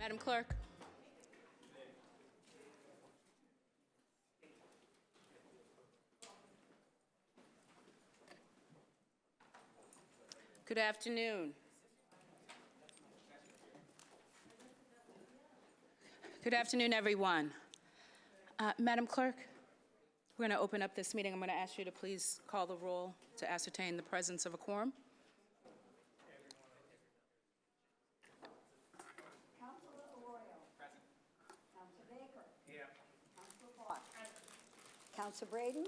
Madam Clerk. Good afternoon. Good afternoon, everyone. Madam Clerk, we're going to open up this meeting. I'm going to ask you to please call the roll to ascertain the presence of a quorum. Councilor Arroyo. Present. Councilor Baker. Here. Councilor Bott. Councilor Braden.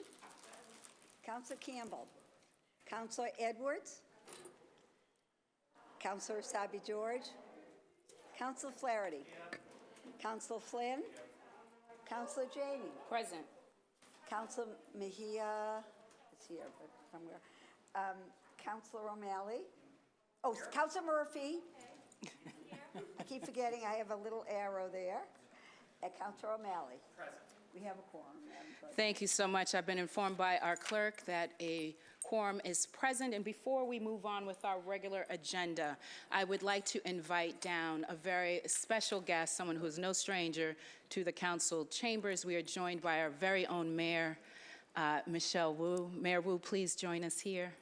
Councilor Campbell. Councilor Edwards. Councilor Sabi George. Councilor Flaherty. Councilor Flynn. Councilor Janey. Present. Councilor Mejia, it's here, but somewhere. Councilor O'Malley. Oh, Councilor Murphy. I keep forgetting I have a little arrow there. And Councilor O'Malley. Present. We have a quorum, Madam President. Thank you so much. I've been informed by our clerk that a quorum is present. And before we move on with our regular agenda, I would like to invite down a very special guest, someone who is no stranger to the council chambers. We are joined by our very own mayor, Michelle Wu. Mayor Wu, please join us here.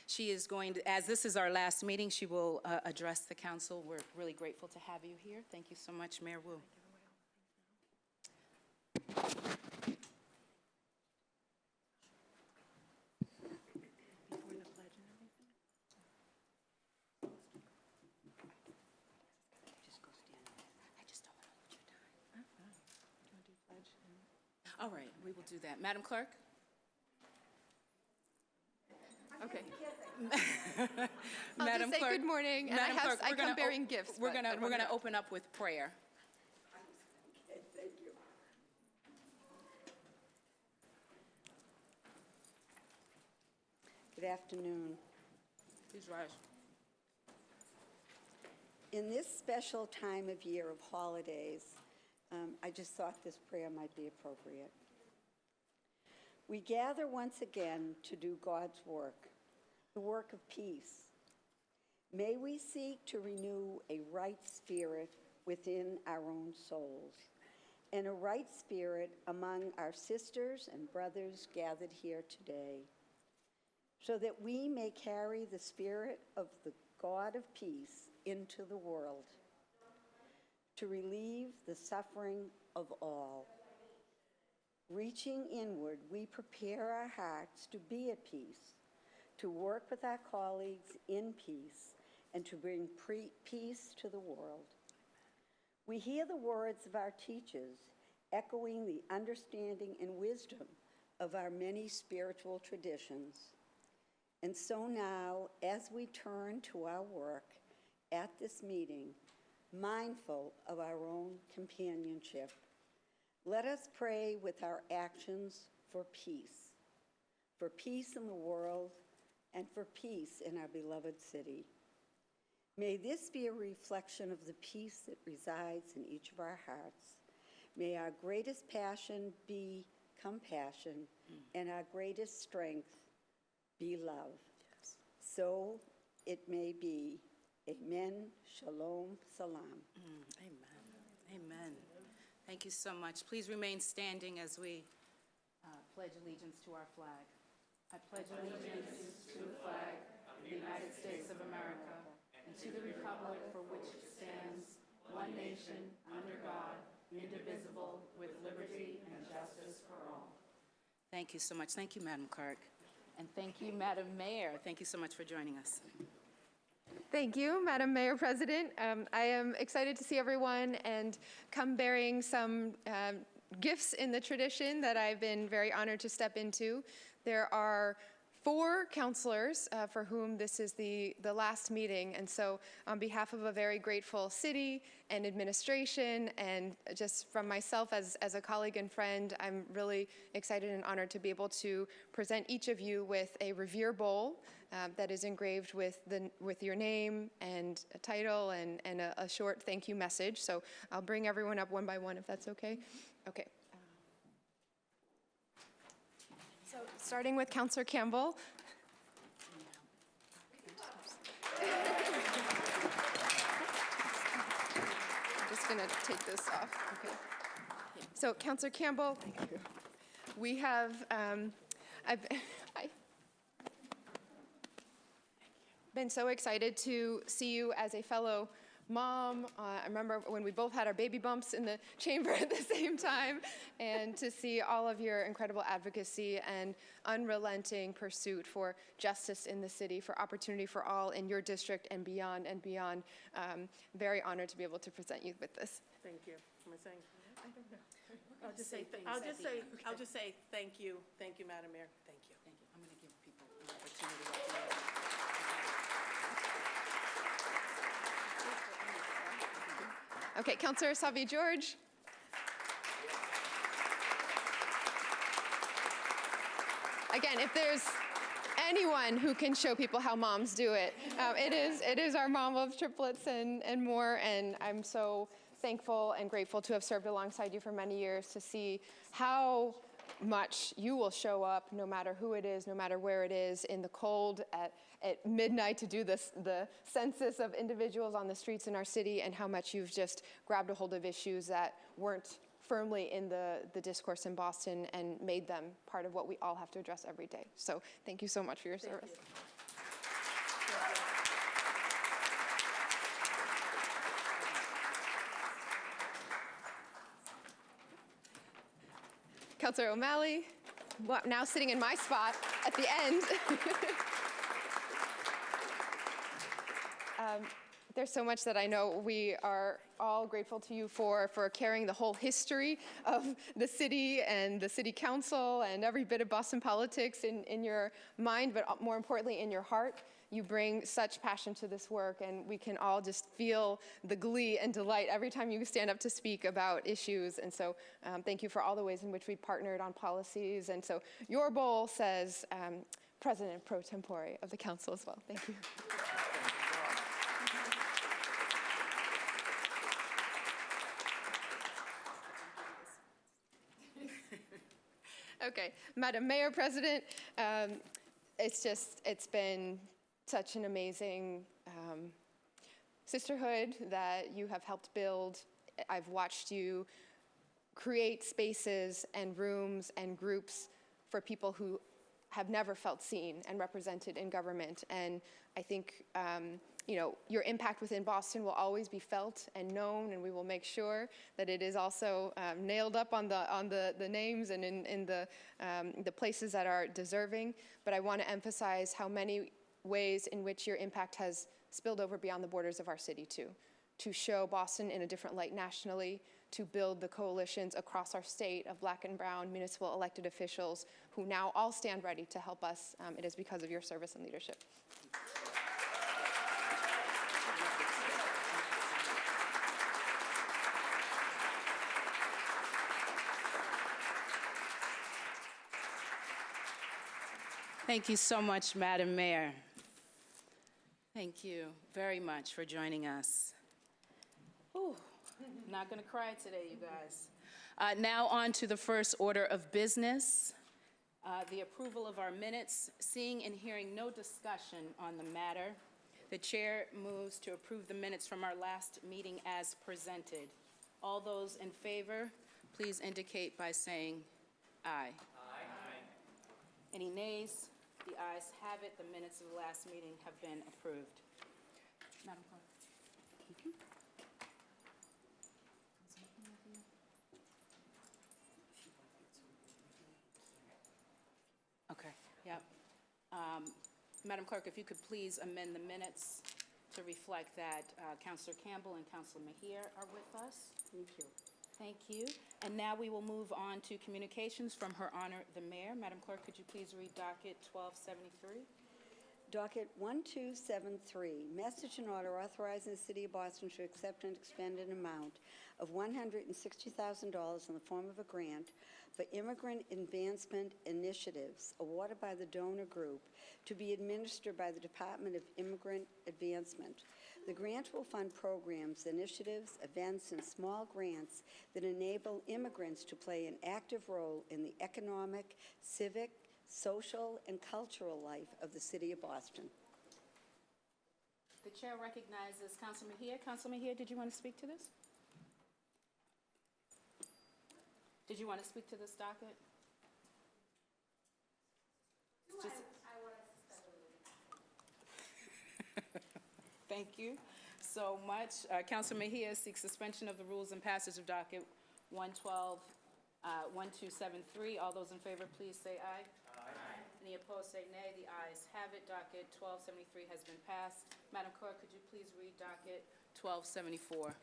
She is going to, as this is our last meeting, she will address the council. We're really grateful to have you here. Thank you so much, Mayor Wu. All right, we will do that. Madam Clerk? Okay. Madam I'll just say Clerk, good morning, and Madam Clerk, I come bearing gifts. We're gonna open up with prayer. Okay, thank you. Good afternoon. Please rise. In this special time of year of holidays, I just thought this prayer might be appropriate. We gather once again to do God's work, the work of peace. May we seek to renew a right spirit within our own souls and a right spirit among our sisters and brothers gathered here today, so that we may carry the spirit of the God of peace into the world, to relieve the suffering of all. Reaching inward, we prepare our hearts to be at peace, to work with our colleagues in peace, and to bring peace to the world. We hear the words of our teachers, echoing the understanding and wisdom of our many spiritual traditions. And so now, as we turn to our work at this meeting, mindful of our own companionship, let us pray with our actions for peace in the world, and for peace in our beloved city. May this be a reflection of the peace that resides in each of our hearts. May our greatest passion be compassion, and our greatest strength be love. Yes. So it may be. Amen. Shalom. Salam. Amen. Amen. Thank you so much. Please remain standing as we pledge allegiance to our flag. I pledge allegiance to the flag of the United States of America and to the republic for which it stands, one nation, under God, indivisible, with liberty and justice for all. Thank you so much. Thank you, Madam Clerk. And thank you, Madam Mayor. Thank you so much for joining us. Thank you, Madam Mayor President. I am excited to see everyone and come bearing some gifts in the tradition that I've been very honored to step into. There are 4 councilors for whom this is the last meeting, and so on behalf of a very grateful city and administration, and just from myself as a colleague and friend, I'm really excited and honored to be able to present each of you with a Revere Bowl that is engraved with your name and a title and a short thank you message. So I'll bring everyone up one by one if that's okay. Okay. So starting with Councilor Campbell. just going to take this off. Okay. So, Councilor Campbell, we have, I've been so excited to see you as a fellow mom. I remember when we both had our baby bumps in the chamber at the same time, and to see all of your incredible advocacy and unrelenting pursuit for justice in the city, for opportunity for all in your district and beyond and beyond. Very honored to be able to present you with this. Thank you. Am I saying? I don't know. I'll just say thank you, Madam Mayor. Thank you. Thank you. I'm going to give people an opportunity. Okay, Councilor Savi George. Again, if there's anyone who can show people how moms do it, it is our mom of triplets and more, and I'm so thankful and grateful to have served alongside you for many years, to see how much you will show up, no matter who it is, no matter where it is, in the cold, at midnight, to do the census of individuals on the streets in our city, and how much you've just grabbed a hold of issues that weren't firmly in the discourse in Boston and made them part of what we all have to address every day. So thank you so much for your service. Councilor O'Malley, now sitting in my spot at the end. There's so much that I know we are all grateful to you for carrying the whole history of the city and the city council and every bit of Boston politics in your mind, but more importantly in your heart. You bring such passion to this work, and we can all just feel the glee and delight every time you stand up to speak about issues. And so thank you for all the ways in which we partnered on policies. And so your bowl says President pro tempore of the council as well. Thank you. Okay, Madam Mayor, President, it's been such an amazing sisterhood that you have helped build. I've watched you create spaces and rooms and groups for people who have never felt seen and represented in government. And I think your impact within Boston will always be felt and known, and we will make sure that it is also nailed up on the names and in the places that are deserving. But I want to emphasize how many ways in which your impact has spilled over beyond the borders of our city too, to show Boston in a different light nationally, to build the coalitions across our state of Black and brown municipal elected officials who now all stand ready to help us. It is because of your service and leadership. Thank you so much, Madam Mayor. Thank you very much for joining us. Ooh, not going to cry today, you guys. Now on to the first order of business, the approval of our minutes. Seeing and hearing no discussion on the matter, the chair moves to approve the minutes from our last meeting as presented. All those in favor, please indicate by saying aye. Aye. Any nays? The ayes have it. The minutes of the last meeting have been approved. Madam Clerk. Okay, yep. Madam Clerk, if you could please amend the minutes to reflect that Councilor Campbell and Councilor Mejia are with us. Thank you. Thank you. And now we will move on to communications from Her Honor the Mayor. Madam Clerk, could you please read docket 1273? Docket 1273, message and order authorizing the City of Boston to accept and expend an amount of $160,000 in the form of a grant for immigrant advancement initiatives awarded by the donor group to be administered by the Department of Immigrant Advancement. The grant will fund programs, initiatives, events, and small grants that enable immigrants to play an active role in the economic, civic, social, and cultural life of the City of Boston. The chair recognizes Councilor Mejia. Councilor Mejia, did you want to speak to this? Did you want to speak to this docket? Thank you so much. Councilor Mejia seeks suspension of the rules and passage of docket 1273. All those in favor, please say aye. Aye. Any opposed, say nay. The ayes have it. Docket 1273 has been passed. Madam Clerk, could you please read docket 1274?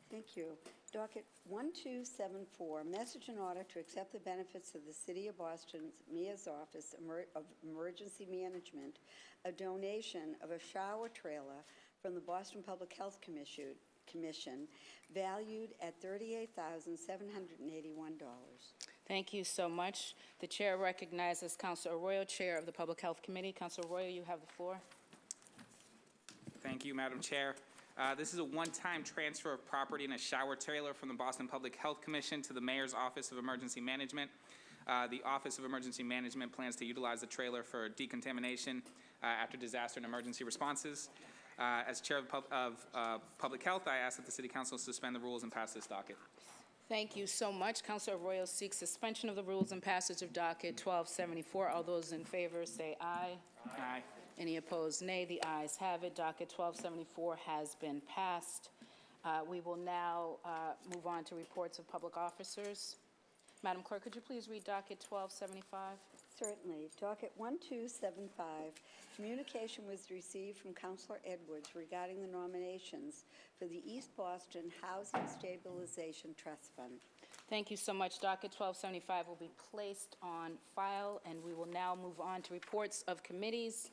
Thank you. Docket 1274, message in order to accept the benefits of the City of Boston's Mayor's Office of Emergency Management, a donation of a shower trailer from the Boston Public Health Commission valued at $38,781. Thank you so much. The chair recognizes Councilor Arroyo, Chair of the Public Health Committee. Councilor Arroyo, you have the floor. Thank you, Madam Chair. This is a one-time transfer of property in a shower trailer from the Boston Public Health Commission to the Mayor's Office of Emergency Management. The Office of Emergency Management plans to utilize the trailer for decontamination after disaster and emergency responses. As Chair of Public Health, I ask that the City Council suspend the rules and pass this docket. Thank you so much. Councilor Arroyo seeks suspension of the rules and passage of docket 1274. All those in favor say aye. Aye. Any opposed, nay. The ayes have it. Docket 1274 has been passed. We will now move on to reports of public officers. Madam Clerk, could you please read docket 1275? Certainly. Docket 1275, communication was received from Councilor Edwards regarding the nominations for the East Boston Housing Stabilization Trust Fund. Thank you so much. Docket 1275 will be placed on file, and we will now move on to reports of committees.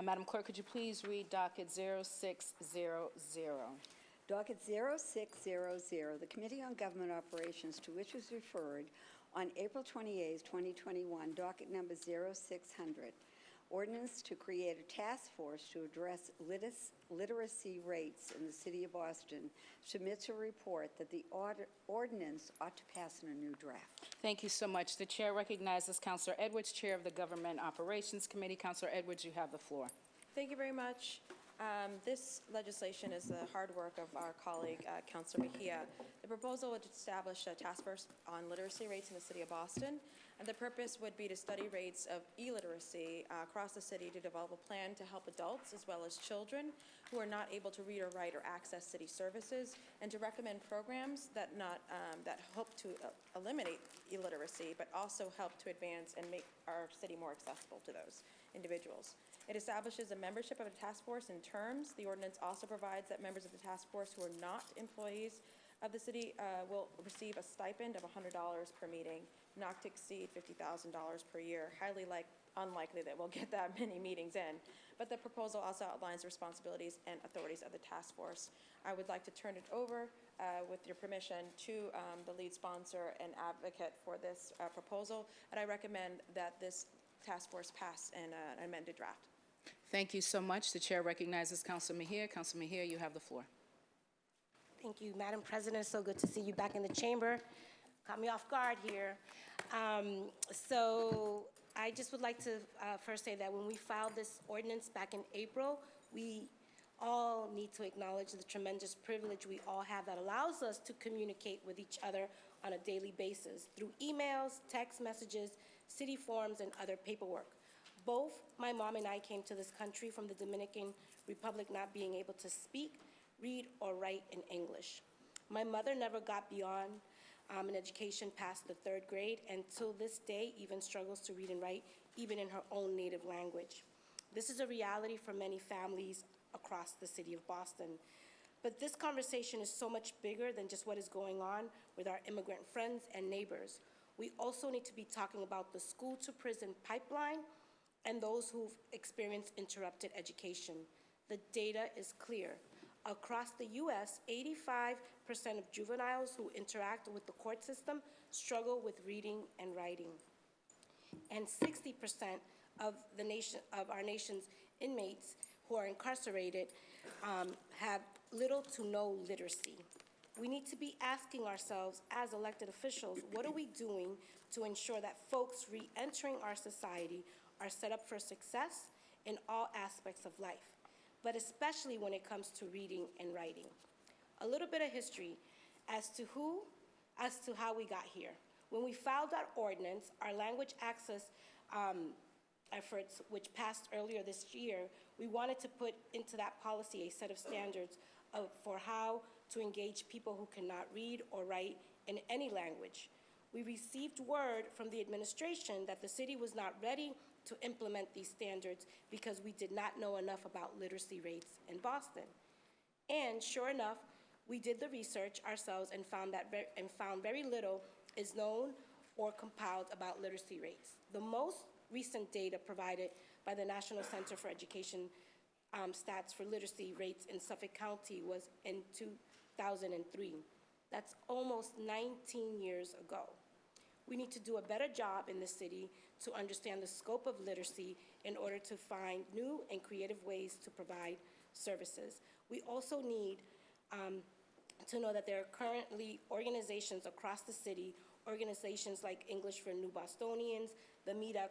Madam Clerk, could you please read docket 0600? Docket 0600, the Committee on Government Operations, to which was referred on April 28, 2021, docket number 0600, ordinance to create a task force to address literacy rates in the City of Boston, submits a report that the ordinance ought to pass in a new draft. Thank you so much. The chair recognizes Councilor Edwards, Chair of the Government Operations Committee. Councilor Edwards, you have the floor. Thank you very much. This legislation is the hard work of our colleague, Councilor Mejia. The proposal would establish a task force on literacy rates in the City of Boston, and the purpose would be to study rates of illiteracy across the city to develop a plan to help adults as well as children who are not able to read or write or access city services, and to recommend programs that help to eliminate illiteracy, but also help to advance and make our city more accessible to those individuals. It establishes a membership of a task force in terms. The ordinance also provides that members of the task force who are not employees of the city will receive a stipend of $100 per meeting, not to exceed $50,000 per year. Highly unlikely that we'll get that many meetings in. But the proposal also outlines the responsibilities and authorities of the task force. I would like to turn it over, with your permission, to the lead sponsor and advocate for this proposal, and I recommend that this task force pass in an amended draft. Thank you so much. The chair recognizes Councilor Mejia. Councilor Mejia, you have the floor. Thank you, Madam President. So good to see you back in the chamber. Caught me off guard here. So I just would like to first say that when we filed this ordinance back in April, we all need to acknowledge the tremendous privilege we all have that allows us to communicate with each other on a daily basis through emails, text messages, city forms, and other paperwork. Both my mom and I came to this country from the Dominican Republic not being able to speak, read, or write in English. My mother never got beyond an education past the 3rd grade, and till this day even struggles to read and write, even in her own native language. This is a reality for many families across the city of Boston. But this conversation is so much bigger than just what is going on with our immigrant friends and neighbors. We also need to be talking about the school-to-prison pipeline and those who've experienced interrupted education. The data is clear. Across the U.S., 85% of juveniles who interact with the court system struggle with reading and writing. And 60% of our nation's inmates who are incarcerated have little to no literacy. We need to be asking ourselves as elected officials, what are we doing to ensure that folks re-entering our society are set up for success in all aspects of life, but especially when it comes to reading and writing. A little bit of history as to how we got here. When we filed that ordinance, our language access efforts, which passed earlier this year, we wanted to put into that policy a set of standards for how to engage people who cannot read or write in any language. We received word from the administration that the city was not ready to implement these standards because we did not know enough about literacy rates in Boston. And sure enough, we did the research ourselves and found very little is known or compiled about literacy rates. The most recent data provided by the National Center for Education stats for literacy rates in Suffolk County was in 2003. That's almost 19 years ago. We need to do a better job in the city to understand the scope of literacy in order to find new and creative ways to provide services. We also need to know that there are currently organizations across the city, organizations like English for New Bostonians, the MEDA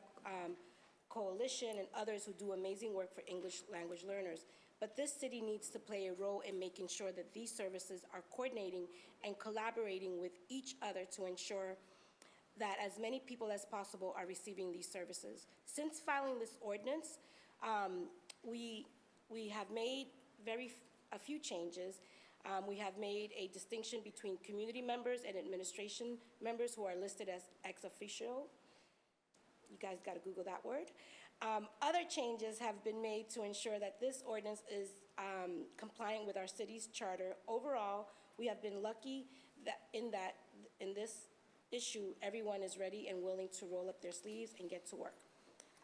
Coalition, and others who do amazing work for English language learners. But this city needs to play a role in making sure that these services are coordinating and collaborating with each other to ensure that as many people as possible are receiving these services. Since filing this ordinance, we have made a few changes. We have made a distinction between community members and administration members who are listed as ex officio. You guys got to Google that word. Other changes have been made to ensure that this ordinance is compliant with our city's charter. Overall, we have been lucky that in this issue, everyone is ready and willing to roll up their sleeves and get to work.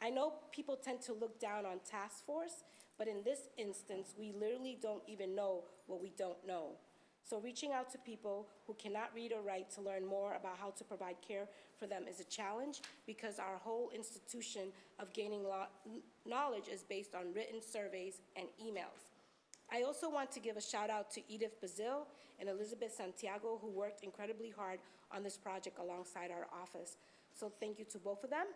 I know people tend to look down on task force, but in this instance, we literally don't even know what we don't know. So reaching out to people who cannot read or write to learn more about how to provide care for them is a challenge because our whole institution of gaining knowledge is based on written surveys and emails. I also want to give a shout out to Edith Bazil and Elizabeth Santiago, who worked incredibly hard on this project alongside our office. So thank you to both of them.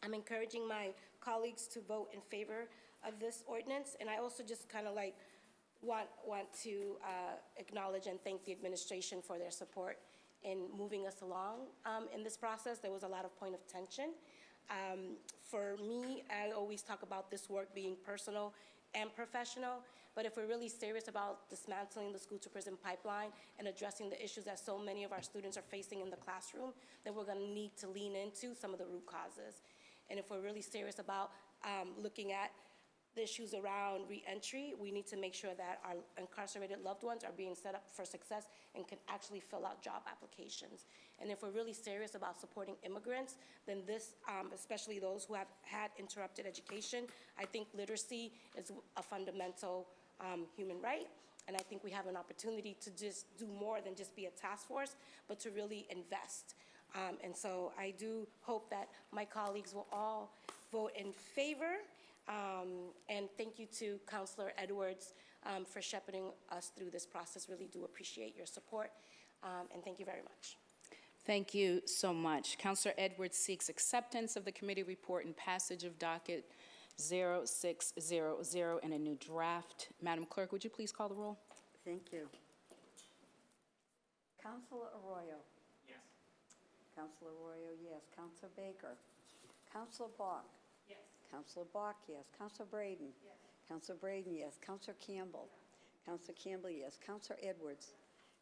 I'm encouraging my colleagues to vote in favor of this ordinance, and I also just kind of like want to acknowledge and thank the administration for their support in moving us along in this process. There was a lot of point of tension. For me, I always talk about this work being personal and professional, but if we're really serious about dismantling the school-to-prison pipeline and addressing the issues that so many of our students are facing in the classroom, then we're going to need to lean into some of the root causes. And if we're really serious about looking at the issues around re-entry, we need to make sure that our incarcerated loved ones are being set up for success and can actually fill out job applications. And if we're really serious about supporting immigrants, then this, especially those who have had interrupted education, I think literacy is a fundamental human right. And I think we have an opportunity to just do more than just be a task force, but to really invest. And so I do hope that my colleagues will all vote in favor. And thank you to Councilor Edwards for shepherding us through this process. Really do appreciate your support, and thank you very much. Thank you so much. Councilor Edwards seeks acceptance of the committee report and passage of docket 0600 in a new draft. Madam Clerk, would you please call the roll? Thank you. Councilor Arroyo. Yes. Councilor Arroyo, yes. Councilor Baker. Councilor Bach. Yes. Councilor Bach, yes. Councilor Braden. Yes. Councilor Braden, yes. Councilor Campbell. Councilor Campbell, yes. Councilor Edwards.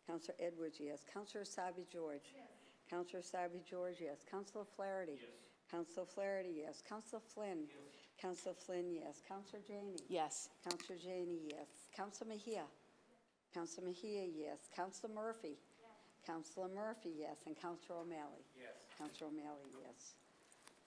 Councilor Edwards, yes. Councilor Sabi George. Yes. Councilor Sabi George, yes. Councilor Flaherty. Yes. Councilor Flaherty, yes. Councilor Flynn. Yes. Councilor Flynn, yes. Councilor Janey. Yes. Councilor Janey, yes. Councilor Mejia. Councilor Mejia, yes. Councilor Murphy. Yes. Councilor Murphy, yes. And Councilor O'Malley. Yes. Councilor O'Malley, yes.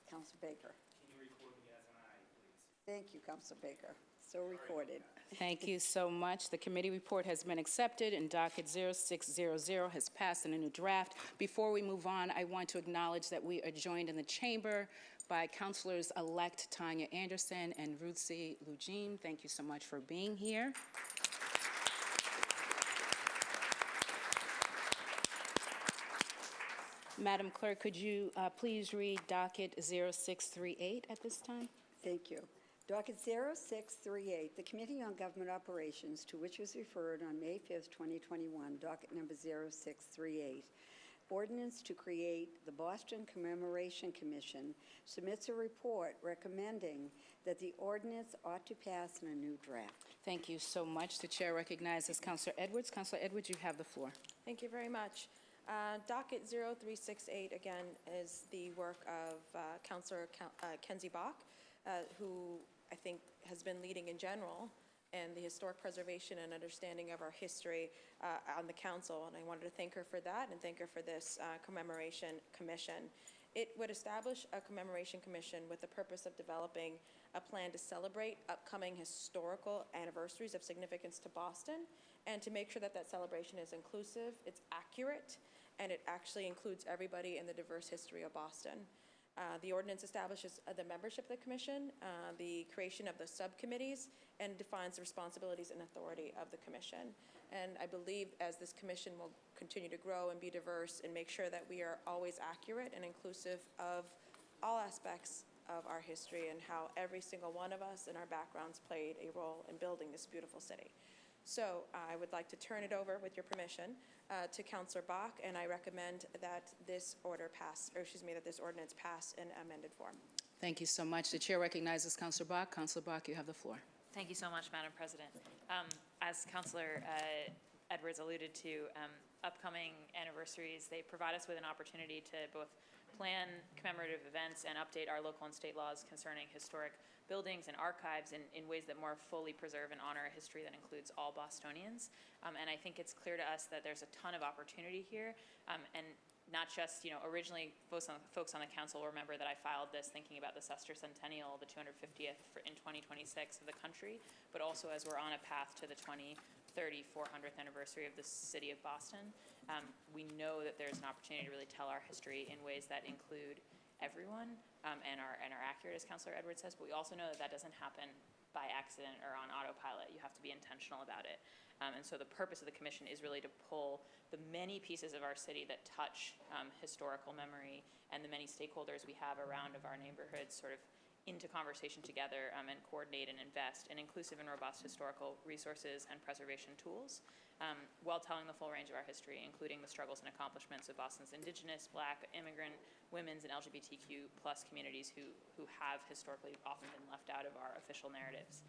Councilor Baker. Can you record me as an aye, please? Thank you, Councilor Baker. So recorded. Thank you so much. The committee report has been accepted, and docket 0600 has passed in a new draft. Before we move on, I want to acknowledge that we are joined in the chamber by Councilors-elect Tanya Anderson and Ruth C. Lugine. Thank you so much for being here. Madam Clerk, could you please read docket 0638 at this time? Thank you. Docket 0638, the Committee on Government Operations, to which was referred on May 5th, 2021, docket number 0638. ordinance to create the Boston Commemoration Commission submits a report recommending that the ordinance ought to pass in a new draft. Thank you so much. The chair recognizes Councilor Edwards. Councilor Edwards, you have the floor. Thank you very much. Docket 0368, again, is the work of Councilor Kenzie Bach, who I think has been leading in general in the historic preservation and understanding of our history on the council, and I wanted to thank her for that and thank her for this commemoration commission. It would establish a commemoration commission with the purpose of developing a plan to celebrate upcoming historical anniversaries of significance to Boston, and to make sure that that celebration is inclusive, it's accurate, and it actually includes everybody in the diverse history of Boston. The ordinance establishes the membership of the commission, the creation of the subcommittees, and defines the responsibilities and authority of the commission. And I believe as this commission will continue to grow and be diverse and make sure that we are always accurate and inclusive of all aspects of our history and how every single one of us and our backgrounds played a role in building this beautiful city. So I would like to turn it over, with your permission, to Councilor Bach, and I recommend that this that this ordinance pass in amended form. Thank you so much. The chair recognizes Councilor Bach. Councilor Bach, you have the floor. Thank you so much, Madam President. As Councilor Edwards alluded to, upcoming anniversaries, they provide us with an opportunity to both plan commemorative events and update our local and state laws concerning historic buildings and archives in ways that more fully preserve and honor a history that includes all Bostonians. And I think it's clear to us that there's a ton of opportunity here, and not just, originally folks on the council will remember that I filed this thinking about the sesquicentennial, the 250th in 2026 of the country, but also as we're on a path to the 2030 400th anniversary of the city of Boston. We know that there's an opportunity to really tell our history in ways that include everyone and are accurate, as Councilor Edwards says, but we also know that that doesn't happen by accident or on autopilot. You have to be intentional about it. And so the purpose of the commission is really to pull the many pieces of our city that touch historical memory and the many stakeholders we have around of our neighborhoods sort of into conversation together and coordinate and invest in inclusive and robust historical resources and preservation tools, while telling the full range of our history, including the struggles and accomplishments of Boston's Indigenous, Black, immigrant, women's, and LGBTQ+ communities who have historically often been left out of our official narratives.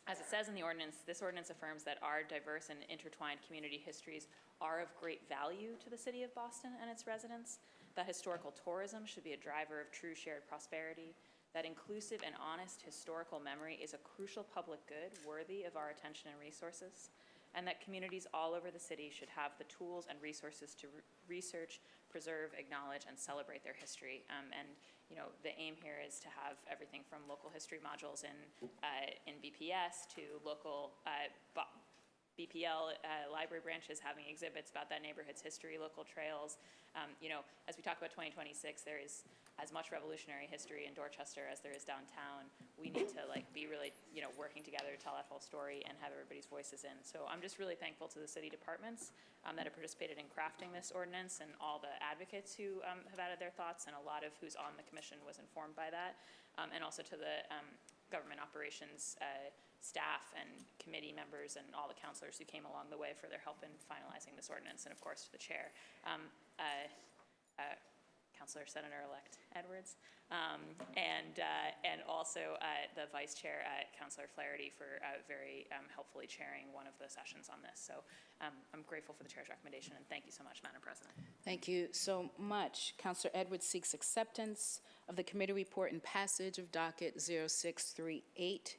As it says in the ordinance, this ordinance affirms that our diverse and intertwined community histories are of great value to the city of Boston and its residents, that historical tourism should be a driver of true shared prosperity, that inclusive and honest historical memory is a crucial public good worthy of our attention and resources, and that communities all over the city should have the tools and resources to research, preserve, acknowledge, and celebrate their history. The aim here is to have everything from local history modules in BPS to local BPL library branches having exhibits about that neighborhood's history, local trails. As we talk about 2026, there is as much revolutionary history in Dorchester as there is downtown. We need to be really, working together to tell that whole story and have everybody's voices in. So I'm just really thankful to the city departments that have participated in crafting this ordinance, and all the advocates who have added their thoughts, and a lot of who's on the commission was informed by that, and also to the government operations staff and committee members and all the councilors who came along the way for their help in finalizing this ordinance, and of course to the chair. Councilor Senator-elect Edwards, and also the Vice Chair, Councilor Flaherty, for very helpfully chairing one of the sessions on this. So I'm grateful for the Chair's recommendation, and thank you so much, Madam President. Thank you so much. Councilor Edwards seeks acceptance of the committee report and passage of docket 0638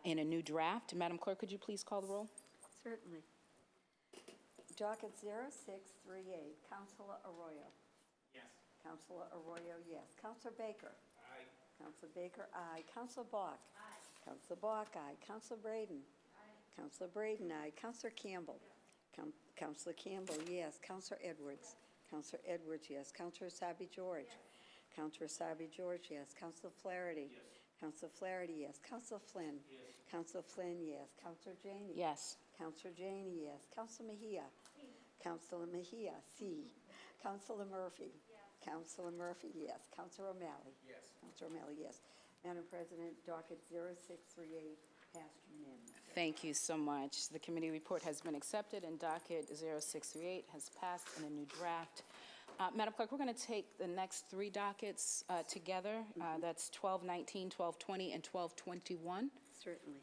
in a new draft. Madam Clerk, could you please call the roll? Certainly. Docket 0638, Councilor Arroyo. Yes. Councilor Arroyo, yes. Councilor Baker. Aye. Councilor Baker, aye. Councilor Bach. Aye. Councilor Bach, aye. Councilor Braden. Aye. Councilor Braden, aye. Councilor Campbell. Councilor Campbell, yes. Councilor Edwards. Councilor Edwards, yes. Councilor Sabi George. Yes. Councilor Sabi George, yes. Councilor Flaherty. Yes. Councilor Flaherty, yes. Councilor Flynn. Yes. Councilor Flynn, yes. Councilor Janey. Yes. Councilor Janey, yes. Councilor Mejia. Councilor Mejia, C. Councilor Murphy. Yes. Councilor Murphy, yes. Councilor O'Malley. Yes. Councilor O'Malley, yes. Madam President, docket 0638 passed unanimously. Thank you so much. The committee report has been accepted, and docket 0638 has passed in a new draft. Madam Clerk, we're going to take the next three dockets together. That's 1219, 1220, and 1221. Certainly.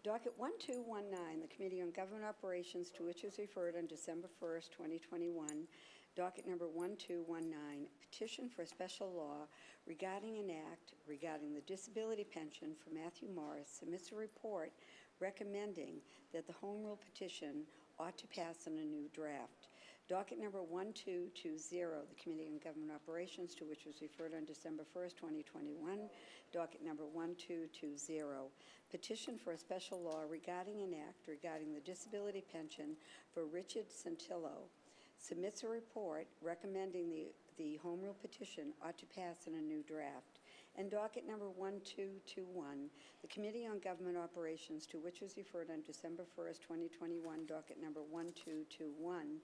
Docket 1219, the Committee on Government Operations, to which was referred on December 1st, 2021. Docket number 1219, petition for a special law regarding an act regarding the disability pension for Matthew Morris, submits a report recommending that the home rule petition ought to pass in a new draft. Docket number 1220, the Committee on Government Operations, to which was referred on December 1st, 2021. Docket number 1220, petition for a special law regarding an act regarding the disability pension for Richard Santillo, submits a report recommending the home rule petition ought to pass in a new draft. And docket number 1221, the Committee on Government Operations, to which was referred on December 1st, 2021, docket number 1221,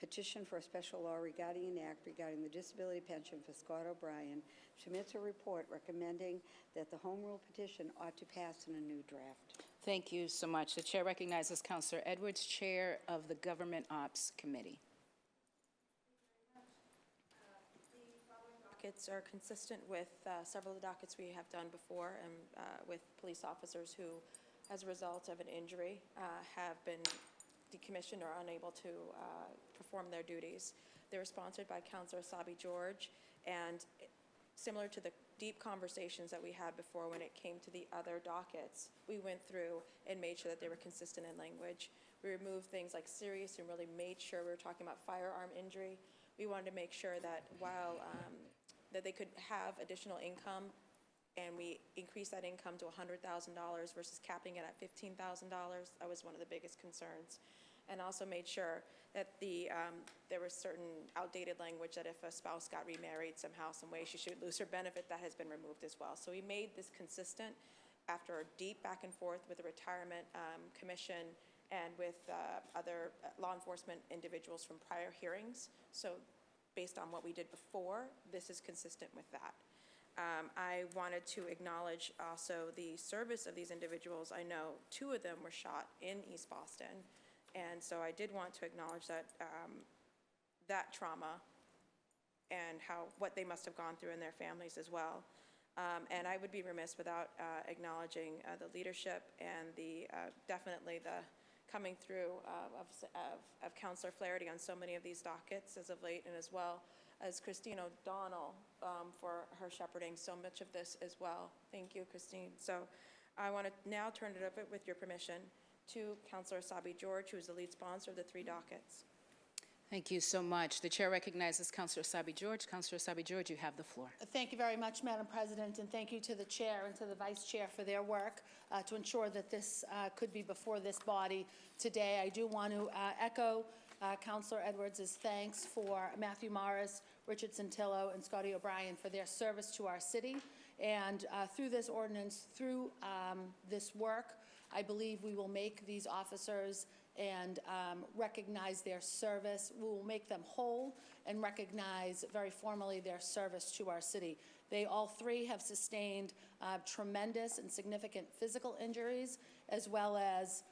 petition for a special law regarding an act regarding the disability pension for Scott O'Brien, submits a report recommending that the home rule petition ought to pass in a new draft. Thank you so much. The chair recognizes Councilor Edwards, Chair of the Government Ops Committee. Dockets are consistent with several of the dockets we have done before, and with police officers who, as a result of an injury, have been decommissioned or unable to perform their duties. They were sponsored by Councilor Sabi George, and similar to the deep conversations that we had before when it came to the other dockets, we went through and made sure that they were consistent in language. We removed things like serious and really made sure we were talking about firearm injury. We wanted to make sure that while that they could have additional income, and we increased that income to $100,000 versus capping it at $15,000. That was one of the biggest concerns. And also made sure that there was certain outdated language that if a spouse got remarried somehow, some way, she should lose her benefit. That has been removed as well. So we made this consistent after a deep back and forth with the Retirement Commission and with other law enforcement individuals from prior hearings. So based on what we did before, this is consistent with that. I wanted to acknowledge also the service of these individuals. I know 2 of them were shot in East Boston, and so I did want to acknowledge that that trauma and what they must have gone through in their families as well. And I would be remiss without acknowledging the leadership and definitely the coming through of Councilor Flaherty on so many of these dockets as of late, and as well as Christine O'Donnell for her shepherding so much of this as well. Thank you, Christine. So I want to now turn it over, with your permission, to Councilor Sabi George, who is the lead sponsor of the 3 dockets. Thank you so much. The chair recognizes Councilor Sabi George. Councilor Sabi George, you have the floor. Thank you very much, Madam President, and thank you to the chair and to the vice chair for their work to ensure that this could be before this body today. I do want to echo Councilor Edwards' thanks for Matthew Morris, Richard Santillo, and Scotty O'Brien for their service to our city. And through this ordinance, through this work, I believe we will make these officers and recognize their service. We will make them whole and recognize very formally their service to our city. They all 3 have sustained tremendous and significant physical injuries, as well as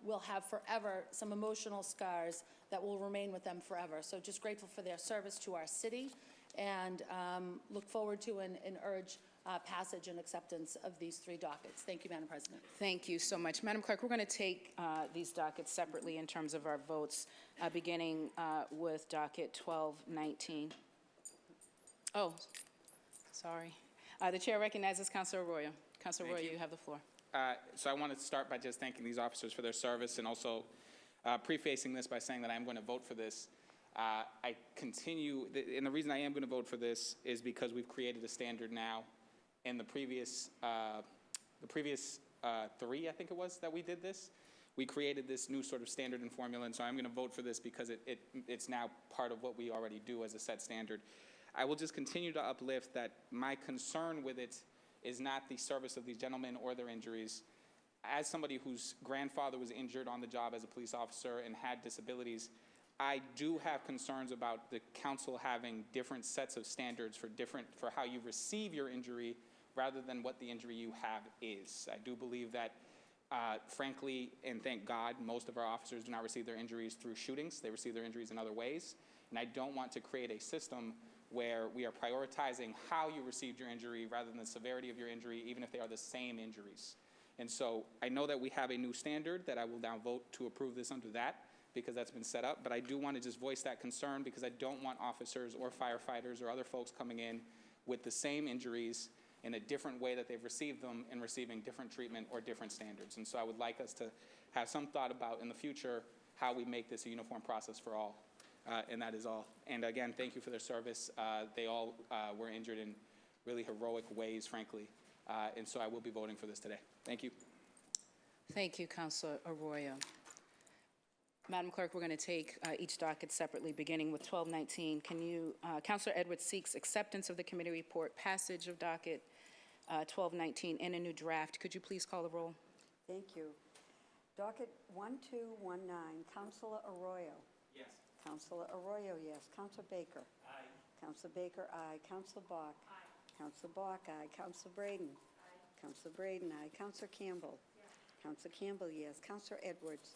will have forever some emotional scars that will remain with them forever. So just grateful for their service to our city, and look forward to and urge passage and acceptance of these 3 dockets. Thank you, Madam President. Thank you so much. Madam Clerk, we're going to take these dockets separately in terms of our votes, beginning with docket 1219. Oh, sorry. The chair recognizes Councilor Arroyo. Councilor Arroyo, you have the floor. So I want to start by just thanking these officers for their service, and also prefacing this by saying that I'm going to vote for this. I continue, and the reason I am going to vote for this is because we've created a standard now. In the previous 3, I think it was, that we did this, we created this new sort of standard and formula, and so I'm going to vote for this because it's now part of what we already do as a set standard. I will just continue to uplift that my concern with it is not the service of these gentlemen or their injuries. As somebody whose grandfather was injured on the job as a police officer and had disabilities, I do have concerns about the council having different sets of standards for how you receive your injury rather than what the injury you have is. I do believe that Frankly, and thank God, most of our officers do not receive their injuries through shootings. They receive their injuries in other ways. And I don't want to create a system where we are prioritizing how you received your injury rather than the severity of your injury, even if they are the same injuries. And so I know that we have a new standard that I will now vote to approve this under that because that's been set up. But I do want to just voice that concern because I don't want officers or firefighters or other folks coming in with the same injuries in a different way that they've received them and receiving different treatment or different standards. And so I would like us to have some thought about in the future how we make this a uniform process for all. And that is all. And again, thank you for their service. They all were injured in really heroic ways, frankly. And so I will be voting for this today. Thank you. Thank you, Councilor Arroyo. Madam Clerk, we're going to take each docket separately, beginning with 1219. Can you, Councilor Edwards seeks acceptance of the committee report, passage of docket 1219 in a new draft. Could you please call the roll? Thank you. Docket 1219, Councilor Arroyo. Yes. Councilor Arroyo, yes. Councilor Baker. Aye. Councilor Baker, aye. Councilor Bach. Aye. Councilor Bach, aye. Councilor Braden. Aye. Councilor Braden, aye. Councilor Campbell. Yes. Councilor Campbell, yes. Councilor Edwards.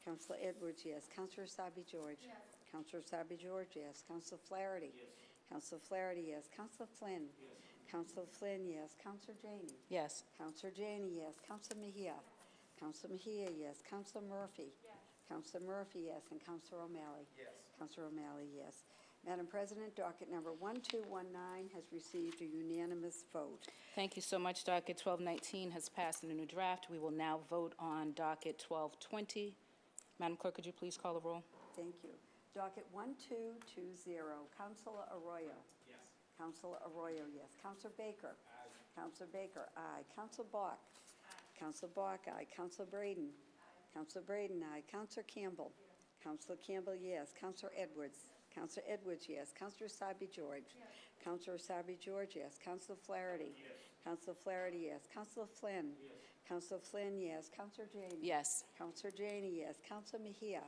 Councilor Edwards, yes. Councilor Asabi George. Yes. Councilor Asabi George, yes. Councilor Flaherty. Yes. Councilor Flaherty, yes. Councilor Flynn. Yes. Councilor Flynn, yes. Councilor Janey. Yes. Councilor Janey, yes. Councilor Mejia. Councilor Mejia, yes. Councilor Murphy. Yes. Councilor Murphy, yes. And Councilor O'Malley. Yes. Councilor O'Malley, yes. Madam President, docket number 1219 has received a unanimous vote. Thank you so much. Docket 1219 has passed in a new draft. We will now vote on docket 1220. Madam Clerk, could you please call the roll? Thank you. Docket 1220, Councilor Arroyo. Yes. Councilor Arroyo, yes. Councilor Baker. Aye. Councilor Baker, aye. Councilor Bach. Councilor Bach, aye. Councilor Braden. Councilor Braden, aye. Councilor Campbell. Councilor Campbell, yes. Councilor Edwards. Councilor Edwards, yes. Councilor Asabi George. Councilor Asabi George, yes. Councilor Flaherty. Yes. Councilor Flaherty, yes. Councilor Flynn. Yes. Councilor Flynn, yes. Councilor Janey. Yes. Councilor Janey, yes. Councilor Mejia.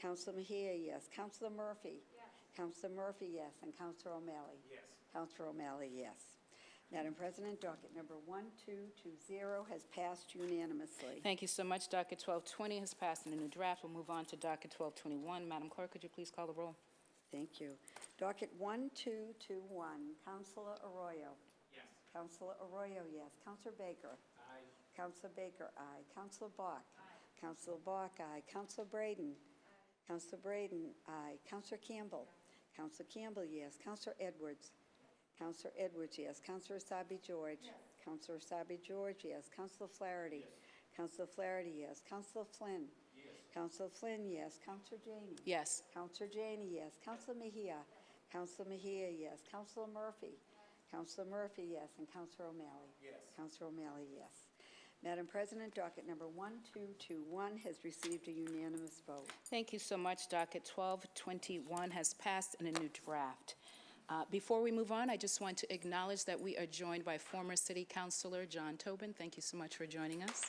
Councilor Mejia, yes. Councilor Murphy. Councilor Murphy, yes. And Councilor O'Malley. Yes. Councilor O'Malley, yes. Madam President, docket number 1220 has passed unanimously. Thank you so much. Docket 1220 has passed in a new draft. We'll move on to docket 1221. Madam Clerk, could you please call the roll? Thank you. Docket 1221, Councilor Arroyo. Yes. Councilor Arroyo, yes. Councilor Baker. Aye. Councilor Baker, aye. Councilor Bach. Councilor Bach, aye. Councilor Braden. Councilor Braden, aye. Councilor Campbell. Councilor Campbell, yes. Councilor Edwards. Councilor Edwards, yes. Councilor Asabi George. Councilor Asabi George, yes. Councilor Flaherty. Councilor Flaherty, yes. Councilor Flynn. Councilor Flynn, yes. Councilor Janey. Yes. Councilor Janey, yes. Councilor Mejia. Councilor Mejia, yes. Councilor Murphy. Councilor Murphy, yes. And Councilor O'Malley. Yes. Councilor O'Malley, yes. Madam President, docket number 1221 has received a unanimous vote. Thank you so much. Docket 1221 has passed in a new draft. Before we move on, I just want to acknowledge that we are joined by former City Councilor John Tobin. Thank you so much for joining us.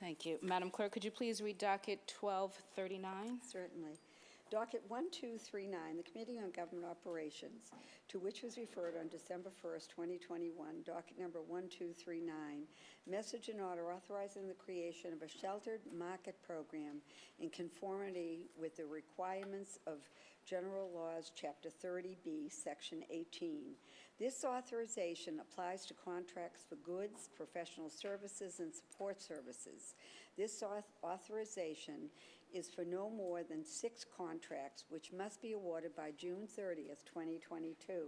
Thank you. Madam Clerk, could you please read docket 1239? Certainly. Docket 1239, the Committee on Government Operations, to which was referred on December 1st, 2021, docket number 1239, message and order authorizing the creation of a sheltered market program in conformity with the requirements of General Laws, Chapter 30B, Section 18. This authorization applies to contracts for goods, professional services, and support services. This authorization is for no more than 6 contracts, which must be awarded by June 30th, 2022.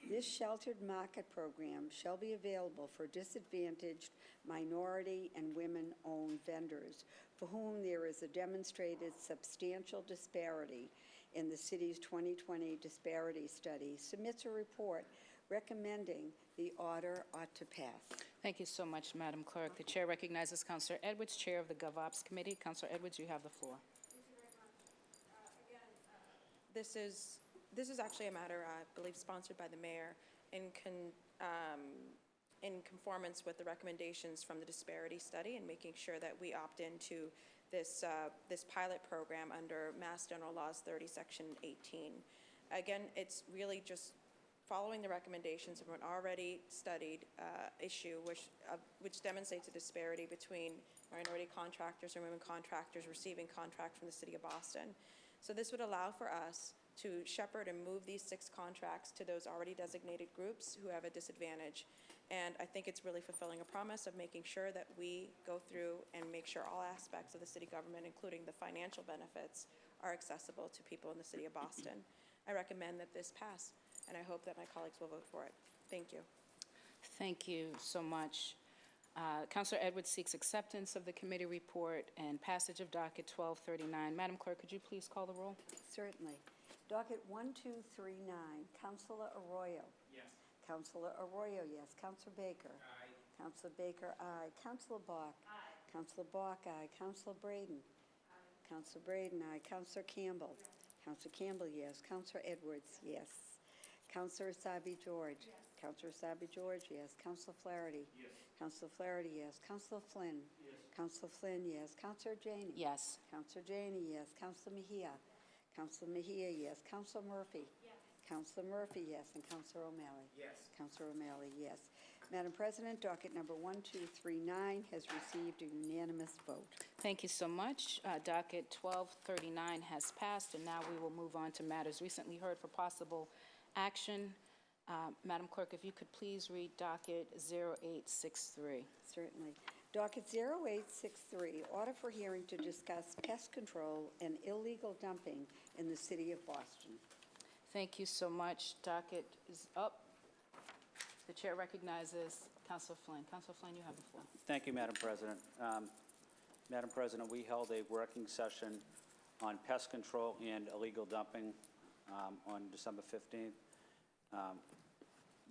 This sheltered market program shall be available for disadvantaged minority and women-owned vendors for whom there is a demonstrated substantial disparity in the city's 2020 disparity study. Submits a report recommending the order ought to pass. Thank you so much, Madam Clerk. The Chair recognizes Councilor Edwards, Chair of the GovOps Committee. Councilor Edwards, you have the floor. Thank you very much. Again, this is actually a matter, I believe, sponsored by the mayor in conformance with the recommendations from the disparity study and making sure that we opt into this pilot program under Mass General Laws 30, Section 18. Again, it's really just following the recommendations of an already studied issue which demonstrates a disparity between minority contractors and women contractors receiving contracts from the City of Boston. So this would allow for us to shepherd and move these 6 contracts to those already designated groups who have a disadvantage. And I think it's really fulfilling a promise of making sure that we go through and make sure all aspects of the city government, including the financial benefits, are accessible to people in the City of Boston. I recommend that this pass, and I hope that my colleagues will vote for it. Thank you. Thank you so much. Councilor Edwards seeks acceptance of the committee report and passage of docket 1239. Madam Clerk, could you please call the roll? Certainly. Docket 1239, Councilor Arroyo. Yes. Councilor Arroyo, yes. Councilor Baker. Aye. Councilor Baker, aye. Councilor Bach. Aye. Councilor Bach, aye. Councilor Braden. Aye. Councilor Braden, aye. Councilor Campbell. Councilor Campbell, yes. Councilor Edwards, yes. Councilor Asabi George. Yes. Councilor Asabi George, yes. Councilor Flaherty. Yes. Councilor Flaherty, yes. Councilor Flynn. Yes. Councilor Flynn, yes. Councilor Janey. Yes. Councilor Janey, yes. Councilor Mejia. Councilor Mejia, yes. Councilor Murphy. Yes. Councilor Murphy, yes. And Councilor O'Malley. Yes. Councilor O'Malley, yes. Madam President, docket number 1239 has received a unanimous vote. Thank you so much. Docket 1239 has passed, and now we will move on to matters recently heard for possible action. Madam Clerk, if you could please read docket 0863. Certainly. Docket 0863, order for hearing to discuss pest control and illegal dumping in the City of Boston. Thank you so much. Docket is up. The chair recognizes Councilor Flynn. Councilor Flynn, you have the floor. Thank you, Madam President. Madam President, we held a working session on pest control and illegal dumping on December 15th.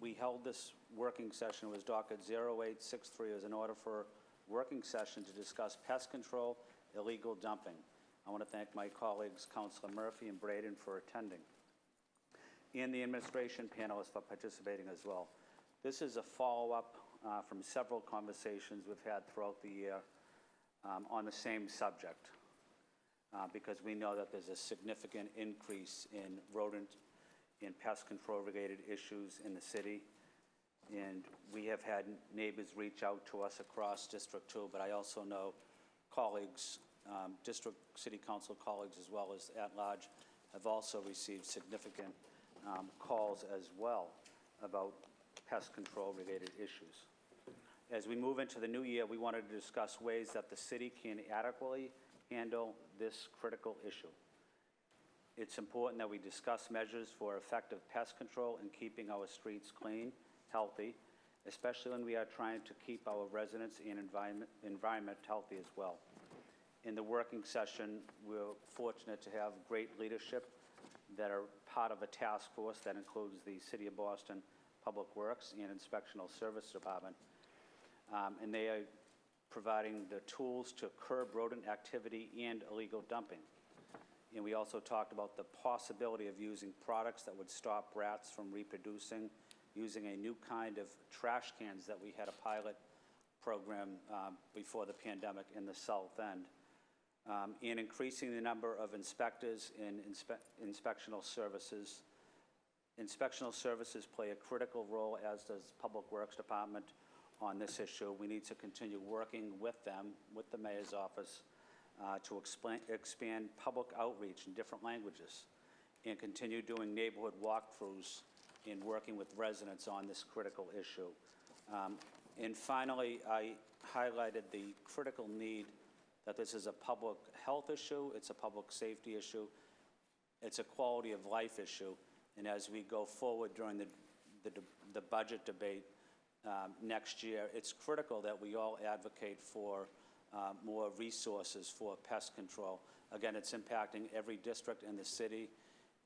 We held this working session, it was docket 0863, as an order for working session to discuss pest control, illegal dumping. I want to thank my colleagues, Councilor Murphy and Braden, for attending, and the administration panelists for participating as well. This is a follow-up from several conversations we've had throughout the year on the same subject, because we know that there's a significant increase in rodent and pest control-related issues in the city. And we have had neighbors reach out to us across District 2, but I also know colleagues, District City Council colleagues as well as at large, have also received significant calls as well about pest control-related issues. As we move into the new year, we wanted to discuss ways that the city can adequately handle this critical issue. It's important that we discuss measures for effective pest control and keeping our streets clean, healthy, especially when we are trying to keep our residents and environment healthy as well. In the working session, we're fortunate to have great leadership that are part of a task force that includes the City of Boston Public Works and Inspectional Service Department. And they are providing the tools to curb rodent activity and illegal dumping. And we also talked about the possibility of using products that would stop rats from reproducing, using a new kind of trash cans that we had a pilot program before the pandemic in the South End, and increasing the number of inspectors in inspectional services. Inspectional services play a critical role, as does Public Works Department, on this issue. We need to continue working with them, with the Mayor's office, to expand public outreach in different languages and continue doing neighborhood walkthroughs and working with residents on this critical issue. And finally, I highlighted the critical need that this is a public health issue, it's a public safety issue, it's a quality of life issue. And as we go forward during the budget debate next year, it's critical that we all advocate for more resources for pest control. Again, it's impacting every district in the city,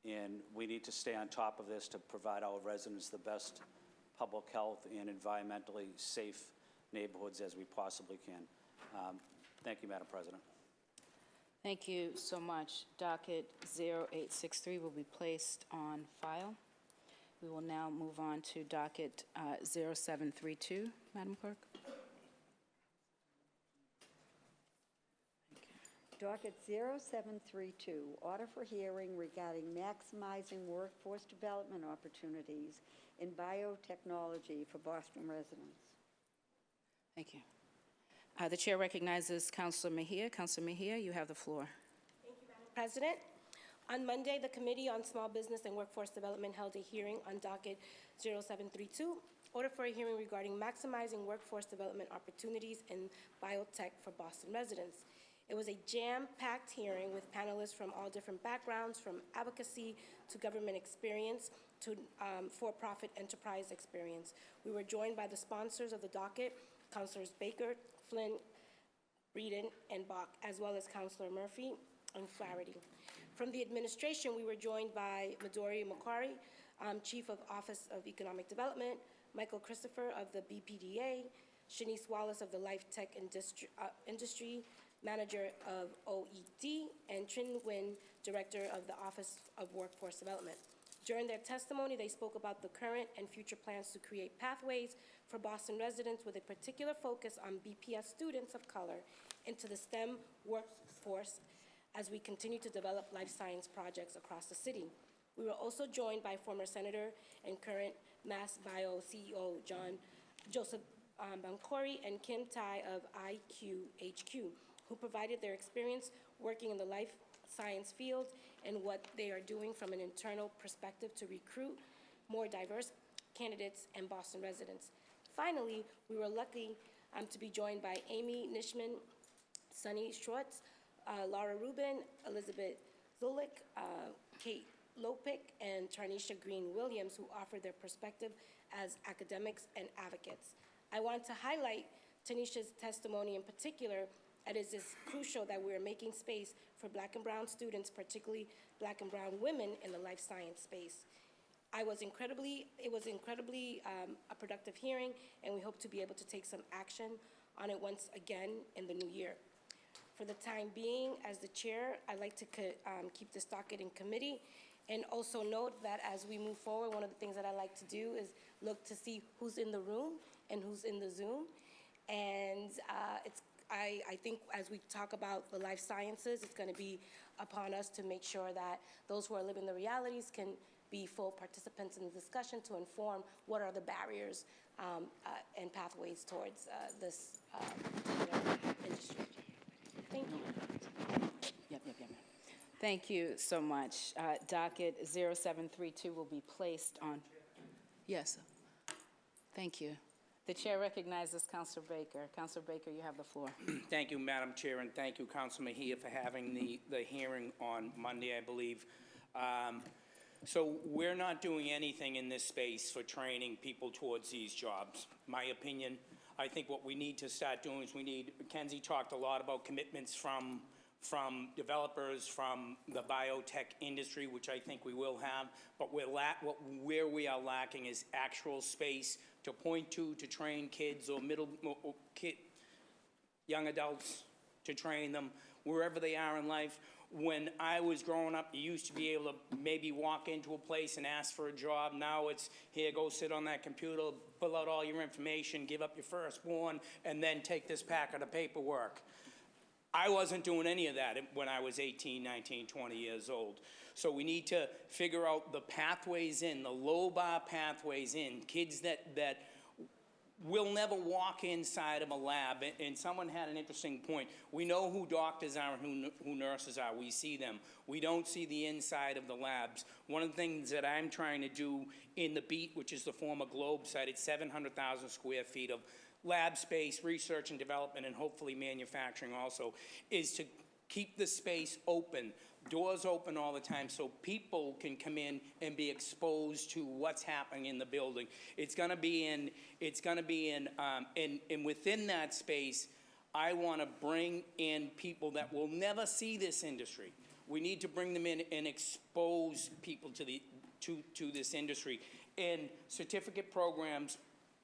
and we need to stay on top of this to provide our residents the best public health and environmentally safe neighborhoods as we possibly can. Thank you, Madam President. Thank you so much. Docket 0863 will be placed on file. We will now move on to docket 0732. Madam Clerk. Docket 0732, order for hearing regarding maximizing workforce development opportunities in biotechnology for Boston residents. Thank you. The chair recognizes Councilor Mejia. Councilor Mejia, you have the floor. President, on Monday, the Committee on Small Business and Workforce Development held a hearing on docket 0732, order for a hearing regarding maximizing workforce development opportunities in biotech for Boston residents. It was a jam-packed hearing with panelists from all different backgrounds, from advocacy to government experience to for-profit enterprise experience. We were joined by the sponsors of the docket, Councilors Baker, Flynn, Breeden, and Bach, as well as Councilor Murphy and Flaherty. From the administration, we were joined by Midori Macquarie, Chief of Office of Economic Development, Michael Christopher of the BPDA, Shanice Wallace of the Life Tech Industry, Manager of OED, and Trin Nguyen, Director of the Office of Workforce Development. During their testimony, they spoke about the current and future plans to create pathways for Boston residents with a particular focus on BPS students of color into the STEM workforce as we continue to develop life science projects across the city. We were also joined by former Senator and current Mass Bio CEO Joseph Bancori and Kim Tai of IQHQ, who provided their experience working in the life science field and what they are doing from an internal perspective to recruit more diverse candidates and Boston residents. Finally, we were lucky to be joined by Amy Nishman, Sunny Schwartz, Laura Rubin, Elizabeth Zulik, Kate Lopick, and Tarnisha Green-Williams, who offered their perspective as academics and advocates. I want to highlight Tanisha's testimony in particular, as it is crucial that we are making space for Black and brown students, particularly Black and brown women in the life science space. It was incredibly a productive hearing, and we hope to be able to take some action on it once again in the new year. For the time being, as the chair, I'd like to keep this docket in committee, and also note that as we move forward, one of the things that I like to do is look to see who's in the room and who's in the Zoom. And I think as we talk about the life sciences, it's going to be upon us to make sure that those who are living the realities can be full participants in the discussion to inform what are the barriers and pathways towards this industry. Thank you. Yep. Thank you so much. Docket 0732 will be placed on. Yes. Thank you. The chair recognizes Councilor Baker. Councilor Baker, you have the floor. Thank you, Madam Chair, and thank you, Councilor Mejia, for having the hearing on Monday, I believe. So we're not doing anything in this space for training people towards these jobs. My opinion, I think what we need to start doing is Kenzie talked a lot about commitments from developers, from the biotech industry, which I think we will have, but where we are lacking is actual space to point to train kids or young adults, to train them wherever they are in life. When I was growing up, you used to be able to maybe walk into a place and ask for a job. Now it's, here, go sit on that computer, fill out all your information, give up your firstborn, and then take this packet of paperwork. I wasn't doing any of that when I was 18, 19, 20 years old. So we need to figure out the pathways in, the low bar pathways in, kids that will never walk inside of a lab. And someone had an interesting point. We know who doctors are and who nurses are. We see them. We don't see the inside of the labs. One of the things that I'm trying to do in the Beat, which is the former Globe site, it's 700,000 square feet of lab space, research and development, and hopefully manufacturing also, is to keep the space open, doors open all the time, so people can come in and be exposed to what's happening in the building. It's going to be in, and within that space, I want to bring in people that will never see this industry. We need to bring them in and expose people to this industry. And certificate programs,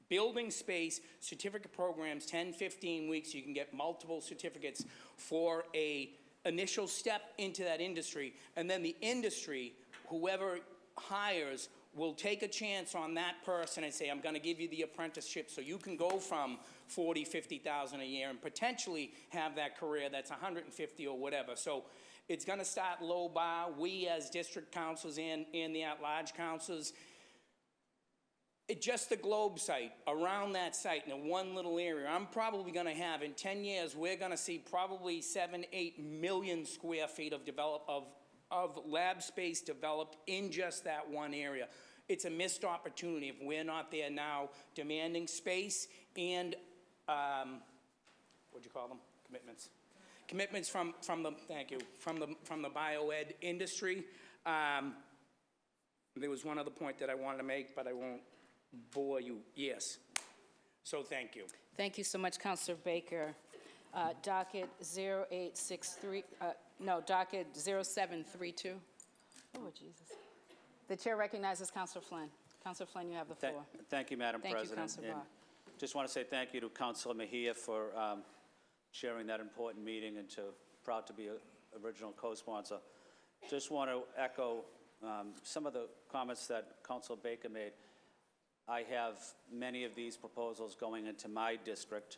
building space, certificate programs, 10, 15 weeks, you can get multiple certificates for a initial step into that industry. And then the industry, whoever hires, we'll take a chance on that person and say, I'm going to give you the apprenticeship so you can go from 40, 50,000 a year and potentially have that career that's 150 or whatever. So it's going to start low bar. We as district councils and the at-large councils, just the Globe site, around that site in one little area, I'm probably going to have, in 10 years, we're going to see probably 7, 8 million square feet of lab space developed in just that one area. It's a missed opportunity if we're not there now demanding space and, what'd you call them? Commitments. Commitments from the, thank you, from the bioed industry. There was one other point that I wanted to make, but I won't bore you. Yes. So thank you. Thank you so much, Councilor Baker. Docket 0863, docket 0732. Oh, Jesus. The chair recognizes Councilor Flynn. Councilor Flynn, you have the floor. Thank you, Madam President. Thank you, Councilor And Bach. just want to say thank you to Councilor Mejia for chairing that important meeting, and proud to be an original co-sponsor. Just want to echo some of the comments that Councilor Baker made. I have many of these proposals going into my district,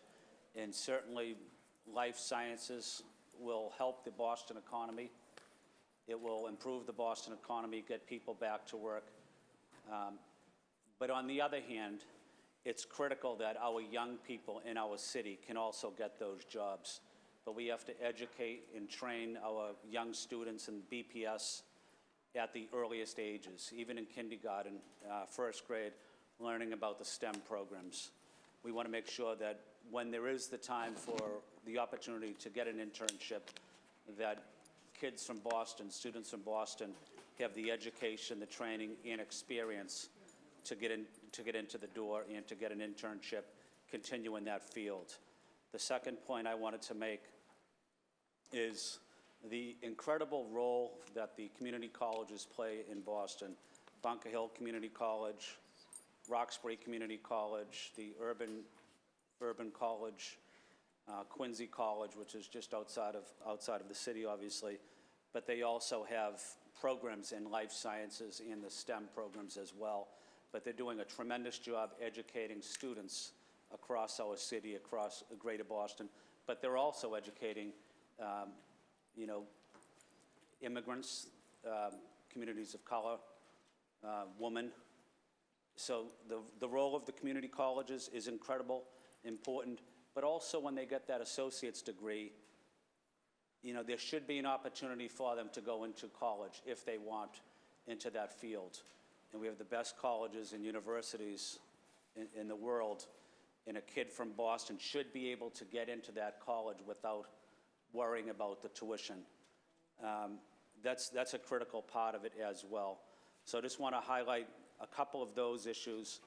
and certainly life sciences will help the Boston economy. It will improve the Boston economy, get people back to work. But on the other hand, it's critical that our young people in our city can also get those jobs. But we have to educate and train our young students in BPS at the earliest ages, even in kindergarten, first grade, learning about the STEM programs. We want to make sure that when there is the time for the opportunity to get an internship, that kids from Boston, students from Boston, have the education, the training, and experience to get into the door and to get an internship, continue in that field. The second point I wanted to make is the incredible role that the community colleges play in Boston. Bunker Hill Community College, Roxbury Community College, the Urban College, Quincy College, which is just outside of the city, obviously, but they also have programs in life sciences and the STEM programs as well. But they're doing a tremendous job educating students across our city, across Greater Boston. But they're also educating, immigrants, communities of color, women. So the role of the community colleges is incredible, important, but also when they get that associate's degree, there should be an opportunity for them to go into college if they want into that field. And we have the best colleges and universities in the world, and a kid from Boston should be able to get into that college without worrying about the tuition. That's a critical part of it as well. So I just want to highlight a couple of those issues,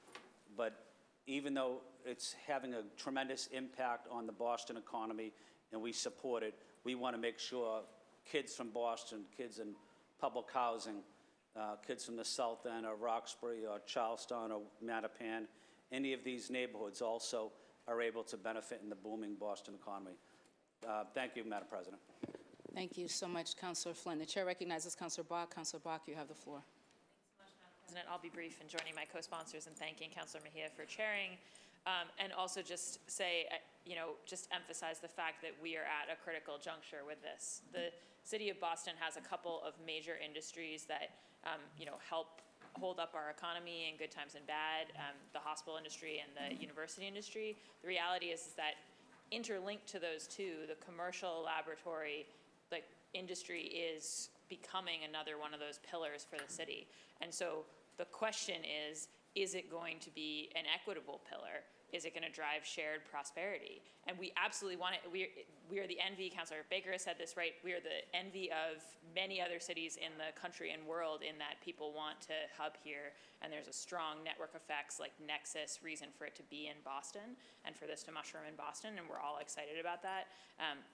but even though it's having a tremendous impact on the Boston economy and we support it, we want to make sure kids from Boston, kids in public housing, kids from the South End or Roxbury or Charlestown or Mattapan, any of these neighborhoods also are able to benefit in the booming Boston economy. Thank you, Madam President. Thank you so much, Councilor Flynn. The chair recognizes Councilor Bach. Councilor Bach, you have the floor. President, I'll be brief in joining my co-sponsors and thanking Councilor Mejia for chairing, and also just say, just emphasize the fact that we are at a critical juncture with this. The city of Boston has a couple of major industries that, help hold up our economy in good times and bad, the hospital industry and the university industry. The reality is that interlinked to those two, the commercial laboratory industry is becoming another one of those pillars for the city. And so the question is it going to be an equitable pillar? Is it going to drive shared prosperity? And we absolutely want it. We are the envy, Councilor Baker has said this, right? We are the envy of many other cities in the country and world in that people want to hub here, and there's a strong network effects like nexus reason for it to be in Boston and for this to mushroom in Boston, and we're all excited about that.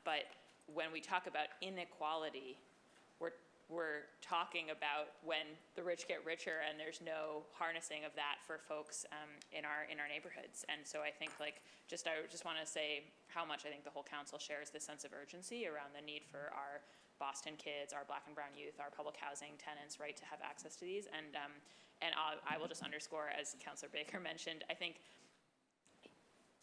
But when we talk about inequality, we're talking about when the rich get richer and there's no harnessing of that for folks in our neighborhoods. And so I think I just want to say how much I think the whole council shares this sense of urgency around the need for our Boston kids, our Black and brown youth, our public housing tenants, right, to have access to these. And I will just underscore, as Councilor Baker mentioned, I think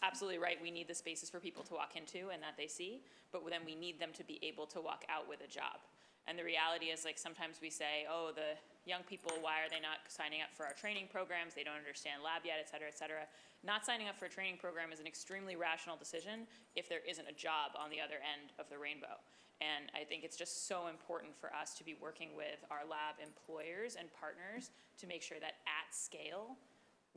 absolutely right, we need the spaces for people to walk into and that they see, but then we need them to be able to walk out with a job. And the reality is, sometimes we say, oh, the young people, why are they not signing up for our training programs? They don't understand lab yet, et cetera, et cetera. Not signing up for a training program is an extremely rational decision if there isn't a job on the other end of the rainbow. And I think it's just so important for us to be working with our lab employers and partners to make sure that at scale,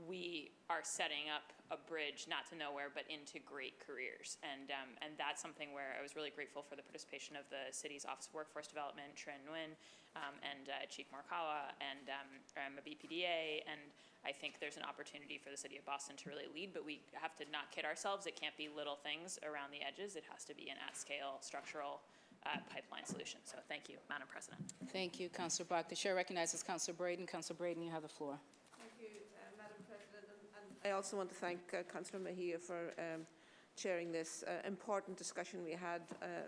we are setting up a bridge, not to nowhere, but into great careers. And that's something where I was really grateful for the participation of the city's Office of Workforce Development, Trin Nguyen, and Chief Morikawa, and a BPDA. And I think there's an opportunity for the city of Boston to really lead, but we have to not kid ourselves. It can't be little things around the edges. It has to be an at-scale structural pipeline solution. So thank you, Madam President. Thank you, Councilor Bach. The chair recognizes Councilor Braden. Councilor Braden, you have the floor. I also want to thank Councillor Mejia for chairing this important discussion we had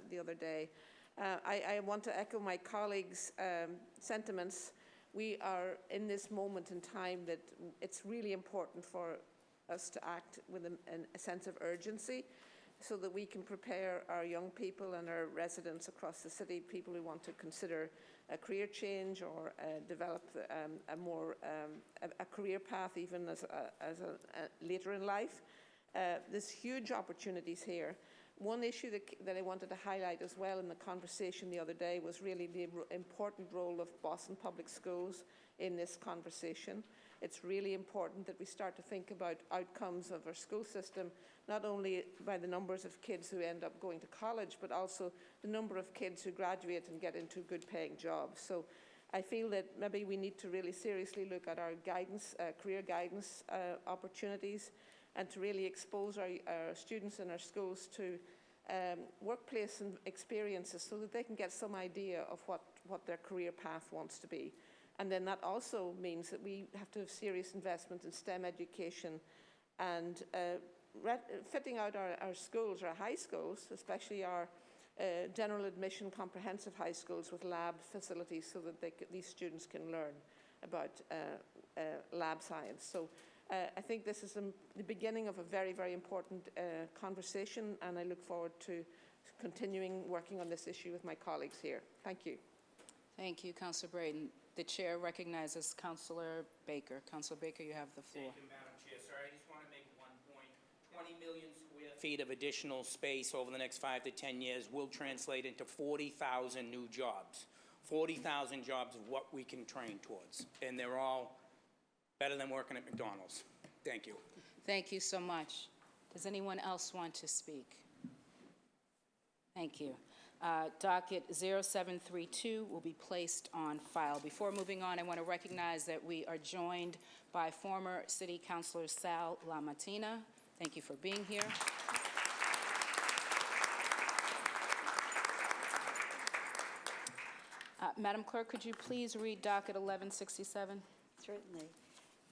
the other day. I want to echo my colleagues' sentiments. We are in this moment in time that it's really important for us to act with a sense of urgency so that we can prepare our young people and our residents across the city, people who want to consider a career change or develop a career path even as later in life. There's huge opportunities here. One issue that I wanted to highlight as well in the conversation the other day was really the important role of Boston Public Schools in this conversation. It's really important that we start to think about outcomes of our school system, not only by the numbers of kids who end up going to college, but also the number of kids who graduate and get into good paying jobs. So I feel that maybe we need to really seriously look at our guidance, career guidance opportunities, and to really expose our students in our schools to workplace and experiences so that they can get some idea of what their career path wants to be. And then that also means that we have to have serious investment in STEM education and fitting out our schools, our high schools, especially our general admission comprehensive high schools with lab facilities so that these students can learn about lab science. So I think this is the beginning of a very, very important conversation, and I look forward to continuing working on this issue with my colleagues here. Thank you. Thank you, Councilor Braden. The chair recognizes Councilor Baker. Councilor Baker, you have the floor. Thank you, Madam Chair. Sorry, I just want to make one point. 20 million square feet of additional space over the next 5 to 10 years will translate into 40,000 new jobs. 40,000 jobs of what we can train towards. And they're all better than working at McDonald's. Thank you. Thank you so much. Does anyone else want to speak? Thank you. Docket 0732 will be placed on file. Before moving on, I want to recognize that we are joined by former City Councilor Sal LaMattina. Thank you for being here. Madam Clerk, could you please read docket 1167? Certainly.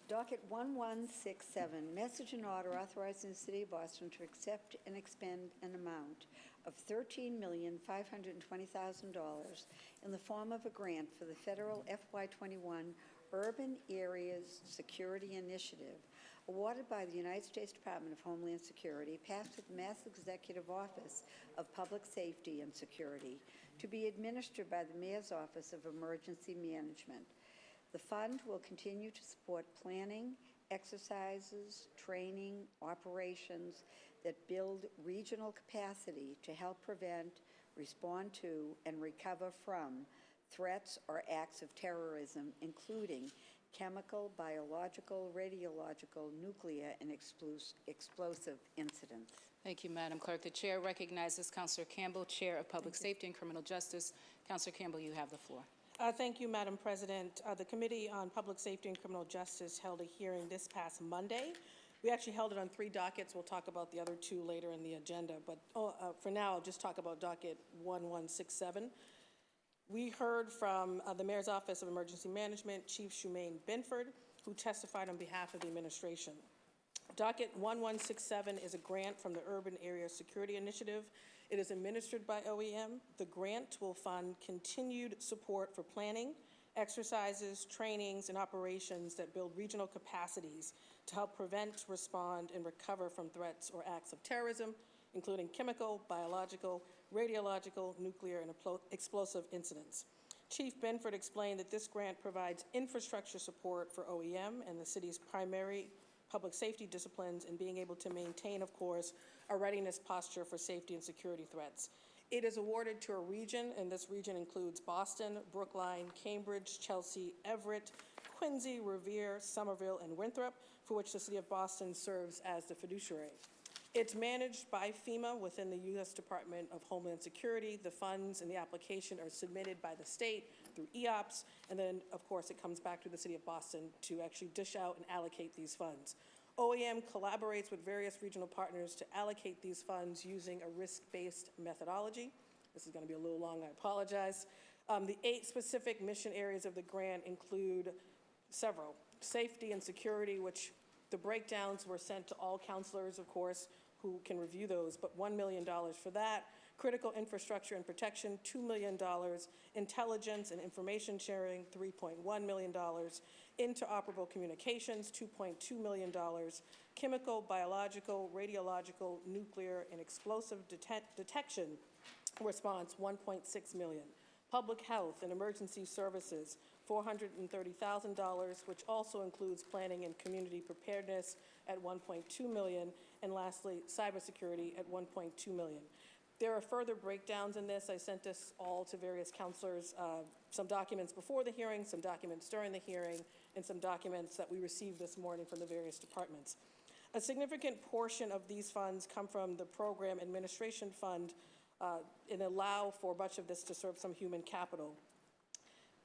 Docket 1167, message and order authorizing the City of Boston to accept and expend an amount of $13,520,000 in the form of a grant for the federal FY21 Urban Areas Security Initiative awarded by the United States Department of Homeland Security, passed with the Mass Executive Office of Public Safety and Security, to be administered by the Mayor's Office of Emergency Management. The fund will continue to support planning, exercises, training, operations that build regional capacity to help prevent, respond to, and recover from threats or acts of terrorism, including chemical, biological, radiological, nuclear, and explosive incidents. Thank you, Madam Clerk. The chair recognizes Councilor Campbell, Chair of Public Safety and Criminal Justice. Councilor Campbell, you have the floor. Thank you, Madam President. The Committee on Public Safety and Criminal Justice held a hearing this past Monday. We actually held it on 3 dockets. We'll talk about the other 2 later in the agenda, but for now, I'll just talk about docket 1167. We heard from the Mayor's Office of Emergency Management, Chief Shumaine Binford, who testified on behalf of the administration. Docket 1167 is a grant from the Urban Area Security Initiative. It is administered by OEM. The grant will fund continued support for planning, exercises, trainings, and operations that build regional capacities to help prevent, respond, and recover from threats or acts of terrorism, including chemical, biological, radiological, nuclear, and explosive incidents. Chief Benford explained that this grant provides infrastructure support for OEM and the city's primary public safety disciplines in being able to maintain, of course, a readiness posture for safety and security threats. It is awarded to a region, and this region includes Boston, Brookline, Cambridge, Chelsea, Everett, Quincy, Revere, Somerville, and Winthrop, for which the City of Boston serves as the fiduciary. It's managed by FEMA within the U.S. Department of Homeland Security. The funds and the application are submitted by the state through EOPS, and then, of course, it comes back to the City of Boston to actually dish out and allocate these funds. OEM collaborates with various regional partners to allocate these funds using a risk-based methodology. This is going to be a little long, I apologize. The 8 specific mission areas of the grant include several. Safety and security, which the breakdowns were sent to all councilors, of course, who can review those, but $1 million for that. Critical infrastructure and protection, $2 million. Intelligence and information sharing, $3.1 million. Interoperable communications, $2.2 million. Chemical, biological, radiological, nuclear, and explosive detection response, $1.6 million. Public health and emergency services, $430,000, which also includes planning and community preparedness at $1.2 million. And lastly, cybersecurity at $1.2 million. There are further breakdowns in this. I sent this all to various councilors, some documents before the hearing, some documents during the hearing, and some documents that we received this morning from the various departments. A significant portion of these funds come from the Program Administration Fund and allow for much of this to serve some human capital.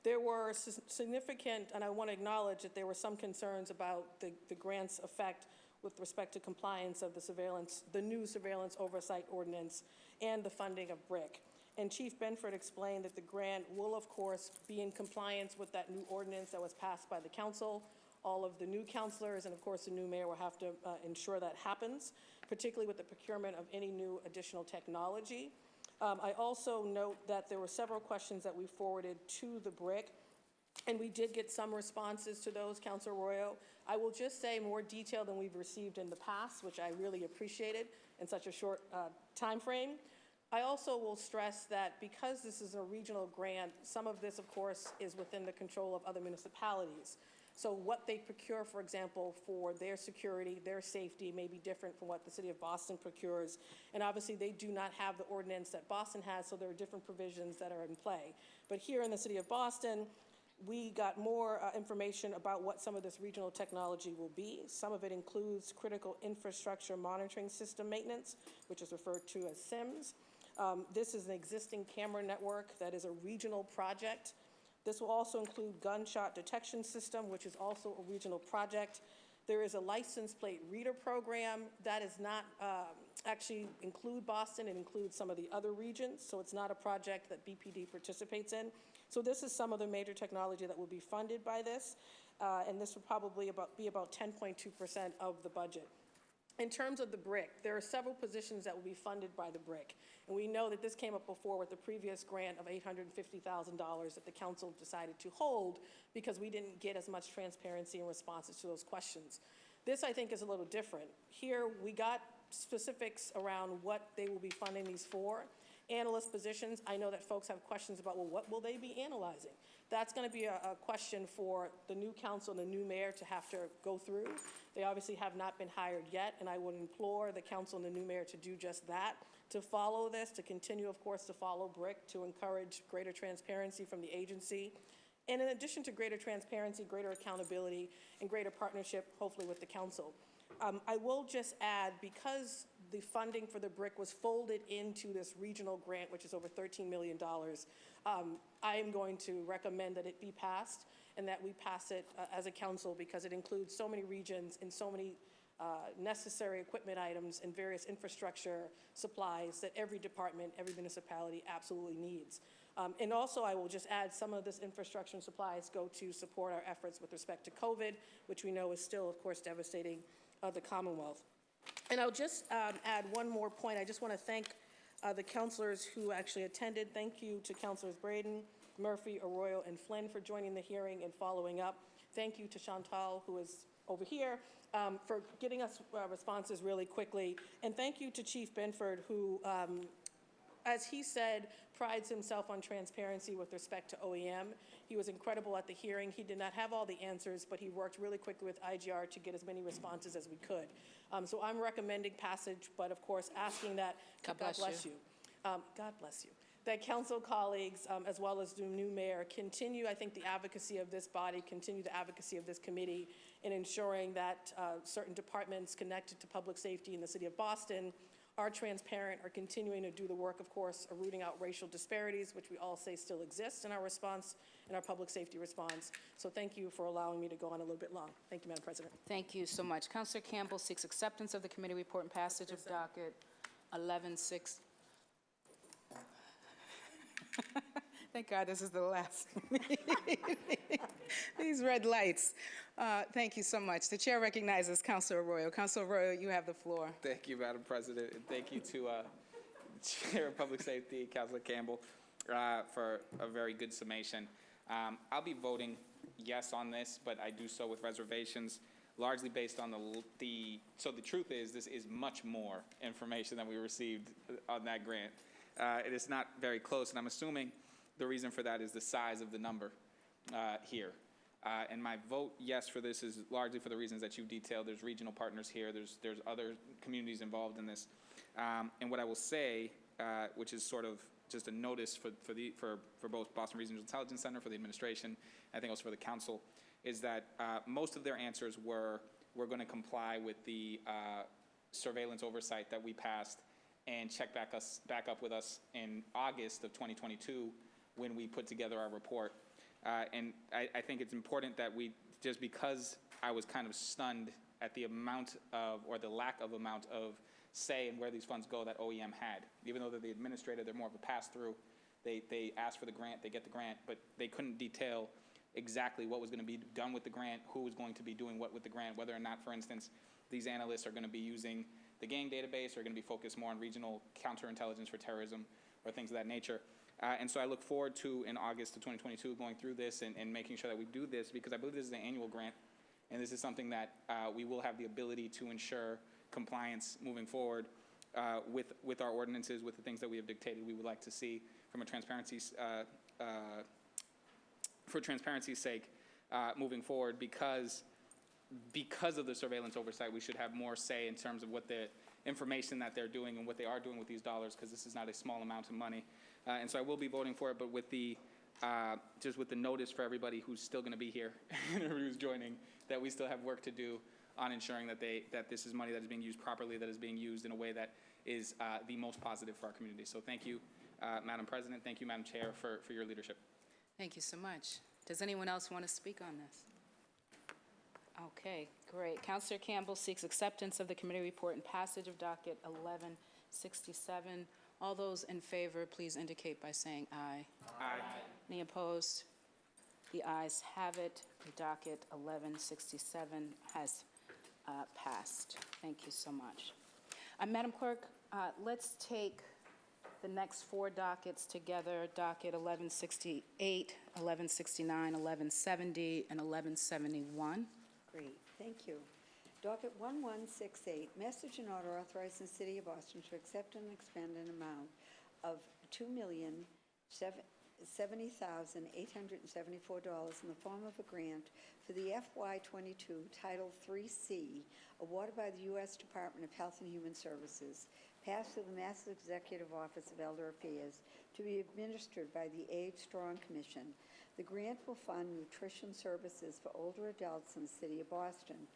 There were significant, and I want to acknowledge that there were some concerns about the grant's effect with respect to compliance of the new surveillance oversight ordinance and the funding of BRIC. And Chief Benford explained that the grant will, of course, be in compliance with that new ordinance that was passed by the council. All of the new councilors and, of course, the new mayor will have to ensure that happens, particularly with the procurement of any new additional technology. I also note that there were several questions that we forwarded to the BRIC, and we did get some responses to those, Councilor Royo. I will just say more detail than we've received in the past, which I really appreciated in such a short time frame. I also will stress that because this is a regional grant, some of this, of course, is within the control of other municipalities. So what they procure, for example, for their security, their safety may be different from what the City of Boston procures. And obviously, they do not have the ordinance that Boston has, so there are different provisions that are in play. But here in the City of Boston, we got more information about what some of this regional technology will be. Some of it includes critical infrastructure monitoring system maintenance, which is referred to as SIMS. This is an existing camera network that is a regional project. This will also include gunshot detection system, which is also a regional project. There is a license plate reader program that does not actually include Boston. It includes some of the other regions, so it's not a project that BPD participates in. So this is some of the major technology that will be funded by this, and this will probably be about 10.2% of the budget. In terms of the BRIC, there are several positions that will be funded by the BRIC. And we know that this came up before with the previous grant of $850,000 that the council decided to hold because we didn't get as much transparency and responses to those questions. This, I think, is a little different. Here, we got specifics around what they will be funding these for. Analyst positions, I know that folks have questions about, well, what will they be analyzing? That's going to be a question for the new council and the new mayor to have to go through. They obviously have not been hired yet, and I would implore the council and the new mayor to do just that, to follow this, to continue, of course, to follow BRIC, to encourage greater transparency from the agency. And in addition to greater transparency, greater accountability, and greater partnership, hopefully, with the council. I will just add, because the funding for the BRIC was folded into this regional grant, which is over $13 million, I am going to recommend that it be passed and that we pass it as a council because it includes so many regions and so many necessary equipment items and various infrastructure supplies that every department, every municipality absolutely needs. And also, I will just add, some of this infrastructure and supplies go to support our efforts with respect to COVID, which we know is still, of course, devastating the Commonwealth. And I'll just add one more point. I just want to thank the councilors who actually attended. Thank you to Councilors Braden, Murphy, Arroyo, and Flynn for joining the hearing and following up. Thank you to Chantal, who is over here, for getting us responses really quickly. And thank you to Chief Binford, who, as he said, prides himself on transparency with respect to OEM. He was incredible at the hearing. He did not have all the answers, but he worked really quickly with IGR to get as many responses as we could. So I'm recommending passage, but of course asking that, God bless you. God bless you. That council colleagues, as well as the new mayor, continue, I think, the advocacy of this body, continue the advocacy of this committee in ensuring that certain departments connected to public safety in the city of Boston are transparent, are continuing to do the work, of course, of rooting out racial disparities, which we all say still exist in our response, in our public safety response. So thank you for allowing me to go on a little bit long. Thank you, Madam President. Thank you so much. Councilor Campbell seeks acceptance of the committee report and passage of docket 11-6. Thank God this is the last. These red lights. Thank you so much. The chair recognizes Councilor Arroyo. Councilor Arroyo, you have the floor. Thank you, Madam President, and thank you to Chair of Public Safety, Councilor Campbell, for a very good summation. I'll be voting yes on this, but I do so with reservations, largely based on so the truth is, this is much more information than we received on that grant. It is not very close, and I'm assuming the reason for that is the size of the number here. And my vote yes for this is largely for the reasons that you detailed. There's regional partners here. There's other communities involved in this. And what I will say, which is sort of just a notice for both Boston Regional Intelligence Center, for the administration, I think also for the council, is that most of their answers were, we're going to comply with the surveillance oversight that we passed and check back up with us in August of 2022 when we put together our report. And I think it's important that we, just because I was kind of stunned at the amount of, or the lack of amount of say in where these funds go that OEM had. Even though they're the administrator, they're more of a pass-through. They ask for the grant, they get the grant, but they couldn't detail exactly what was going to be done with the grant, who was going to be doing what with the grant, whether or not, for instance, these analysts are going to be using the gang database or are going to be focused more on regional counterintelligence for terrorism or things of that nature. And so I look forward to, in August of 2022, going through this and making sure that we do this, because I believe this is an annual grant, and this is something that we will have the ability to ensure compliance moving forward with our ordinances, with the things that we have dictated we would like to see from a transparency, for transparency's sake moving forward, because of the surveillance oversight, we should have more say in terms of what the information that they're doing and what they are doing with these dollars, because this is not a small amount of money. And so I will be voting for it, but with the, just with the notice for everybody who's still going to be here and everybody who's joining, that we still have work to do on ensuring that this is money that is being used properly, that is being used in a way that is the most positive for our community. So thank you, Madam President. Thank you, Madam Chair, for your leadership. Thank you so much. Does anyone else want to speak on this? Okay, great. Councilor Campbell seeks acceptance of the committee report and passage of docket 1167. All those in favor, please indicate by saying aye. Aye. Any opposed? The ayes have it. The docket 1167 has passed. Thank you so much. Madam Clerk, let's take the next four dockets together, docket 1168, 1169, 1170, and 1171. Great, thank you. Docket 1168, message and order authorizing the City of Boston to accept and expend an amount of $2,070,874 in the form of a grant for the FY22 Title 3C, awarded by the U.S. Department of Health and Human Services, passed through the Mass Executive Office of Elder Affairs, to be administered by the Age Strong Commission. The grant will fund nutrition services for older adults in the City of Boston.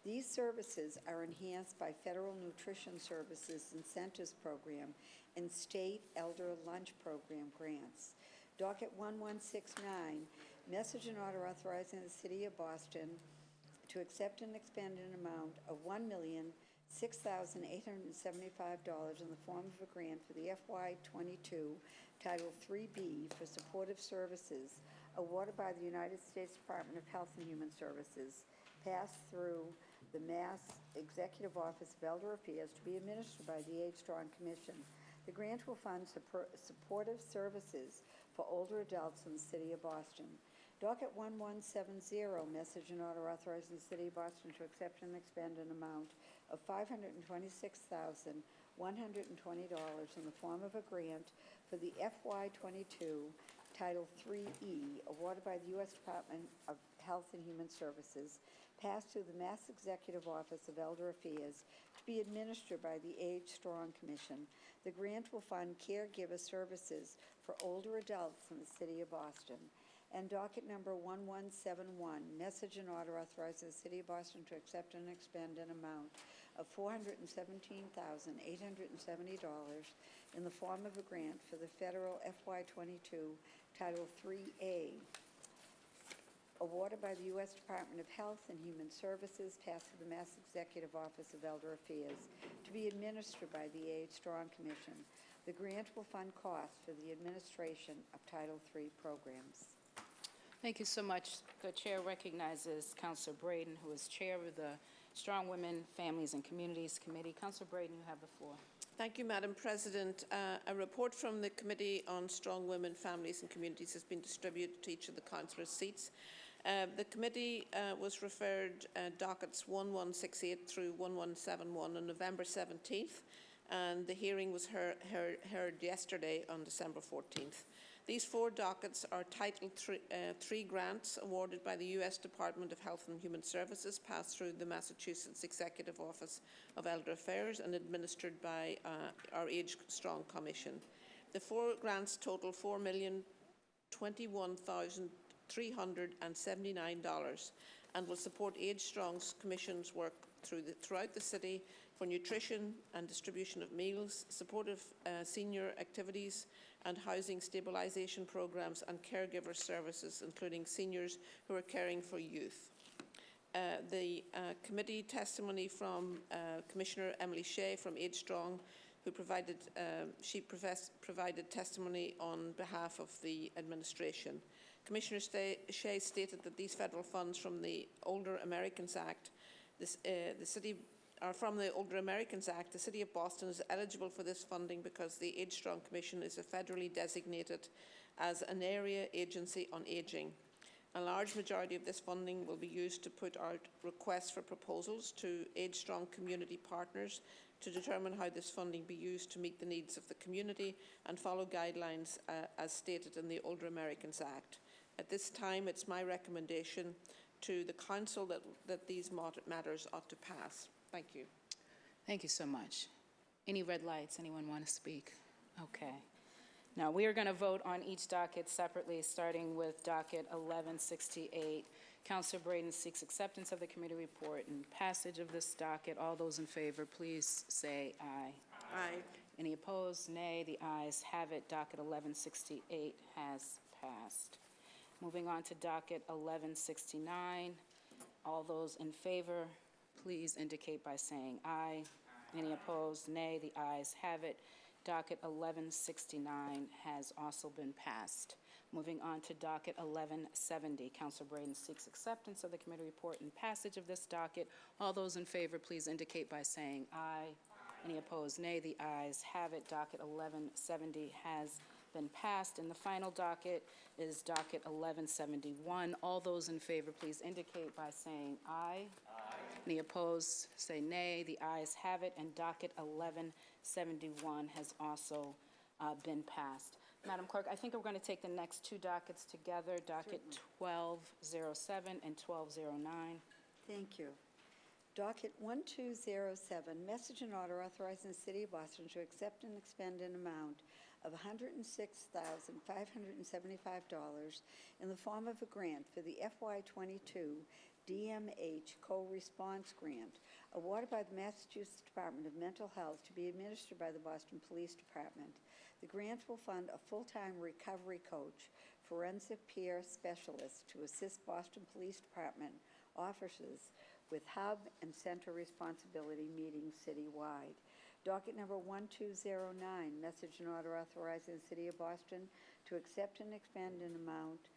These services are enhanced by Federal Nutrition Services Incentives Program and State Elder Lunch Program grants. Docket 1169, message and order authorizing the City of Boston to accept and expend an amount of $1,006,875 in the form of a grant for the FY22 Title IIIB for supportive services awarded by the United States Department of Health and Human Services, passed through the Mass Executive Office of Elder Affairs to be administered by the Age Strong Commission. The grant will fund supportive services for older adults in the City of Boston. Docket 1170, message and order authorizing the City of Boston to accept and expend an amount of $526,120 in the form of a grant for the FY22 Title IIIE, awarded by the U.S. Department of Health and Human Services, passed through the Mass Executive Office of Elder Affairs to be administered by the Age Strong Commission. The grant will fund caregiver services for older adults in the City of Boston. And docket number 1171, message and order authorizing the City of Boston to accept and expend an amount of $417,870 in the form of a grant for the federal FY22 Title IIIA, awarded by the U.S. Department of Health and Human Services, passed through the Mass Executive Office of Elder Affairs, to be administered by the Age Strong Commission. The grant will fund costs for the administration of Title III programs. Thank you so much. The chair recognizes Councilor Braden, who is chair of the Strong Women, Families, and Communities Committee. Councilor Braden, you have the floor. Thank you, Madam President. A report from the Committee on Strong Women, Families, and Communities has been distributed to each of the councillors' seats. The committee was referred dockets 1168 through 1171 on November 17th, and the hearing was heard yesterday on December 14th. These 4 dockets are Title III grants awarded by the U.S. Department of Health and Human Services, passed through the Massachusetts Executive Office of Elder Affairs and administered by our Age Strong Commission. The 4 grants total $4,021,379 and will support Age Strong's Commission's work throughout the city for nutrition and distribution of meals, supportive senior activities, and housing stabilization programs and caregiver services, including seniors who are caring for youth. The committee testimony from Commissioner Emily Shea from Age Strong, who provided testimony on behalf of the administration. Commissioner Shea stated that these federal funds from the Older Americans Act, the City of Boston is eligible for this funding because the Age Strong Commission is a federally designated as an area agency on aging. A large majority of this funding will be used to put out requests for proposals to Age Strong community partners to determine how this funding be used to meet the needs of the community and follow guidelines as stated in the Older Americans Act. At this time, it's my recommendation to the Council that these matters ought to pass. Thank you. Thank you so much. Any red lights? Anyone want to speak? Okay. Now, we are going to vote on each docket separately, starting with docket 1168. Councilor Braden seeks acceptance of the committee report and passage of this docket. All those in favor, please say aye. Aye. Any opposed? Nay. The ayes have it. Docket 1168 has passed. Moving on to docket 1169. All those in favor, please indicate by saying aye. Any opposed? Nay. The ayes have it. Docket 1169 has also been passed. Moving on to docket 1170. Councilor Braden seeks acceptance of the committee report and passage of this docket. All those in favor, please indicate by saying aye. Any opposed? Nay. The ayes have it. Docket 1170 has been passed. And the final docket is docket 1171. All those in favor, please indicate by saying aye. Any opposed? Say nay. The ayes have it, and docket 1171 has also been passed. Madam Clerk, I think we're going to take the next 2 dockets together, docket 1207 and 1209. Thank you. Docket 1207, message and order authorizing the City of Boston to accept and expend an amount of $106,575 in the form of a grant for the FY22 DMH Co-Response Grant, awarded by the Massachusetts Department of Mental Health to be administered by the Boston Police Department. The grant will fund a full-time recovery coach, forensic peer specialist to assist Boston Police Department officers with hub and center responsibility meetings citywide. Docket number 1209, message and order authorizing the City of Boston to accept and expend an amount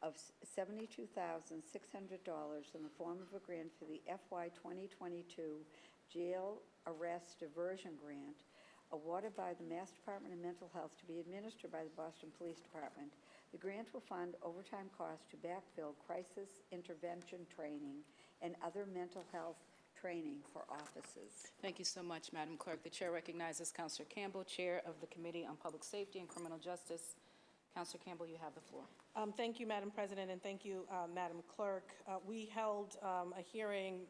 of $72,600 in the form of a grant for the FY 2022 Jail Arrest Diversion Grant awarded by the Mass Department of Mental Health to be administered by the Boston Police Department. The grant will fund overtime costs to backfill crisis intervention training and other mental health training for officers. Thank you so much, Madam Clerk. The Chair recognizes Councilor Campbell, Chair of the Committee on Public Safety and Criminal Justice. Councilor Campbell, you have the floor. Thank you, Madam President, and thank you, Madam Clerk. We held a hearing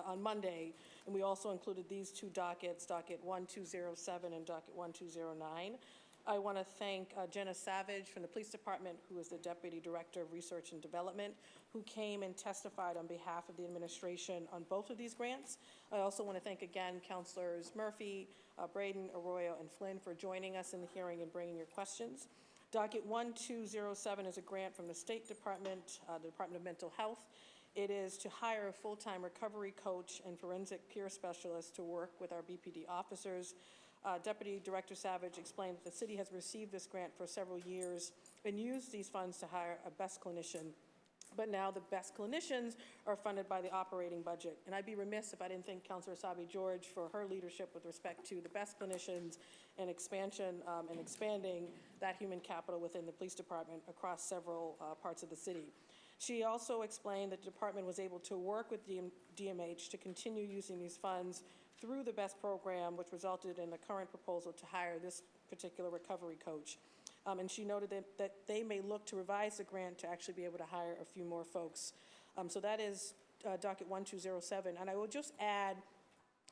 on Monday, and we also included these two dockets, docket 1207 and docket 1209. I want to thank Jenna Savage from the Police Department, who is the Deputy Director of Research and Development, who came and testified on behalf of the administration on both of these grants. I also want to thank again Councilors Murphy, Braden, Arroyo, and Flynn for joining us in the hearing and bringing your questions. Docket 1207 is a grant from the State Department, the Department of Mental Health. It is to hire a full-time recovery coach and forensic peer specialist to work with our BPD officers. Deputy Director Savage explained that the city has received this grant for several years and used these funds to hire a best clinician. But now the best clinicians are funded by the operating budget. And I'd be remiss if I didn't thank Councilor Sabi George for her leadership with respect to the best clinicians and expansion and expanding that human capital within the police department across several parts of the city. She also explained that the department was able to work with DMH to continue using these funds through the BEST program, which resulted in the current proposal to hire this particular recovery coach. And she noted that they may look to revise the grant to actually be able to hire a few more folks. So that is docket 1207. And I will just add,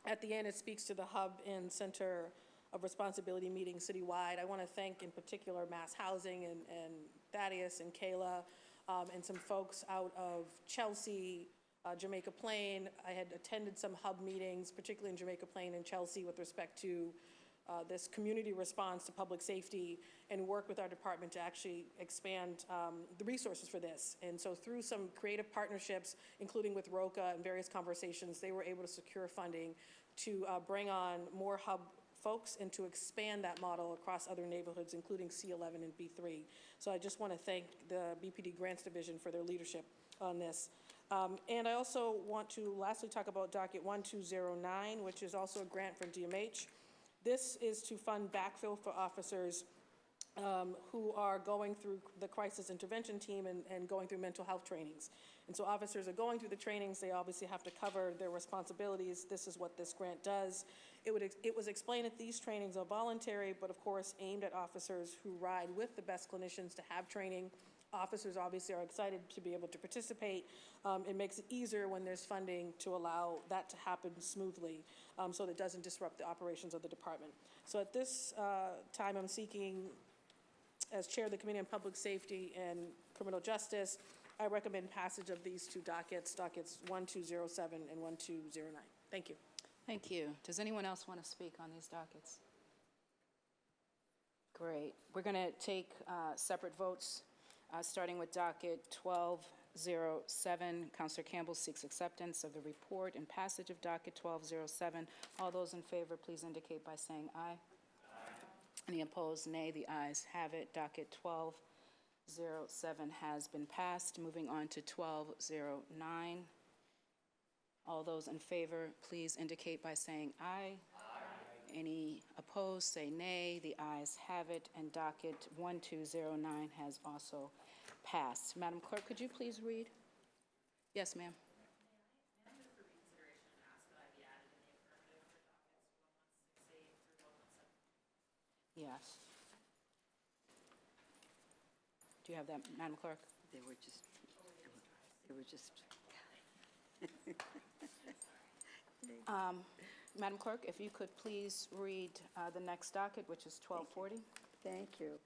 at the end, it speaks to the Hub and Center of Responsibility meeting citywide. I want to thank in particular Mass Housing and Thaddeus and Kayla and some folks out of Chelsea, Jamaica Plain. I had attended some Hub meetings, particularly in Jamaica Plain and Chelsea, with respect to this community response to public safety, and work with our department to actually expand the resources for this. And so through some creative partnerships, including with ROCA and various conversations, they were able to secure funding to bring on more Hub folks and to expand that model across other neighborhoods, including C11 and B3. So I just want to thank the BPD Grants Division for their leadership on this. And I also want to lastly talk about docket 1209, which is also a grant from DMH. This is to fund backfill for officers who are going through the crisis intervention team and going through mental health trainings. And so officers are going through the trainings, they obviously have to cover their responsibilities. This is what this grant does. It was explained that these trainings are voluntary, but of course aimed at officers who ride with the best clinicians to have training. Officers obviously are excited to be able to participate. It makes it easier when there's funding to allow that to happen smoothly so that it doesn't disrupt the operations of the department. So at this time, I'm seeking, as Chair of the Committee on Public Safety and Criminal Justice, I recommend passage of these two dockets, dockets 1207 and 1209. Thank you. Thank you. Does anyone else want to speak on these dockets? Great. We're going to take separate votes, starting with docket 1207. Councilor Campbell seeks acceptance of the report and passage of docket 1207. All those in favor, please indicate by saying aye. Aye. Any opposed, nay. The ayes have it. Docket 1207 has been passed. Moving on to 1209. All those in favor, please indicate by saying aye. Aye. Any opposed, say nay. The ayes have it, and docket 1209 has also passed. Madam Clerk, could you please read? Yes, ma'am. Yes. Do you have that, Madam Clerk? They were just. Madam Clerk, if you could please read the next docket, which is 1240. Thank you.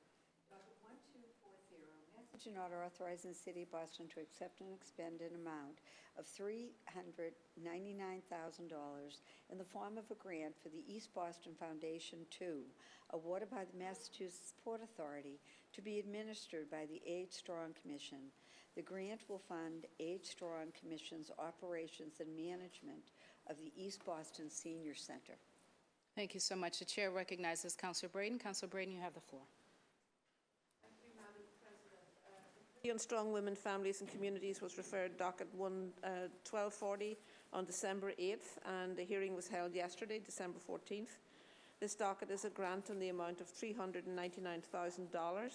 Docket 1240, message and order authorizing the City of Boston to accept and expend an amount of $399,000 in the form of a grant for the East Boston Foundation 2, awarded by the Massachusetts Port Authority, to be administered by the Age Strong Commission. The grant will fund Age Strong Commission's operations and management of the East Boston Senior Center. Thank you so much. The chair recognizes Councilor Braden. Councilor Braden, you have the floor. On Strong Women, Families and Communities was referred docket 1240 on December 8th, and the hearing was held yesterday, December 14th. This docket is a grant in the amount of $399,000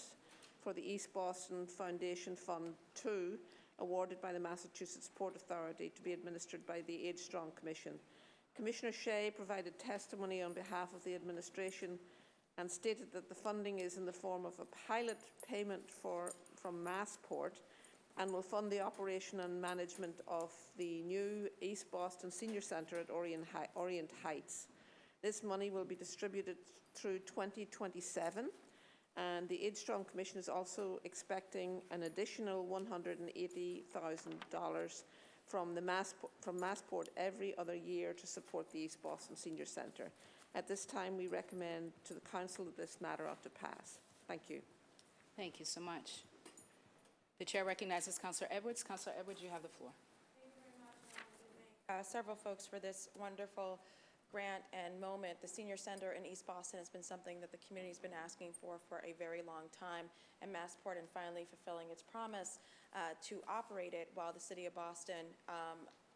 for the East Boston Foundation Fund 2, awarded by the Massachusetts Port Authority to be administered by the Age Strong Commission. Commissioner Shea provided testimony on behalf of the administration and stated that the funding is in the form of a pilot payment from Massport and will fund the operation and management of the new East Boston Senior Centre at Orient Heights. This money will be distributed through 2027, and the Age Strong Commission is also expecting an additional $180,000 from Massport every other year to support the East Boston Senior Centre. At this time, we recommend to the Council that this matter ought to pass. Thank you. Thank you so much. The chair recognizes Councilor Edwards. Councilor Edwards, you have the floor. Several folks for this wonderful grant and moment. The Senior Center in East Boston has been something that the community's been asking for a very long time, and Massport and finally fulfilling its promise to operate it while the City of Boston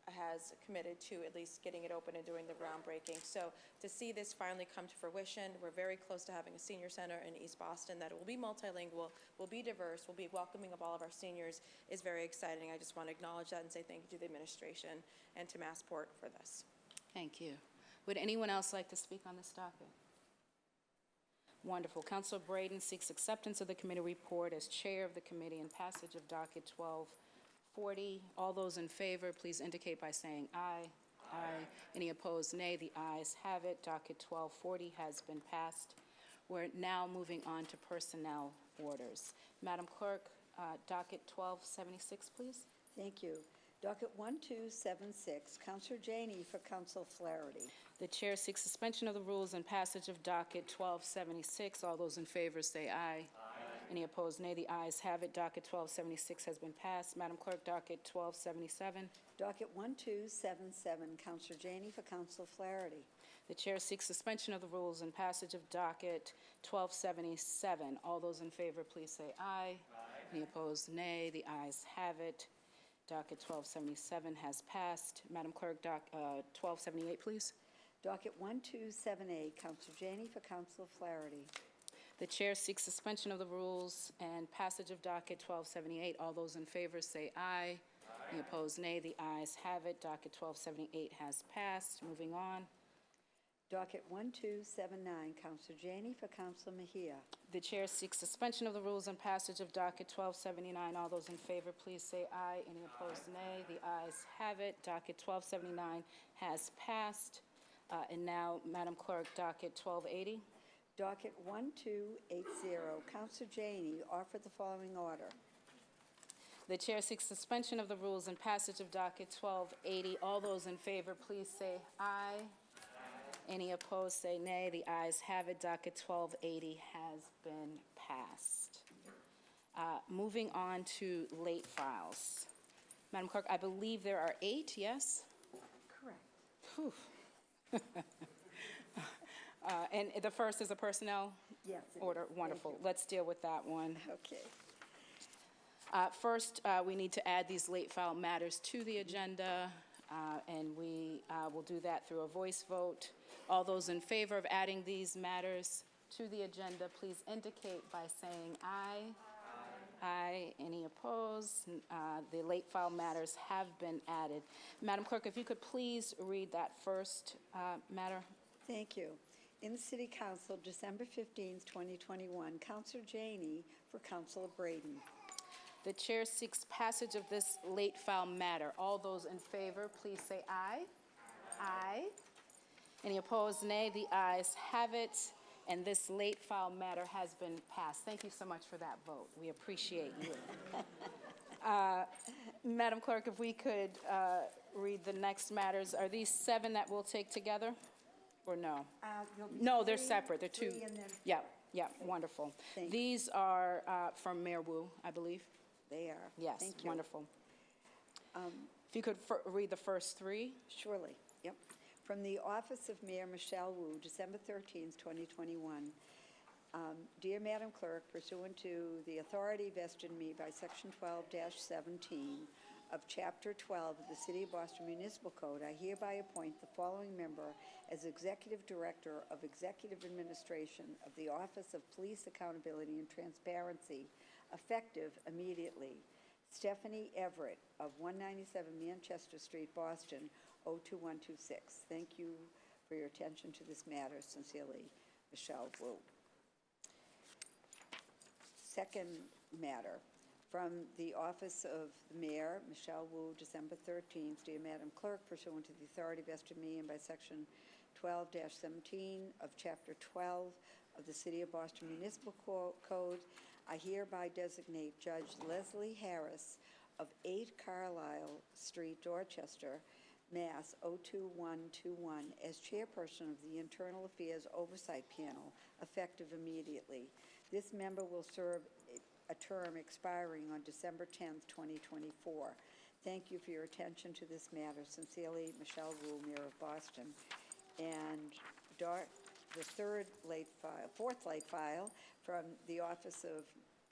has committed to at least getting it open and doing the groundbreaking. So to see this finally come to fruition, we're very close to having a senior center in East Boston that will be multilingual, will be diverse, will be welcoming of all of our seniors, is very exciting. I just want to acknowledge that and say thank you to the administration and to Massport for this. Thank you. Would anyone else like to speak on this docket? Wonderful. Councilor Braden seeks acceptance of the committee report as chair of the committee and passage of docket 1240. All those in favor, please indicate by saying aye. Aye. Any opposed, nay. The ayes have it. Docket 1240 has been passed. We're now moving on to personnel orders. Madam Clerk, docket 1276, please. Thank you. Docket 1276, Councilor Janey for Council Flaherty. The chair seeks suspension of the rules and passage of docket 1276. All those in favor say aye. Aye. Any opposed, nay. The ayes have it. Docket 1276 has been passed. Madam Clerk, docket 1277. Docket 1277, Councilor Janey for Council Flaherty. The chair seeks suspension of the rules and passage of docket 1277. All those in favor, please say aye. Aye. Any opposed, nay. The ayes have it. Docket 1277 has passed. Madam Clerk, 1278, please. Docket 1278, Councilor Janey for Council Flaherty. The chair seeks suspension of the rules and passage of docket 1278. All those in favor say aye. Aye. Any opposed, nay. The ayes have it. Docket 1278 has passed. Moving on. Docket 1279, Councilor Janey for Councilor Mejia. The chair seeks suspension of the rules and passage of docket 1279. All those in favor, please say aye. Any opposed, nay. The ayes have it. Docket 1279 has passed. And now, Madam Clerk, docket 1280. Docket 1280, Councilor Janey, offer the following order. The chair seeks suspension of the rules and passage of docket 1280. All those in favor, please say aye. Any opposed, say nay. The ayes have it. Docket 1280 has been passed. Moving on to late files. Madam Clerk, I believe there are 8, yes? Correct. Whew. And the first is a personnel Yes. order. Wonderful. Let's deal with that one. Okay. First, we need to add these late file matters to the agenda, and we will do that through a voice vote. All those in favor of adding these matters to the agenda, please indicate by saying aye. Aye. Aye. Any opposed? The late file matters have been added. Madam Clerk, if you could please read that first matter. Thank you. In the City Council, December 15th, 2021, Councilor Janey for Councilor Braden. The chair seeks passage of this late file matter. All those in favor, please say aye. Aye. Any opposed, nay. The ayes have it, and this late file matter has been passed. Thank you so much for that vote. We appreciate you. Madam Clerk, if we could read the next matters. Are these 7 that we'll take together, or no? No, they're separate. They're 2. And then Yeah, wonderful. Thank you. These are from Mayor Wu, I believe. They are. Yes, Thank you. wonderful. If you could read the first 3. Surely. Yep. From the Office of Mayor Michelle Wu, December 13th, 2021. Dear Madam Clerk, pursuant to the authority vested in me by Section 12-17 of Chapter 12 of the City of Boston Municipal Code, I hereby appoint the following member as Executive Director of Executive Administration of the Office of Police Accountability and Transparency, effective immediately. Stephanie Everett of 197 Manchester Street, Boston, 02126. Thank you for your attention to this matter. Sincerely, Michelle Wu. Second matter, from the Office of the Mayor, Michelle Wu, December 13th. Dear Madam Clerk, pursuant to the authority vested in me and by Section 12-17 of Chapter 12 of the City of Boston Municipal Code, I hereby designate Judge Leslie Harris of 8 Carlisle Street, Dorchester, Mass. 02121, as chairperson of the Internal Affairs Oversight Panel, effective immediately. This member will serve a term expiring on December 10th, 2024. Thank you for your attention to this matter. Sincerely, Michelle Wu, Mayor of Boston. And the fourth late file from the Office of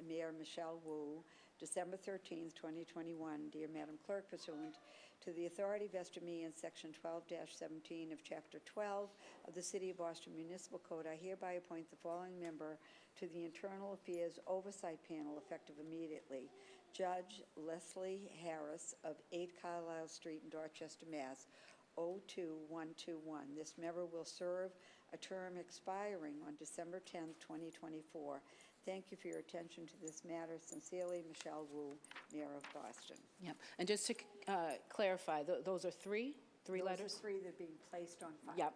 Mayor Michelle Wu, December 13th, 2021. Dear Madam Clerk, pursuant to the authority vested in me in Section 12-17 of Chapter 12 of the City of Boston Municipal Code, I hereby appoint the following member to the Internal Affairs Oversight Panel, effective immediately. Judge Leslie Harris of 8 Carlisle Street in Dorchester, Mass. 02121. This member will serve a term expiring on December 10th, 2024. Thank you for your attention to this matter. Sincerely, Michelle Wu, Mayor of Boston. Yep. And just to clarify, those are three letters? Those are three that are being placed on file. Yep.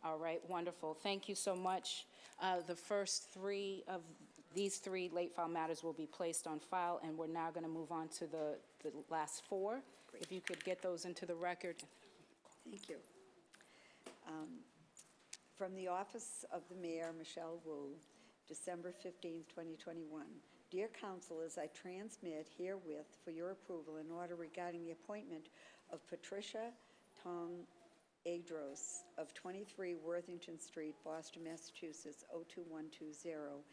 All right, wonderful. Thank you so much. The first three of these three late file matters will be placed on file, and we're now going to move on to the last four. Great. If you could get those into the record. Thank you. From the Office of the Mayor, Michelle Wu, December 15th, 2021. Dear councilors, I transmit herewith for your approval an order regarding the appointment of Patricia Tong Adros of 23 Worthington Street, Boston, Massachusetts, 02120,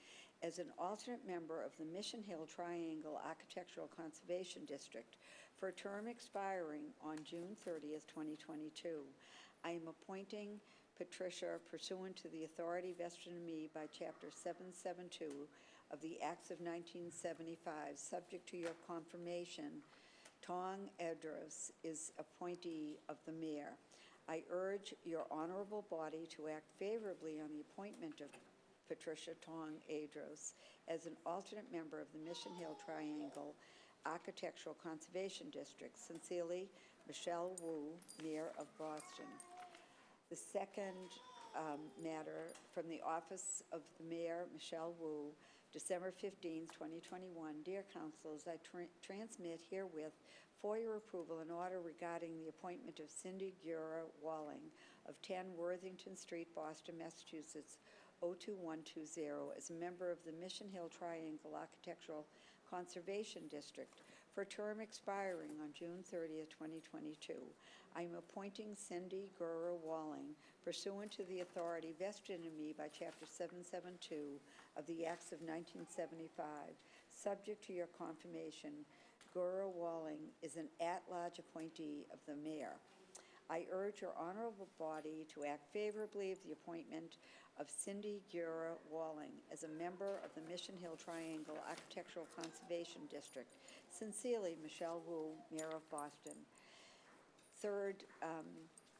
as an alternate member of the Mission Hill Triangle Architectural Conservation District for a term expiring on June 30th, 2022. I am appointing Patricia pursuant to the authority vested in me by Chapter 772 of the Acts of 1975, subject to your confirmation. Tong Adros is appointee of the mayor. I urge your honorable body to act favorably on the appointment of Patricia Tong Adros as an alternate member of the Mission Hill Triangle Architectural Conservation District. Sincerely, Michelle Wu, Mayor of Boston. The second matter from the Office of the Mayor, Michelle Wu, December 15th, 2021. Dear councilors, I transmit herewith for your approval an order regarding the appointment of Cindy Gura Walling of 10 Worthington Street, Boston, Massachusetts, 02120, as a member of the Mission Hill Triangle Architectural Conservation District for a term expiring on June 30th, 2022. I am appointing Cindy Gura Walling pursuant to the authority vested in me by Chapter 772 of the Acts of 1975, subject to your confirmation. Gura Walling is an at-large appointee of the mayor. I urge your honorable body to act favorably of the appointment of Cindy Gura Walling as a member of the Mission Hill Triangle Architectural Conservation District. Sincerely, Michelle Wu, Mayor of Boston. Third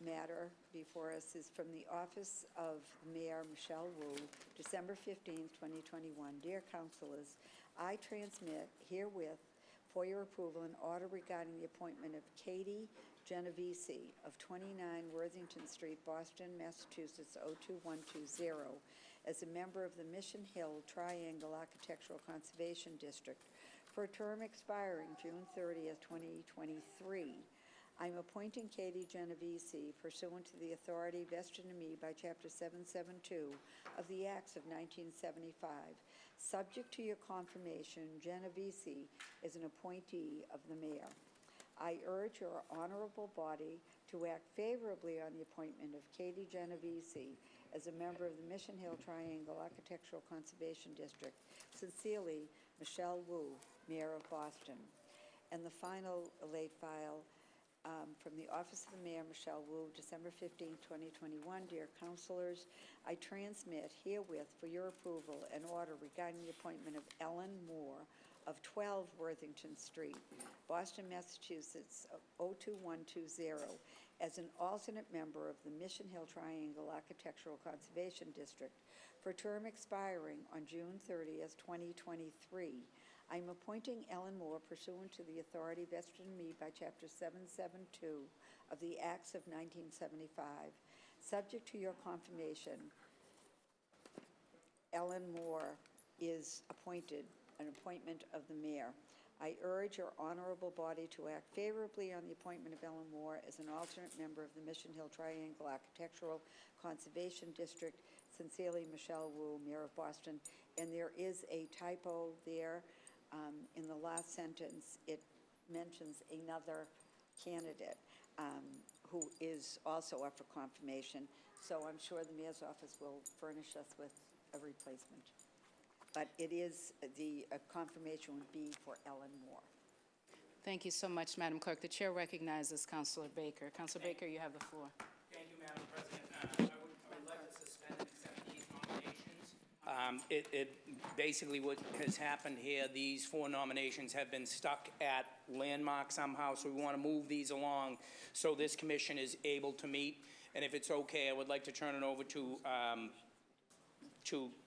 matter before us is from the Office of Mayor Michelle Wu, December 15th, 2021. Dear councilors, I transmit herewith for your approval an order regarding the appointment of Katie Genovese of 29 Worthington Street, Boston, Massachusetts, 02120, as a member of the Mission Hill Triangle Architectural Conservation District for a term expiring June 30th, 2023. I'm appointing Katie Genovese pursuant to the authority vested in me by Chapter 772 of the Acts of 1975. Subject to your confirmation, Genovese is an appointee of the mayor. I urge your honorable body to act favorably on the appointment of Katie Genovese as a member of the Mission Hill Triangle Architectural Conservation District. Sincerely, Michelle Wu, Mayor of Boston. And the final late file from the Office of the Mayor, Michelle Wu, December 15, 2021. Dear councilors, I transmit herewith for your approval an order regarding the appointment of Ellen Moore of 12 Worthington Street, Boston, Massachusetts, 02120, as an alternate member of the Mission Hill Triangle Architectural Conservation District for a term expiring on June 30th, 2023. I'm appointing Ellen Moore pursuant to the authority vested in me by Chapter 772 of the Acts of 1975. Subject to your confirmation, Ellen Moore is appointed, an appointment of the mayor. I urge your honorable body to act favorably on the appointment of Ellen Moore as an alternate member of the Mission Hill Triangle Architectural Conservation District. Sincerely, Michelle Wu, Mayor of Boston. And there is a typo there. In the last sentence, it mentions another candidate who is also up for confirmation. So I'm sure the mayor's office will furnish us with a replacement. But it is, the confirmation would be for Ellen Moore. Thank you so much, Madam Clerk. The chair recognizes Councilor Baker. Councilor Baker, you have the floor. Thank you, Madam President. I would like to suspend and accept these nominations. It basically what has happened here, these 4 nominations have been stuck at landmark somehow, so we want to move these along so this commission is able to meet. And if it's okay, I would like to turn it over to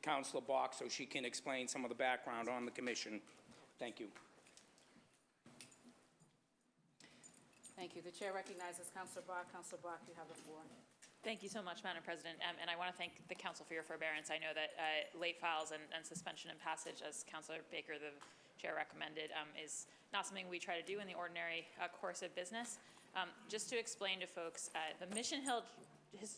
Councilor Bach so she can explain some of the background on the commission. Thank you. Thank you. The chair recognizes Councilor Bach. Councilor Bach, you have the floor. Thank you so much, Madam President, and I want to thank the council for your forbearance. I know that late files and suspension and passage, as Councilor Baker, the chair, recommended, is not something we try to do in the ordinary course of business. Just to explain to folks, the Mission Hill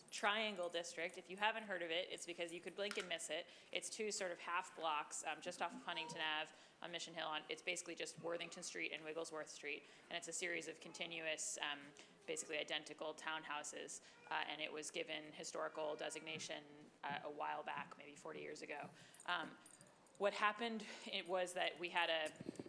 Triangle District, if you haven't heard of it, it's because you could blink and miss it. It's 2 sort of half blocks just off of Huntington Ave on Mission Hill. It's basically just Worthington Street and Wigglesworth Street, and it's a series of continuous basically identical townhouses, and it was given historical designation a while back, maybe 40 years ago. What happened was that we had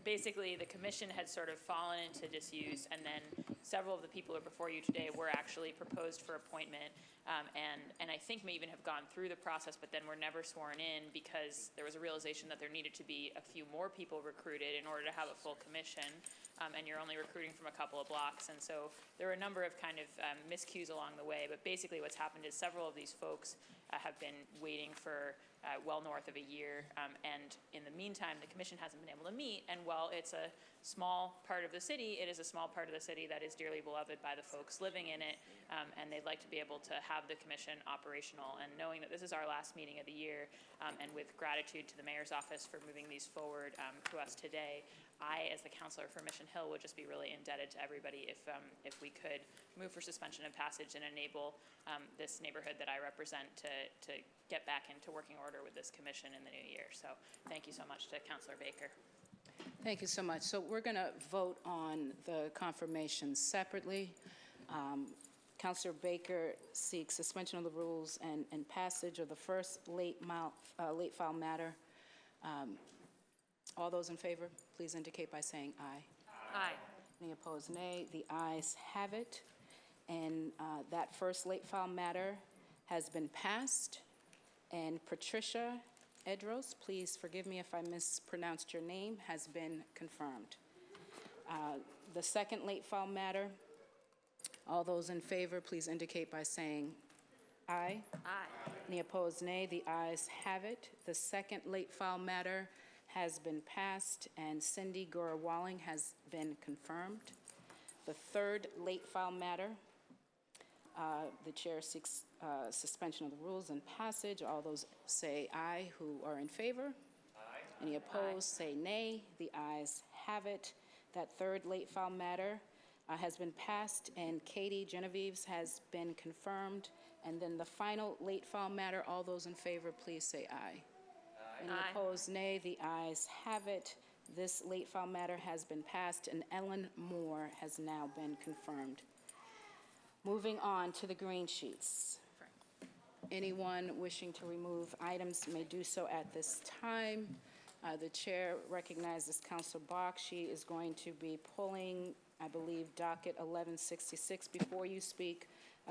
basically the commission had sort of fallen into disuse, and then several of the people who are before you today were actually proposed for appointment, and I think may even have gone through the process, but then were never sworn in because there was a realization that there needed to be a few more people recruited in order to have a full commission. And you're only recruiting from a couple of blocks. And so there were a number of kind of miscues along the way, but basically what's happened is several of these folks have been waiting for well north of a year, and in the meantime, the commission hasn't been able to meet, and while it's a small part of the city, it is a small part of the city that is dearly beloved by the folks living in it, and they'd like to be able to have the commission operational. And knowing that this is our last meeting of the year, and with gratitude to the mayor's office for moving these forward to us today, I, as the councilor for Mission Hill, would just be really indebted to everybody if we could move for suspension and passage and enable this neighborhood that I represent to get back into working order with this commission in the new year. So thank you so much to Councilor Baker. Thank you so much. So we're going to vote on the confirmations separately. Councilor Baker seeks suspension of the rules and passage of the first late file matter. All those in favor, please indicate by saying aye. Aye. Any opposed, nay? The ayes have it. And that first late file matter has been passed. And Patricia Edros, please forgive me if I mispronounced your name, has been confirmed. The second late file matter, all those in favor, please indicate by saying aye. Aye. Any opposed, nay? The ayes have it. The second late file matter has been passed, and Cindy Gora-Walling has been confirmed. The third late file matter, the chair seeks suspension of the rules and passage. All those say aye who are in favor. Aye. Any opposed, say nay. The ayes have it. That third late file matter has been passed, and Katie Genovese has been confirmed. And then the final late file matter, all those in favor, please say aye. Any opposed, nay? The ayes have it. This late file matter has been passed, and Ellen Moore has now been confirmed. Moving on to the green sheets. Anyone wishing to remove items may do so at this time. The chair recognizes Councilor Bach. She is going to be pulling, I believe, docket 1166. Before you speak,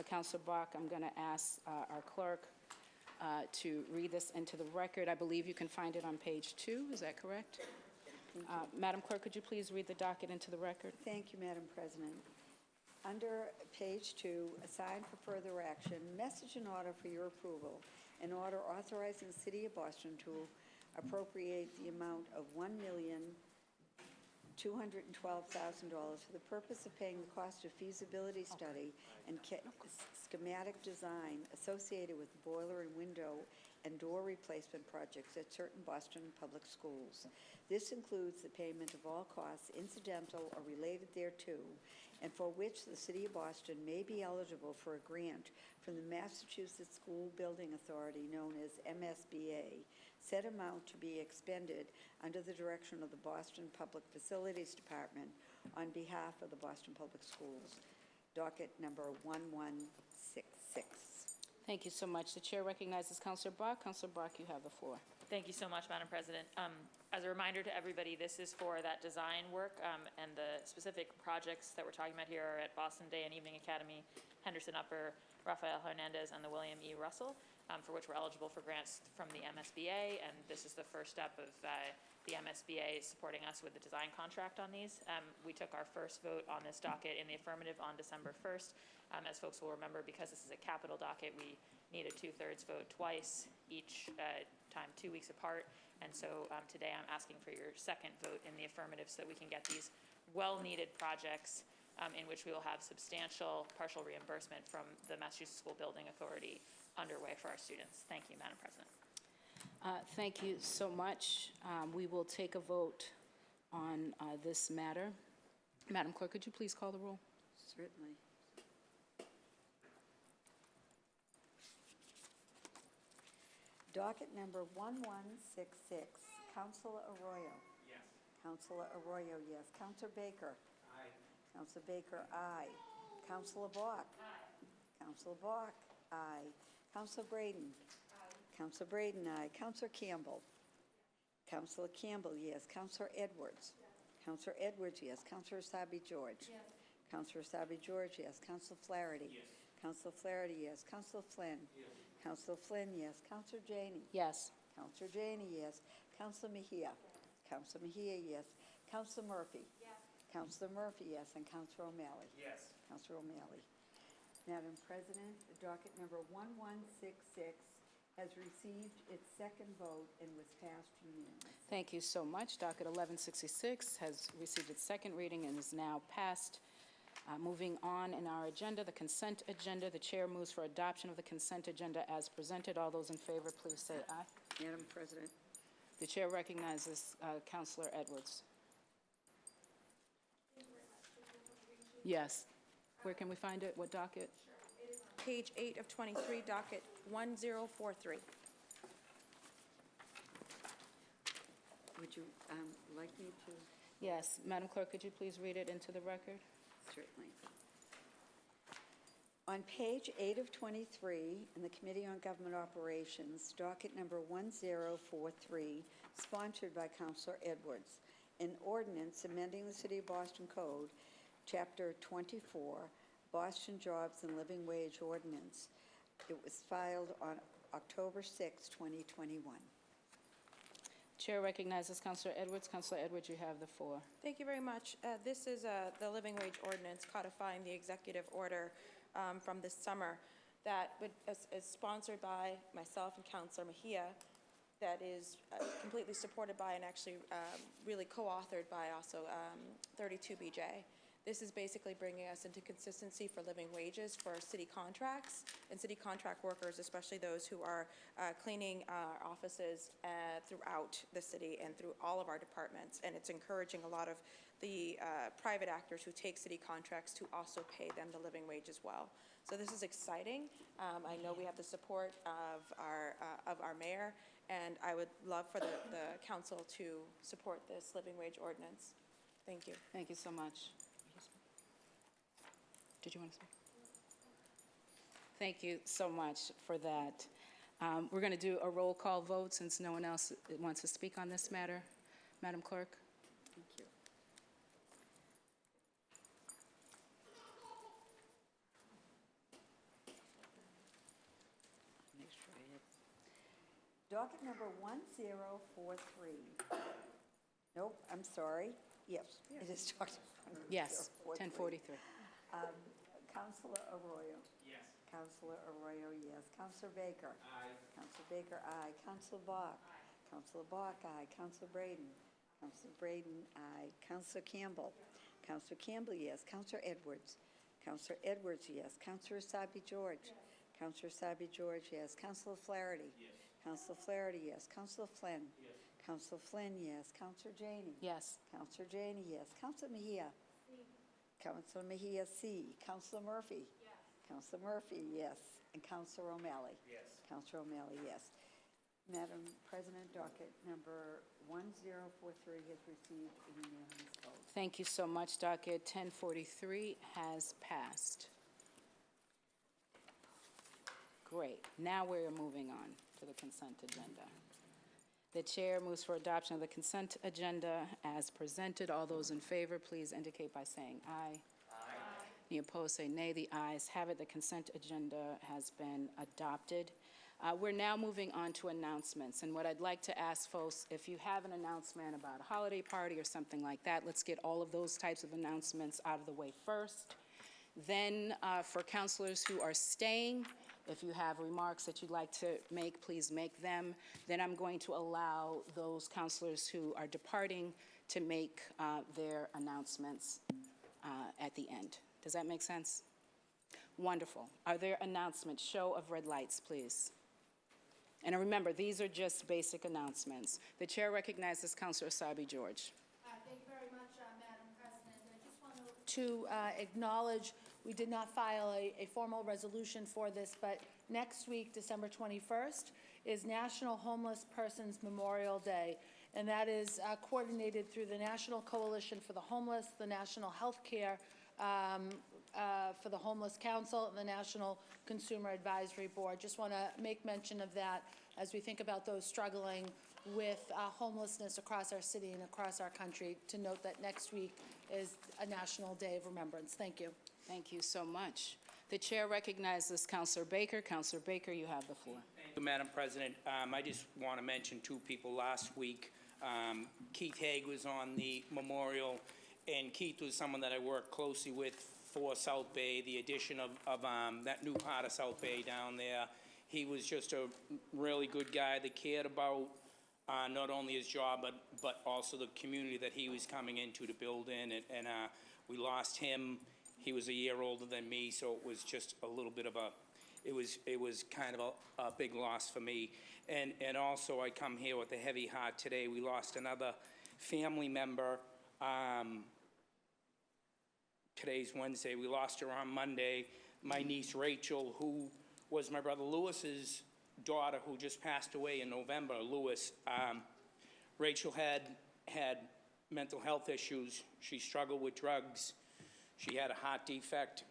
Councilor Bach, I'm going to ask our clerk to read this into the record. I believe you can find it on page 2. Is that correct? Madam Clerk, could you please read the docket into the record? Thank you, Madam President. Under page 2, assigned for further action, message and order for your approval, an order authorizing the City of Boston to appropriate the amount of $1,212,000 for the purpose of paying the cost of feasibility study and schematic design associated with boiler and window and door replacement projects at certain Boston public schools. This includes the payment of all costs incidental or related thereto, and for which the City of Boston may be eligible for a grant from the Massachusetts School Building Authority, known as MSBA. Said amount to be expended under the direction of the Boston Public Facilities Department on behalf of the Boston Public Schools. Docket number 1166. Thank you so much. The chair recognizes Councilor Bach. Councilor Bach, you have the floor. Thank you so much, Madam President. As a reminder to everybody, this is for that design work, and the specific projects that we're talking about here are at Boston Day and Evening Academy, Henderson Upper, Rafael Hernandez, and the William E. Russell, for which we're eligible for grants from the MSBA, and this is the first step of the MSBA supporting us with the design contract on these. We took our first vote on this docket in the affirmative on December 1st. As folks will remember, because this is a capital docket, we need a 2/3 vote twice, each time 2 weeks apart. And so today I'm asking for your second vote in the affirmative so that we can get these well-needed projects in which we will have substantial partial reimbursement from the Massachusetts School Building Authority underway for our students. Thank you, Madam President. Thank you so much. We will take a vote on this matter. Madam Clerk, could you please call the roll? Certainly. Docket number 1166, Councilor Arroyo. Yes. Councilor Arroyo, yes. Councilor Baker. Aye. Councilor Baker, aye. Councilor Bach. Aye. Councilor Bach, aye. Councilor Braden. Aye. Councilor Braden, aye. Councilor Campbell. Councilor Campbell, yes. Councilor Edwards. Yes. Councilor Edwards, yes. Councilor Asabi George. Yes. Councilor Asabi George, yes. Councilor Flaherty. Yes. Councilor Flaherty, yes. Councilor Flynn. Yes. Councilor Flynn, yes. Councilor Janey. Yes. Councilor Janey, yes. Councilor Mejia. Yes. Councilor Mejia, yes. Councilor Murphy. Yes. Councilor Murphy, yes. And Councilor O'Malley. Yes. Councilor O'Malley. Madam President, docket number 1166 has received its second vote and was passed unanimously. Thank you so much. Docket 1166 has received its second reading and is now passed. Moving on in our agenda, the consent agenda. The chair moves for adoption of the consent agenda as presented. All those in favor, please say aye. Madam President. The chair recognizes Councilor Edwards. Yes. Where can we find it? What docket? Page 8 of 23, docket 1043. Would you like me to? Yes. Madam Clerk, could you please read it into the record? Certainly. On page 8 of 23, in the Committee on Government Operations, docket number 1043, sponsored by Councilor Edwards, an ordinance amending the City of Boston Code, Chapter 24, Boston Jobs and Living Wage Ordinance. It was filed on October 6, 2021. Chair recognizes Councilor Edwards. Councilor Edwards, you have the floor. Thank you very much. This is the living wage ordinance codifying the executive order from this summer that is sponsored by myself and Councilor Mejia, that is completely supported by and actually really co-authored by also 32BJ. This is basically bringing us into consistency for living wages for city contracts and city contract workers, especially those who are cleaning our offices throughout the city and through all of our departments. And it's encouraging a lot of the private actors who take city contracts to also pay them the living wage as well. So this is exciting. I know we have the support of our mayor, and I would love for the council to support this living wage ordinance. Thank you. Thank you so much. Did you want to speak? Thank you so much for that. We're going to do a roll call vote since no one else wants to speak on this matter. Madam Clerk? Thank you. Docket number 1043. Nope, I'm sorry. Yes, it is docket. Yes, 1043. 1043. Councilor Arroyo. Yes. Councilor Arroyo, yes. Councilor Baker. Aye. Councilor Baker, aye. Councilor Bach. Aye. Councilor Bach, aye. Councilor Braden. Councilor Braden, aye. Councilor Campbell. Councilor Campbell, yes. Councilor Edwards. Councilor Edwards, yes. Councilor Asabi George. Yes. Councilor Asabi George, yes. Councilor Flaherty. Yes. Councilor Flaherty, yes. Councilor Flynn. Yes. Councilor Flynn, yes. Councilor Janey. Yes. Councilor Janey, yes. Councilor Mejia. Councilor Mejia, C. Councilor Murphy. Yes. Councilor Murphy, yes. And Councilor O'Malley. Yes. Councilor O'Malley, yes. Madam President, docket number 1043 has received a unanimous vote. Thank you so much. Docket 1043 has passed. Great. Now we're moving on to the consent agenda. The chair moves for adoption of the consent agenda as presented. All those in favor, please indicate by saying aye. Aye. Any opposed, say nay. The ayes have it. The consent agenda has been adopted. We're now moving on to announcements. And what I'd like to ask folks, if you have an announcement about a holiday party or something like that, let's get all of those types of announcements out of the way first. Then for counselors who are staying, if you have remarks that you'd like to make, please make them. Then I'm going to allow those counselors who are departing to make their announcements at the end. Does that make sense? Wonderful. Are there announcements? Show of red lights, please. And remember, these are just basic announcements. The chair recognizes Councilor Asabi George. Thank you very much, Madam President. I just want to acknowledge we did not file a formal resolution for this, but next week, December 21st, is National Homeless Persons Memorial Day, and that is coordinated through the National Coalition for the Homeless, the National Healthcare for the Homeless Council, and the National Consumer Advisory Board. Just want to make mention of that as we think about those struggling with homelessness across our city and across our country, to note that next week is a National Day of Remembrance. Thank you. Thank you so much. The chair recognizes Councilor Baker. Councilor Baker, you have the floor. Thank you, Madam President. I just want to mention two people last week. Keith Haig was on the memorial, and Keith was someone that I worked closely with for South Bay, the addition of that new part of South Bay down there. He was just a really good guy that cared about not only his job, but also the community that he was coming into to build in, and we lost him. He was a year older than me, so it was just a little bit of it was kind of a big loss for me. And also I come here with a heavy heart today. We lost another family member. Today's Wednesday. We lost her on Monday. My niece Rachel, who was my brother Lewis's daughter, who just passed away in November. Lewis. Rachel had mental health issues. She struggled with drugs. She had a heart defect.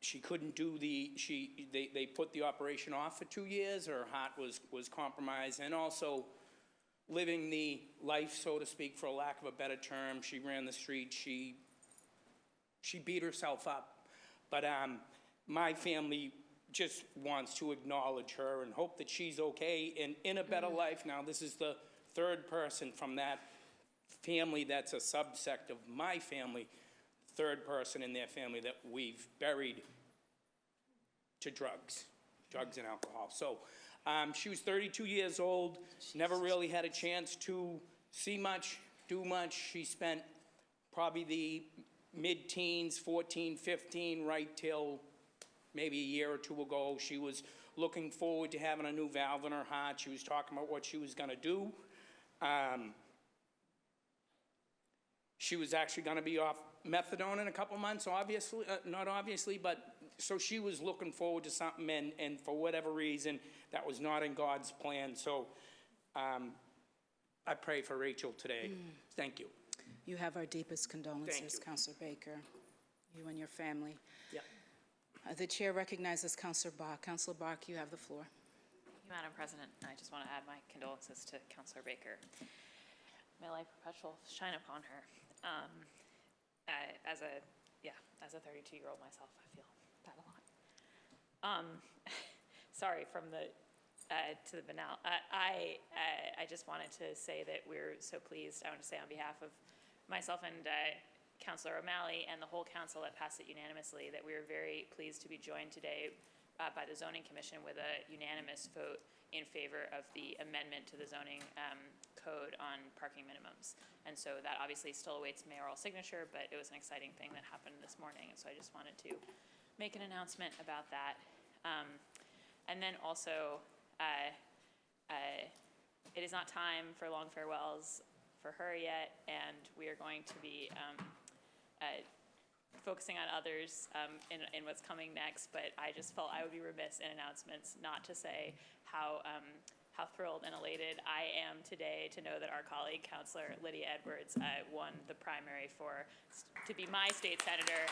She couldn't do they put the operation off for 2 years. Her heart was compromised, and also living the life, so to speak, for lack of a better term. She ran the street. She beat herself up. But my family just wants to acknowledge her and hope that she's okay and in a better life now. This is the third person from that family that's a subsect of my family, third person in their family that we've buried to drugs and alcohol. So she was 32 years old, never really had a chance to see much, do much. She spent probably the mid-teens, 14, 15, right till maybe a year or two ago. She was looking forward to having a new valve in her heart. She was talking about what she was going to do. She was actually going to be off methadone in a couple months, obviously, not obviously, but so she was looking forward to something, and for whatever reason, that was not in God's plan. So I pray for Rachel today. Thank you. You have our deepest Thank condolences, you. Councilor Baker, you and your family. Yeah. The chair recognizes Councilor Bach. Councilor Bach, you have the floor. Thank you, Madam President. I just want to add my condolences to Councilor Baker. May light perpetual shine upon her. As a 32-year-old myself, I feel that a lot. Sorry, from the to the banal. I just wanted to say that we're so pleased. I want to say on behalf of myself and Councilor O'Malley and the whole council that passed it unanimously that we are very pleased to be joined today by the Zoning Commission with a unanimous vote in favor of the amendment to the zoning code on parking minimums. And so that obviously still awaits mayoral signature, but it was an exciting thing that happened this morning. And so I just wanted to make an announcement about that. And then also, it is not time for long farewells for her yet, and we are going to be focusing on others in what's coming next, but I just felt I would be remiss in announcements not to say how thrilled and elated I am today to know that our colleague, Councilor Lydia Edwards, won the primary to be my state senator.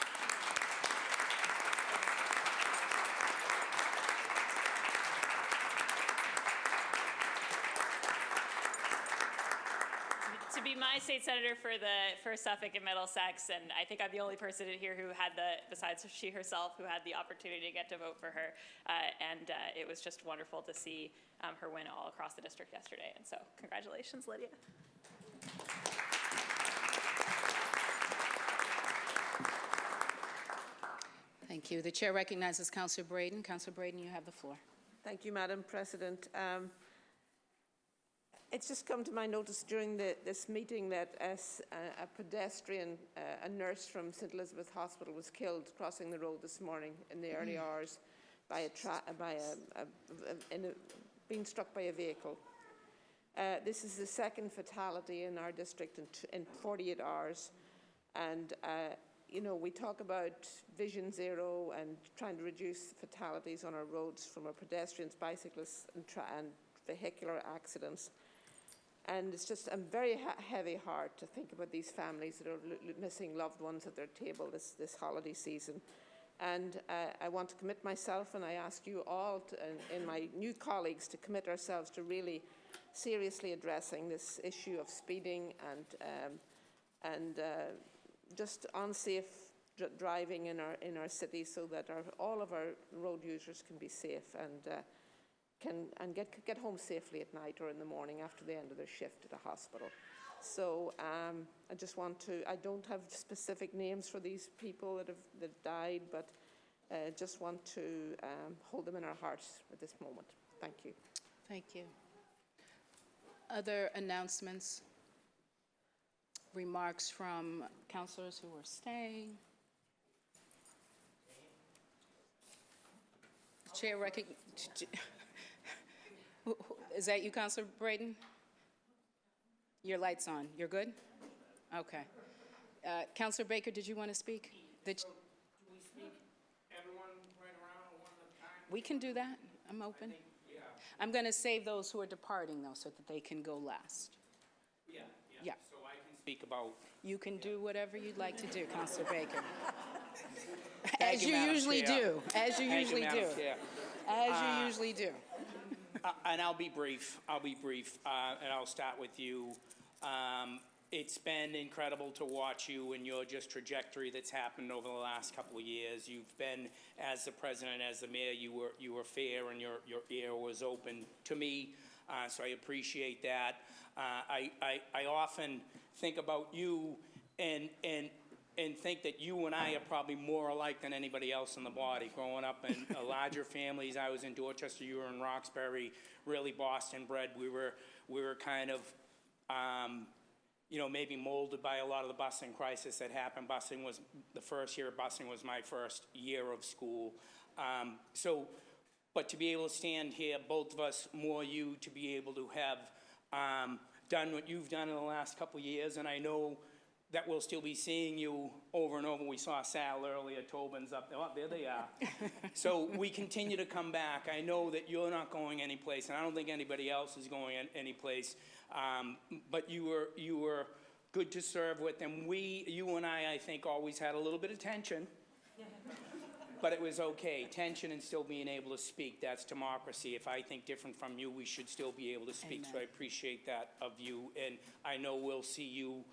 To be my state senator for Suffolk and Middlesex, and I think I'm the only person in here who had besides she herself, who had the opportunity to get to vote for her, and it was just wonderful to see her win all across the district yesterday, and so congratulations, Lydia. Thank you. The chair recognizes Councilor Braden. Councilor Braden, you have the floor. Thank you, Madam President. It's just come to my notice during this meeting that a pedestrian, a nurse from St. Elizabeth Hospital, was killed crossing the road this morning in the early hours by being struck by a vehicle. This is the second fatality in our district in 48 hours. And, you know, we talk about Vision Zero and trying to reduce fatalities on our roads from our pedestrians, bicyclists, and vehicular accidents. And it's just a very heavy heart to think about these families that are missing loved ones at their table this holiday season. And I want to commit myself, and I ask you all, and my new colleagues, to commit ourselves to really seriously addressing this issue of speeding and just unsafe driving in our city, so that all of our road users can be safe and get home safely at night or in the morning after the end of their shift at a hospital. So I just want to, I don't have specific names for these people that died, but just want to hold them in our hearts at this moment. Thank you. Thank you. Other announcements? Remarks from councilors who are staying? Chair Is that you, Councilor Braden? Your light's on. You're good? Okay. Councilor Baker, did you want to speak? Do we speak everyone right around one at a time? We can do that. I'm open. Yeah. I'm going to save those who are departing, though, so that they can go last. Yeah. Yeah. So I can speak about. You can do whatever you'd like to do, Councilor Baker. Thank As you Madam usually Chair. do. As you Thank usually Madam do. Chair. As you usually do. And I'll be brief, and I'll start with you. It's been incredible to watch you and your just trajectory that's happened over the last couple of years. You've been, as the president, as the mayor, you were fair, and your ear was open to me, so I appreciate that. I often think about you and think that you and I are probably more alike than anybody else in the body. Growing up in larger families, I was in Dorchester, you were in Roxbury, really Boston bred. We were kind of maybe molded by a lot of the busing crisis that happened. The first year of busing was my first year of school. But to be able to stand here, both of us, more you, to be able to have done what you've done in the last couple of years, and I know that we'll still be seeing you over and over. We saw Sal earlier, Tobin's up there. Oh, there they are. So we continue to come back. I know that you're not going anyplace, and I don't think anybody else is going anyplace. But you were good to serve with, and you and I think, always had a little bit of tension. But it was okay. Tension and still being able to speak, that's democracy. If I think different from you, we should still be able to speak. Amen. So I appreciate that of you, and I know we'll see you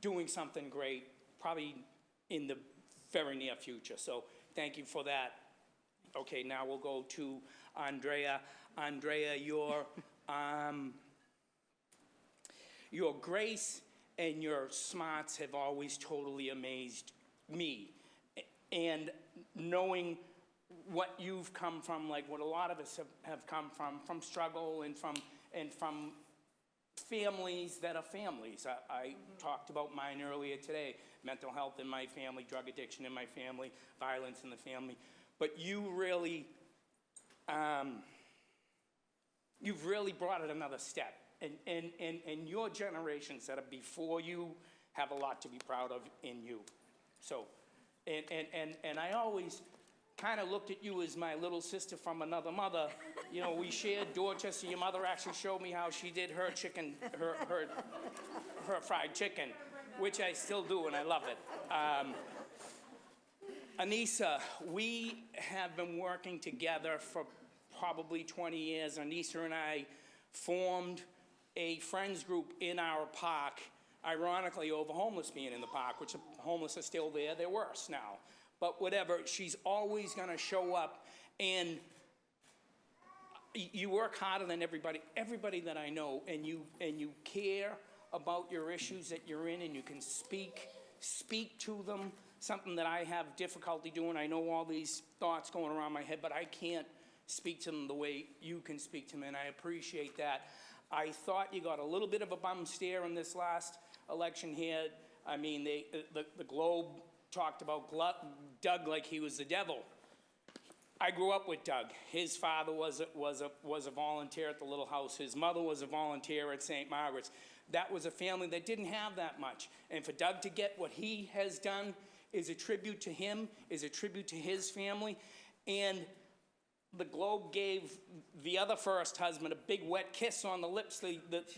doing something great, probably in the very near future. So thank you for that. Okay, now we'll go to Andrea. Andrea, your grace and your smarts have always totally amazed me. And knowing what you've come from, like what a lot of us have come from struggle and from families that are families. I talked about mine earlier today, mental health in my family, drug addiction in my family, violence in the family. But you've really brought it another step. And your generations that are before you have a lot to be proud of in you. So, and I always kind of looked at you as my little sister from another mother. You know, we shared Dorchester. Your mother actually showed me how she did her chicken, her fried chicken, which I still do, and I love it. Anissa, we have been working together for probably 20 years. Anissa and I formed a friends group in our park, ironically over homeless being in the park, which the homeless are still there. They're worse now. But whatever, she's always going to show up, and you work harder than everybody that I know, and you care about your issues that you're in, and you can speak to them, something that I have difficulty doing. I know all these thoughts going around my head, but I can't speak to them the way you can speak to them, and I appreciate that. I thought you got a little bit of a bum stare in this last election here. I mean, the Globe talked about Doug like he was the devil. I grew up with Doug. His father was a volunteer at the Little House. His mother was a volunteer at St. Margaret's. That was a family that didn't have that much. And for Doug to get what he has done is a tribute to him, is a tribute to his family. And the Globe gave the other first husband a big wet kiss on the lips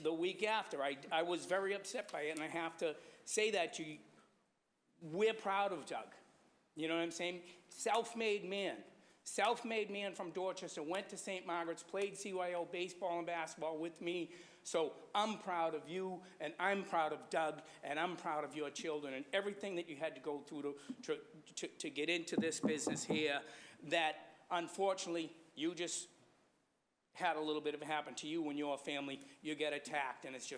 the week after. I was very upset by it, and I have to say that to you. We're proud of Doug. You know what I'm saying? Self-made man. Self-made man from Dorchester, went to St. Margaret's, played CYO baseball and basketball with me. So I'm proud of you, and I'm proud of Doug, and I'm proud of your children, and everything that you had to go through to get into this business here, that unfortunately you just had a little bit of it happen to you when your family, you get attacked, and it's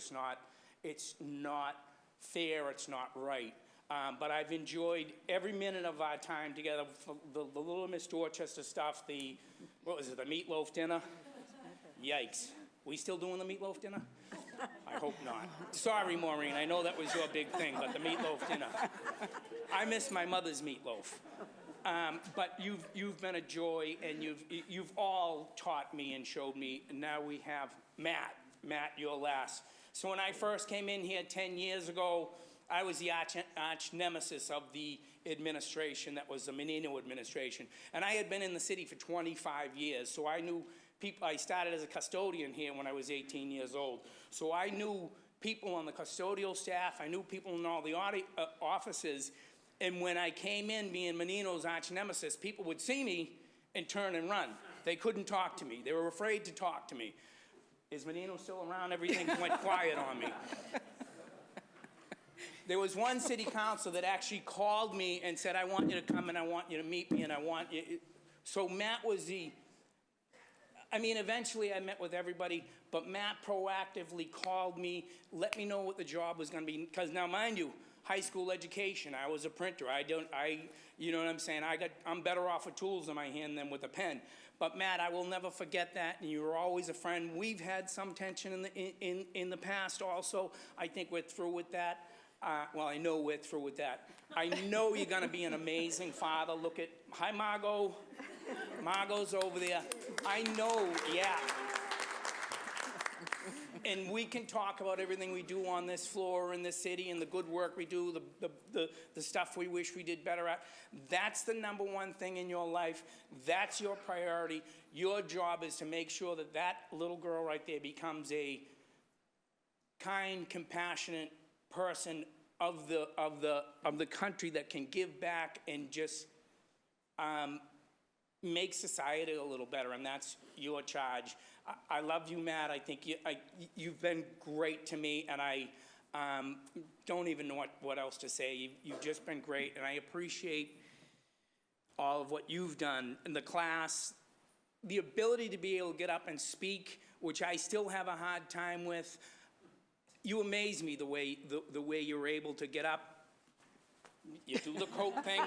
not fair, it's not right. But I've enjoyed every minute of our time together. The Little Miss Dorchester stuff, the meatloaf dinner? Yikes. We still doing the meatloaf dinner? I hope not. Sorry, Maureen, I know that was your big thing, but the meatloaf dinner. I miss my mother's meatloaf. But you've been a joy, and you've all taught me and showed me, and now we have Matt, your last. So when I first came in here 10 years ago, I was the arch nemesis of the administration that was the Menino administration. And I had been in the city for 25 years, so I knew people. I started as a custodian here when I was 18 years old. So I knew people on the custodial staff, I knew people in all the offices, and when I came in being Menino's arch nemesis, people would see me and turn and run. They couldn't talk to me. They were afraid to talk to me. Is Menino still around? Everything went quiet on me. There was one city council that actually called me and said, I want you to come and I want you to meet me and I want you. So Matt was eventually I met with everybody, but Matt proactively called me, let me know what the job was going to be. Because now, mind you, high school education, I was a printer. You know what I'm saying? I'm better off with tools in my hand than with a pen. But Matt, I will never forget that, and you were always a friend. We've had some tension in the past also. I think we're through with that. Well, I know we're through with that. I know you're gonna be an amazing father. Look at, hi Margot. Margot's over there. I know, yeah. And we can talk about everything we do on this floor in the city and the good work we do, the stuff we wish we did better at. That's the number one thing in your life. That's your priority. Your job is to make sure that that little girl right there becomes a kind, compassionate person of the country that can give back and just make society a little better, and that's your charge. I love you, Matt. I think you've been great to me, and I don't even know what else to say. You've just been great, and I appreciate all of what you've done in the class, the ability to be able to get up and speak, which I still have a hard time with. You amaze me the way you're able to get up. You do the coat thing.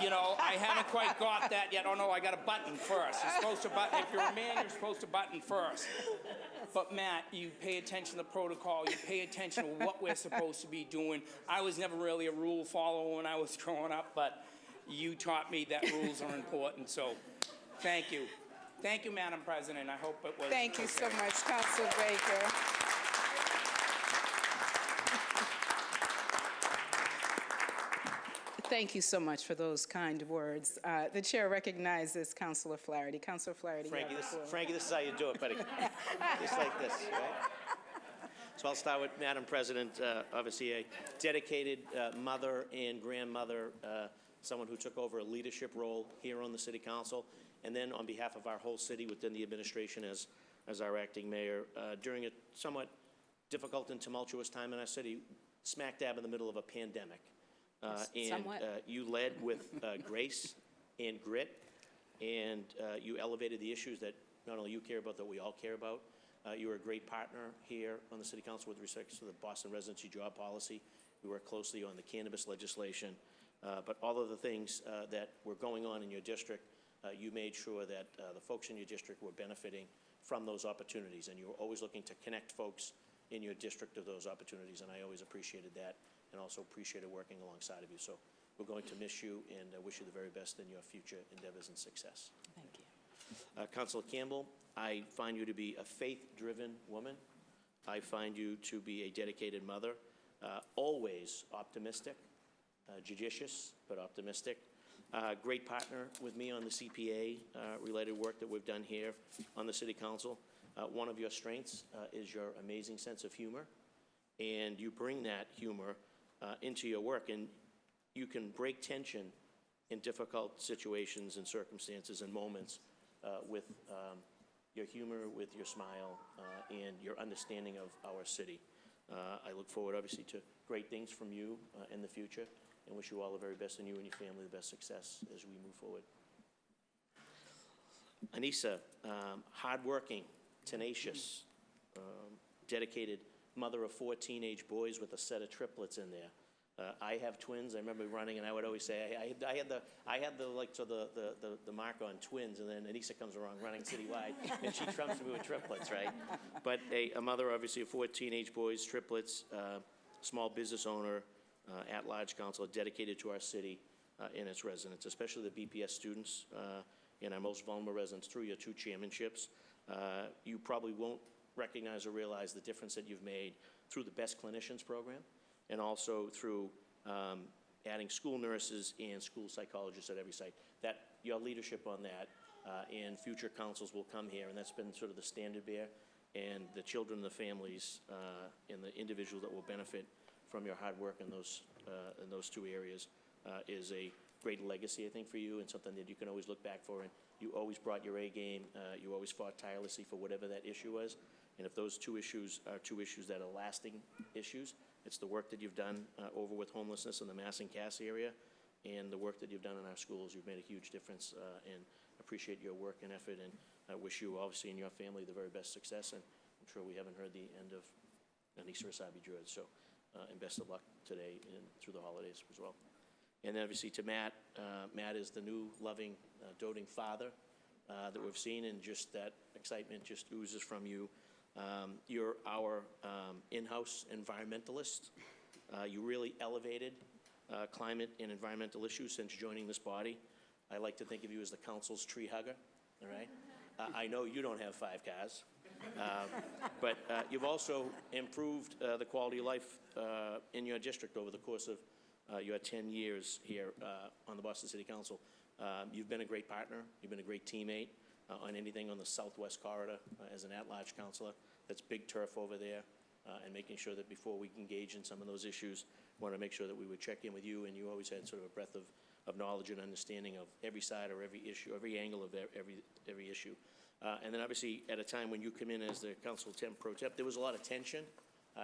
You know, I haven't quite got that yet. Oh no, I got a button first. You're supposed to button. If you're a man, you're supposed to button first. But Matt, you pay attention to protocol. You pay attention to what we're supposed to be doing. I was never really a rule follower when I was growing up, but you taught me that rules are important. So, thank you. Thank you, Madam President. I hope it was. Thank you so much, Councilor Baker. Thank you so much for those kind words. The chair recognizes Councilor Flaherty. Councilor Flaherty. Frankie, this is how you do it, buddy. Just like this, right? So I'll start with Madam President, obviously a dedicated mother and grandmother, someone who took over a leadership role here on the City Council, and then on behalf of our whole city within the administration as our acting mayor, during a somewhat difficult and tumultuous time in our city, smack dab in the middle of a pandemic. You led with grace and grit, and you elevated the issues that not only you care about, that we all care about. You were a great partner here on the City Council with respect to the Boston residency job policy. We worked closely on the cannabis legislation, but all of the things that were going on in your district, you made sure that the folks in your district were benefiting from those opportunities, and you were always looking to connect folks in your district to those opportunities, and I always appreciated that, and also appreciated working alongside of you. So we're going to miss you and wish you the very best in your future endeavors and success. Thank you. Councilor Campbell, I find you to be a faith-driven woman. I find you to be a dedicated mother, always optimistic, judicious, but optimistic. Great partner with me on the CPA-related work that we've done here on the City Council. One of your strengths is your amazing sense of humor, and you bring that humor into your work, and you can break tension in difficult situations and circumstances and moments with your humor, with your smile, and your understanding of our city. I look forward, obviously, to great things from you in the future, and wish you all the very best, and you and your family the best success as we move forward. Anissa, hardworking, tenacious, dedicated mother of 4 teenage boys with a set of triplets in there. I have twins. I remember running, and I would always say I had the mark on twins, and then Anissa comes along running citywide, and she trumps me with triplets, right? But a mother, obviously, of 4 teenage boys, triplets, small business owner, at-large councilor, dedicated to our city and its residents, especially the BPS students and our most vulnerable residents through your 2 chairmanships. You probably won't recognize or realize the difference that you've made through the Best Clinicians program, and also through adding school nurses and school psychologists at every site. That your leadership on that and future councils will come here, and that's been sort of the standard bearer, and the children and the families and the individuals that will benefit from your hard work in those 2 areas is a great legacy, I think, for you, and something that you can always look back for. And you always brought your A game. You always fought tirelessly for whatever that issue was. And if those 2 issues are 2 issues that are lasting issues, it's the work that you've done over with homelessness in the Mass and Cass area, and the work that you've done in our schools. You've made a huge difference, and appreciate your work and effort, and I wish you, obviously, and your family the very best success. And I'm sure we haven't heard the end of Anissa Rasabi George, so and best of luck today and through the holidays as well. And then obviously to Matt, Matt is the new loving, doting father that we've seen, and just that excitement just oozes from you. You're our in-house environmentalist. You really elevated climate and environmental issues since joining this body. I like to think of you as the council's tree hugger, all right? I know you don't have 5 cars, but you've also improved the quality of life in your district over the course of your 10 years here on the Boston City Council. You've been a great partner. You've been a great teammate on anything on the Southwest Corridor as an at-large councilor. That's big turf over there, and making sure that before we engage in some of those issues, we want to make sure that we would check in with you, and you always had sort of a breadth of knowledge and understanding of every side or every issue, every angle of every issue. And then obviously at a time when you come in as the council pro temp, there was a lot of tension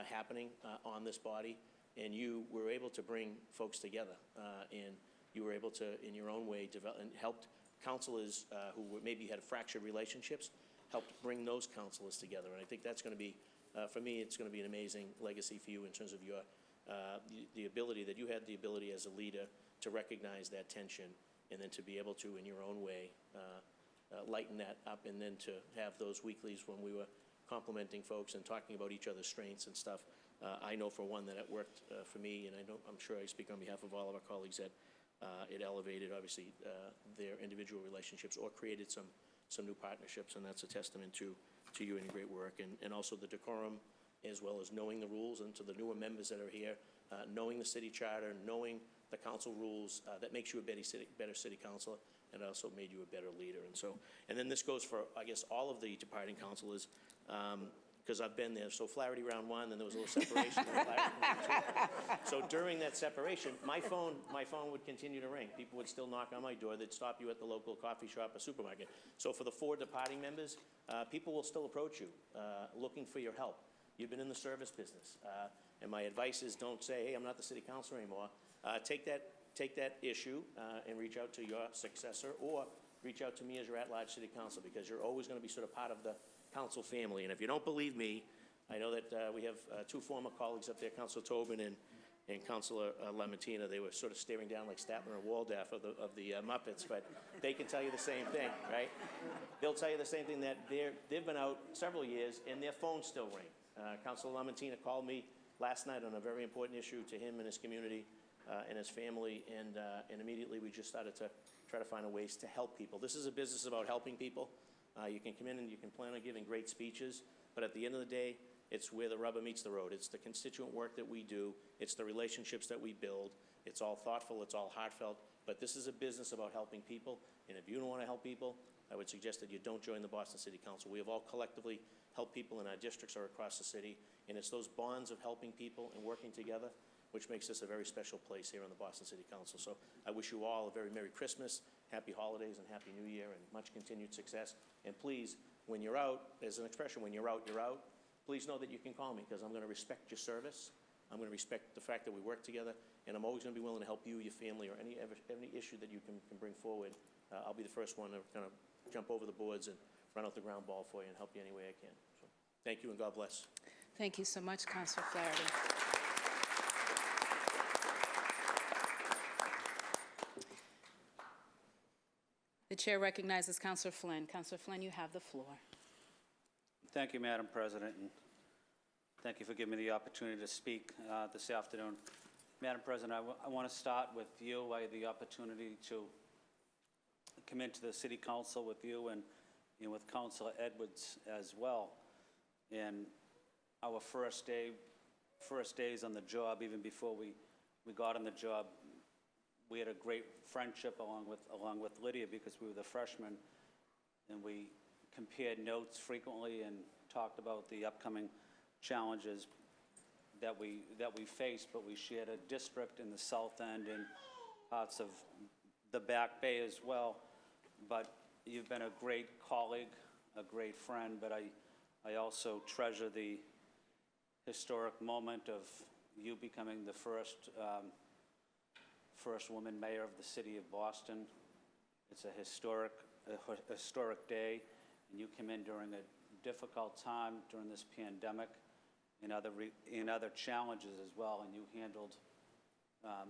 happening on this body, and you were able to bring folks together, and you were able to, in your own way, develop and helped councilors who maybe had fractured relationships, helped bring those councilors together. And I think that's going to be, for me, it's going to be an amazing legacy for you in terms of your the ability that you had the ability as a leader to recognize that tension, and then to be able to, in your own way, lighten that up, and then to have those weeklies when we were complimenting folks and talking about each other's strengths and stuff. I know for one that it worked for me, and I'm sure I speak on behalf of all of our colleagues that it elevated, obviously, their individual relationships or created some new partnerships, and that's a testament to you and your great work. And also the decorum, as well as knowing the rules, and to the newer members that are here, knowing the city charter, knowing the council rules, that makes you a better city councilor, and also made you a better leader. And then this goes for, I guess, all of the departing councilors, because I've been there. So Flaherty round 1, then there was a little separation. So during that separation, my phone would continue to ring. People would still knock on my door. They'd stop you at the local coffee shop or supermarket. So for the 4 departing members, people will still approach you, looking for your help. You've been in the service business. And my advice is, don't say, hey, I'm not the city councilor anymore. Take that issue and reach out to your successor, or reach out to me as your at-large city council, because you're always going to be sort of part of the council family. And if you don't believe me, I know that we have 2 former colleagues up there, Councilor Tobin and Councilor Lamontina. They were sort of staring down like Statler and Waldorf of the Muppets, but they can tell you the same thing, right? They'll tell you the same thing, that they've been out several years and their phones still ring. Councilor Lamontina called me last night on a very important issue to him and his community and his family, and immediately we just started to try to find ways to help people. This is a business about helping people. You can come in and you can plan on giving great speeches, but at the end of the day, it's where the rubber meets the road. It's the constituent work that we do. It's the relationships that we build. It's all thoughtful. It's all heartfelt. But this is a business about helping people, and if you don't want to help people, I would suggest that you don't join the Boston City Council. We have all collectively helped people in our districts or across the city, and it's those bonds of helping people and working together which makes this a very special place here on the Boston City Council. So I wish you all a very Merry Christmas, Happy Holidays, and Happy New Year, and much continued success. And please, when you're out, there's an expression, when you're out, you're out. Please know that you can call me, because I'm going to respect your service. I'm going to respect the fact that we work together, and I'm always going to be willing to help you, your family, or any issue that you can bring forward. I'll be the first one to kind of jump over the boards and run out the ground ball for you and help you any way I can. So thank you, and God bless. Thank you so much, Councilor Flaherty. The chair recognizes Councilor Flynn. Councilor Flynn, you have the floor. Thank you, Madam President, and thank you for giving me the opportunity to speak this afternoon. Madam President, I want to start with you. I had the opportunity to come into the City Council with you and with Councilor Edwards as well. And our first days on the job, even before we got on the job, we had a great friendship along with Lydia, because we were the freshmen, and we compared notes frequently and talked about the upcoming challenges that we faced. But we shared a district in the South End and parts of the Back Bay as well. But you've been a great colleague, a great friend, but I also treasure the historic moment of you becoming the first woman mayor of the city of Boston. It's a historic day, and you came in during a difficult time during this pandemic and other challenges as well, and you handled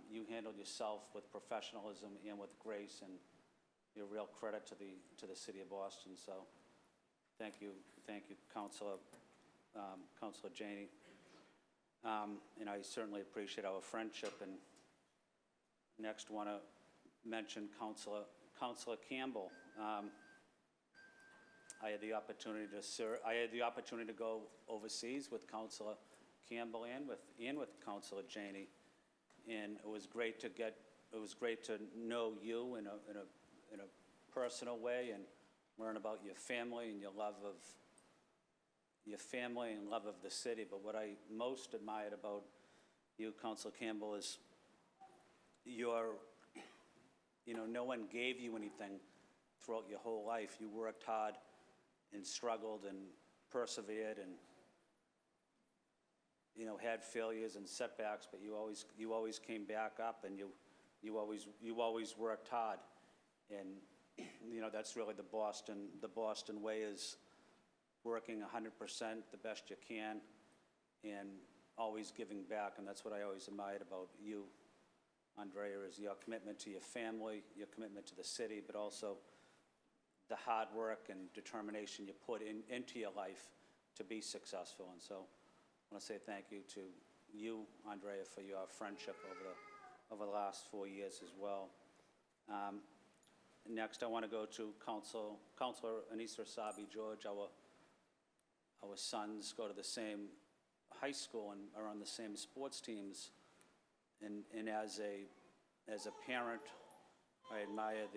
You handled yourself with professionalism and with grace, and you're a real credit to the city of Boston. So thank you, Councilor Janey. And I certainly appreciate our friendship. And next, want to mention Councilor Campbell. I had the opportunity to serve. I had the opportunity to go overseas with Councilor Campbell and with Councilor Janey, and it was great to know you in a personal way and learn about your family and your love of the city. But what I most admired about you, Councilor Campbell, is no one gave you anything throughout your whole life. You worked hard and struggled and persevered and had failures and setbacks, but you always came back up, and you always worked hard. And that's really the Boston way, is working 100% the best you can and always giving back. And that's what I always admired about you, Andrea, is your commitment to your family, your commitment to the city, but also the hard work and determination you put into your life to be successful. And so I want to say thank you to you, Andrea, for your friendship over the last 4 years as well. Next, I want to go to Councilor Anissa Sabi George. Our sons go to the same high school and are on the same sports teams. And as a parent, I admire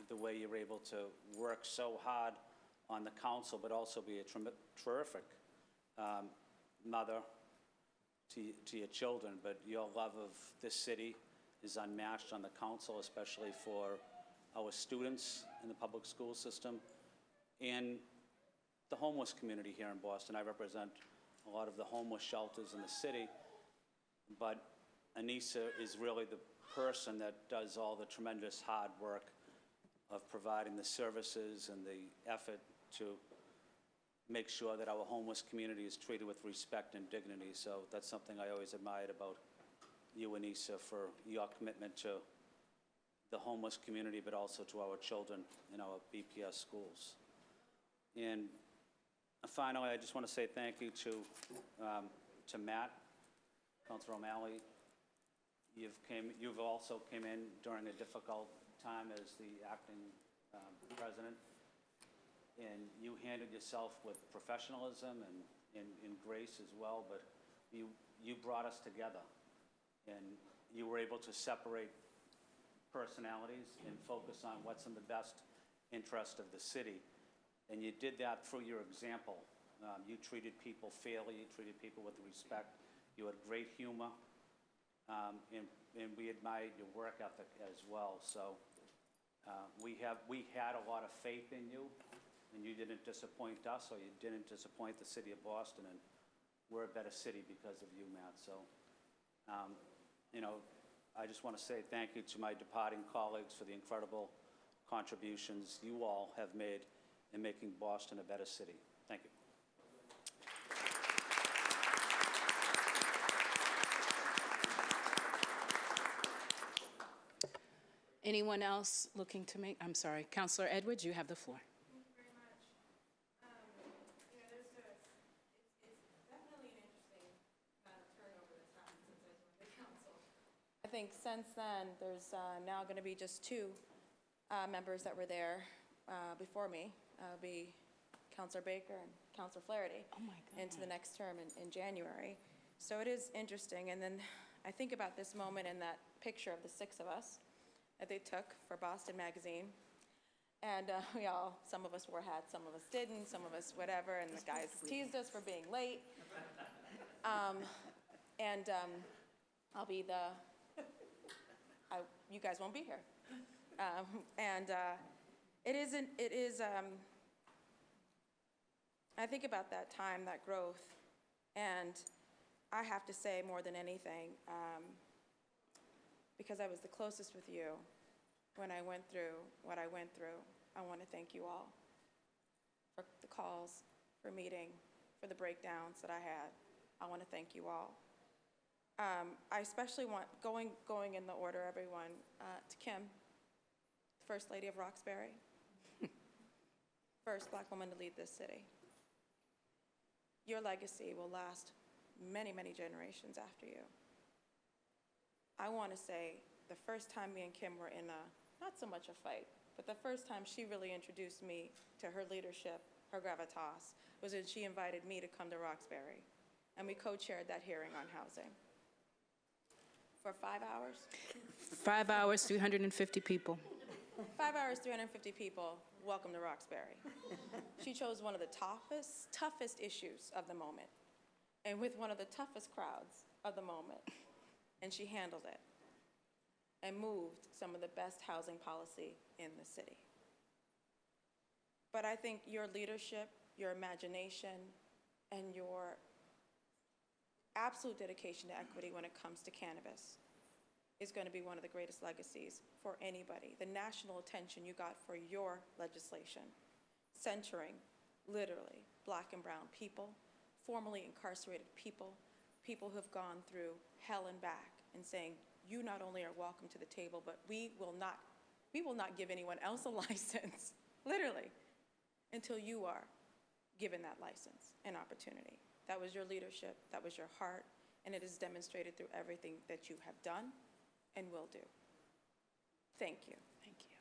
the way you're able to work so hard on the council, but also be a terrific mother to your children. But your love of this city is unmatched on the council, especially for our students in the public school system and the homeless community here in Boston. I represent a lot of the homeless shelters in the city, but Anissa is really the person that does all the tremendous hard work of providing the services and the effort to make sure that our homeless community is treated with respect and dignity. So that's something I always admired about you, Anissa, for your commitment to the homeless community, but also to our children in our BPS schools. And finally, I just want to say thank you to Matt, Councilor O'Malley. You've also came in during a difficult time as the acting president, and you handled yourself with professionalism and grace as well, but you brought us together, and you were able to separate personalities and focus on what's in the best interest of the city. And you did that through your example. You treated people fairly, you treated people with respect, you had great humor, and we admired your work ethic as well. So we had a lot of faith in you, and you didn't disappoint us, or you didn't disappoint the city of Boston, and we're a better city because of you, Matt. So, I just want to say thank you to my departing colleagues for the incredible contributions you all have made in making Boston a better city. Thank you. Anyone else looking to make, I'm sorry, Councilor Edwards, you have the floor. Thank you very much. It's definitely an interesting turnover that's happened since I joined the council. I think since then, there's now going to be just two members that were there before me. It'll be Councilor Baker and Councilor Flaherty into the next term in January. So it is interesting. And then I think about this moment and that picture of the six of us that they took for Boston Magazine. And some of us wore hats, some of us didn't, some of us whatever, and the guys teased us for being late. I'll be you guys won't be here. I think about that time, that growth, and I have to say more than anything, because I was the closest with you when I went through what I went through, I want to thank you all for the calls, for meeting, for the breakdowns that I had. I want to thank you all. I especially want, going in the order, everyone, to Kim, First Lady of Roxbury, first Black woman to lead this city. Your legacy will last many, many generations after you. I want to say the first time me and Kim were in not so much a fight, but the first time she really introduced me to her leadership, her gravitas, was when she invited me to come to Roxbury, and we co-chaired that hearing on housing. For 5 hours? 5 hours, 350 people. 5 hours, 350 people, welcome to Roxbury. She chose one of the toughest issues of the moment, and with one of the toughest crowds of the moment, and she handled it and moved some of the best housing policy in the city. But I think your leadership, your imagination, and your absolute dedication to equity when it comes to cannabis is going to be one of the greatest legacies for anybody. The national attention you got for your legislation, centering literally Black and brown people, formerly incarcerated people, people who have gone through hell and back, and saying, you not only are welcome to the table, but we will not give anyone else a license, literally, until you are given that license and opportunity. That was your leadership, that was your heart, and it is demonstrated through everything that you have done and will do. Thank you. Thank you.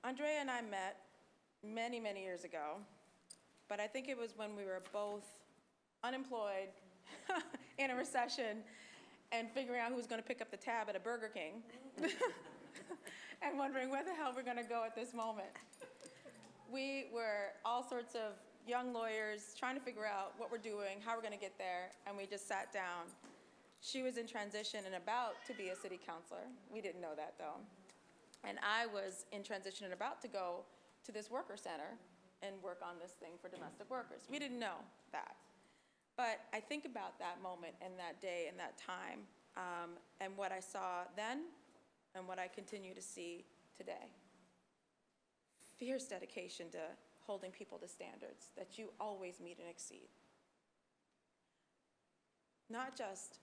Andrea and I met many, many years ago, but I think it was when we were both unemployed, in a recession, and figuring out who was going to pick up the tab at a Burger King, and wondering where the hell we're going to go at this moment. We were all sorts of young lawyers trying to figure out what we're doing, how we're going to get there, and we just sat down. She was in transition and about to be a city councilor. We didn't know that, though. And I was in transition and about to go to this worker center and work on this thing for domestic workers. We didn't know that. But I think about that moment and that day and that time, and what I saw then and what I continue to see today. Fierce dedication to holding people to standards that you always meet and exceed. Not just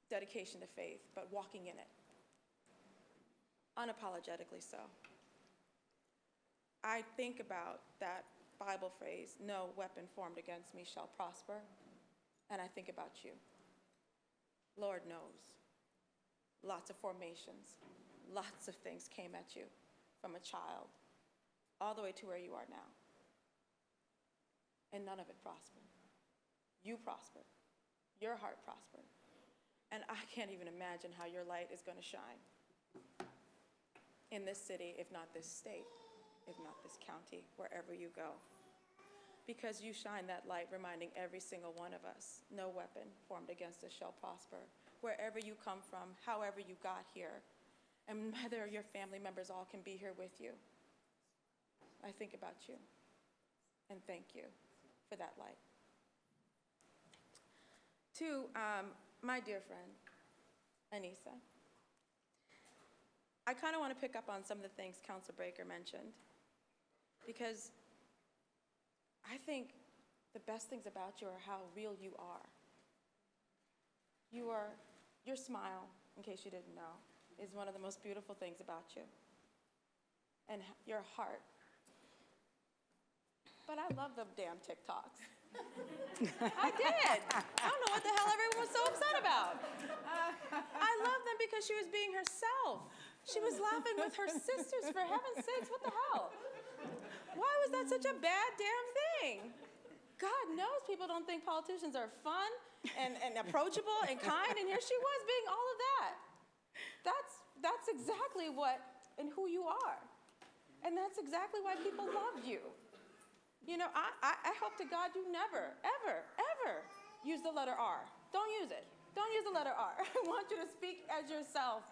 dedication to faith, but walking in it. Unapologetically so. I think about that Bible phrase, no weapon formed against me shall prosper, and I think about you. Lord knows, lots of formations, lots of things came at you from a child, all the way to where you are now. And none of it prospered. You prospered. Your heart prospered. And I can't even imagine how your light is going to shine in this city, if not this state, if not this county, wherever you go. Because you shine that light, reminding every single one of us, no weapon formed against us shall prosper. Wherever you come from, however you got here, and whether your family members all can be here with you, I think about you, and thank you for that light. To my dear friend, Anissa, I kind of want to pick up on some of the things Councilor Baker mentioned, because I think the best things about you are how real you are. Your smile, in case you didn't know, is one of the most beautiful things about you, and your heart. But I love the damn TikToks. I did. I don't know what the hell everyone was so upset about. I love them because she was being herself. She was laughing with her sisters, for heaven's sakes, what the hell? Why was that such a bad damn thing? God knows people don't think politicians are fun and approachable and kind, and here she was being all of that. That's exactly what and who you are. And that's exactly why people love you. You know, I hope to God you never, ever, ever use the letter R. Don't use it. Don't use the letter R. I want you to speak as yourself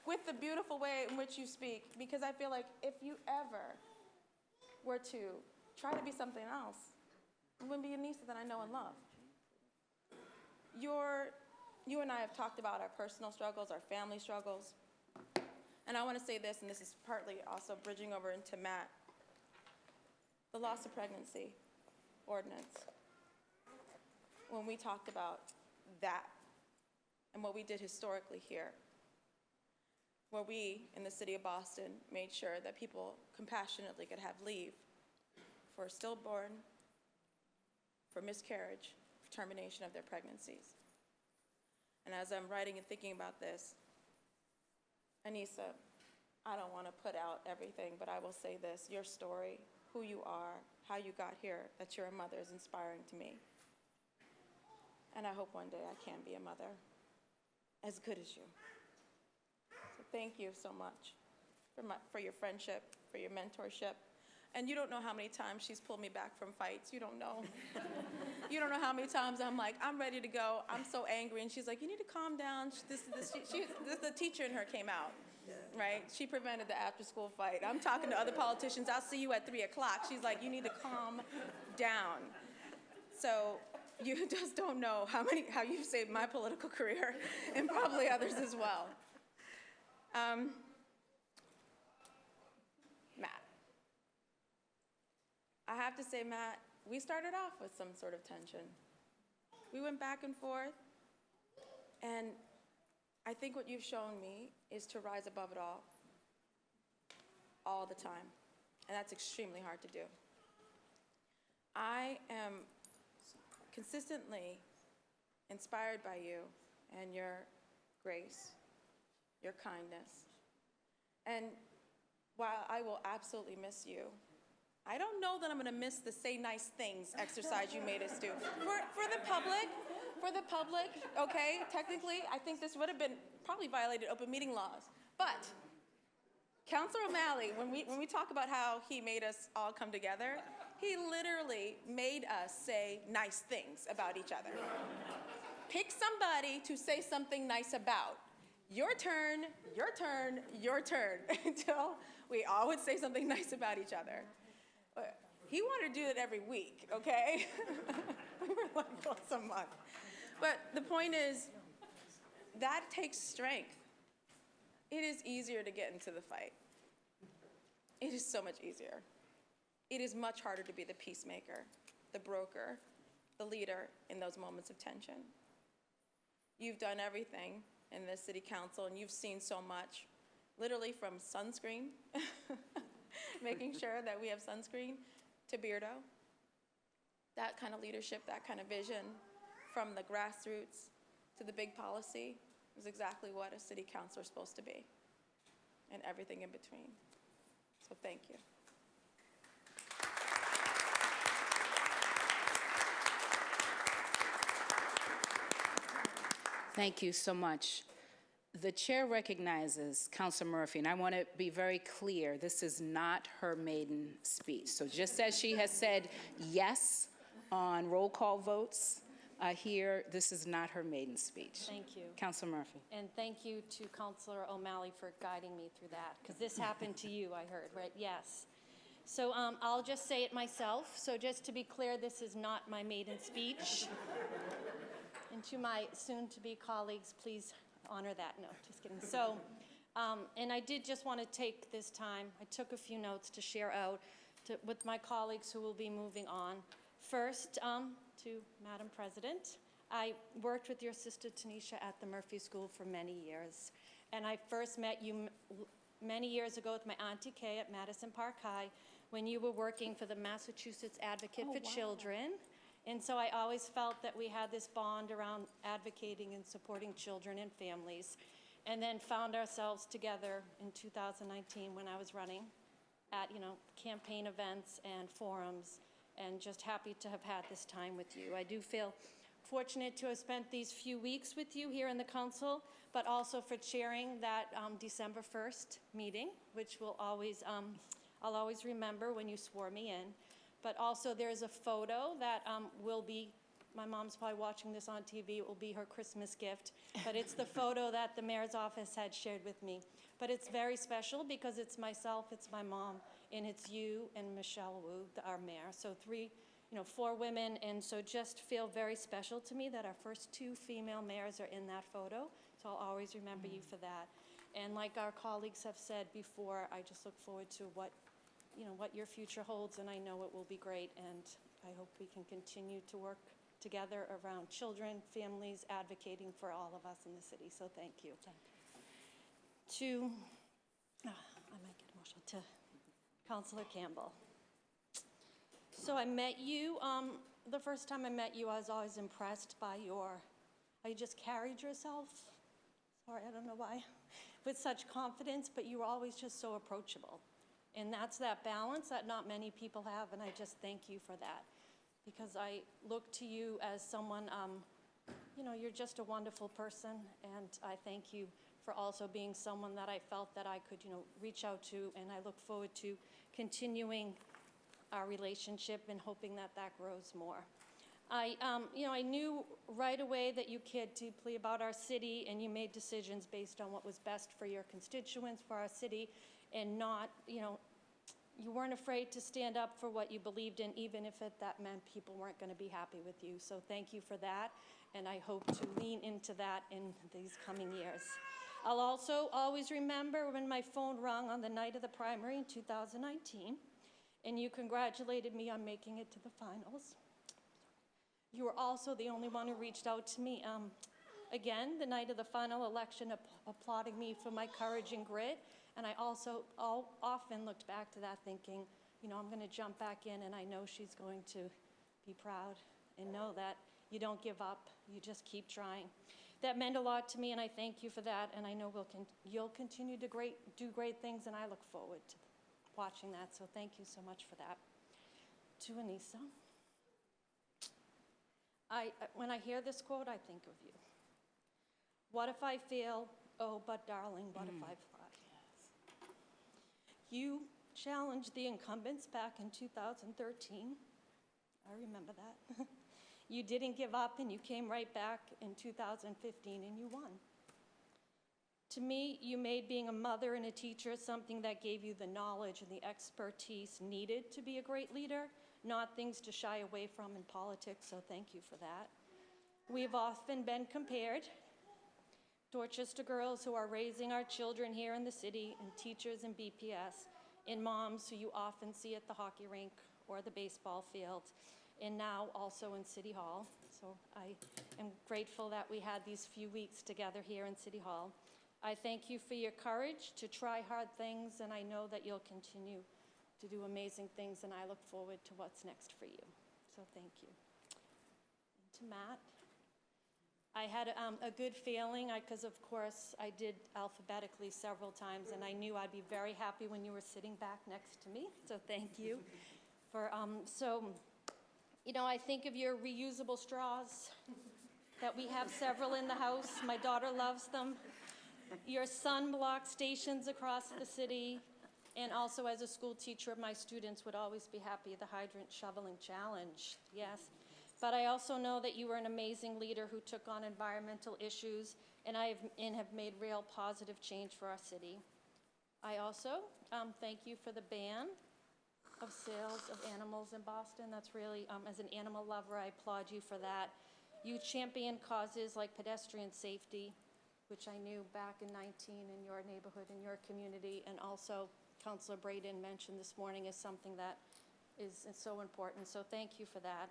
with the beautiful way in which you speak, because I feel like if you ever were to try to be something else, it wouldn't be Anissa that I know and love. You and I have talked about our personal struggles, our family struggles, and I want to say this, and this is partly also bridging over into Matt. the loss of pregnancy ordinance, when we talked about that and what we did historically here, where we in the city of Boston made sure that people compassionately could have leave for stillborn, for miscarriage, for termination of their pregnancies. And as I'm writing and thinking about this, Anissa, I don't want to put out everything, but I will say this: your story, who you are, how you got here, that you're a mother is inspiring to me. And I hope one day I can be a mother as good as you. So thank you so much for your friendship, for your mentorship. And you don't know how many times she's pulled me back from fights. You don't know. You don't know how many times I'm like, I'm ready to go. I'm so angry. And she's like, you need to calm down. The teacher in her came out, right? She prevented the after-school fight. I'm talking to other politicians. I'll see you at 3 o'clock. She's like, you need to calm down. So you just don't know how you've saved my political career and probably others as well. Matt. I have to say, Matt, we started off with some sort of tension. We went back and forth, and I think what you've shown me is to rise above it all the time, and that's extremely hard to do. I am consistently inspired by you and your grace, your kindness, and while I will absolutely miss you, I don't know that I'm gonna miss the say nice things exercise you made us do. For the public, okay, technically, I think this would have been probably violated open meeting laws. But Councilor O'Malley, when we talk about how he made us all come together, he literally made us say nice things about each other. Pick somebody to say something nice about. Your turn, your turn, your turn, until we all would say something nice about each other. He wanted to do it every week, okay? We were like once a month. But the point is, that takes strength. It is easier to get into the fight. It is so much easier. It is much harder to be the peacemaker, the broker, the leader in those moments of tension. You've done everything in the city council, and you've seen so much, literally from sunscreen, making sure that we have sunscreen, to Beardo. That kind of leadership, that kind of vision, from the grassroots to the big policy, is exactly what a city councilor is supposed to be, and everything in between. So thank you. Thank you so much. The chair recognizes Councilor Murphy, and I want to be very clear, this is not her maiden speech. So just as she has said yes on roll call votes here, this is not her maiden speech. Thank you. Councilor Murphy. And thank you to Councilor O'Malley for guiding me through that, because this happened to you, I heard, right? Yes. So I'll just say it myself. So just to be clear, this is not my maiden speech. And to my soon-to-be colleagues, please honor that. No, just kidding. So, and I did just want to take this time, I took a few notes to share out with my colleagues who will be moving on. First, to Madam President, I worked with your sister Tanisha at the Murphy School for many years. And I first met you many years ago with my Auntie Kay at Madison Park High when you were working for the Massachusetts Advocate for Children. And so I always felt that we had this bond around advocating and supporting children and families. And then found ourselves together in 2019 when I was running at, campaign events and forums, and just happy to have had this time with you. I do feel fortunate to have spent these few weeks with you here in the council, but also for chairing that December 1st meeting, which will always, I'll always remember when you swore me in. But also there's a photo that will be, my mom's probably watching this on TV, it will be her Christmas gift, but it's the photo that the mayor's office had shared with me. But it's very special because it's myself, it's my mom, and it's you and Michelle Wu, our mayor. So 4 women, and so just feel very special to me that our first 2 female mayors are in that photo. So I'll always remember you for that. And like our colleagues have said before, I just look forward to what what your future holds, and I know it will be great, and I hope we can continue to work together around children, families, advocating for all of us in the city. So thank you. I might get emotional, to Councilor Campbell. So I met you, the first time I met you, I was always impressed by how you just carried yourself. Sorry, I don't know why, with such confidence, but you were always just so approachable. And that's that balance that not many people have, and I just thank you for that. Because I look to you as someone, you're just a wonderful person, and I thank you for also being someone that I felt that I could, reach out to, and I look forward to continuing our relationship and hoping that grows more. I knew right away that you cared deeply about our city, and you made decisions based on what was best for your constituents, for our city, and not, you weren't afraid to stand up for what you believed in, even if that meant people weren't going to be happy with you. So thank you for that, and I hope to lean into that in these coming years. I'll also always remember when my phone rang on the night of the primary in 2019, and you congratulated me on making it to the finals. You were also the only one who reached out to me, again, the night of the final election, applauding me for my courage and grit. And I also often looked back to that thinking, I'm going to jump back in, and I know she's going to be proud and know that you don't give up, you just keep trying. That meant a lot to me, and I thank you for that, and I know you'll continue to do great things, and I look forward to watching that, so thank you so much for that. To Anissa, when I hear this quote, I think of you. What if I fail? Oh, but darling, what if I fly? You challenged the incumbents back in 2013. I remember that. You didn't give up, and you came right back in 2015, and you won. To me, you made being a mother and a teacher something that gave you the knowledge and the expertise needed to be a great leader, not things to shy away from in politics, so thank you for that. We've often been compared, Dorchester girls who are raising our children here in the city, and teachers in BPS, and moms who you often see at the hockey rink or the baseball field, and now also in City Hall. So I am grateful that we had these few weeks together here in City Hall. I thank you for your courage to try hard things, and I know that you'll continue to do amazing things, and I look forward to what's next for you. So thank you. And to Matt, I had a good feeling, because of course I did alphabetically several times, and I knew I'd be very happy when you were sitting back next to me, so thank you. I think of your reusable straws, that we have several in the house. My daughter loves them. Your sunblock stations across the city, and also as a school teacher, my students would always be happy, the hydrant shoveling challenge, yes. But I also know that you were an amazing leader who took on environmental issues and have made real positive change for our city. I also thank you for the ban of sales of animals in Boston. That's really, as an animal lover, I applaud you for that. You champion causes like pedestrian safety, which I knew back in 19 in your neighborhood, in your community, and also Councilor Braden mentioned this morning is something that is so important, so thank you for that.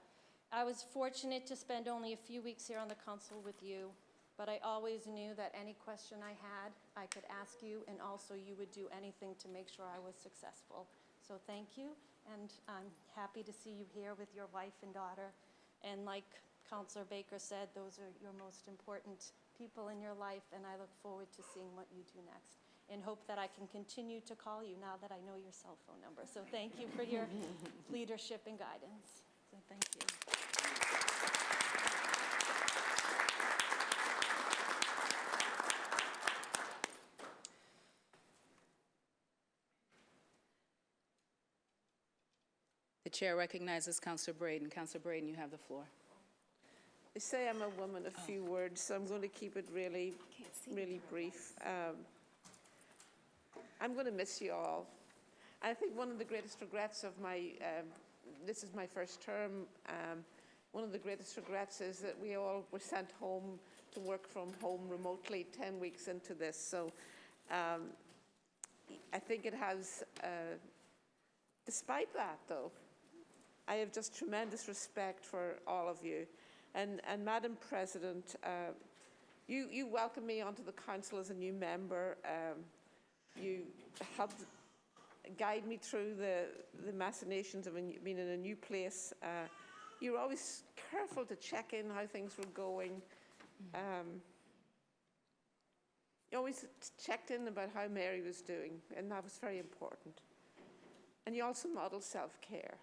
I was fortunate to spend only a few weeks here on the council with you, but I always knew that any question I had, I could ask you, and also you would do anything to make sure I was successful. So thank you, and I'm happy to see you here with your wife and daughter. And like Councilor Baker said, those are your most important people in your life, and I look forward to seeing what you do next, and hope that I can continue to call you now that I know your cell phone number. So thank you for your leadership and guidance. So thank you. The chair recognizes Councilor Braden. Councilor Braden, you have the floor. They say I'm a woman of few words, so I'm going to keep it really, really brief. I'm going to miss you all. I think one of the greatest regrets of this is my first term, one of the greatest regrets is that we all were sent home to work from home remotely 10 weeks into this. So I think it has Despite that, though, I have just tremendous respect for all of you. And Madam President, you welcomed me onto the council as a new member. You helped guide me through the machinations of being in a new place. You were always careful to check in how things were going. You always checked in about how Mary was doing, and that was very important. And you also modeled self-care.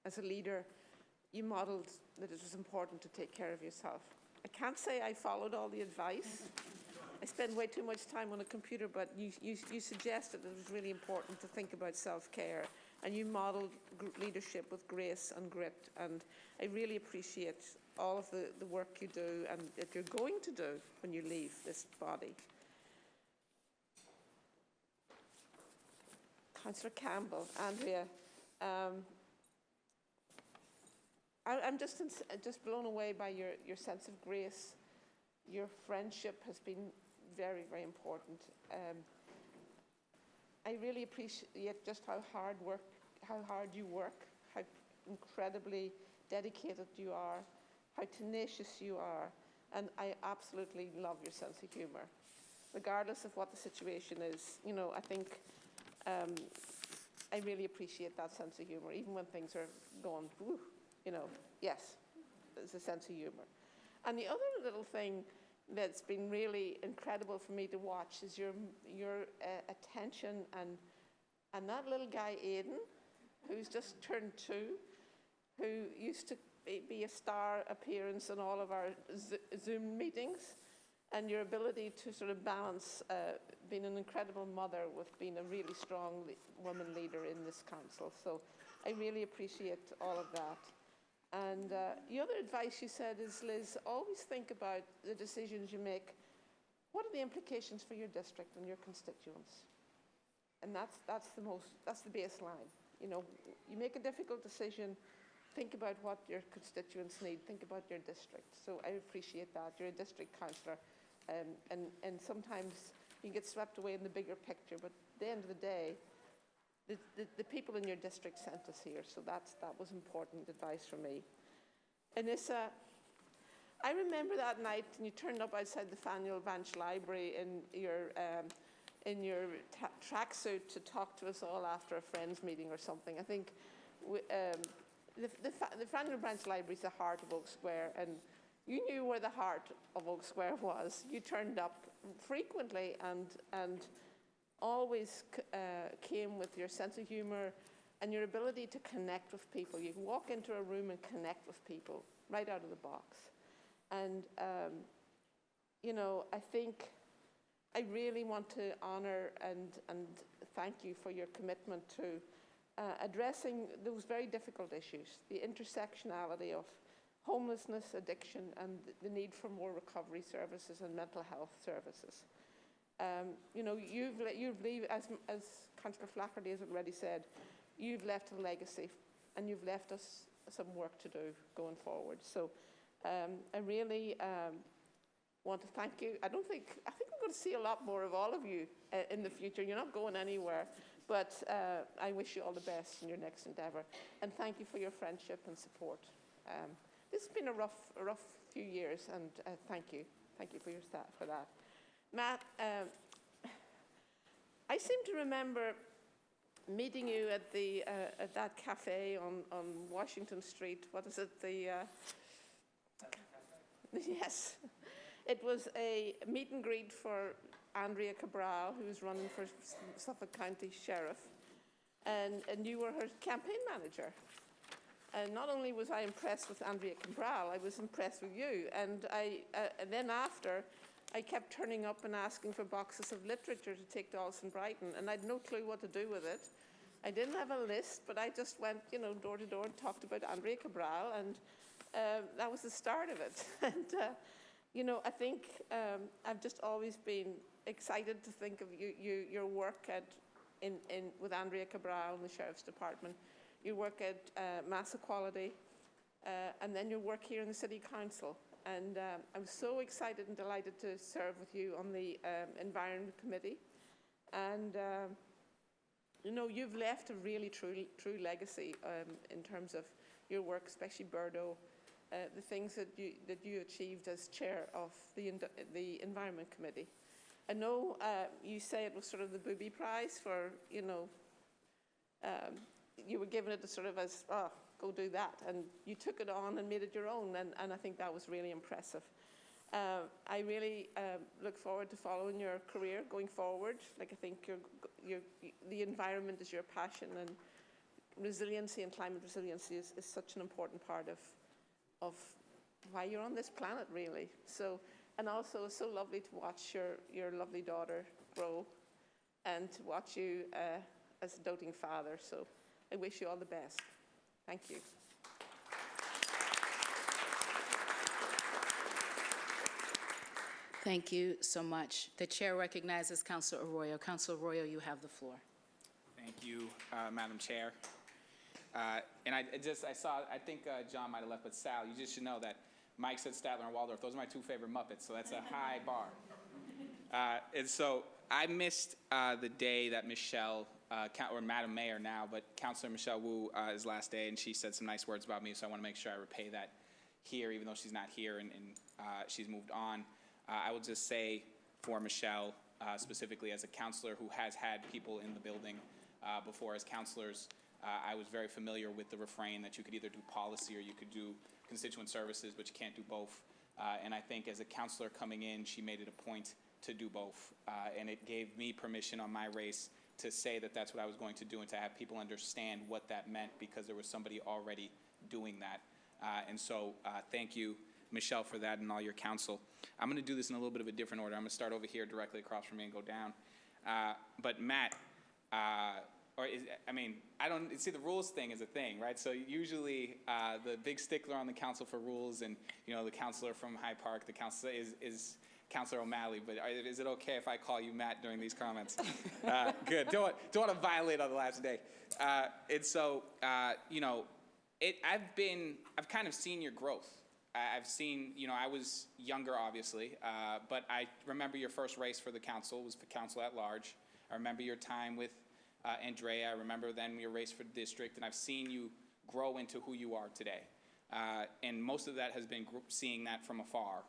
As a leader, you modeled that it was important to take care of yourself. I can't say I followed all the advice. I spend way too much time on a computer, but you suggested that it was really important to think about self-care, and you modeled leadership with grace and grit, and I really appreciate all of the work you do and that you're going to do when you leave this body. Councillor Campbell, Andrea, I'm just blown away by your sense of grace. Your friendship has been very, very important. I really appreciate just how hard you work, how incredibly dedicated you are, how tenacious you are, and I absolutely love your sense of humour. Regardless of what the situation is, you know, I think I really appreciate that sense of humour, even when things are going, whew, you know, yes, there's a sense of humour. And the other little thing that's been really incredible for me to watch is your attention and that little guy, Aidan, who's just turned 2, who used to be a star appearance in all of our Zoom meetings, and your ability to sort of balance being an incredible mother with being a really strong woman leader in this council. So I really appreciate all of that. And the other advice you said is, Liz, always think about the decisions you make. What are the implications for your district and your constituents? And that's the baseline. You know, you make a difficult decision, think about what your constituents need, think about your district. So I appreciate that. You're a district councillor, and sometimes you get swept away in the bigger picture, but at the end of the day, the people in your district sent us here, so that was important advice for me. Anissa, I remember that night when you turned up outside the Faneuil Branch Library in your tracksuit to talk to us all after a friends meeting or something. I think the Faneuil Branch Library is the heart of Oak Square, and you knew where the heart of Oak Square was. You turned up frequently and always came with your sense of humour and your ability to connect with people. You can walk into a room and connect with people right out of the box. And, you know, I think I really want to honour and thank you for your commitment to addressing those very difficult issues, the intersectionality of homelessness, addiction, and the need for more recovery services and mental health services. You know, you've as Councillor Flaherty has already said, you've left a legacy and you've left us some work to do going forward. So I really want to thank you. I think we're going to see a lot more of all of you in the future. You're not going anywhere, but I wish you all the best in your next endeavour. And thank you for your friendship and support. This has been a rough few years, and thank you for your staff for that. Matt, I seem to remember meeting you at that cafe on Washington Street. What is it? Yes, it was a meet and greet for Andrea Cabral, who was running for Suffolk County Sheriff, and you were her campaign manager. And not only was I impressed with Andrea Cabral, I was impressed with you. And then after, I kept turning up and asking for boxes of literature to take to Alston Brighton, and I had no clue what to do with it. I didn't have a list, but I just went, you know, door to door and talked about Andrea Cabral, and that was the start of it. And, you know, I think I've just always been excited to think of your work with Andrea Cabral in the Sheriff's Department, your work at Mass Equality, and then your work here in the City Council. And I'm so excited and delighted to serve with you on the Environment Committee. And you know, you've left a really true legacy in terms of your work, especially Burdo, the things that you achieved as chair of the Environment Committee. I know you say it was sort of the booby prize for, you know, you were given it sort of as, oh, go do that, and you took it on and made it your own, and I think that was really impressive. I really look forward to following your career going forward. Like, I think the environment is your passion, and resiliency and climate resiliency is such an important part of why you're on this planet, really. So, and also it's so lovely to watch your lovely daughter grow and to watch you as a doting father. So I wish you all the best. Thank you. Thank you so much. The chair recognizes Councilor Arroyo. Councilor Arroyo, you have the floor. Thank you, Madam Chair. And I think John might have left, but Sal, you just should know that Mike said Statler and Waldorf. Those are my two favorite Muppets, so that's a high bar. And so I missed the day that Michelle, or Madam Mayor now, but Councilor Michelle Wu, his last day, and she said some nice words about me, so I want to make sure I repay that here, even though she's not here and she's moved on. I will just say for Michelle, specifically as a councilor who has had people in the building before as councilors, I was very familiar with the refrain that you could either do policy or you could do constituent services, but you can't do both. And I think as a councilor coming in, she made it a point to do both. And it gave me permission on my race to say that that's what I was going to do and to have people understand what that meant because there was somebody already doing that. And so thank you, Michelle, for that and all your counsel. I'm going to do this in a little bit of a different order. I'm going to start over here directly across from me and go down. But Matt, see, the rules thing is a thing, right? So usually the big stickler on the council for rules and, you know, the councilor from Hyde Park, the councilor is Councilor O'Malley, but is it okay if I call you Matt during these comments? Good, don't want to violate on the last day. And so, you know, I've kind of seen your growth. I've seen, you know, I was younger, obviously, but I remember your first race for the council was for council at large. I remember your time with Andrea. I remember then your race for the district, and I've seen you grow into who you are today. And most of that has been seeing that from afar.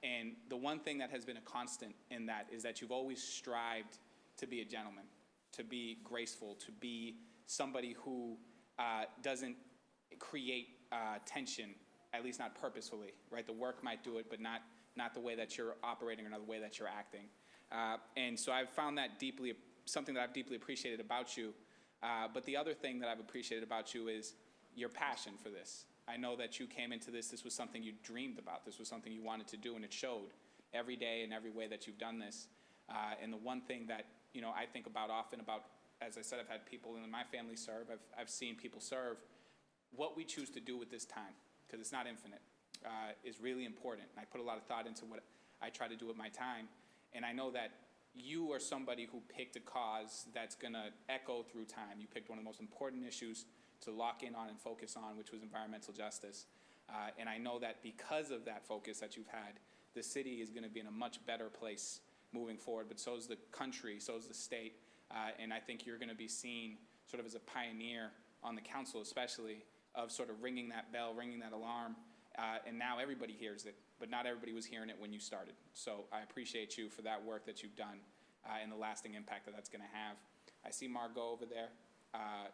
And the one thing that has been a constant in that is that you've always strived to be a gentleman, to be graceful, to be somebody who doesn't create tension, at least not purposefully, right? The work might do it, but not the way that you're operating or not the way that you're acting. And so I've found that something that I've deeply appreciated about you. But the other thing that I've appreciated about you is your passion for this. I know that you came into this was something you dreamed about. This was something you wanted to do, and it showed every day in every way that you've done this. And the one thing that, you know, I think about often about, as I said, I've had people in my family serve. I've seen people serve. What we choose to do with this time, because it's not infinite, is really important. And I put a lot of thought into what I try to do with my time. And I know that you are somebody who picked a cause that's going to echo through time. You picked one of the most important issues to lock in on and focus on, which was environmental justice. And I know that because of that focus that you've had, the city is going to be in a much better place moving forward, but so is the country, so is the state. And I think you're going to be seen sort of as a pioneer on the council, especially, of sort of ringing that bell, ringing that alarm. And now everybody hears it, but not everybody was hearing it when you started. So I appreciate you for that work that you've done and the lasting impact that that's going to have. I see Margot over there.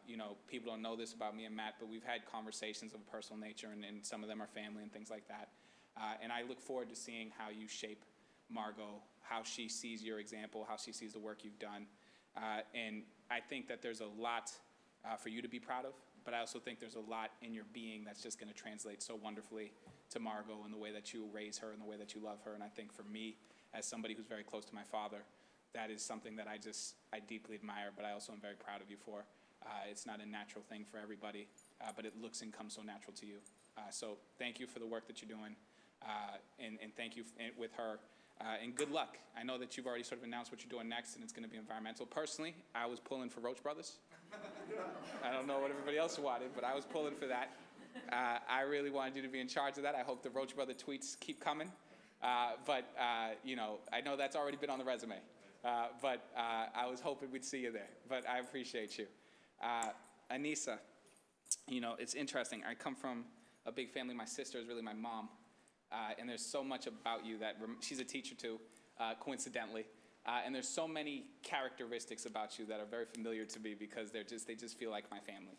You know, people don't know this about me and Matt, but we've had conversations of a personal nature, and some of them are family and things like that. And I look forward to seeing how you shape Margot, how she sees your example, how she sees the work you've done. And I think that there's a lot for you to be proud of, but I also think there's a lot in your being that's just going to translate so wonderfully to Margot and the way that you raise her and the way that you love her. And I think for me, as somebody who's very close to my father, that is something that I deeply admire, but I also am very proud of you for. It's not a natural thing for everybody, but it looks and comes so natural to you. So thank you for the work that you're doing, and thank you with her. And good luck. I know that you've already sort of announced what you're doing next, and it's going to be environmental. Personally, I was pulling for Roach Brothers. I don't know what everybody else wanted, but I was pulling for that. I really wanted you to be in charge of that. I hope the Roach Brother tweets keep coming. But you know, I know that's already been on the resume. But I was hoping we'd see you there, but I appreciate you. Anissa, you know, it's interesting. I come from a big family. My sister is really my mom. And there's so much about you that, she's a teacher too, coincidentally. And there's so many characteristics about you that are very familiar to me because they just feel like my family.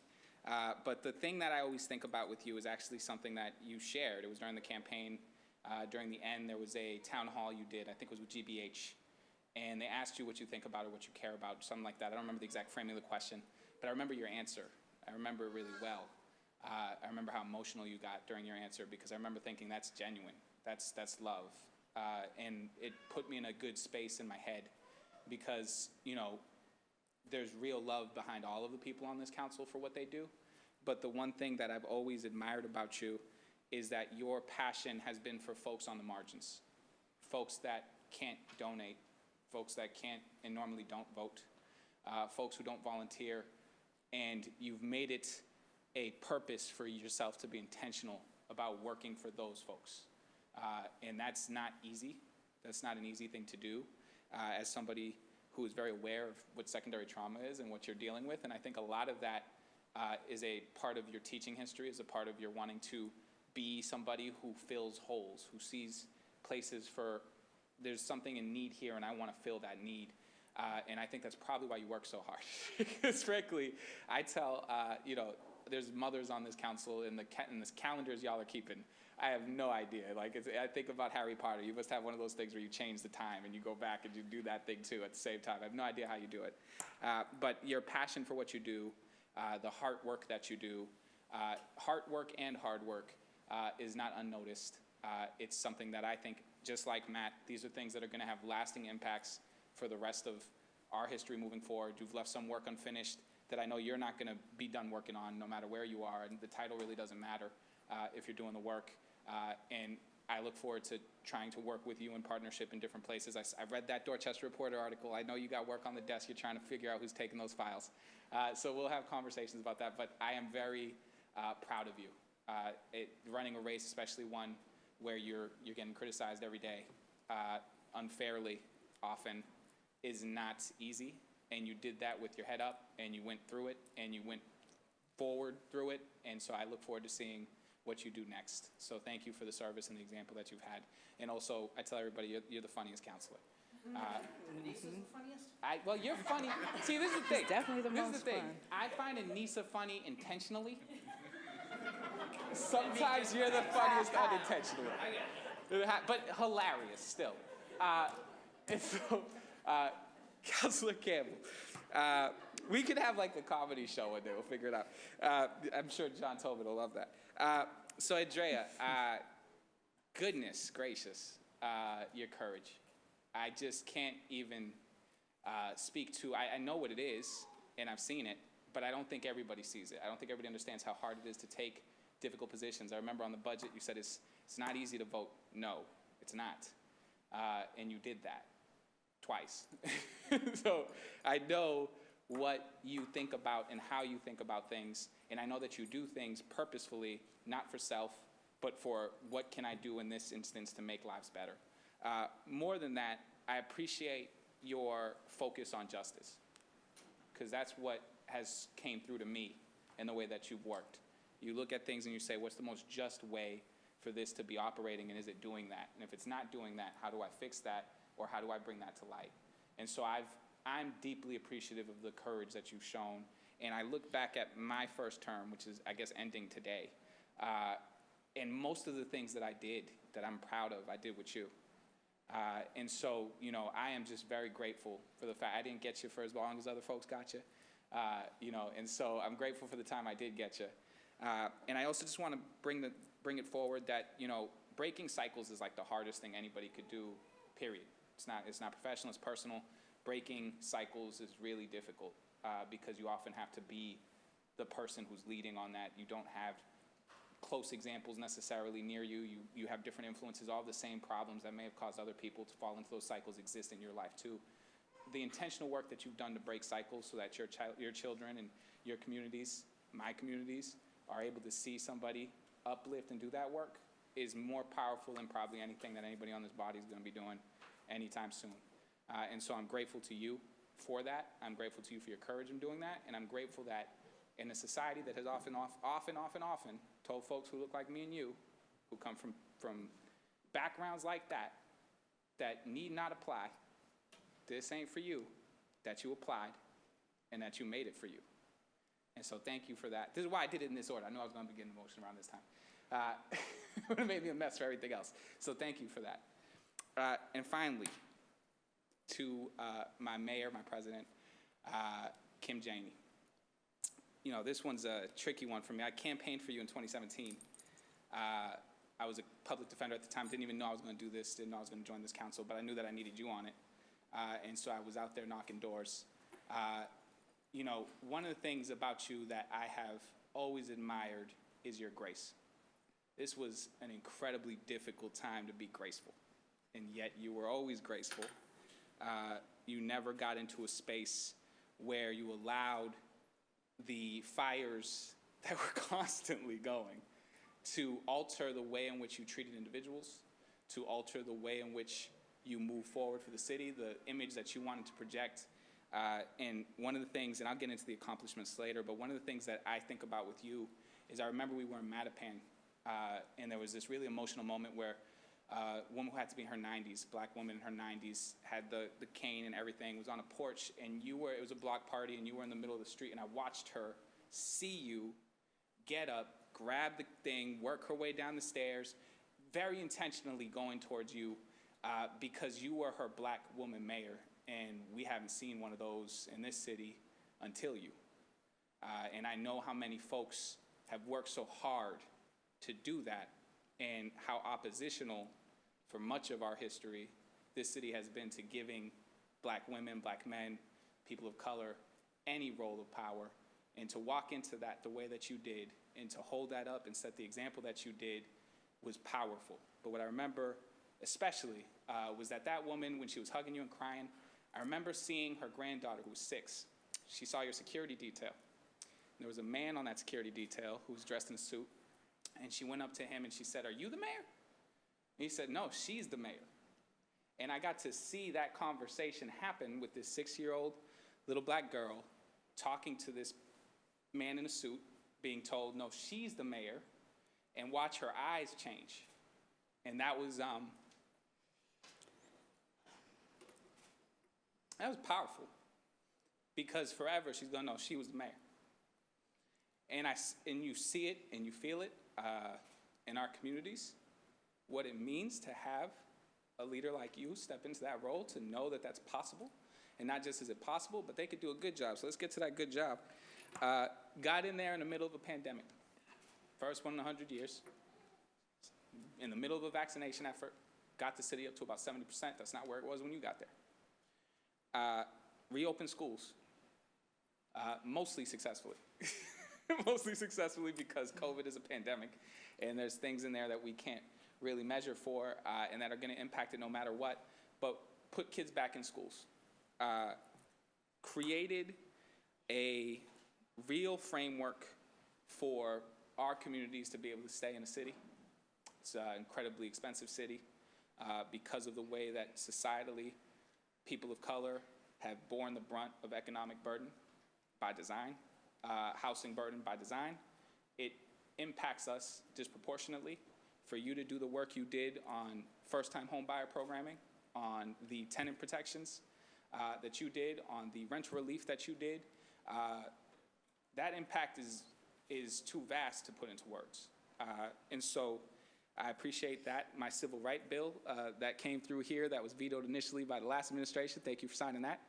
But the thing that I always think about with you is actually something that you shared. It was during the campaign. During the end, there was a town hall you did, I think it was with GBH. And they asked you what you think about or what you care about, something like that. I don't remember the exact framing of the question, but I remember your answer. I remember it really well. I remember how emotional you got during your answer because I remember thinking that's genuine, that's love. And it put me in a good space in my head because, you know, there's real love behind all of the people on this council for what they do. But the one thing that I've always admired about you is that your passion has been for folks on the margins, folks that can't donate, folks that can't and normally don't vote, folks who don't volunteer, and you've made it a purpose for yourself to be intentional about working for those folks. And that's not easy. That's not an easy thing to do as somebody who is very aware of what secondary trauma is and what you're dealing with. And I think a lot of that is a part of your teaching history, is a part of your wanting to be somebody who fills holes, who sees places for, there's something in need here and I want to fill that need. And I think that's probably why you work so hard. Because frankly, I tell, you know, there's mothers on this council and the calendars y'all are keeping. I have no idea. Like, I think about Harry Potter. You must have one of those things where you change the time and you go back and you do that thing too at the same time. I have no idea how you do it. But your passion for what you do, the hard work that you do, hard work and hard work is not unnoticed. It's something that I think, just like Matt, these are things that are going to have lasting impacts for the rest of our history moving forward. You've left some work unfinished that I know you're not going to be done working on no matter where you are, and the title really doesn't matter if you're doing the work. And I look forward to trying to work with you in partnership in different places. I read that Dorchester Reporter article. I know you got work on the desk. You're trying to figure out who's taking those files. So we'll have conversations about that, but I am very proud of you. Running a race, especially one where you're getting criticized every day, unfairly often, is not easy. And you did that with your head up, and you went through it, and you went forward through it. And so I look forward to seeing what you do next. So thank you for the service and the example that you've had. And also, I tell everybody, you're the funniest counselor. Anissa's the funniest? Well, you're funny. See, this is the thing. Definitely the This most is the thing. fun. I find Anissa funny intentionally. Sometimes you're the funniest unintentionally. But hilarious still. And so, Councilor Campbell, we could have like a comedy show one day. We'll figure it out. I'm sure John Tobin will love that. So, Andrea, goodness gracious, your courage. I just can't even speak to, I know what it is, and I've seen it, but I don't think everybody sees it. I don't think everybody understands how hard it is to take difficult positions. I remember on the budget, you said it's not easy to vote. No, it's not. And you did that twice. So I know what you think about and how you think about things, and I know that you do things purposefully, not for self, but for what can I do in this instance to make lives better. More than that, I appreciate your focus on justice, because that's what has came through to me in the way that you've worked. You look at things and you say, what's the most just way for this to be operating, and is it doing that? And if it's not doing that, how do I fix that, or how do I bring that to light? And so I'm deeply appreciative of the courage that you've shown, and I look back at my first term, which is, I guess, ending today, and most of the things that I did that I'm proud of, I did with you. And so, you know, I am just very grateful for the fact I didn't get you for as long as other folks got you, you know, and so I'm grateful for the time I did get you. And I also just want to bring it forward that, you know, breaking cycles is like the hardest thing anybody could do, period. It's not professional, it's personal. Breaking cycles is really difficult because you often have to be the person who's leading on that. You don't have close examples necessarily near you. You have different influences. All the same problems that may have caused other people to fall into those cycles exist in your life too. The intentional work that you've done to break cycles so that your children and your communities, my communities, are able to see somebody uplift and do that work is more powerful than probably anything that anybody on this body is going to be doing anytime soon. And so I'm grateful to you for that. I'm grateful to you for your courage in doing that. And I'm grateful that in a society that has often told folks who look like me and you, who come from backgrounds like that, that need not apply, this ain't for you, that you applied and that you made it for you. And so thank you for that. This is why I did it in this order. I knew I was going to be getting emotional around this time. It would have made me a mess for everything else. So thank you for that. And finally, to my mayor, my president, Kim Janey. You know, this one's a tricky one for me. I campaigned for you in 2017. I was a public defender at the time, didn't even know I was going to do this, didn't know I was going to join this council, but I knew that I needed you on it. And so I was out there knocking doors. You know, one of the things about you that I have always admired is your grace. This was an incredibly difficult time to be graceful, and yet you were always graceful. You never got into a space where you allowed the fires that were constantly going to alter the way in which you treated individuals, to alter the way in which you move forward for the city, the image that you wanted to project. And one of the things, and I'll get into the accomplishments later, but one of the things that I think about with you is I remember we were in Mattapan, and there was this really emotional moment where a woman who had to be in her 90s, black woman in her 90s, had the cane and everything, was on a porch, and it was a block party, and you were in the middle of the street, and I watched her see you get up, grab the thing, work her way down the stairs, very intentionally going towards you because you were her black woman mayor, and we haven't seen one of those in this city until you. And I know how many folks have worked so hard to do that, and how oppositional for much of our history this city has been to giving black women, black men, people of color, any role of power. And to walk into that the way that you did, and to hold that up and set the example that you did was powerful. But what I remember especially was that woman, when she was hugging you and crying, I remember seeing her granddaughter who was 6. She saw your security detail. And there was a man on that security detail who was dressed in a suit. And she went up to him and she said, "Are you the mayor?" And he said, "No, she's the mayor." And I got to see that conversation happen with this 6-year-old little black girl talking to this man in a suit, being told, "No, she's the mayor," and watch her eyes change. And that was powerful, because forever she's gonna know she was the mayor. And you see it and you feel it in our communities, what it means to have a leader like you step into that role, to know that that's possible. And not just is it possible, but they could do a good job. So let's get to that good job. Got in there in the middle of a pandemic. First one in 100 years. In the middle of a vaccination effort. Got the city up to about 70%. That's not where it was when you got there. Reopened schools. Mostly successfully. Mostly successfully, because COVID is a pandemic, and there's things in there that we can't really measure for, and that are going to impact it no matter what. But put kids back in schools. Created a real framework for our communities to be able to stay in a city. It's an incredibly expensive city because of the way that societally people of color have borne the brunt of economic burden by design. Housing burden by design. It impacts us disproportionately. For you to do the work you did on first-time home buyer programming, on the tenant protections that you did, on the rent relief that you did, that impact is too vast to put into words. And so I appreciate that. My civil rights bill that came through here, that was vetoed initially by the last administration, thank you for signing that.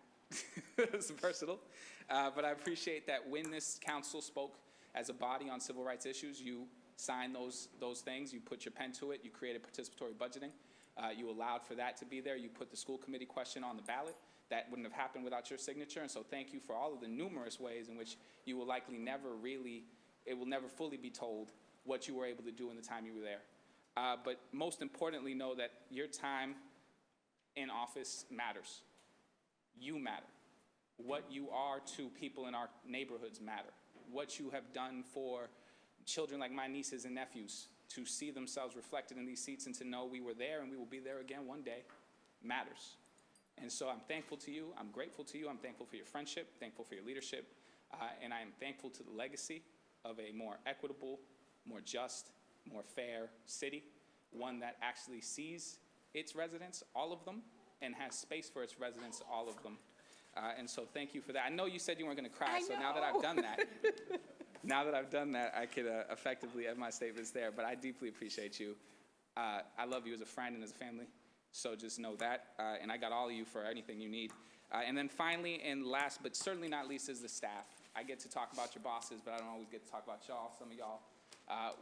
It's personal. But I appreciate that when this council spoke as a body on civil rights issues, you signed those things, you put your pen to it, you created participatory budgeting, you allowed for that to be there, you put the school committee question on the ballot. That wouldn't have happened without your signature, and so thank you for all of the numerous ways in which you will likely it will never fully be told what you were able to do in the time you were there. But most importantly, know that your time in office matters. You matter. What you are to people in our neighborhoods matter. What you have done for children like my nieces and nephews to see themselves reflected in these seats and to know we were there and we will be there again one day matters. And so I'm thankful to you. I'm grateful to you. I'm thankful for your friendship, thankful for your leadership, and I am thankful to the legacy of a more equitable, more just, more fair city, one that actually sees its residents, all of them, and has space for its residents, all of them. And so thank you for that. I know you said you weren't going to cry, so now that I've done that, I could effectively end my statements there. But I deeply appreciate you. I love you as a friend and as a family, so just know that. And I got all of you for anything you need. And then finally, and last but certainly not least, is the staff. I get to talk about your bosses, but I don't always get to talk about y'all. Some of y'all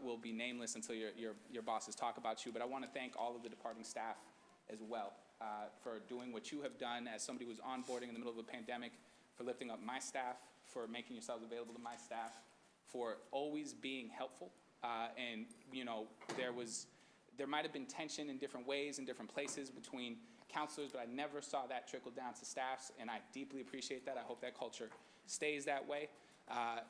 will be nameless until your bosses talk about you. But I want to thank all of the departing staff as well for doing what you have done as somebody who was onboarding in the middle of a pandemic, for lifting up my staff, for making yourselves available to my staff, for always being helpful. And, you know, there might have been tension in different ways, in different places between counselors, but I never saw that trickle down to staffs, and I deeply appreciate that. I hope that culture stays that way.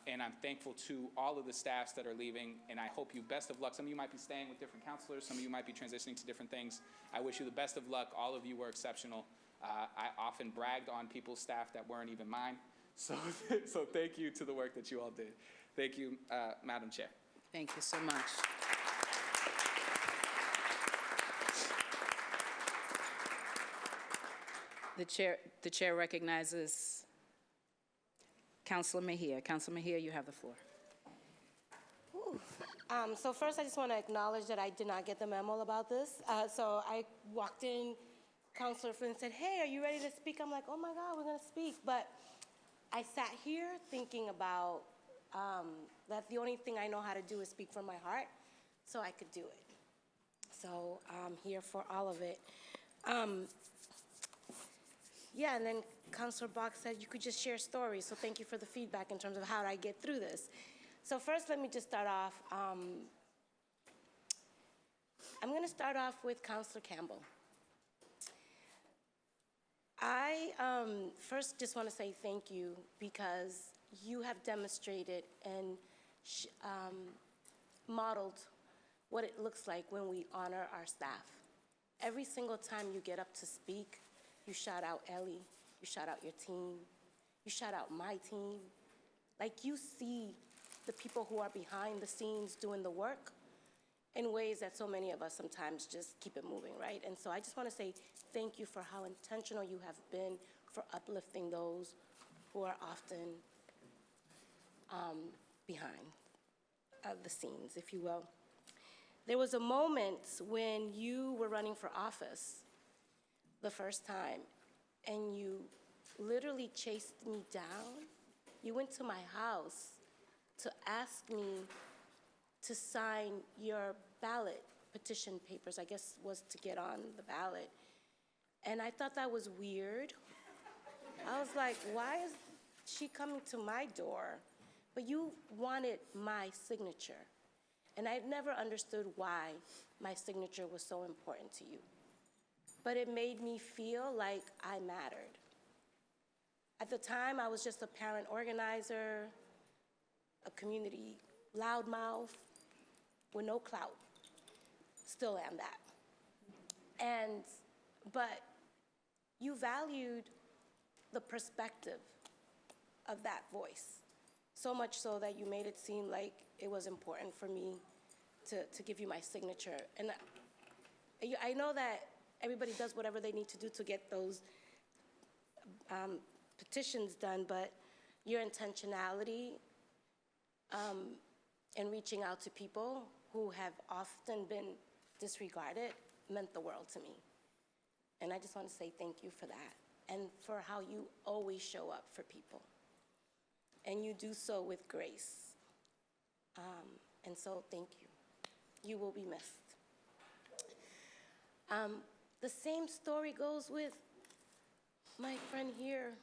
And I'm thankful to all of the staffs that are leaving, and I hope you best of luck. Some of you might be staying with different counselors. Some of you might be transitioning to different things. I wish you the best of luck. All of you were exceptional. I often bragged on people's staff that weren't even mine. So thank you to the work that you all did. Thank you, Madam Chair. Thank you so much. The chair recognizes Councilor Mejia. Councilor Mejia, you have the floor. So first, I just want to acknowledge that I did not get the memo about this. So I walked in, Councilor Flynn said, "Hey, are you ready to speak?" I'm like, "Oh my God, we're going to speak." But I sat here thinking about that the only thing I know how to do is speak from my heart, so I could do it. So I'm here for all of it. Yeah, and then Councilor Bach said you could just share stories, so thank you for the feedback in terms of how I get through this. So first, let me just start off. I'm going to start off with Councilor Campbell. I first just want to say thank you because you have demonstrated and modeled what it looks like when we honor our staff. Every single time you get up to speak, you shout out Ellie, you shout out your team, you shout out my team. Like, you see the people who are behind the scenes doing the work in ways that so many of us sometimes just keep it moving, right? And so I just want to say thank you for how intentional you have been for uplifting those who are often behind the scenes, if you will. There was a moment when you were running for office the first time, and you literally chased me down. You went to my house to ask me to sign your ballot petition papers, I guess was to get on the ballot. And I thought that was weird. I was like, why is she coming to my door? But you wanted my signature. And I never understood why my signature was so important to you. But it made me feel like I mattered. At the time, I was just a parent organizer, a community loudmouth with no clout. Still am that. But you valued the perspective of that voice, so much so that you made it seem like it was important for me to give you my signature. And I know that everybody does whatever they need to do to get those petitions done, but your intentionality in reaching out to people who have often been disregarded meant the world to me. And I just want to say thank you for that and for how you always show up for people. And you do so with grace. And so thank you. You will be missed. The same story goes with my friend here,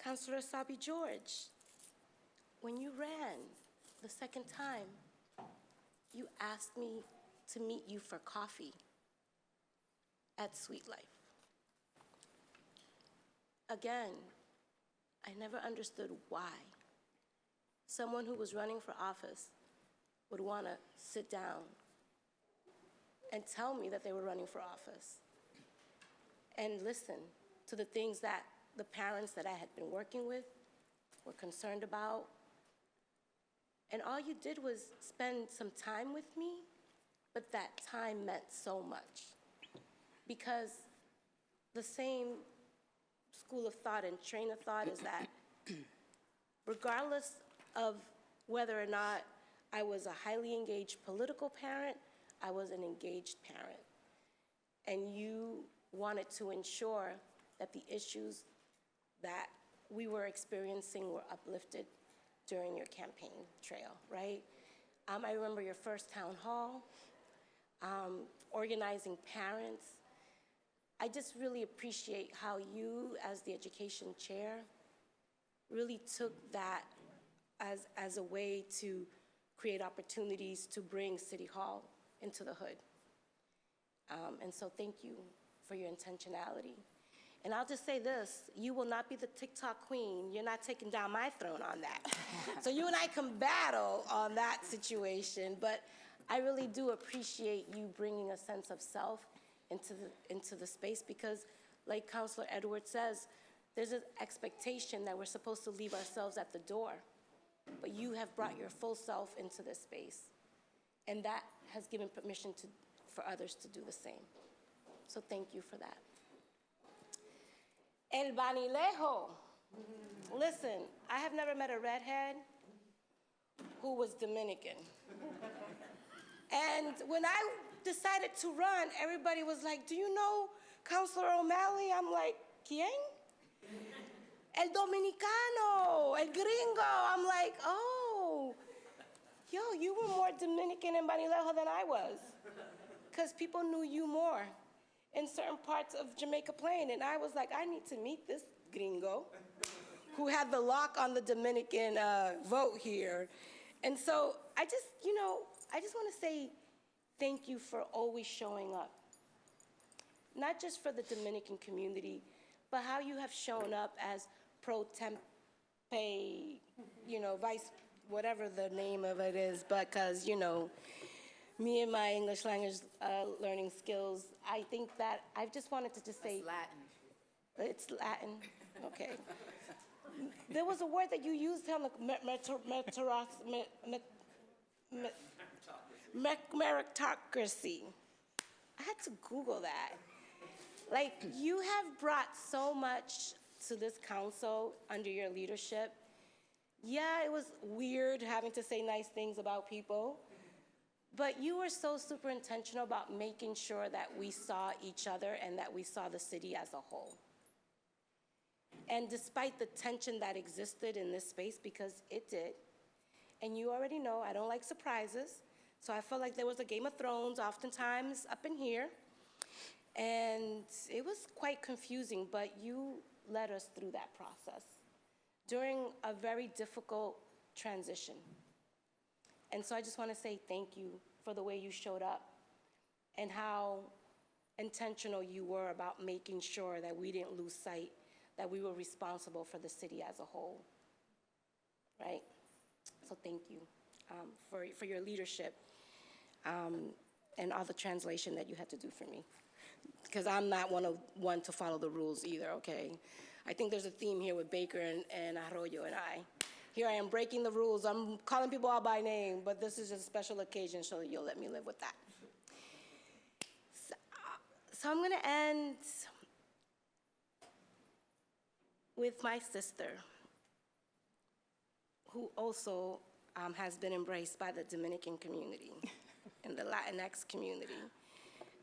Councilor Sabi George. When you ran the second time, you asked me to meet you for coffee at Sweet Life. Again, I never understood why someone who was running for office would want to sit down and tell me that they were running for office and listen to the things that the parents that I had been working with were concerned about. And all you did was spend some time with me, but that time meant so much. Because the same school of thought and train of thought is that regardless of whether or not I was a highly engaged political parent, I was an engaged parent. And you wanted to ensure that the issues that we were experiencing were uplifted during your campaign trail, right? I remember your first town hall, organizing parents. I just really appreciate how you, as the education chair, really took that as a way to create opportunities to bring City Hall into the hood. And so thank you for your intentionality. And I'll just say this, you will not be the TikTok queen. You're not taking down my throne on that. So you and I can battle on that situation, but I really do appreciate you bringing a sense of self into the space because, like Councilor Edwards says, there's an expectation that we're supposed to leave ourselves at the door, but you have brought your full self into this space, and that has given permission for others to do the same. So thank you for that. El Banilejo. Listen, I have never met a redhead who was Dominican. And when I decided to run, everybody was like, do you know Councilor O'Malley? I'm like, ¿Quién? El Dominicano, el gringo. I'm like, oh, yo, you were more Dominican in Banilejo than I was. Because people knew you more in certain parts of Jamaica Plain. And I was like, I need to meet this gringo who had the lock on the Dominican vote here. And so I just want to say thank you for always showing up. Not just for the Dominican community, but how you have shown up as pro tempore, vice, whatever the name of it is, because, me and my English language learning skills, I think that I just wanted to just say. It's Latin. It's Latin, okay. There was a word that you used on the meritocracy. I had to Google that. Like, you have brought so much to this council under your leadership. Yeah, it was weird having to say nice things about people, but you were so super intentional about making sure that we saw each other and that we saw the city as a whole. And despite the tension that existed in this space, because it did, and you already know I don't like surprises, so I felt like there was a Game of Thrones oftentimes up in here, and it was quite confusing, but you led us through that process during a very difficult transition. And so I just want to say thank you for the way you showed up and how intentional you were about making sure that we didn't lose sight that we were responsible for the city as a whole, right? So thank you for your leadership and all the translation that you had to do for me. Because I'm not one to follow the rules either, okay? I think there's a theme here with Baker and Arroyo and I. Here I am breaking the rules. I'm calling people out by name, but this is just a special occasion, so you'll let me live with that. So I'm gonna end with my sister, who also has been embraced by the Dominican community and the Latinx community.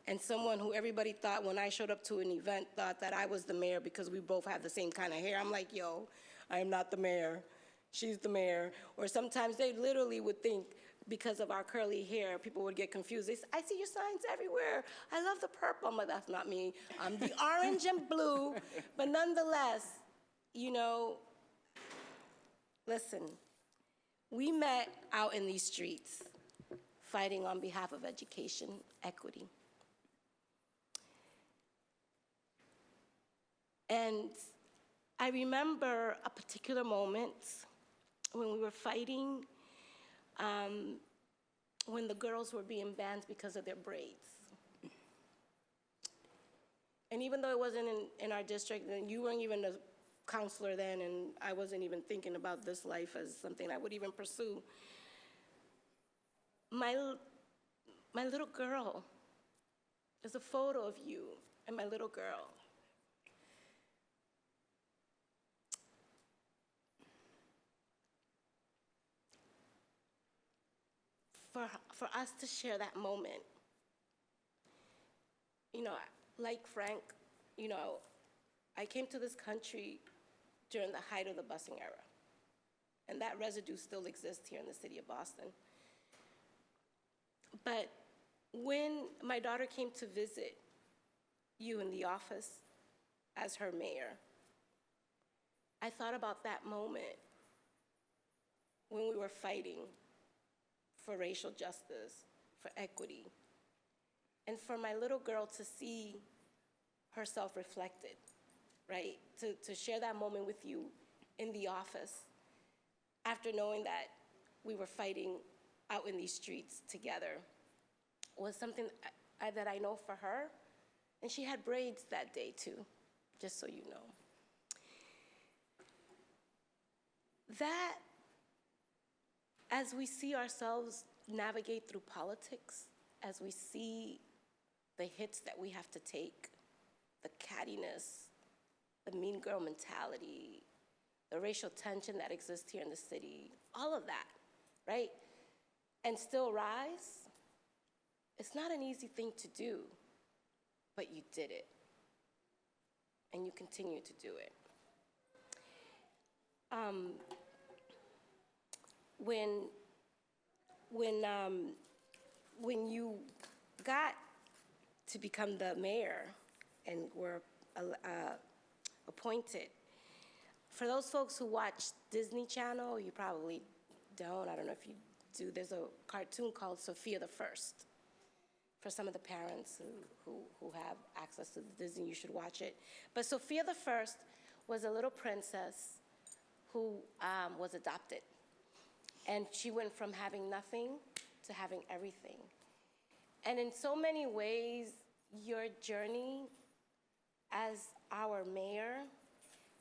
And someone who everybody thought when I showed up to an event thought that I was the mayor because we both have the same kind of hair. I'm like, yo, I am not the mayor. She's the mayor. Or sometimes they literally would think because of our curly hair, people would get confused. They say, I see your signs everywhere. I love the purple. I'm like, that's not me. I'm the orange and blue. But nonetheless, listen, we met out in these streets fighting on behalf of education equity. And I remember a particular moment when we were fighting, when the girls were being banned because of their braids. And even though it wasn't in our district, and you weren't even a counselor then, and I wasn't even thinking about this life as something I would even pursue, my little girl, there's a photo of you and my little girl. For us to share that moment, you know, like Frank, you know, I came to this country during the height of the busing era, and that residue still exists here in the city of Boston. But when my daughter came to visit you in the office as her mayor, I thought about that moment when we were fighting for racial justice, for equity, and for my little girl to see herself reflected, right? To share that moment with you in the office after knowing that we were fighting out in these streets together was something that I know for her. And she had braids that day too, just so you know. That, as we see ourselves navigate through politics, as we see the hits that we have to take, the cattiness, the mean girl mentality, the racial tension that exists here in the city, all of that, right? And still rise, it's not an easy thing to do, but you did it. And you continue to do it. When you got to become the mayor and were appointed, for those folks who watch Disney Channel, you probably don't, I don't know if you do, there's a cartoon called Sophia the First. For some of the parents who have access to Disney, you should watch it. But Sophia the First was a little princess who was adopted. And she went from having nothing to having everything. And in so many ways, your journey as our mayor,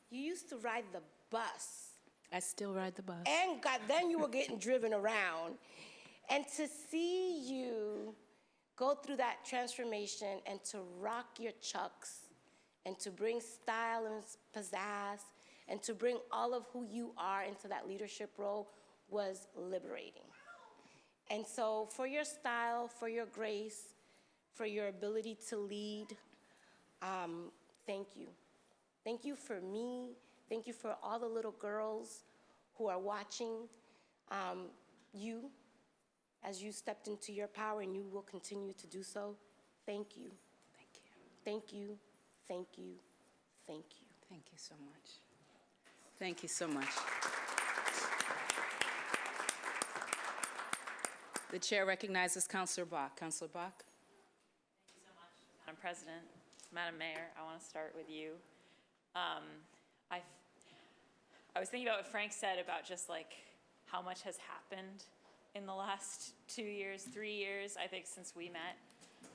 you used to ride the bus. I still ride the bus. And then you were getting driven around. And to see you go through that transformation and to rock your chucks and to bring style and pizzazz and to bring all of who you are into that leadership role was liberating. And so for your style, for your grace, for your ability to lead, thank you. Thank you for me. Thank you for all the little girls who are watching you as you stepped into your power, and you will continue to do so. Thank you. Thank you. Thank you. Thank you. Thank you. Thank you so much. Thank you so much. The chair recognizes Councilor Bach. Councilor Bach? Thank you so much, Madam President. Madam Mayor, I want to start with you. I was thinking about what Frank said about just like how much has happened in the last 2 years, 3 years, I think, since we met.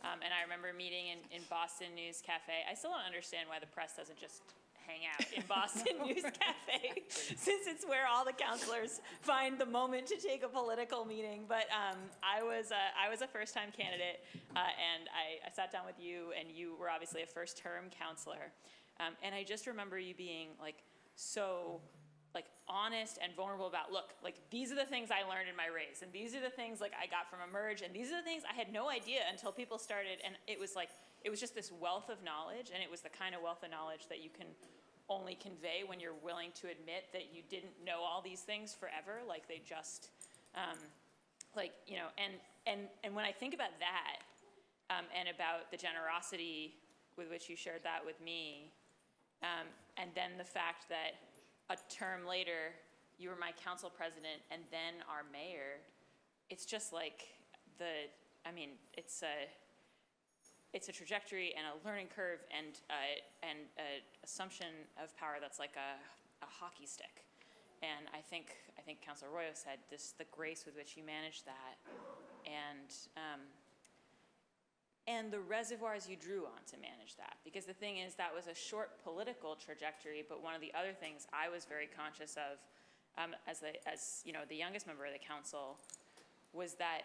And I remember meeting in Boston News Cafe. I still don't understand why the press doesn't just hang out in Boston News Cafe, since it's where all the councilors find the moment to take a political meeting. But I was a first-time candidate, and I sat down with you, and you were obviously a first-term councilor. And I just remember you being like so like honest and vulnerable about, look, like these are the things I learned in my race, and these are the things like I got from Emerge, and these are the things I had no idea until people started, and it was just this wealth of knowledge, and it was the kind of wealth of knowledge that you can only convey when you're willing to admit that you didn't know all these things forever, like they just, like, you know, and when I think about that, and about the generosity with which you shared that with me, and then the fact that a term later, you were my council president and then our mayor, it's just like it's a trajectory and a learning curve and an assumption of power that's like a hockey stick. And I think Councilor Arroyo said the grace with which you managed that, and the reservoirs you drew on to manage that. Because the thing is, that was a short political trajectory, but one of the other things I was very conscious of as the youngest member of the council was that,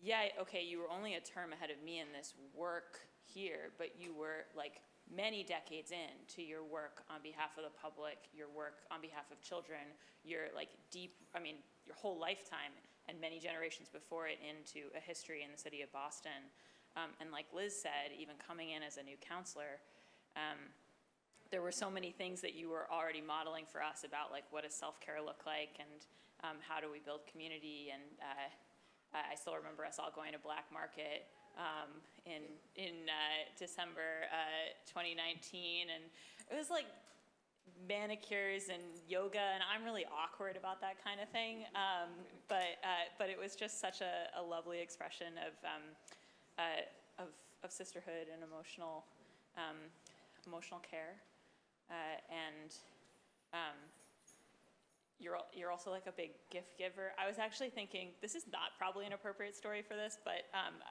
yeah, okay, you were only a term ahead of me in this work here, but you were like many decades in to your work on behalf of the public, your work on behalf of children, your your whole lifetime and many generations before it into a history in the city of Boston. And like Liz said, even coming in as a new counselor, there were so many things that you were already modeling for us about like what does self-care look like and how do we build community. And I still remember us all going to Black Market in December 2019, and it was like manicures and yoga, and I'm really awkward about that kind of thing. But it was just such a lovely expression of sisterhood and emotional care, and you're also like a big gift giver. I was actually thinking, this is not probably an appropriate story for this, but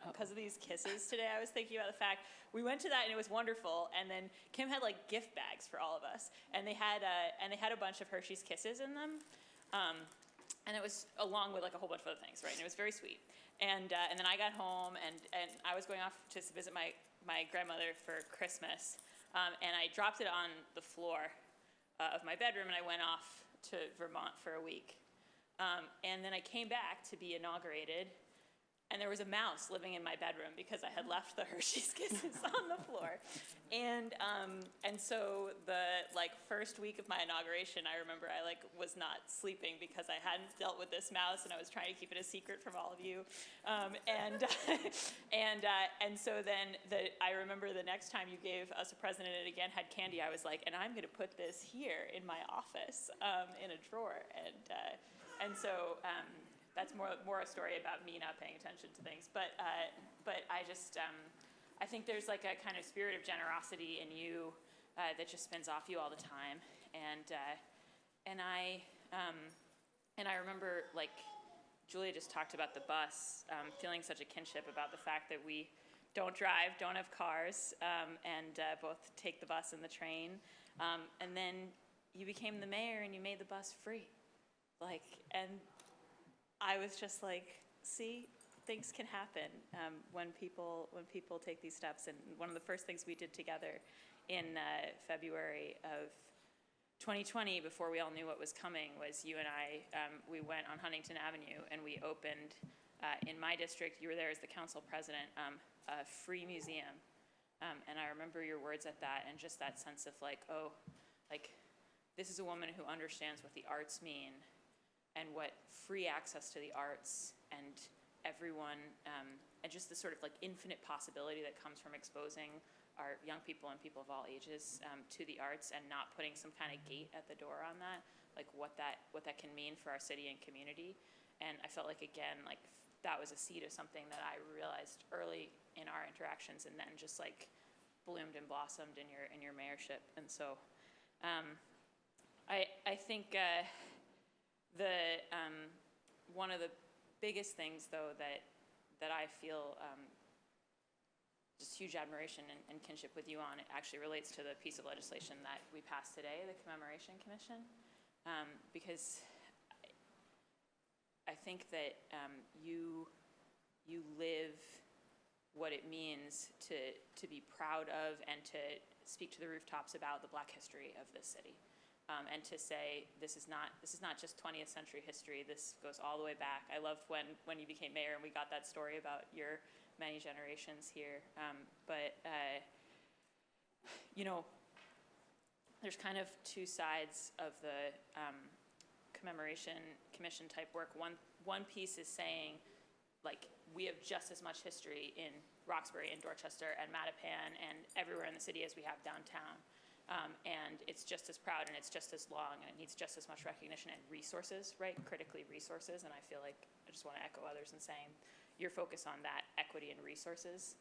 because of these kisses today, I was thinking about the fact we went to that and it was wonderful, and then Kim had like gift bags for all of us, and they had a bunch of Hershey's Kisses in them, and it was along with like a whole bunch of other things, right? And it was very sweet. And then I got home and I was going off to visit my grandmother for Christmas, and I dropped it on the floor of my bedroom, and I went off to Vermont for a week. And then I came back to be inaugurated, and there was a mouse living in my bedroom because I had left the Hershey's Kisses on the floor. And so the first week of my inauguration, I remember I was not sleeping because I hadn't dealt with this mouse, and I was trying to keep it a secret from all of you. And so then I remember the next time you gave us a present and it again had candy, I was like, and I'm going to put this here in my office in a drawer. And so that's more a story about me not paying attention to things. But I just I think there's like a kind of spirit of generosity in you that just spins off you all the time. And I remember, like Julia just talked about the bus, feeling such a kinship about the fact that we don't drive, don't have cars, and both take the bus and the train. And then you became the mayor and you made the bus free. And I was just like, see, things can happen when people take these steps. And one of the first things we did together in February of 2020, before we all knew what was coming, was you and I, we went on Huntington Avenue and we opened, in my district, you were there as the council president, a free museum. And I remember your words at that and just that sense of this is a woman who understands what the arts mean and what free access to the arts and everyone, and just the sort of infinite possibility that comes from exposing our young people and people of all ages to the arts and not putting some kind of gate at the door on that, what that can mean for our city and community. And I felt again, that was a seed of something that I realized early in our interactions and then just bloomed and blossomed in your mayorship. And so I think one of the biggest things, though, that I feel just huge admiration and kinship with you on, it actually relates to the piece of legislation that we passed today, the Commemoration Commission, because I think that you live what it means to be proud of and to speak to the rooftops about the Black history of this city. And to say this is not just 20th century history. This goes all the way back. I loved when you became mayor and we got that story about your many generations here. There's kind of two sides of the Commemoration Commission type work. One piece is saying, we have just as much history in Roxbury and Dorchester and Mattapan and everywhere in the city as we have downtown. And it's just as proud and it's just as long and it needs just as much recognition and resources, right? Critically resources. And I feel I just want to echo others in saying your focus on that equity and resources.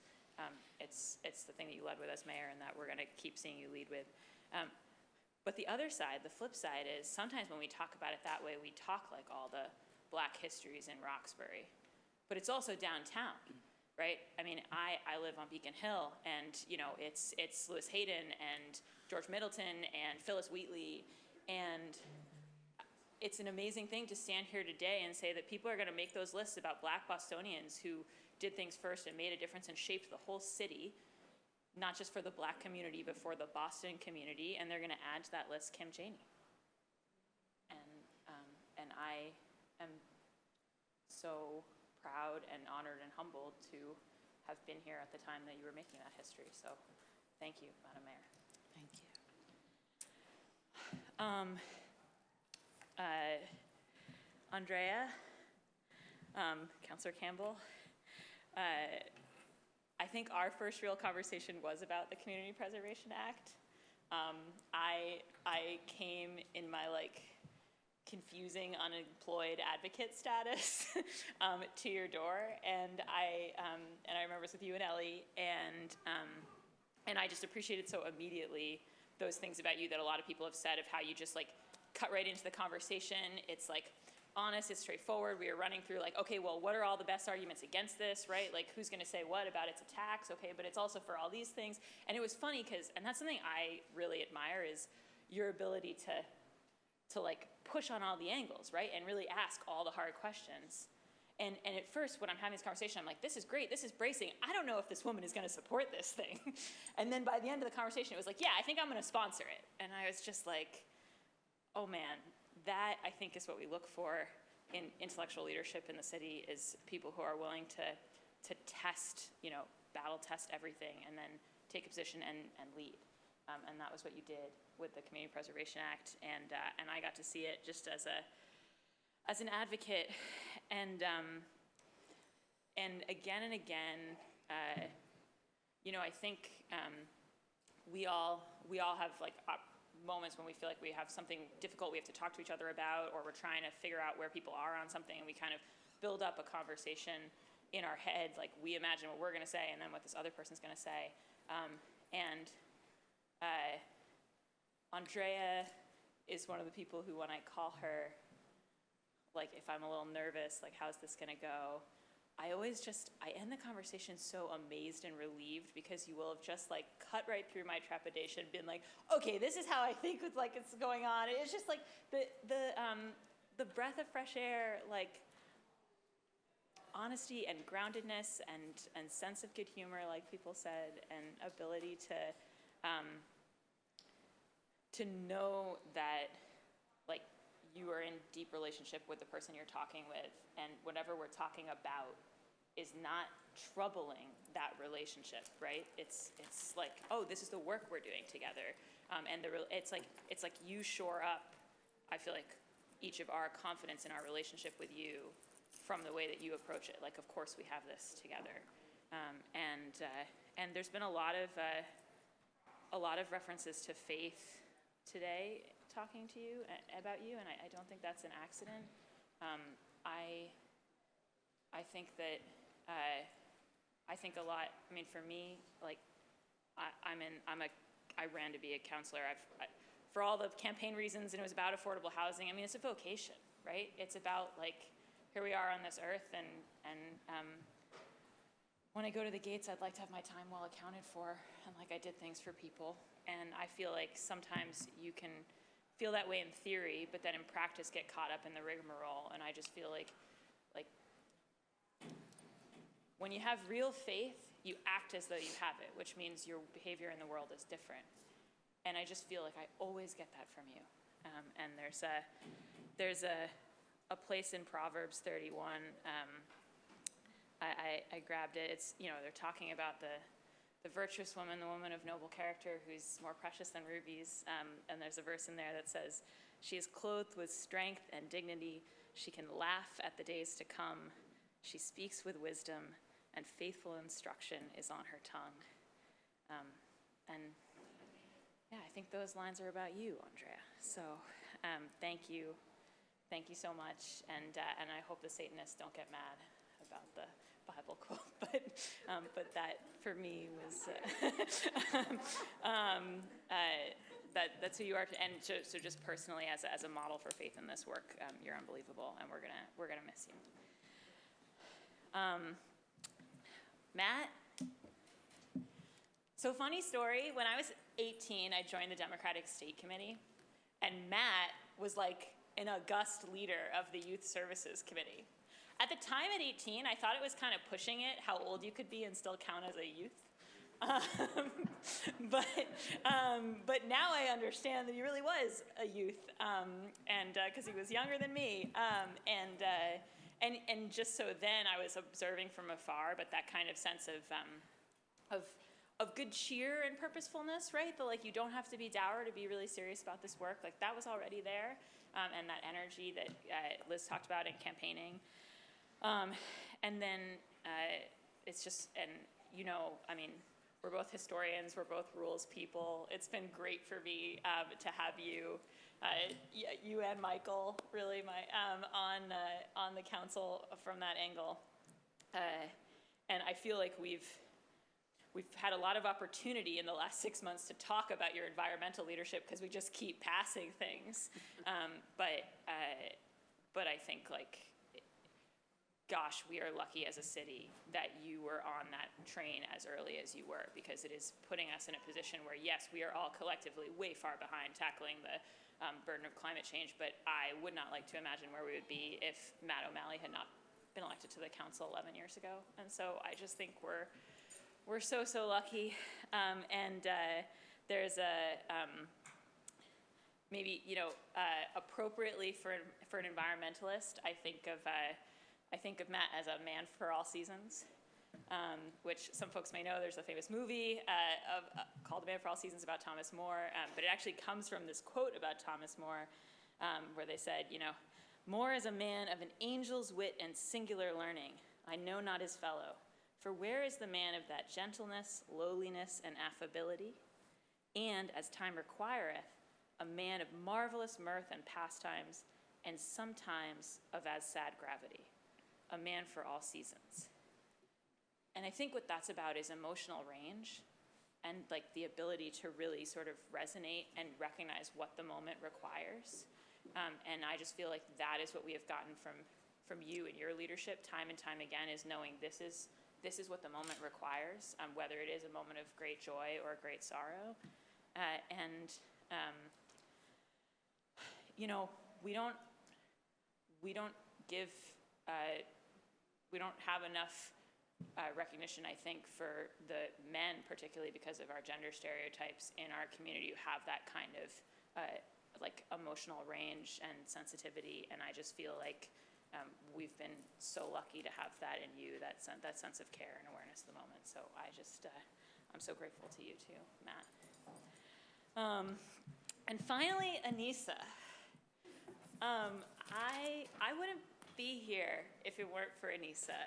It's the thing that you led with as mayor and that we're going to keep seeing you lead with. But the other side, the flip side, is sometimes when we talk about it that way, we talk like all the Black histories in Roxbury. But it's also downtown. right? I mean, I live on Beacon Hill, and, you know, it's Lewis Hayden and George Middleton and Phyllis Wheatley, and it's an amazing thing to stand here today and say that people are going to make those lists about Black Bostonians who did things first and made a difference and shaped the whole city, not just for the Black community, but for the Boston community, and they're going to add to that list Kim Janey. And I am so proud and honored and humbled to have been here at the time that you were making that history. So thank you, Madam Mayor. Thank you. Andrea, Councilor Campbell, I think our first real conversation was about the Community Preservation Act. I came in my confusing unemployed advocate status to your door, and I remember it was with you and Ellie, and I just appreciated so immediately those things about you that a lot of people have said of how you just cut right into the conversation. It's honest, it's straightforward. We were running through okay, well, what are all the best arguments against this, right? Who's gonna say what about it's a tax, okay, but it's also for all these things. And it was funny and that's something I really admire is your ability to push on all the angles, right? And really ask all the hard questions. And at first, when I'm having this conversation, I'm like, this is great, this is bracing. I don't know if this woman is gonna support this thing. And then by the end of the conversation, it was yeah, I think I'm gonna sponsor it. And I was just oh man, that I think is what we look for in intellectual leadership in the city is people who are willing to test, battle test everything and then take a position and lead. And that was what you did with the Community Preservation Act, and I got to see it just as an advocate, and again and again, I think we all have moments when we feel like we have something difficult we have to talk to each other about, or we're trying to figure out where people are on something, and we kind of build up a conversation in our head, we imagine what we're going to say and then what this other person's going to say, Andrea is one of the people who, when I call her, if I'm a little nervous, how's this gonna go? I end the conversation so amazed and relieved because you will have just cut right through my trepidation, been okay, this is how I think it's going on. It's just the breath of fresh air, honesty and groundedness and sense of good humor, like people said, and ability to know that you are in deep relationship with the person you're talking with, and whatever we're talking about is not troubling that relationship, right? It's oh, this is the work we're doing together, and it's like you shore up, I feel each of our confidence in our relationship with you from the way that you approach it. Of course we have this together, and there's been a lot of references to faith today talking to you about you, and I don't think that's an accident. I think that I think a lot. I mean, for me, I ran to be a counselor. For all the campaign reasons, and it was about affordable housing. I mean, it's a vocation, right? It's about here we are on this earth, and when I go to the gates, I'd like to have my time well accounted for, and I did things for people. And I feel sometimes you can feel that way in theory, but then in practice get caught up in the rigmarole. And I just feel when you have real faith, you act as though you have it, which means your behavior in the world is different. And I just feel I always get that from you. And there's a place in Proverbs 31. I grabbed it. It's they're talking about the virtuous woman, the woman of noble character who's more precious than rubies. And there's a verse in there that says, she is clothed with strength and dignity. She can laugh at the days to come. She speaks with wisdom, and faithful instruction is on her tongue. And yeah, I think those lines are about you, Andrea. So thank you. Thank you so much. And I hope the Satanists don't get mad about the Bible quote, but that for me was that's who you are. And so just personally, as a model for faith in this work, you're unbelievable, and we're gonna miss you. Matt? So funny story, when I was 18, I joined the Democratic State Committee, and Matt was like an august leader of the Youth Services Committee. At the time at 18, I thought it was kind of pushing it, how old you could be and still count as a youth. But now I understand that he really was a youth, and because he was younger than me, and just so then I was observing from afar, but that kind of sense of good cheer and purposefulness, right? That like you don't have to be dour to be really serious about this work. Like that was already there, and that energy that Liz talked about in campaigning, and then it's just, and you know, I mean. We're both historians, we're both rules people. It's been great for me to have you, you and Michael, really, on the council from that angle. And I feel like we've had a lot of opportunity in the last 6 months to talk about your environmental leadership because we just keep passing things. But I think like, gosh, we are lucky as a city that you were on that train as early as you were, because it is putting us in a position where, yes, we are all collectively way far behind tackling the burden of climate change, but I would not like to imagine where we would be if Matt O'Malley had not been elected to the council 11 years ago. And so I just think we're so lucky. There's a, maybe, you know, appropriately for an environmentalist, I think of Matt as a man for all seasons, which some folks may know. There's a famous movie called A Man for All Seasons about Thomas More, but it actually comes from this quote about Thomas More, where they said, you know, More is a man of an angel's wit and singular learning. I know not his fellow, for where is the man of that gentleness, lowliness, and affability? And, as time requireth, a man of marvelous mirth and pastimes, and sometimes of as sad gravity. A man for all seasons. And I think what that's about is emotional range and like the ability to really sort of resonate and recognize what the moment requires. And I just feel like that is what we have gotten from you and your leadership time and time again, is knowing this is what the moment requires, whether it is a moment of great joy or great sorrow. You know, we don't have enough recognition, I think, for the men, particularly because of our gender stereotypes in our community, who have that kind of like emotional range and sensitivity. And I just feel like we've been so lucky to have that in you, that sense of care and awareness of the moment. So I'm so grateful to you too, Matt. And finally, Anissa. I wouldn't be here if it weren't for Anissa,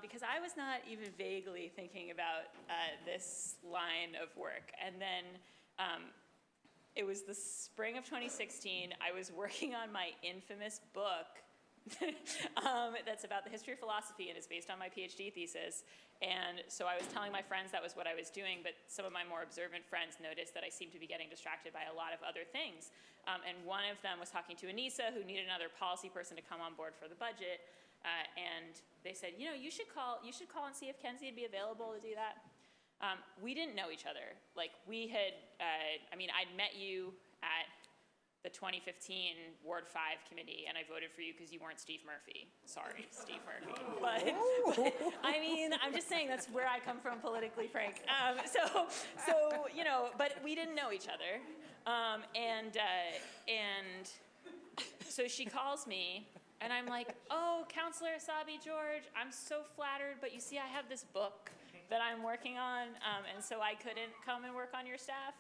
because I was not even vaguely thinking about this line of work. And then it was the spring of 2016, I was working on my infamous book that's about the history of philosophy and is based on my PhD thesis. And so I was telling my friends that was what I was doing, but some of my more observant friends noticed that I seemed to be getting distracted by a lot of other things. And one of them was talking to Anissa, who needed another policy person to come on board for the budget. And they said, you know, you should call and see if Kenzie would be available to do that. We didn't know each other. Like we had, I'd met you at the 2015 Ward 5 committee, and I voted for you because you weren't Steve Murphy. Sorry, Steve Murphy. But I mean, I'm just saying that's where I come from politically, Frank. So you know, but we didn't know each other. And so she calls me, and I'm like, oh, Councilor Asabi George, I'm so flattered, but you see, I have this book that I'm working on, and so I couldn't come and work on your staff.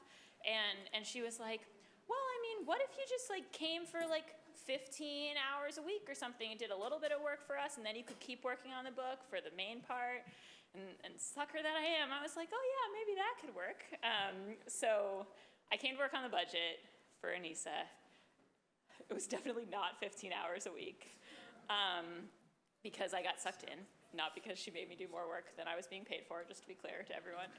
And she was like, well, I mean, what if you just like came for like 15 hours a week or something and did a little bit of work for us, and then you could keep working on the book for the main part? And sucker that I am, I was like, oh yeah, maybe that could work. So I came to work on the budget for Anissa. It was definitely not 15 hours a week, because I got sucked in, not because she made me do more work than I was being paid for, just to be clear to everyone.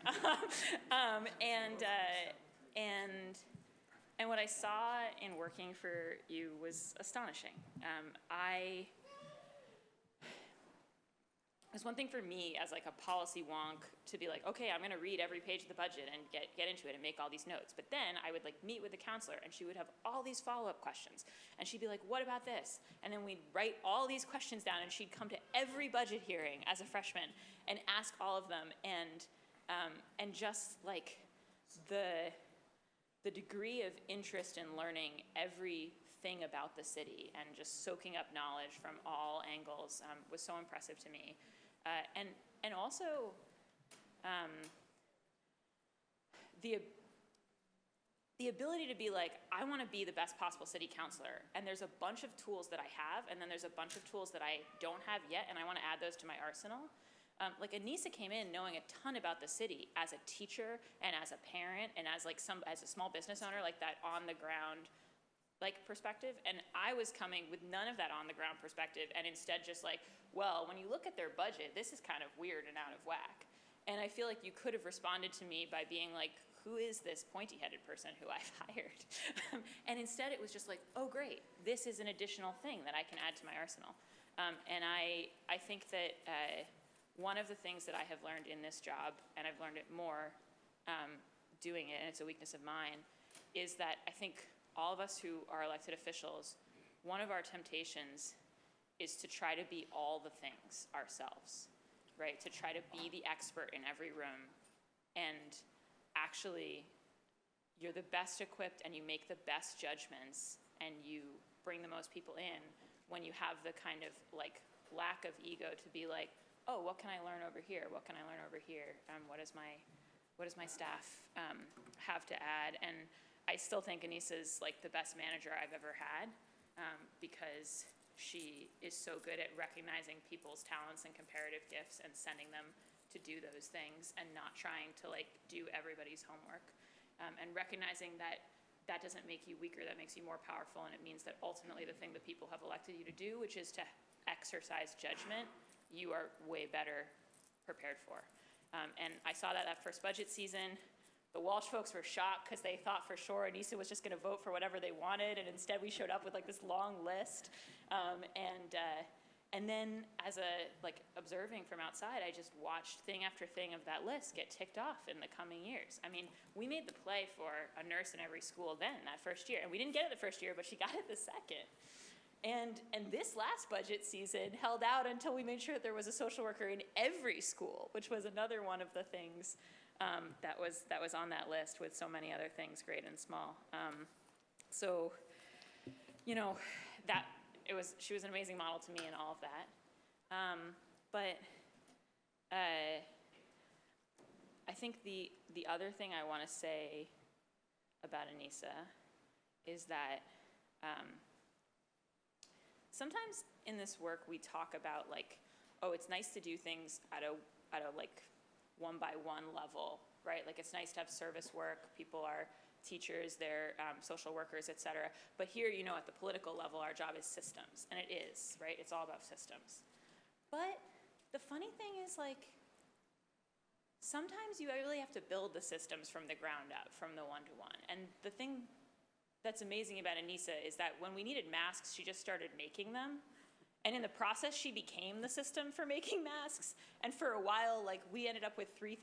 And what I saw in working for you was astonishing. I it's one thing for me as like a policy wonk to be like, okay, I'm gonna read every page of the budget and get into it and make all these notes. But then I would like meet with the counselor and she would have all these follow-up questions. And she'd be like, what about this? And then we'd write all these questions down and she'd come to every budget hearing as a freshman and ask all of them. And just like the degree of interest in learning everything about the city and just soaking up knowledge from all angles was so impressive to me. And also the ability to be like, I want to be the best possible city councilor, and there's a bunch of tools that I have, and then there's a bunch of tools that I don't have yet, and I want to add those to my arsenal. Like Anissa came in knowing a ton about the city as a teacher and as a parent and as like as a small business owner, like that on the ground like perspective. And I was coming with none of that on the ground perspective and instead just like, well, when you look at their budget, this is kind of weird and out of whack. And I feel like you could have responded to me by being like, who is this pointy-headed person who I've hired? And instead it was just like, oh great, this is an additional thing that I can add to my arsenal. And I think that one of the things that I have learned in this job, and I've learned it more doing it, and it's a weakness of mine, is that I think all of us who are elected officials, one of our temptations is to try to be all the things ourselves, right? To try to be the expert in every room. And actually, you're the best equipped and you make the best judgments and you bring the most people in when you have the kind of like lack of ego to be like, oh, what can I learn over here? What can I learn over here? What does my staff have to add? And I still think Anissa's like the best manager I've ever had because she is so good at recognizing people's talents and comparative gifts and sending them to do those things and not trying to like do everybody's homework and recognizing that that doesn't make you weaker, that makes you more powerful, and it means that ultimately the thing that people have elected you to do, which is to exercise judgment, you are way better prepared for. And I saw that first budget season. The Walsh folks were shocked because they thought for sure Anissa was just going to vote for whatever they wanted, and instead we showed up with like this long list. And then as observing from outside, I just watched thing after thing of that list get ticked off in the coming years. I mean, we made the play for a nurse in every school then, that first year. And we didn't get it the first year, but she got it the second. And this last budget season held out until we made sure that there was a social worker in every school, which was another one of the things that was on that list with so many other things, great and small. So, you know, she was an amazing model to me in all of that. But I think the other thing I want to say about Anissa is that sometimes in this work we talk about like, oh, it's nice to do things at a like one-by-one level, right? Like it's nice to have service work. People are teachers, they're social workers, et cetera. But here, you know, at the political level, our job is systems, and it is, right? It's all about systems. But the funny thing is like, sometimes you really have to build the systems from the ground up, from the one-to-one. And the thing that's amazing about Anissa is that when we needed masks, she just started making them. And in the process, she became the system for making masks. And for a while, like, we ended up with 3,000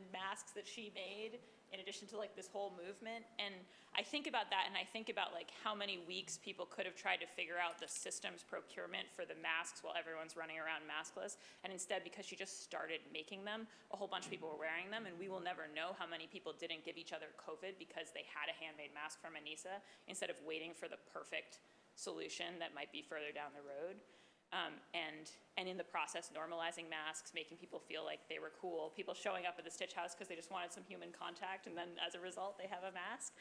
masks that she made in addition to like this whole movement. And I think about that, and I think about like how many weeks people could have tried to figure out the systems procurement for the masks while everyone's running around maskless. And instead, because she just started making them, a whole bunch of people were wearing them, and we will never know how many people didn't give each other COVID because they had a handmade mask from Anissa instead of waiting for the perfect solution that might be further down the road. And in the process, normalizing masks, making people feel like they were cool, people showing up at the Stitch House because they just wanted some human contact, and then as a result, they have a mask.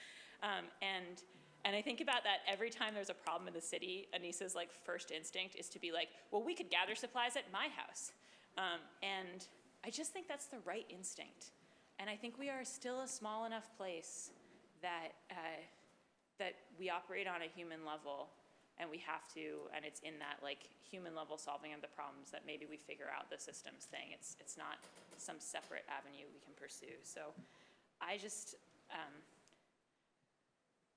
And I think about that every time there's a problem in the city. Anissa's like first instinct is to be like, well, we could gather supplies at my house. And I just think that's the right instinct. And I think we are still a small enough place that that we operate on a human level. And we have to, and it's in that like human level solving of the problems that maybe we figure out the systems thing. It's not some separate avenue we can pursue. So I just,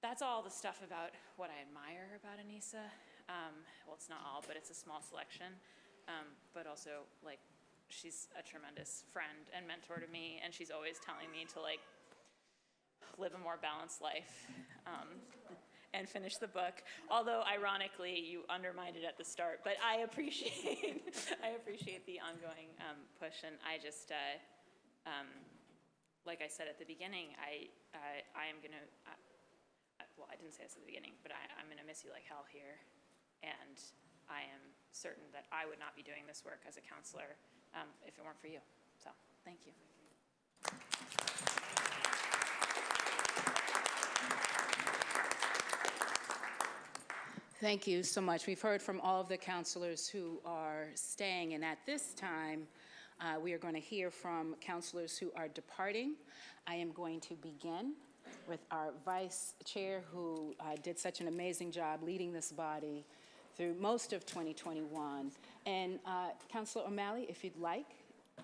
that's all the stuff about what I admire about Anissa. Well, it's not all, but it's a small selection. But also like she's a tremendous friend and mentor to me, and she's always telling me to like live a more balanced life and finish the book. Although ironically, you undermined it at the start, but I appreciate the ongoing push, and I just like I said at the beginning, I am gonna. Well, I didn't say this at the beginning, but I'm gonna miss you like hell here, and I am certain that I would not be doing this work as a counselor if it weren't for you. So, thank you. Thank you so much. We've heard from all of the counselors who are staying, and at this time, we are going to hear from counselors who are departing. I am going to begin with our vice chair, who did such an amazing job leading this body through most of 2021. And Councilor O'Malley, if you'd like,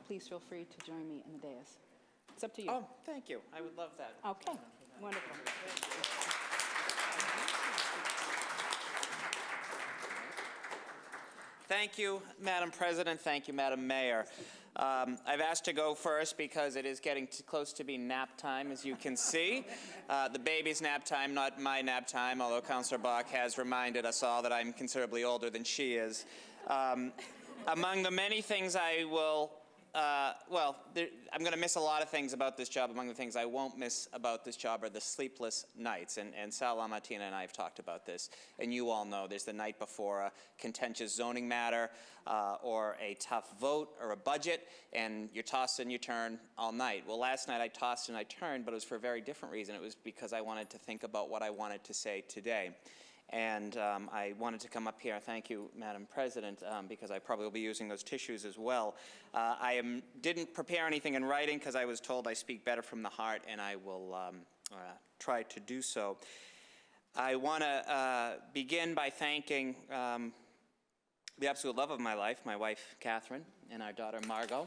please feel free to join me in the dais. It's up to you. Oh, thank you. I would love that. Okay, wonderful. Thank you, Madam President. Thank you, Madam Mayor. I've asked to go first because it is getting close to being nap time, as you can see. The baby's nap time, not my nap time, although Councillor Bach has reminded us all that I'm considerably older than she is. Among the many things I will I'm going to miss a lot of things about this job. Among the things I won't miss about this job are the sleepless nights. And Sal Lamartina and I have talked about this. And you all know there's the night before a contentious zoning matter or a tough vote or a budget, and you toss and you turn all night. Well, last night I tossed and I turned, but it was for a very different reason. It was because I wanted to think about what I wanted to say today. And I wanted to come up here. Thank you, Madam President, because I probably will be using those tissues as well. I didn't prepare anything in writing because I was told I speak better from the heart, and I will try to do so. I want to begin by thanking the absolute love of my life, my wife, Catherine, and our daughter, Margot.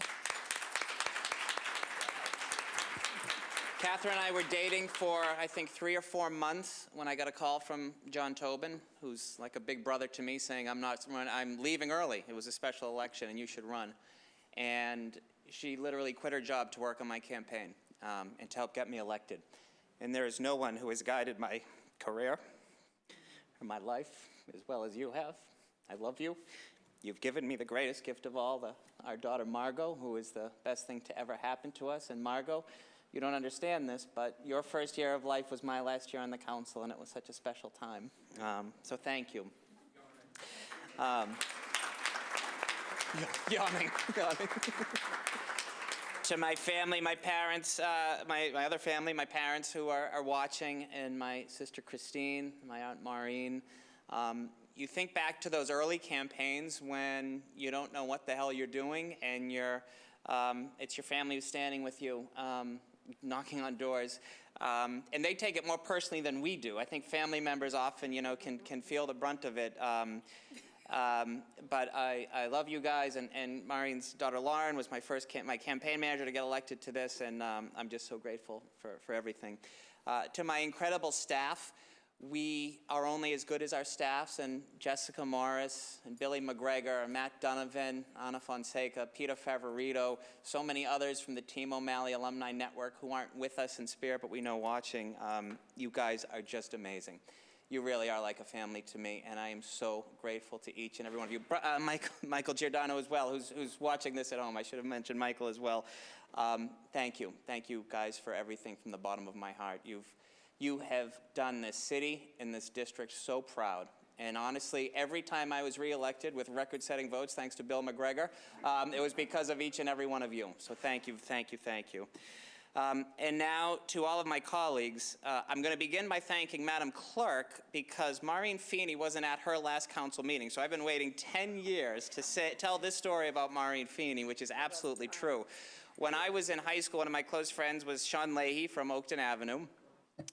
Catherine and I were dating for, I think, 3 or 4 months when I got a call from John Tobin, who's like a big brother to me, saying, I'm leaving early. It was a special election, and you should run. And she literally quit her job to work on my campaign and to help get me elected. And there is no one who has guided my career or my life as well as you have. I love you. You've given me the greatest gift of all, our daughter, Margot, who is the best thing to ever happen to us. And Margot, you don't understand this, but your first year of life was my last year on the council, and it was such a special time. So thank you. Yawning. To my family, my parents, my other family, my parents who are watching, and my sister Christine, my aunt Maureen. You think back to those early campaigns when you don't know what the hell you're doing, and it's your family who's standing with you. Knocking on doors, and they take it more personally than we do. I think family members often, can feel the brunt of it. But I love you guys, and Maureen's daughter Lauren was my campaign manager to get elected to this, and I'm just so grateful for everything. To my incredible staff, we are only as good as our staffs, and Jessica Morris, and Billy McGregor, Matt Donovan, Anna Fonseca, Peter Favorito, so many others from the Team O'Malley Alumni Network who aren't with us in spirit, but we know watching. You guys are just amazing. You really are like a family to me, and I am so grateful to each and every one of you. Michael Giordano as well, who's watching this at home. I should have mentioned Michael as well. Thank you. Thank you guys for everything from the bottom of my heart. You have done this city and this district so proud. And honestly, every time I was reelected with record-setting votes, thanks to Bill McGregor, it was because of each and every one of you. So thank you, thank you, thank you. And now to all of my colleagues, I'm going to begin by thanking Madam Clerk because Maureen Feeney wasn't at her last council meeting. So I've been waiting 10 years to tell this story about Maureen Feeney, which is absolutely true. When I was in high school, one of my close friends was Sean Leahy from Oakton Avenue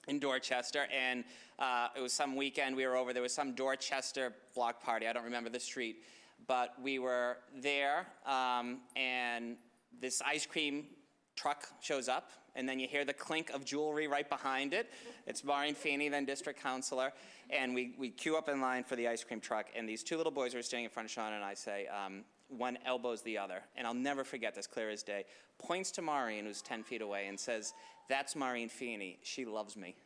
in Dorchester, and it was some weekend we were over. There was some Dorchester block party. I don't remember the street, but we were there, and this ice cream truck shows up, and then you hear the clink of jewelry right behind it. It's Maureen Feeney, then district councilor, and we queue up in line for the ice cream truck, and these 2 little boys were standing in front of Sean, and I say, one elbows the other, and I'll never forget this, clear as day, points to Maureen, who's 10 feet away, and says, "That's Maureen Feeney. She loves me."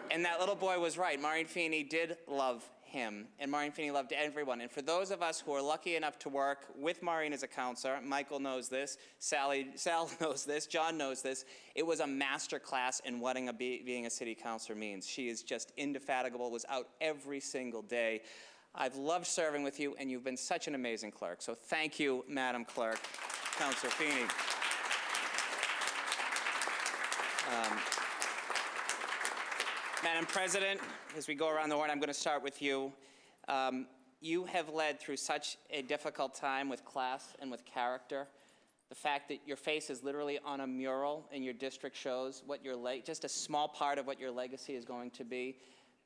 And that little boy was right. Maureen Feeney did love him, and Maureen Feeney loved everyone. And for those of us who are lucky enough to work with Maureen as a counselor, Michael knows this, Sal knows this, John knows this, it was a master class in what being a city councilor means. She is just indefatigable, was out every single day. I've loved serving with you, and you've been such an amazing clerk. So thank you, Madam Clerk, Councilor Feeney. Madam President, as we go around the horn, I'm going to start with you. You have led through such a difficult time with class and with character. The fact that your face is literally on a mural in your district shows what your just a small part of what your legacy is going to be.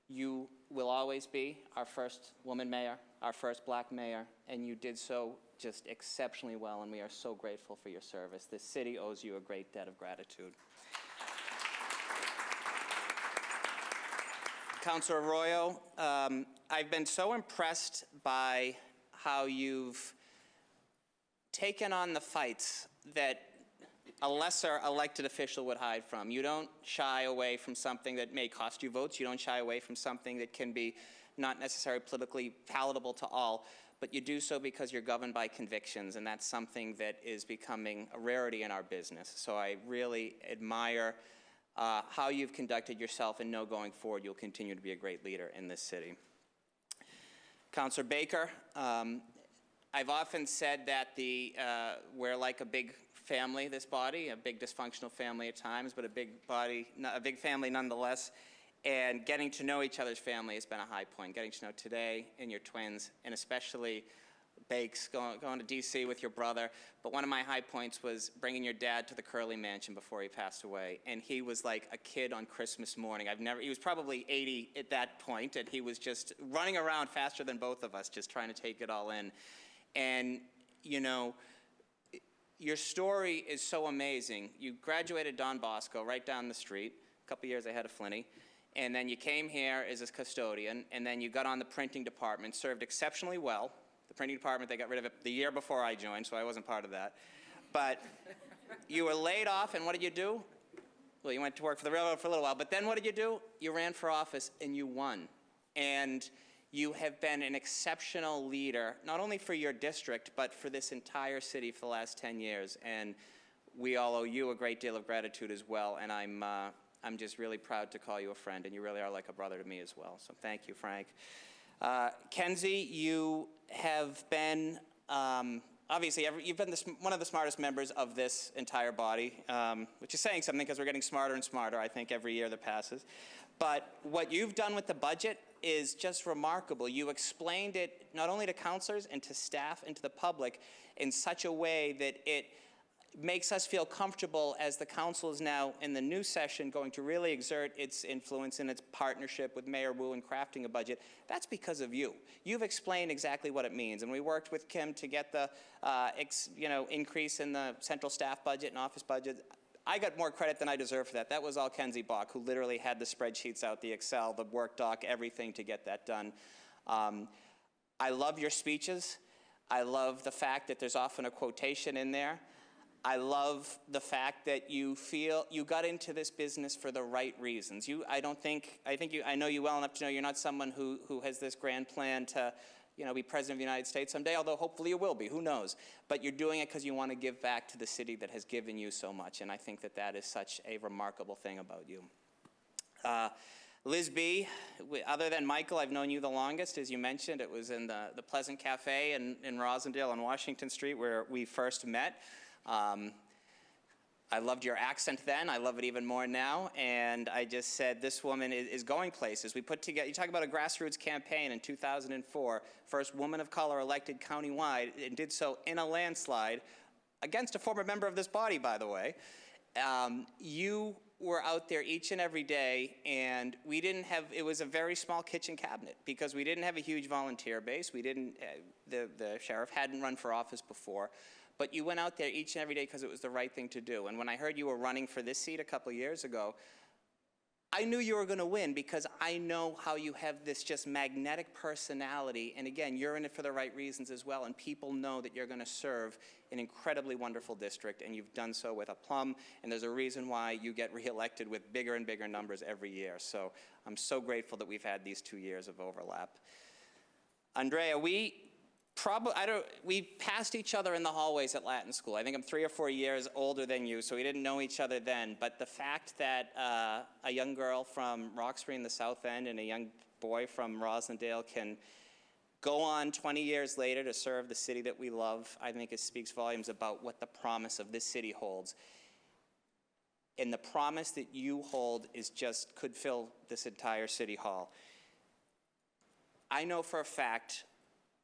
You will always be our first woman mayor, our first black mayor, and you did so just exceptionally well, and we are so grateful for your service. This city owes you a great debt of gratitude. Councilor Arroyo, I've been so impressed by how you've taken on the fights that a lesser elected official would hide from. You don't shy away from something that may cost you votes. You don't shy away from something that can be not necessarily politically palatable to all, but you do so because you're governed by convictions, and that's something that is becoming a rarity in our business. So I really admire how you've conducted yourself, and know going forward you'll continue to be a great leader in this city. Councilor Baker, I've often said that we're like a big family, this body, a big dysfunctional family at times, but a big family nonetheless. And getting to know each other's family has been a high point. Getting to know today and your twins, and especially Bakes, going to D.C. with your brother. But one of my high points was bringing your dad to the Curley Mansion before he passed away. And he was like a kid on Christmas morning. He was probably 80 at that point, and he was just running around faster than both of us, just trying to take it all in. And, you know, your story is so amazing. You graduated Don Bosco right down the street, a couple years ahead of Flinney. And then you came here as a custodian, and then you got on the printing department, served exceptionally well. The printing department, they got rid of it the year before I joined, so I wasn't part of that. But you were laid off, and what did you do? Well, you went to work for the railroad for a little while, but then what did you do? You ran for office, and you won. And you have been an exceptional leader, not only for your district, but for this entire city for the last 10 years. And we all owe you a great deal of gratitude as well, and I'm just really proud to call you a friend, and you really are like a brother to me as well. So thank you, Frank. Kenzie, you have been, obviously, you've been one of the smartest members of this entire body, which is saying something because we're getting smarter and smarter, I think, every year that passes. But what you've done with the budget is just remarkable. You explained it not only to councilors and to staff and to the public in such a way that it makes us feel comfortable as the council is now in the new session going to really exert its influence and its partnership with Mayor Wu in crafting a budget. That's because of you. You've explained exactly what it means, and we worked with Kim to get the increase in the central staff budget and office budget. I got more credit than I deserve for that. That was all Kenzie Bach, who literally had the spreadsheets out, the Excel, the work doc, everything to get that done. I love your speeches. I love the fact that there's often a quotation in there. I love the fact that you feel you got into this business for the right reasons. I know you well enough to know you're not someone who has this grand plan to, be president of the United States someday, although hopefully you will be, who knows. But you're doing it because you want to give back to the city that has given you so much, and I think that that is such a remarkable thing about you. Liz B., other than Michael, I've known you the longest. As you mentioned, it was in the Pleasant Cafe in Rosendale on Washington Street where we first met. I loved your accent then. I love it even more now. And I just said, this woman is going places. We put together, you talk about a grassroots campaign in 2004, first woman of color elected countywide, and did so in a landslide against a former member of this body, by the way. You were out there each and every day, and it was a very small kitchen cabinet because we didn't have a huge volunteer base. The sheriff hadn't run for office before. But you went out there each and every day because it was the right thing to do. And when I heard you were running for this seat a couple years ago, I knew you were going to win because I know how you have this just magnetic personality. And again, you're in it for the right reasons as well. And people know that you're going to serve an incredibly wonderful district. And you've done so with aplomb. And there's a reason why you get reelected with bigger and bigger numbers every year. So I'm so grateful that we've had these 2 years of overlap. Andrea, we passed each other in the hallways at Latin School. I think I'm 3 or 4 years older than you, so we didn't know each other then. But the fact that a young girl from Roxbury in the South End and a young boy from Roslindale can go on 20 years later to serve the city that we love, I think it speaks volumes about what the promise of this city holds. And the promise that you hold is just could fill this entire city hall. I know for a fact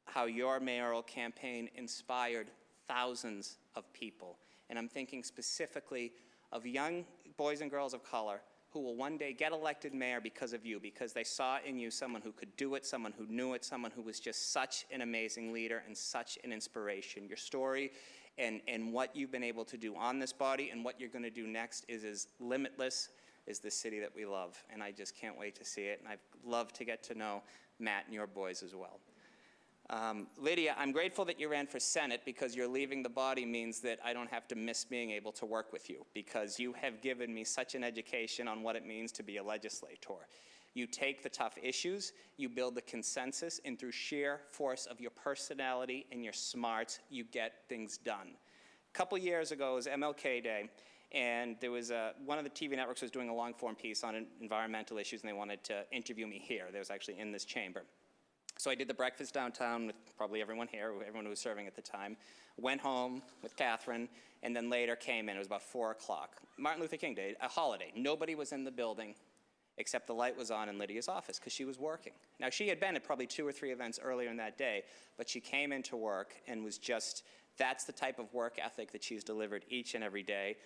how your mayoral campaign inspired thousands of people. And I'm thinking specifically of young boys and girls of color who will one day get elected mayor because of you, because they saw in you someone who could do it, someone who knew it, someone who was just such an amazing leader and such an inspiration. Your story and what you've been able to do on this body and what you're going to do next is as limitless as the city that we love. And I just can't wait to see it. And I'd love to get to know Matt and your boys as well. Lydia, I'm grateful that you ran for Senate because your leaving the body means that I don't have to miss being able to work with you because you have given me such an education on what it means to be a legislator. You take the tough issues, you build the consensus, and through sheer force of your personality and your smarts, you get things done. A couple years ago was MLK Day, and there was one of the TV networks was doing a long-form piece on environmental issues, and they wanted to interview me here. That was actually in this chamber. So I did the breakfast downtown with probably everyone here, everyone who was serving at the time, went home with Catherine, and then later came in. It was about 4 o'clock. Martin Luther King Day, a holiday. Nobody was in the building except the light was on in Lydia's office because she was working. Now, she had been at probably 2 or 3 events earlier in that day, but she came into work and was just, that's the type of work ethic that she's delivered each and every day.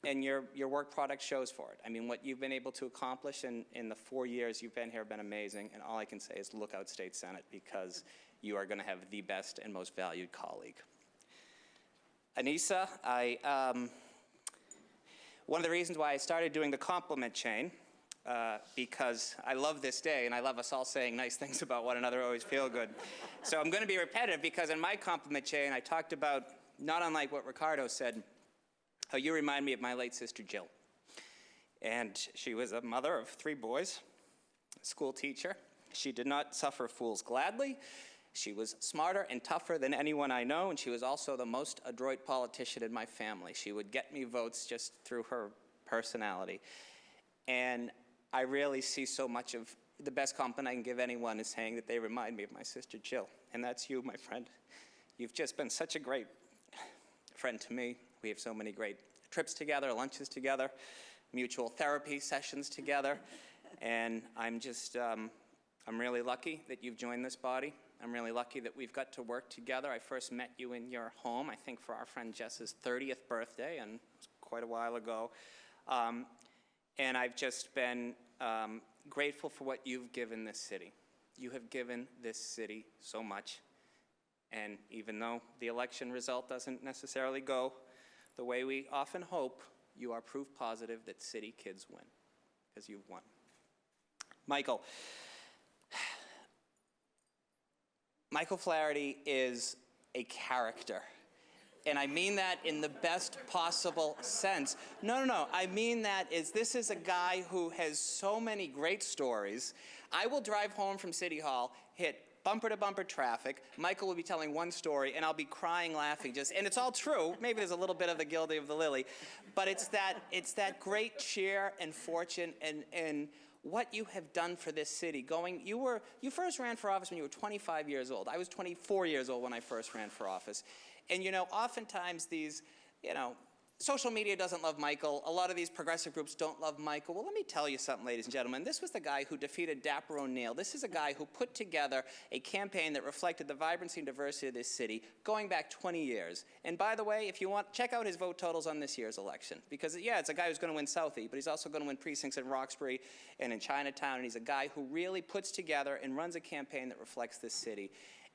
And your work product shows for it. I mean, what you've been able to accomplish in the 4 years you've been here have been amazing, and all I can say is look out, State Senate, because you are going to have the best and most valued colleague. Anissa, one of the reasons why I started doing the compliment chain, because I love this day, and I love us all saying nice things about one another, always feel good. So I'm going to be repetitive, because in my compliment chain, I talked about, not unlike what Ricardo said, how you remind me of my late sister, Jill. And she was a mother of 3 boys, a school teacher. She did not suffer fools gladly. She was smarter and tougher than anyone I know, and she was also the most adroit politician in my family. She would get me votes just through her personality. And I really see so much of the best compliment I can give anyone is saying that they remind me of my sister, Jill. And that's you, my friend. You've just been such a great friend to me. We have so many great trips together, lunches together, mutual therapy sessions together. And I'm just, I'm really lucky that you've joined this body. I'm really lucky that we've got to work together. I first met you in your home, I think for our friend Jess's 30th birthday, and it was quite a while ago. And I've just been grateful for what you've given this city. You have given this city so much. And even though the election result doesn't necessarily go the way we often hope, you are proof positive that city kids win, because you've won. Michael Flaherty is a character. And I mean that in the best possible sense. No. I mean that this is a guy who has so many great stories. I will drive home from City Hall, hit bumper-to-bumper traffic. Michael will be telling one story, and I'll be crying, laughing, and it's all true. Maybe there's a little bit of the gilding of the lily, but it's that great cheer and fortune and what you have done for this city. You first ran for office when you were 25 years old. I was 24 years old when I first ran for office. And, oftentimes these, social media doesn't love Michael. A lot of these progressive groups don't love Michael. Well, let me tell you something, ladies and gentlemen. This was the guy who defeated Dapper O'Neill. This is a guy who put together a campaign that reflected the vibrancy and diversity of this city going back 20 years. And by the way, if you want, check out his vote totals on this year's election. Because, yeah, it's a guy who's going to win Southie, but he's also going to win precincts in Roxbury and in Chinatown. And he's a guy who really puts together and runs a campaign that reflects this city.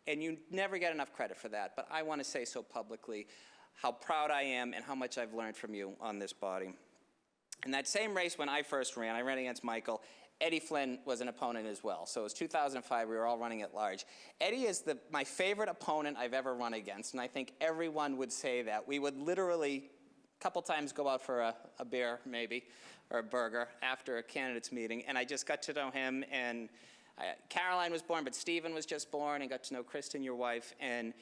And you never get enough credit for that. But I want to say so publicly how proud I am and how much I've learned from you on this body. In that same race when I first ran, I ran against Michael. Eddie Flynn was an opponent as well. So it was 2005, we were all running at large. Eddie is my favorite opponent I've ever run against, and I think everyone would say that. We would literally a couple times go out for a beer, maybe, or a burger after a candidates meeting, and I just got to know him, and Caroline was born, but Stephen was just born, and got to know Kristen, your wife, and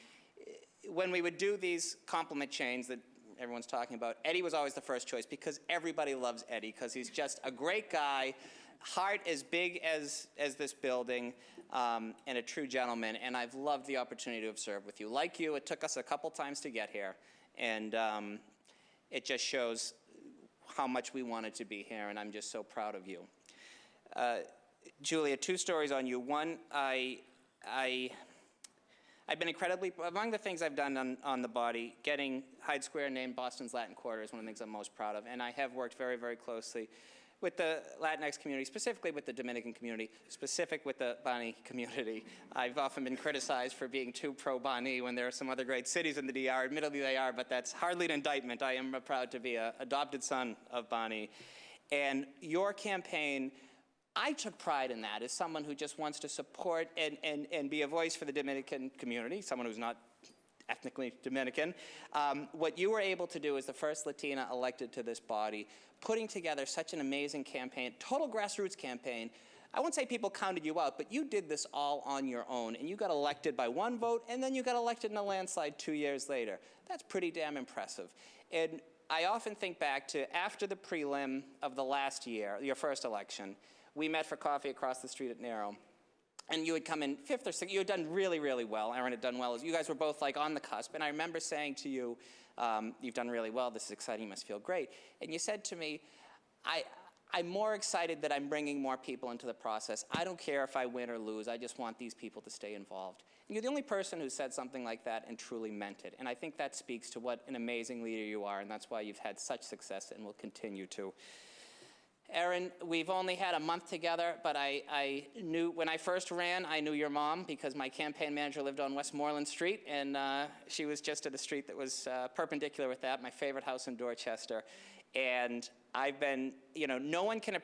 when we would do these compliment chains that everyone's talking about, Eddie was always the first choice because everybody loves Eddie because he's just a great guy, heart as big as this building, and a true gentleman, and I've loved the opportunity to have served with you. Like you, it took us a couple times to get here, and it just shows how much we wanted to be here, and I'm just so proud of you. Julia, 2 stories on you. One, I've been incredibly, among the things I've done on the body, getting Hyde Square named Boston's Latin Quarter is one of the things I'm most proud of, and I have worked very, very closely with the Latinx community, specifically with the Dominican community, specific with the Bani community. I've often been criticized for being too pro-Bani when there are some other great cities in the DR. Admittedly they are, but that's hardly an indictment. I am proud to be an adopted son of Bani. And your campaign, I took pride in that as someone who just wants to support and be a voice for the Dominican community, someone who's not ethnically Dominican. What you were able to do as the first Latina elected to this body, putting together such an amazing campaign, total grassroots campaign. I won't say people counted you out, but you did this all on your own, and you got elected by 1 vote, and then you got elected in a landslide 2 years later. That's pretty damn impressive. And I often think back to after the prelim of the last year, your first election, we met for coffee across the street at Narrow. And you had come in 5th or 6th. You had done really, really well. Aaron had done well. You guys were both like on the cusp. And I remember saying to you, you've done really well. This is exciting. You must feel great. And you said to me, I'm more excited that I'm bringing more people into the process. I don't care if I win or lose. I just want these people to stay involved. And you're the only person who said something like that and truly meant it. And I think that speaks to what an amazing leader you are. And that's why you've had such success and will continue to. Erin, we've only had a month together, but I knew, when I first ran, I knew your mom because my campaign manager lived on Westmoreland Street, and she was just at a street that was perpendicular with that, my favorite house in Dorchester. And I've been, no one can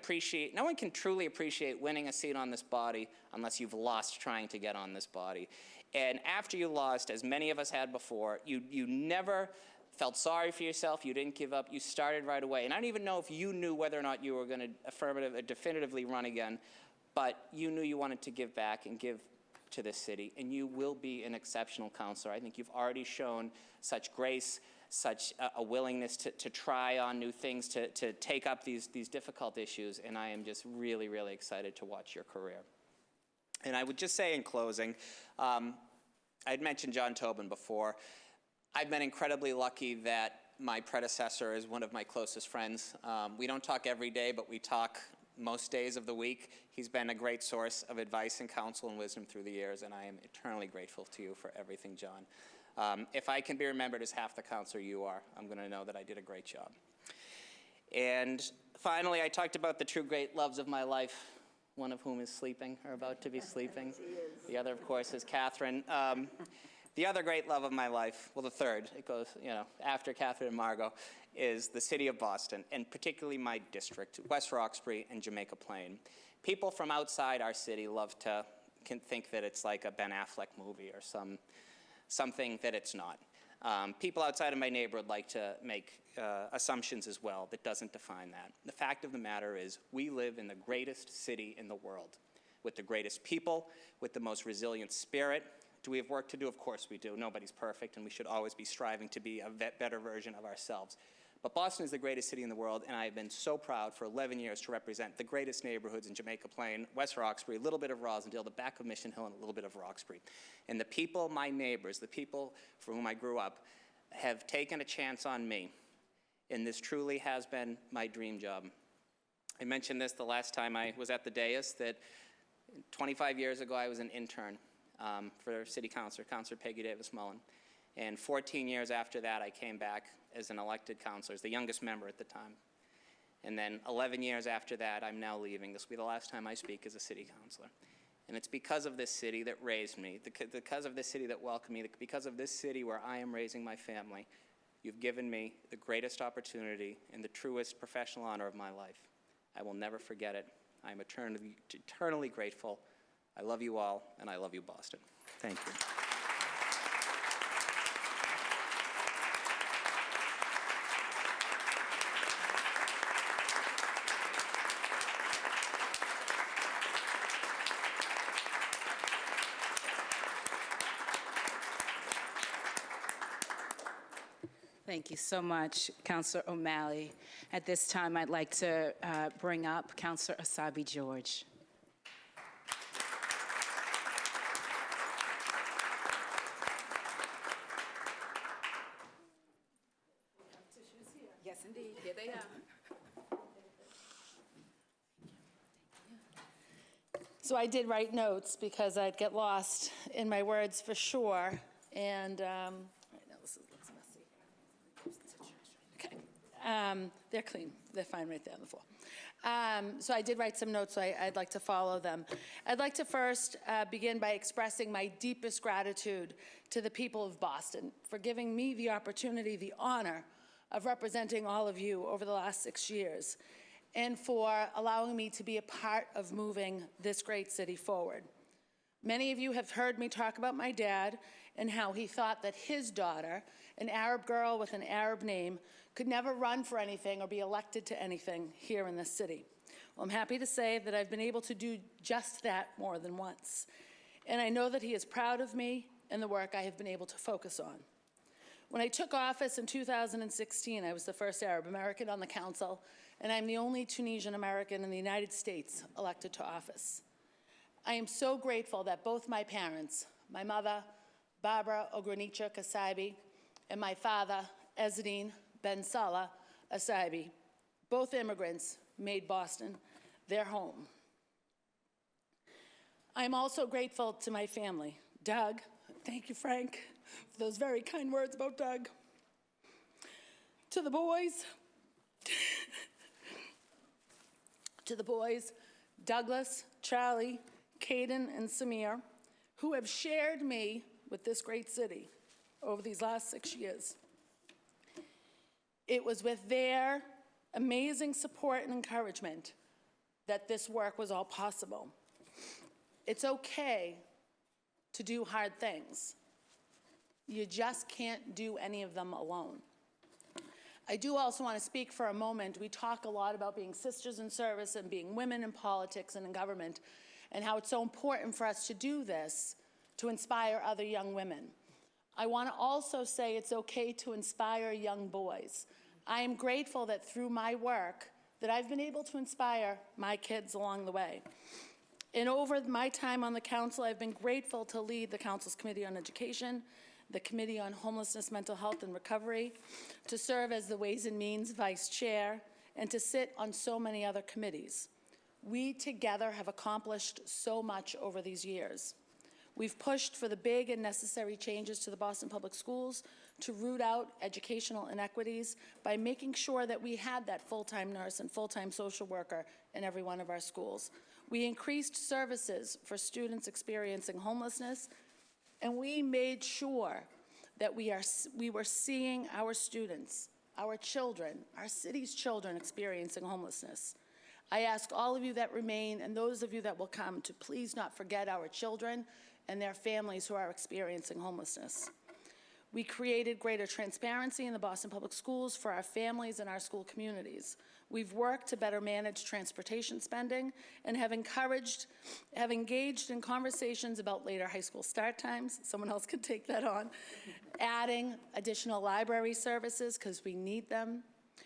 truly appreciate winning a seat on this body unless you've lost trying to get on this body. And after you lost, as many of us had before, you never felt sorry for yourself, you didn't give up, you started right away. And I don't even know if you knew whether or not you were going to definitively run again, but you knew you wanted to give back and give to this city, and you will be an exceptional counselor. I think you've already shown such grace, such a willingness to try on new things, to take up these difficult issues, and I am just really, really excited to watch your career. And I would just say in closing, I'd mentioned John Tobin before. I've been incredibly lucky that my predecessor is one of my closest friends. We don't talk every day, but we talk most days of the week. He's been a great source of advice and counsel and wisdom through the years, and I am eternally grateful to you for everything, John. If I can be remembered as half the counselor you are, I'm going to know that I did a great job. And finally, I talked about the true great loves of my life, one of whom is sleeping, or about to be sleeping. The other, of course, is Catherine. The other great love of my life, well, the third, it goes, after Catherine and Margot, is the city of Boston, and particularly my district, West Roxbury and Jamaica Plain. People from outside our city can think that it's like a Ben Affleck movie or something that it's not. People outside of my neighborhood like to make assumptions as well that doesn't define that. The fact of the matter is we live in the greatest city in the world, with the greatest people, with the most resilient spirit. Do we have work to do? Of course we do. Nobody's perfect, and we should always be striving to be a better version of ourselves. But Boston is the greatest city in the world, and I have been so proud for 11 years to represent the greatest neighborhoods in Jamaica Plain, West Roxbury, a little bit of Rosendale, the back of Mission Hill, and a little bit of Roxbury. And the people, my neighbors, the people for whom I grew up, have taken a chance on me, and this truly has been my dream job. I mentioned this the last time I was at the dais, that 25 years ago I was an intern for City Councilor, Councilor Peggy Davis Mullen. And 14 years after that, I came back as an elected councilor, as the youngest member at the time. And then 11 years after that, I'm now leaving. This will be the last time I speak as a city councilor. And it's because of this city that raised me, because of this city that welcomed me, because of this city where I am raising my family. You've given me the greatest opportunity and the truest professional honor of my life. I will never forget it. I am eternally grateful. I love you all, and I love you, Boston. Thank you. Thank you so much, Councilor O'Malley. At this time, I'd like to bring up Councilor Asabi George. Yes, indeed. Here they are. So I did write notes because I'd get lost in my words for sure. And right now this looks messy. Okay. They're clean. They're fine right there on the floor. So I did write some notes, so I'd like to follow them. I'd like to first begin by expressing my deepest gratitude to the people of Boston for giving me the opportunity, the honor of representing all of you over the last 6 years, and for allowing me to be a part of moving this great city forward. Many of you have heard me talk about my dad and how he thought that his daughter, an Arab girl with an Arab name, could never run for anything or be elected to anything here in this city. Well, I'm happy to say that I've been able to do just that more than once. And I know that he is proud of me and the work I have been able to focus on. When I took office in 2016, I was the first Arab American on the council, and I'm the only Tunisian American in the United States elected to office. I am so grateful that both my parents, my mother, Barbara Ogranicha Kasabi, and my father, Ezzedine Ben Salah Asaibi, both immigrants, made Boston their home. I'm also grateful to my family. Doug, thank you, Frank, for those very kind words about Doug. To the boys, Douglas, Charlie, Caden, and Samir, who have shared me with this great city over these last 6 years. It was with their amazing support and encouragement that this work was all possible. It's okay to do hard things. You just can't do any of them alone. I do also want to speak for a moment. We talk a lot about being sisters in service and being women in politics and in government, and how it's so important for us to do this to inspire other young women. I want to also say it's okay to inspire young boys. I am grateful that through my work that I've been able to inspire my kids along the way. And over my time on the council, I've been grateful to lead the council's Committee on Education, the Committee on Homelessness, Mental Health, and Recovery, to serve as the Ways and Means Vice Chair, and to sit on so many other committees. We together have accomplished so much over these years. We've pushed for the big and necessary changes to the Boston Public Schools to root out educational inequities by making sure that we had that full-time nurse and full-time social worker in every one of our schools. We increased services for students experiencing homelessness, and we made sure that we were seeing our students, our children, our city's children experiencing homelessness. I ask all of you that remain and those of you that will come to please not forget our children and their families who are experiencing homelessness. We created greater transparency in the Boston Public Schools for our families and our school communities. We've worked to better manage transportation spending and have engaged in conversations about later high school start times. Someone else could take that on. Adding additional library services because we need them.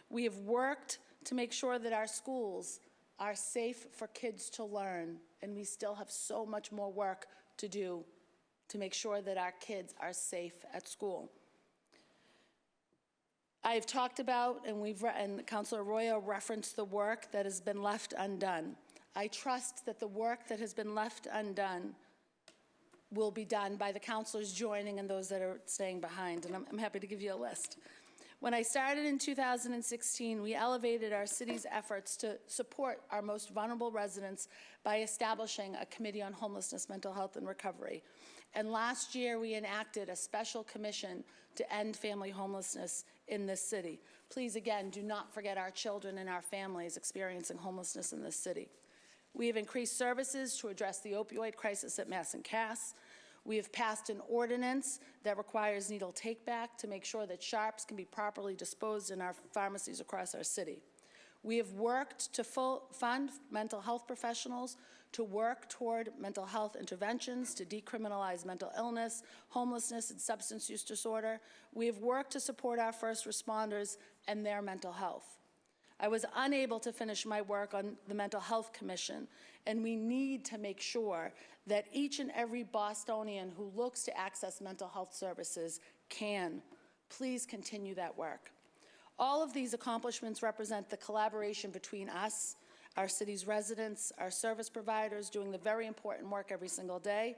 We have worked to make sure that our schools are safe for kids to learn, and we still have so much more work to do to make sure that our kids are safe at school. I've talked about, and Councilor Arroyo referenced the work that has been left undone. I trust that the work that has been left undone will be done by the councilors joining and those that are staying behind, and I'm happy to give you a list. When I started in 2016, we elevated our city's efforts to support our most vulnerable residents by establishing a Committee on Homelessness, Mental Health, and Recovery. And last year, we enacted a special commission to end family homelessness in this city. Please, again, do not forget our children and our families experiencing homelessness in this city. We have increased services to address the opioid crisis at Mass and Cass. We have passed an ordinance that requires needle take-back to make sure that sharps can be properly disposed in our pharmacies across our city. We have worked to fund mental health professionals to work toward mental health interventions, to decriminalize mental illness, homelessness, and substance use disorder. We have worked to support our first responders and their mental health. I was unable to finish my work on the Mental Health Commission, and we need to make sure that each and every Bostonian who looks to access mental health services can. Please continue that work. All of these accomplishments represent the collaboration between us, our city's residents, our service providers doing the very important work every single day,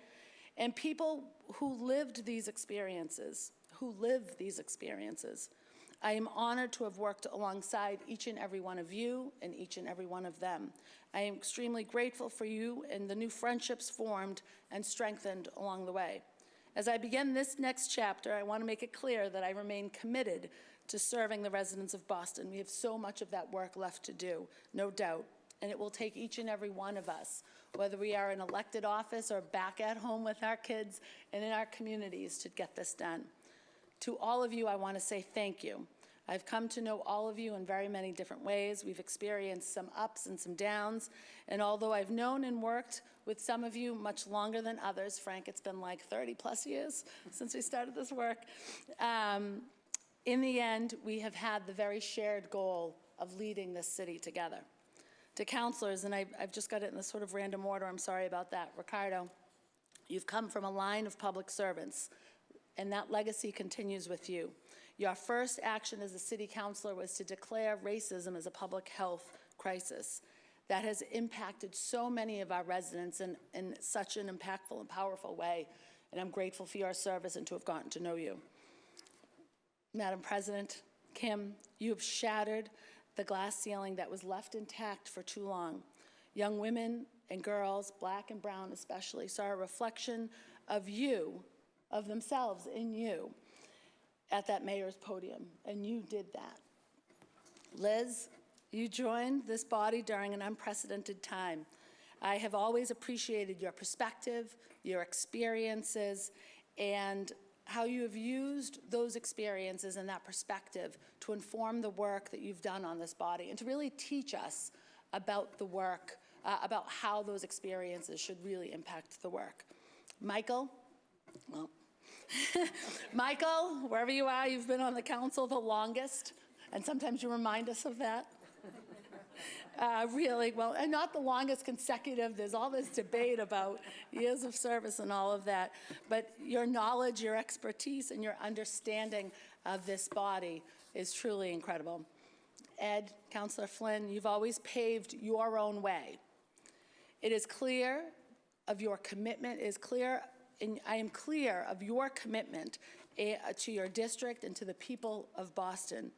and people who lived these experiences, who live these experiences. I am honored to have worked alongside each and every one of you and each and every one of them. I am extremely grateful for you and the new friendships formed and strengthened along the way. As I begin this next chapter, I want to make it clear that I remain committed to serving the residents of Boston. We have so much of that work left to do, no doubt, and it will take each and every one of us, whether we are in elected office or back at home with our kids and in our communities, to get this done. To all of you, I want to say thank you. I've come to know all of you in very many different ways. We've experienced some ups and some downs, and although I've known and worked with some of you much longer than others, Frank, it's been like 30-plus years since we started this work, in the end, we have had the very shared goal of leading this city together. To councilors, and I've just got it in this sort of random order, I'm sorry about that. Ricardo, you've come from a line of public servants, and that legacy continues with you. Your first action as a city councilor was to declare racism as a public health crisis. That has impacted so many of our residents in such an impactful and powerful way, and I'm grateful for your service and to have gotten to know you. Madam President, Kim, you have shattered the glass ceiling that was left intact for too long. Young women and girls, black and brown especially, saw a reflection of you, of themselves in you, at that mayor's podium, and you did that. Liz, you joined this body during an unprecedented time. I have always appreciated your perspective, your experiences, and how you have used those experiences and that perspective to inform the work that you've done on this body and to really teach us about the work, about how those experiences should really impact the work. Michael, well, Michael, wherever you are, you've been on the council the longest, and sometimes you remind us of that. Really, well, and not the longest consecutive. There's all this debate about years of service and all of that. But your knowledge, your expertise, and your understanding of this body is truly incredible. Ed, Councilor Flynn, you've always paved your own way. It is clear of your commitment, and I am clear of your commitment to your district and to the people of Boston.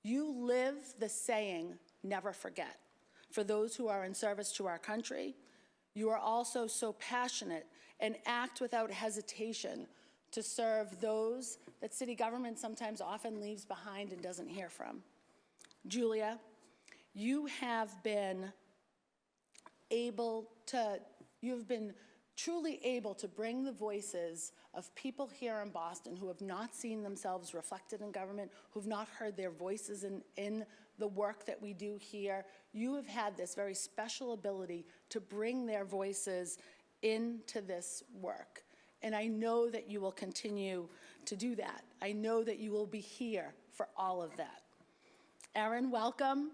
You live the saying, never forget. For those who are in service to our country, you are also so passionate and act without hesitation to serve those that city government sometimes often leaves behind and doesn't hear from. Julia, you have been truly able to bring the voices of people here in Boston who have not seen themselves reflected in government, who have not heard their voices in the work that we do here. You have had this very special ability to bring their voices into this work. And I know that you will continue to do that. I know that you will be here for all of that. Erin, welcome.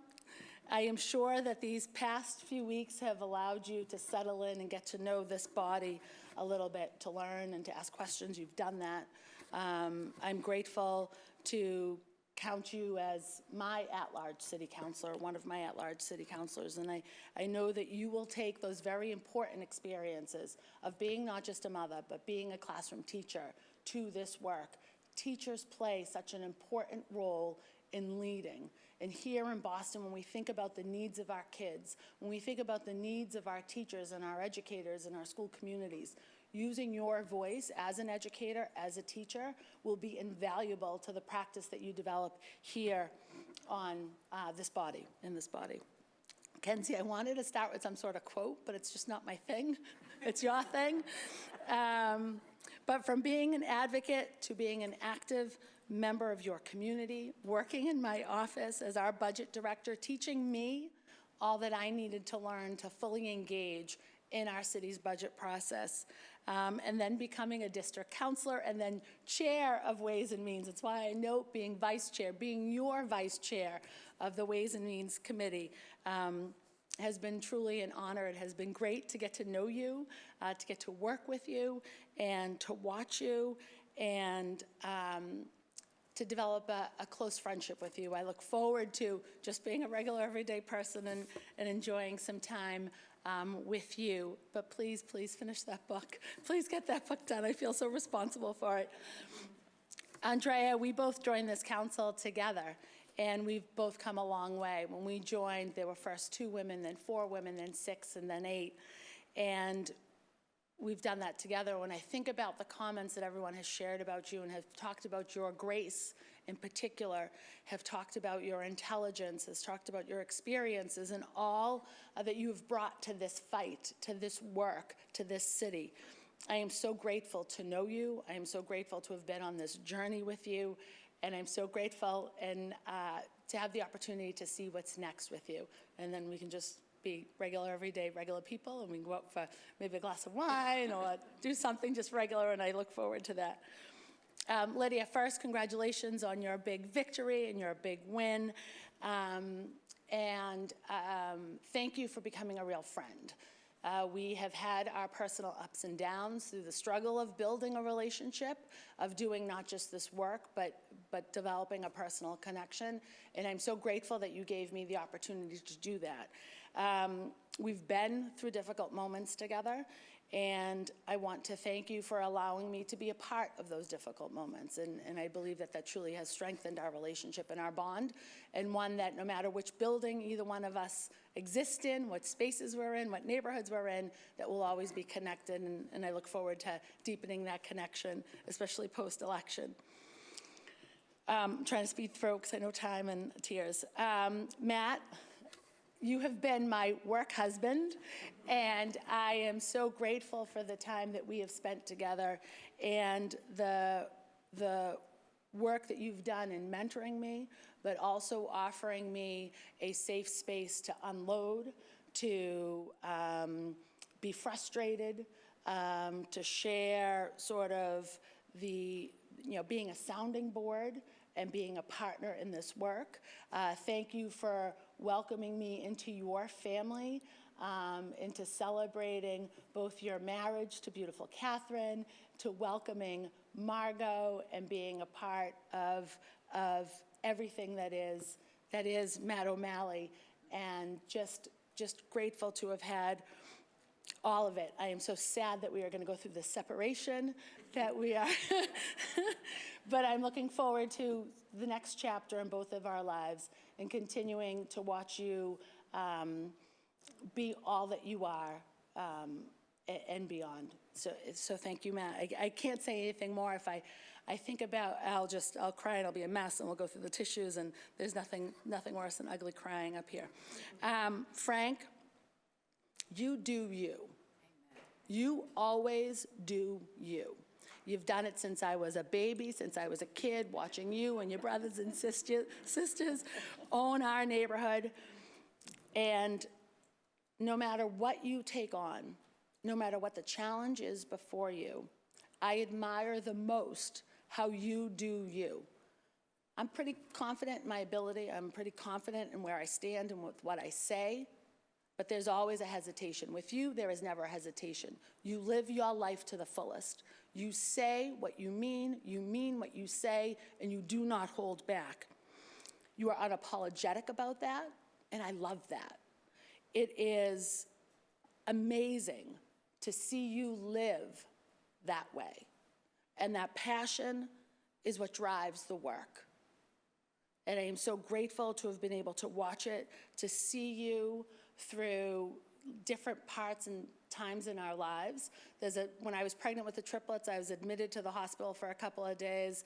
I am sure that these past few weeks have allowed you to settle in and get to know this body a little bit, to learn and to ask questions. You've done that. I'm grateful to count you as my at-large city councilor, one of my at-large city councilors, and I know that you will take those very important experiences of being not just a mother, but being a classroom teacher to this work. Teachers play such an important role in leading. And here in Boston, when we think about the needs of our kids, when we think about the needs of our teachers and our educators and our school communities, using your voice as an educator, as a teacher, will be invaluable to the practice that you develop here on this body, in this body. Kenzie, I wanted to start with some sort of quote, but it's just not my thing. It's your thing. But from being an advocate to being an active member of your community, working in my office as our budget director, teaching me all that I needed to learn to fully engage in our city's budget process, and then becoming a district counselor and then chair of Ways and Means. It's why I note being vice chair, being your vice chair of the Ways and Means Committee, has been truly an honor. It has been great to get to know you, to get to work with you, and to watch you, and to develop a close friendship with you. I look forward to just being a regular everyday person and enjoying some time with you. But please, please finish that book. Please get that book done. I feel so responsible for it. Andrea, we both joined this council together, and we've both come a long way. When we joined, there were first 2 women, then 4 women, then 6, and then 8. And we've done that together. When I think about the comments that everyone has shared about you and have talked about your grace in particular, have talked about your intelligence, has talked about your experiences and all that you have brought to this fight, to this work, to this city. I am so grateful to know you. I am so grateful to have been on this journey with you. And I'm so grateful and to have the opportunity to see what's next with you. And then we can just be regular, everyday, regular people, and we can go out for maybe a glass of wine or do something just regular, and I look forward to that. Lydia, first, congratulations on your big victory and your big win. Thank you for becoming a real friend. We have had our personal ups and downs through the struggle of building a relationship, of doing not just this work, but developing a personal connection. And I'm so grateful that you gave me the opportunity to do that. We've been through difficult moments together, and I want to thank you for allowing me to be a part of those difficult moments. And I believe that that truly has strengthened our relationship and our bond, and one that no matter which building either one of us exist in, what spaces we're in, what neighborhoods we're in, that we'll always be connected, and I look forward to deepening that connection, especially post-election. I'm trying to speed through because I know time and tears. Matt, you have been my work husband, and I am so grateful for the time that we have spent together and the work that you've done in mentoring me, but also offering me a safe space to unload, to be frustrated, to share sort of the, being a sounding board and being a partner in this work. Thank you for welcoming me into your family, into celebrating both your marriage to beautiful Catherine, to welcoming Margot, and being a part of everything that is Matt O'Malley, and just grateful to have had all of it. I am so sad that we are going to go through the separation that we are, but I'm looking forward to the next chapter in both of our lives and continuing to watch you be all that you are and beyond. So thank you, Matt. I can't say anything more. If I think about, I'll cry and I'll be a mess, and we'll go through the tissues, and there's nothing worse than ugly crying up here. Frank, you do you. You always do you. You've done it since I was a baby, since I was a kid, watching you and your brothers and sisters own our neighborhood. And no matter what you take on, no matter what the challenge is before you, I admire the most how you do you. I'm pretty confident in my ability. I'm pretty confident in where I stand and with what I say. But there's always a hesitation. With you, there is never a hesitation. You live your life to the fullest. You say what you mean what you say, and you do not hold back. You are unapologetic about that, and I love that. It is amazing to see you live that way. And that passion is what drives the work. And I am so grateful to have been able to watch it, to see you through different parts times in our lives. When I was pregnant with the triplets, I was admitted to the hospital for a couple of days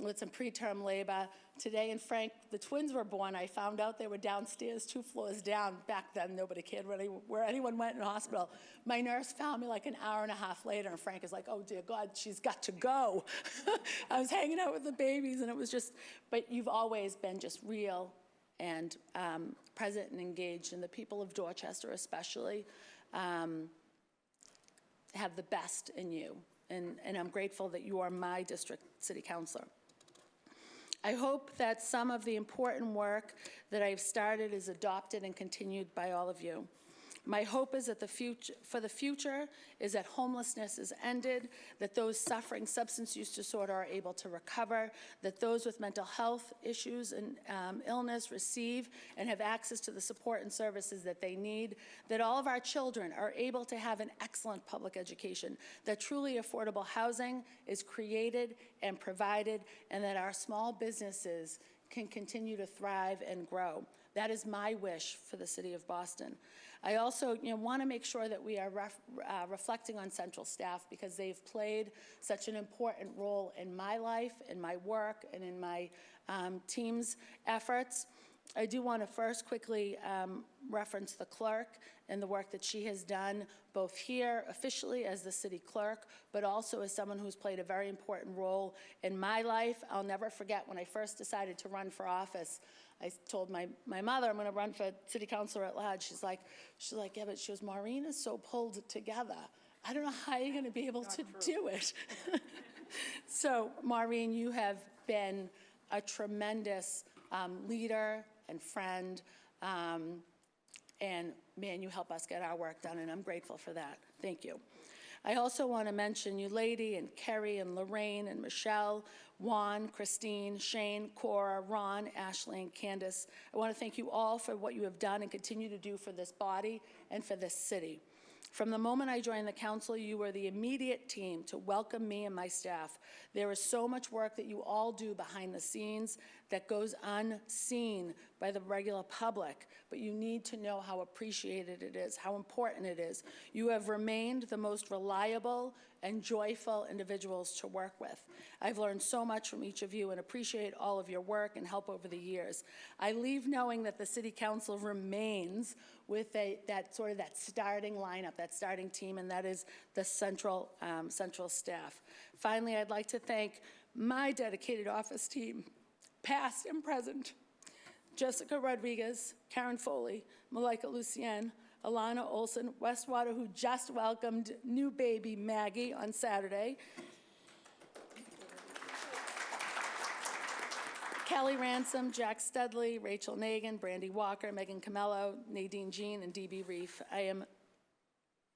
with some preterm labor. Today in Frank, the twins were born. I found out they were downstairs, 2 floors down. Back then, nobody cared where anyone went in the hospital. My nurse found me like an hour and a half later, and Frank is like, oh, dear God, she's got to go. I was hanging out with the babies, and it was just, but you've always been just real and present and engaged, and the people of Dorchester especially have the best in you, and I'm grateful that you are my district city councilor. I hope that some of the important work that I've started is adopted and continued by all of you. My hope is that for the future is that homelessness is ended, that those suffering substance use disorder are able to recover, that those with mental health issues and illness receive and have access to the support and services that they need, that all of our children are able to have an excellent public education, that truly affordable housing is created and provided, and that our small businesses can continue to thrive and grow. That is my wish for the city of Boston. I also want to make sure that we are reflecting on central staff because they've played such an important role in my life, in my work, and in my team's efforts. I do want to first quickly reference the clerk and the work that she has done both here officially as the city clerk, but also as someone who's played a very important role in my life. I'll never forget when I first decided to run for office, I told my mother I'm going to run for city councilor at large. She's like, yeah, but she goes, Maureen is so pulled together. I don't know how you're going to be able to do it. So, Maureen, you have been a tremendous leader and friend, and man, you help us get our work done, and I'm grateful for that. Thank you. I also want to mention you, Lady, and Kerry, and Lorraine, and Michelle, Juan, Christine, Shane, Cora, Ron, Ashley, and Candace. I want to thank you all for what you have done and continue to do for this body and for this city. From the moment I joined the council, you were the immediate team to welcome me and my staff. There is so much work that you all do behind the scenes that goes unseen by the regular public, but you need to know how appreciated it is, how important it is. You have remained the most reliable and joyful individuals to work with. I've learned so much from each of you and appreciate all of your work and help over the years. I leave knowing that the City Council remains with that starting lineup, that starting team, and that is the central staff. Finally, I'd like to thank my dedicated office team, past and present, Jessica Rodriguez, Karen Foley, Malika Lucien, Alana Olson, Westwater, who just welcomed new baby Maggie on Saturday, Kelly Ransom, Jack Studley, Rachel Nagan, Brandy Walker, Megan Camello, Nadine Jean, and DB Reef. I am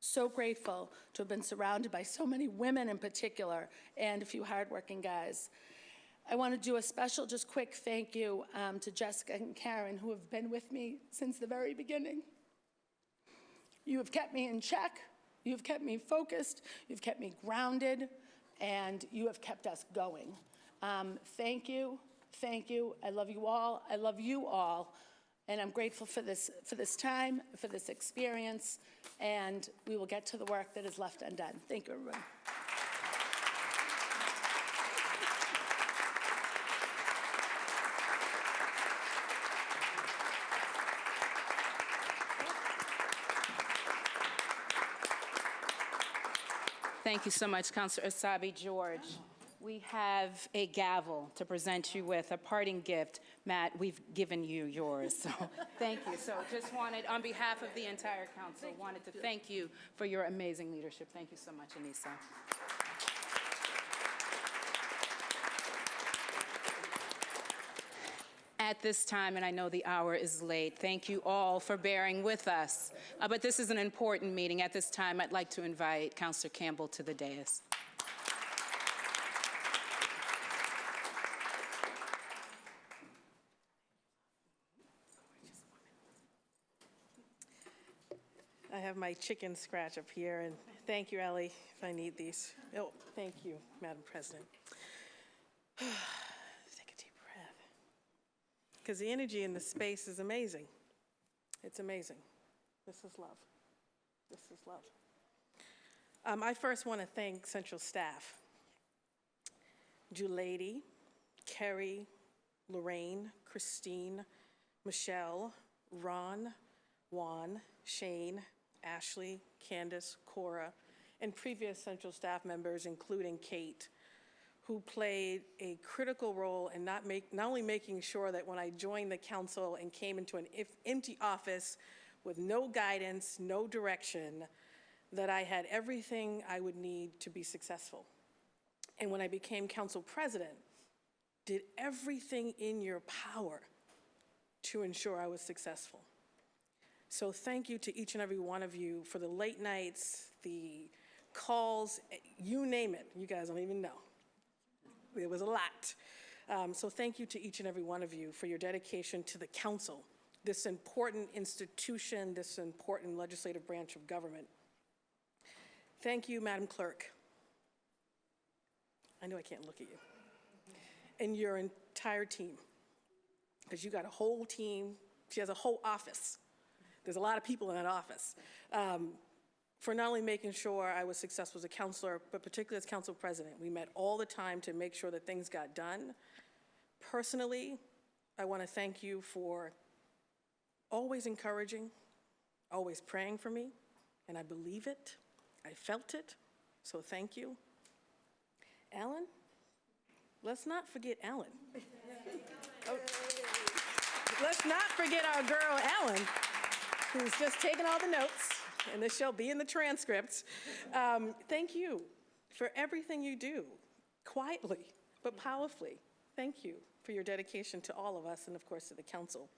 so grateful to have been surrounded by so many women in particular and a few hardworking guys. I want to do a special, just quick thank you to Jessica and Karen, who have been with me since the very beginning. You have kept me in check, you have kept me focused, you've kept me grounded, and you have kept us going. Thank you. Thank you. I love you all. I love you all. And I'm grateful for this time, for this experience, and we will get to the work that is left undone. Thank you, everyone. Thank you so much, Councilor Asabi George. We have a gavel to present you with, a parting gift. Matt, we've given you yours, so thank you. So just wanted, on behalf of the entire council, wanted to thank you for your amazing leadership. Thank you so much, Anissa. At this time, and I know the hour is late, thank you all for bearing with us. But this is an important meeting. At this time, I'd like to invite Councilor Campbell to the dais. I have my chicken scratch up here, and thank you, Ellie, if I need these. Oh, thank you, Madam President. Take a deep breath. Because the energy in the space is amazing. It's amazing. This is love. This is love. I first want to thank Central staff. Julady, Kerry, Lorraine, Christine, Michelle, Ron, Juan, Shane, Ashley, Candace, Cora, and previous Central staff members, including Kate, who played a critical role in not only making sure that when I joined the council and came into an empty office with no guidance, no direction, that I had everything I would need to be successful. And when I became council president, did everything in your power to ensure I was successful. So thank you to each and every one of you for the late nights, the calls, you name it. You guys don't even know. It was a lot. So thank you to each and every one of you for your dedication to the council, this important institution, this important legislative branch of government. Thank you, Madam Clerk. I know I can't look at you. And your entire team, because you got a whole team. She has a whole office. There's a lot of people in that office. For not only making sure I was successful as a counselor, but particularly as council president. We met all the time to make sure that things got done. Personally, I want to thank you for always encouraging, always praying for me, and I believe it. I felt it, so thank you. Alan, let's not forget Alan. Oh, let's not forget our girl, Alan, who's just taking all the notes, and this shall be in the transcripts. Thank you for everything you do, quietly but powerfully. Thank you for your dedication to all of us and, of course, to the council.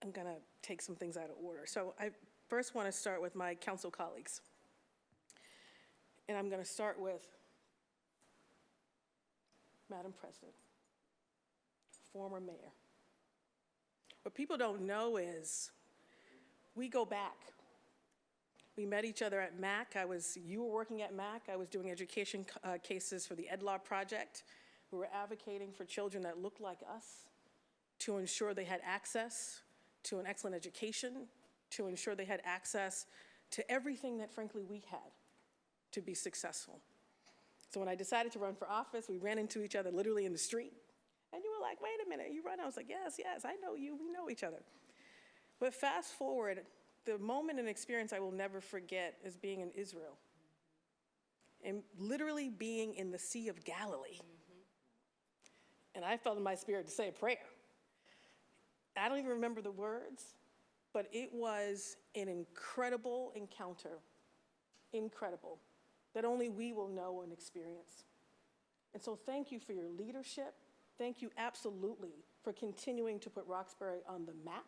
I'm going to take some things out of order. So I first want to start with my council colleagues. And I'm going to start with Madam President, former mayor. What people don't know is we go back. We met each other at MAC. You were working at MAC. I was doing education cases for the Ed Law Project. We were advocating for children that looked like us to ensure they had access to an excellent education, to ensure they had access to everything that, frankly, we had to be successful. So when I decided to run for office, we ran into each other literally in the street. And you were like, wait a minute, you run? I was like, yes, I know you, we know each other. But fast forward, the moment and experience I will never forget is being in Israel and literally being in the Sea of Galilee. And I felt in my spirit to say a prayer. I don't even remember the words, but it was an incredible encounter, incredible, that only we will know and experience. And so thank you for your leadership. Thank you absolutely for continuing to put Roxbury on the map.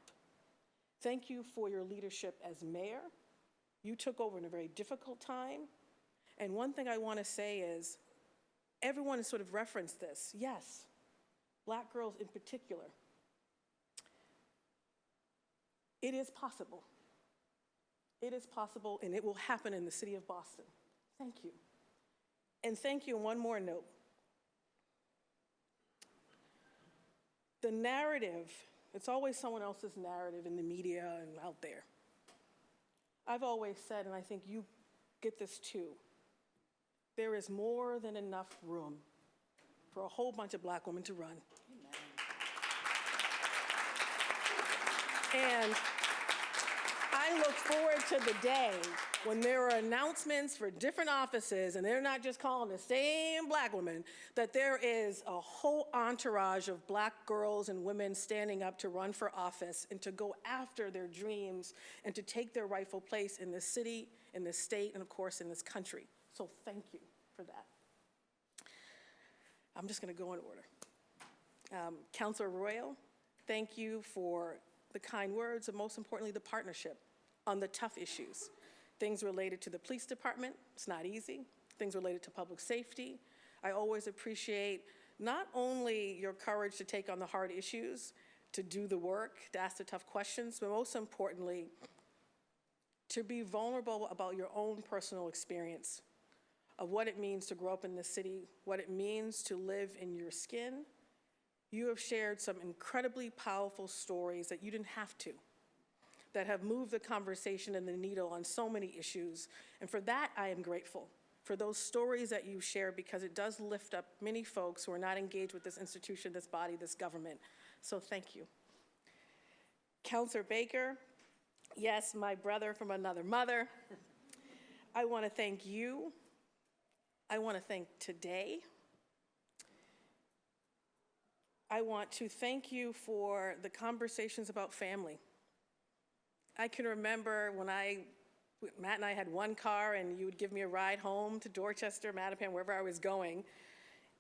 Thank you for your leadership as mayor. You took over in a very difficult time. And one thing I want to say is, everyone has sort of referenced this. Yes, Black girls in particular. It is possible. It is possible, and it will happen in the city of Boston. Thank you. And thank you, on one more note. The narrative, it's always someone else's narrative in the media and out there. I've always said, and I think you get this too, there is more than enough room for a whole bunch of Black women to run. And I look forward to the day when there are announcements for different offices and they're not just calling the same Black woman, that there is a whole entourage of Black girls and women standing up to run for office and to go after their dreams and to take their rightful place in this city, in this state, and of course in this country. So thank you for that. I'm just going to go in order. Councilor Royal, thank you for the kind words, and most importantly, the partnership on the tough issues. Things related to the police department, it's not easy. Things related to public safety. I always appreciate not only your courage to take on the hard issues, to do the work, to ask the tough questions, but most importantly, to be vulnerable about your own personal experience of what it means to grow up in this city, what it means to live in your skin. You have shared some incredibly powerful stories that you didn't have to. that have moved the conversation and the needle on so many issues. And for that, I am grateful, for those stories that you share, because it does lift up many folks who are not engaged with this institution, this body, this government. So thank you. Councilor Baker, yes, my brother from another mother. I want to thank you. I want to thank today. I want to thank you for the conversations about family. I can remember when Matt and I had one car and you would give me a ride home to Dorchester, Mattapan, wherever I was going,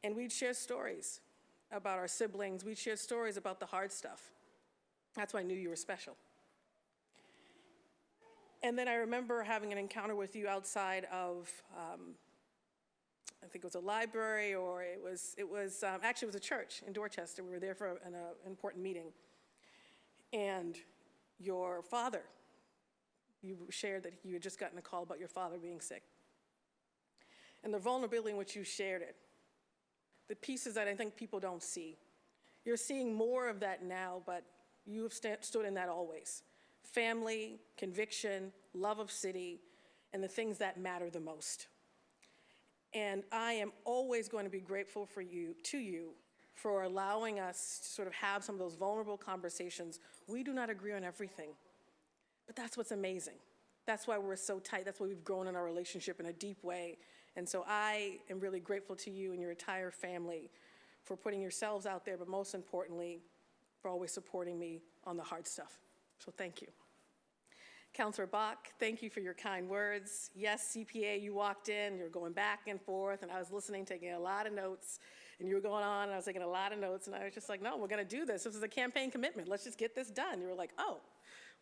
and we'd share stories about our siblings. We'd share stories about the hard stuff. That's why I knew you were special. And then I remember having an encounter with you outside of, I think it was a library, or actually it was a church in Dorchester. We were there for an important meeting. And your father, you shared that you had just gotten a call about your father being sick. And the vulnerability in which you shared it, the pieces that I think people don't see. You're seeing more of that now, but you have stood in that always. Family, conviction, love of city, and the things that matter the most. And I am always going to be grateful to you, for allowing us to sort of have some of those vulnerable conversations. We do not agree on everything, but that's what's amazing. That's why we're so tight. That's why we've grown in our relationship in a deep way. And so I am really grateful to you and your entire family for putting yourselves out there, but most importantly, for always supporting me on the hard stuff. So thank you. Councilor Bach, thank you for your kind words. Yes, CPA, you walked in, you were going back and forth, and I was listening, taking a lot of notes, and you were going on, and I was taking a lot of notes, and I was just like, no, we're gonna do this. This is a campaign commitment. Let's just get this done. You were like, oh,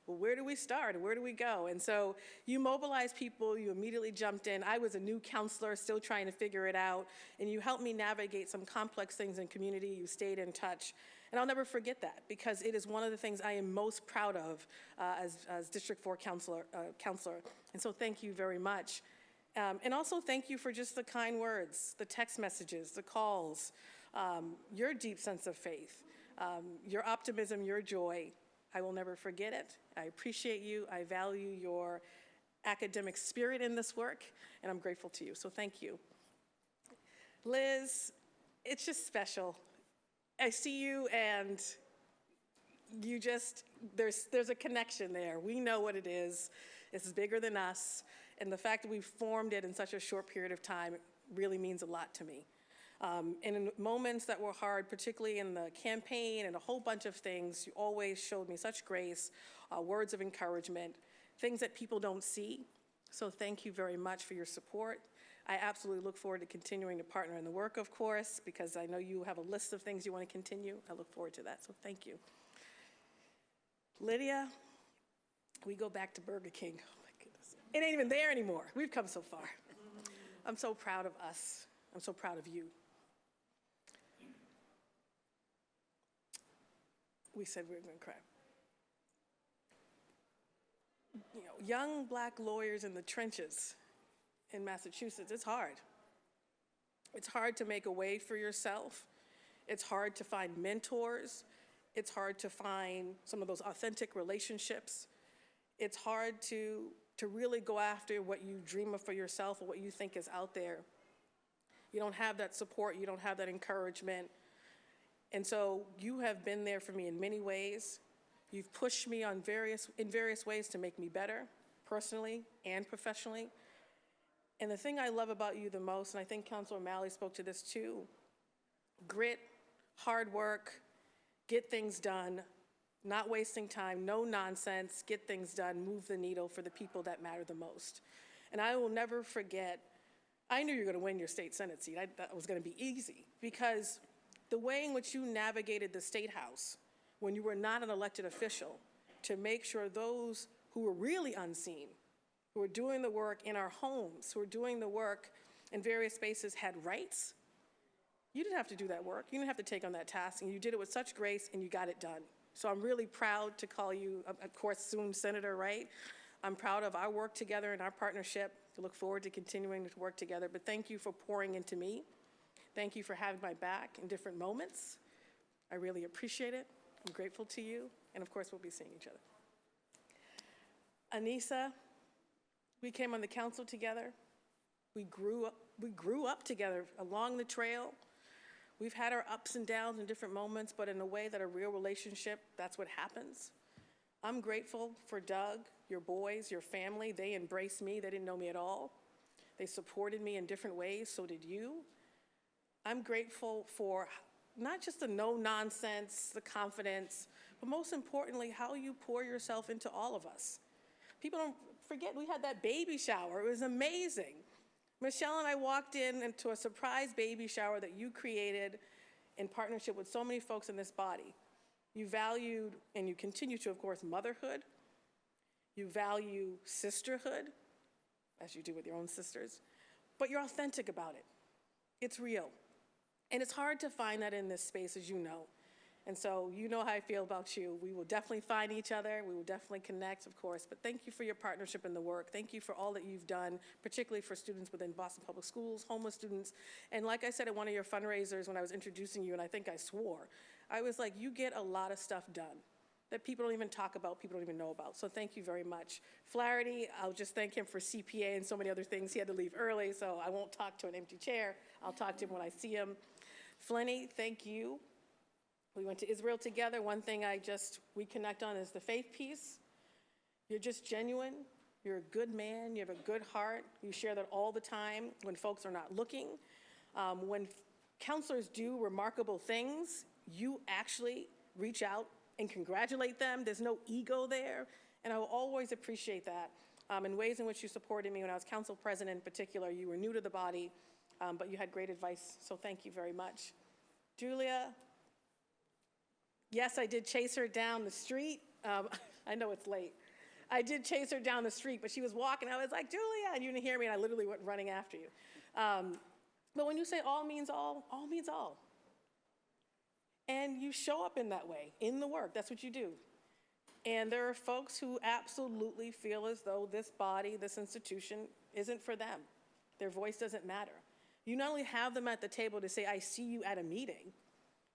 well, where do we start and where do we go? And so you mobilized people, you immediately jumped in. I was a new counselor, still trying to figure it out, and you helped me navigate some complex things in community. You stayed in touch. And I'll never forget that, because it is one of the things I am most proud of as District 4 counselor. And so thank you very much. And also thank you for just the kind words, the text messages, the calls, your deep sense of faith, your optimism, your joy. I will never forget it. I appreciate you. I value your academic spirit in this work, and I'm grateful to you. So thank you. Liz, it's just special. I see you, and you just, there's a connection there. We know what it is. It's bigger than us, and the fact that we've formed it in such a short period of time really means a lot to me. And in moments that were hard, particularly in the campaign and a whole bunch of things, you always showed me such grace, words of encouragement, things that people don't see. So thank you very much for your support. I absolutely look forward to continuing to partner in the work, of course, because I know you have a list of things you want to continue. I look forward to that, so thank you. Lydia, we go back to Burger King. Oh my goodness. It ain't even there anymore. We've come so far. I'm so proud of us. I'm so proud of you. We said we were going to cry. You know, young black lawyers in the trenches in Massachusetts, it's hard. It's hard to make a way for yourself. It's hard to find mentors. It's hard to find some of those authentic relationships. It's hard to really go after what you dream of for yourself or what you think is out there. You don't have that support. You don't have that encouragement. And so you have been there for me in many ways. You've pushed me in various ways to make me better, personally and professionally. And the thing I love about you the most, and I think Councilor O'Malley spoke to this too, grit, hard work, get things done, not wasting time, no nonsense, get things done, move the needle for the people that matter the most. And I will never forget, I knew you were going to win your state Senate seat. That was going to be easy, because the way in which you navigated the State House when you were not an elected official to make sure those who were really unseen, who are doing the work in our homes, who are doing the work in various spaces had rights. You didn't have to do that work. You didn't have to take on that task, and you did it with such grace, and you got it done. So I'm really proud to call you, of course, soon Senator, right? I'm proud of our work together and our partnership. I look forward to continuing to work together, but thank you for pouring into me. Thank you for having my back in different moments. I really appreciate it. I'm grateful to you, and of course, we'll be seeing each other. Anissa, we came on the council together. We grew up together along the trail. We've had our ups and downs in different moments, but in a way that a real relationship, that's what happens. I'm grateful for Doug, your boys, your family. They embraced me. They didn't know me at all. They supported me in different ways, so did you. I'm grateful for not just the no-nonsense, the confidence, but most importantly, how you pour yourself into all of us. People don't forget, we had that baby shower. It was amazing. Michelle and I walked into a surprise baby shower that you created in partnership with so many folks in this body. You valued, and you continue to, of course, motherhood. You value sisterhood, as you do with your own sisters, but you're authentic about it. It's real. And it's hard to find that in this space, as you know. And so you know how I feel about you. We will definitely find each other. We will definitely connect, of course. But thank you for your partnership in the work. Thank you for all that you've done, particularly for students within Boston Public Schools, homeless students. And like I said at one of your fundraisers when I was introducing you, and I think I swore, I was like, you get a lot of stuff done that people don't even talk about, people don't even know about. So thank you very much. Flaherty, I'll just thank him for CPA and so many other things. He had to leave early, so I won't talk to an empty chair. I'll talk to him when I see him. Flenny, thank you. We went to Israel together. One thing we connect on is the faith piece. You're just genuine. You're a good man. You have a good heart. You share that all the time when folks are not looking. When counselors do remarkable things, you actually reach out and congratulate them. There's no ego there. And I will always appreciate that. In ways in which you supported me when I was council president in particular, you were new to the body, but you had great advice. So thank you very much. Julia, yes, I did chase her down the street. I know it's late. I did chase her down the street, but she was walking. I was like, Julia, and you didn't hear me, and I literally went running after you. But when you say all means all means all. And you show up in that way, in the work. That's what you do. And there are folks who absolutely feel as though this body, this institution, isn't for them. Their voice doesn't matter. You not only have them at the table to say, I see you at a meeting,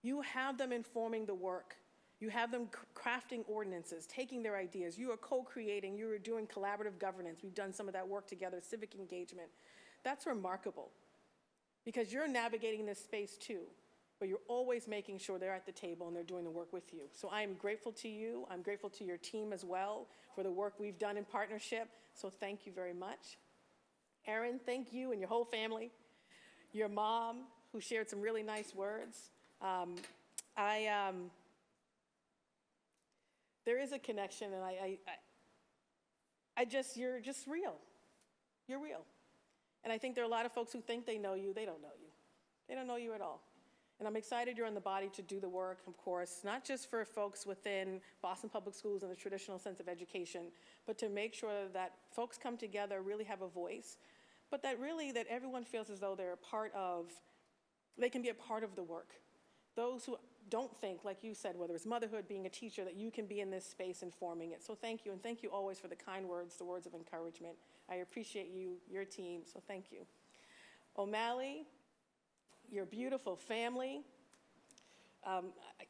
you have them informing the work. You have them crafting ordinances, taking their ideas. You are co-creating. You are doing collaborative governance. We've done some of that work together, civic engagement. That's remarkable because you're navigating this space too, but you're always making sure they're at the table and they're doing the work with you. So I am grateful to you. I'm grateful to your team as well for the work we've done in partnership. So thank you very much. Erin, thank you and your whole family. Your mom, who shared some really nice words. There is a connection, and you're just real. You're real. And I think there are a lot of folks who think they know you. They don't know you. They don't know you at all. And I'm excited you're in the body to do the work, of course, not just for folks within Boston Public Schools in the traditional sense of education, but to make sure that folks come together, really have a voice, but that everyone feels as though they can be a part of the work. Those who don't think, like you said, whether it's motherhood, being a teacher, that you can be in this space informing it. So thank you, and thank you always for the kind words, the words of encouragement. I appreciate you, your team, so thank you. O'Malley, your beautiful family. I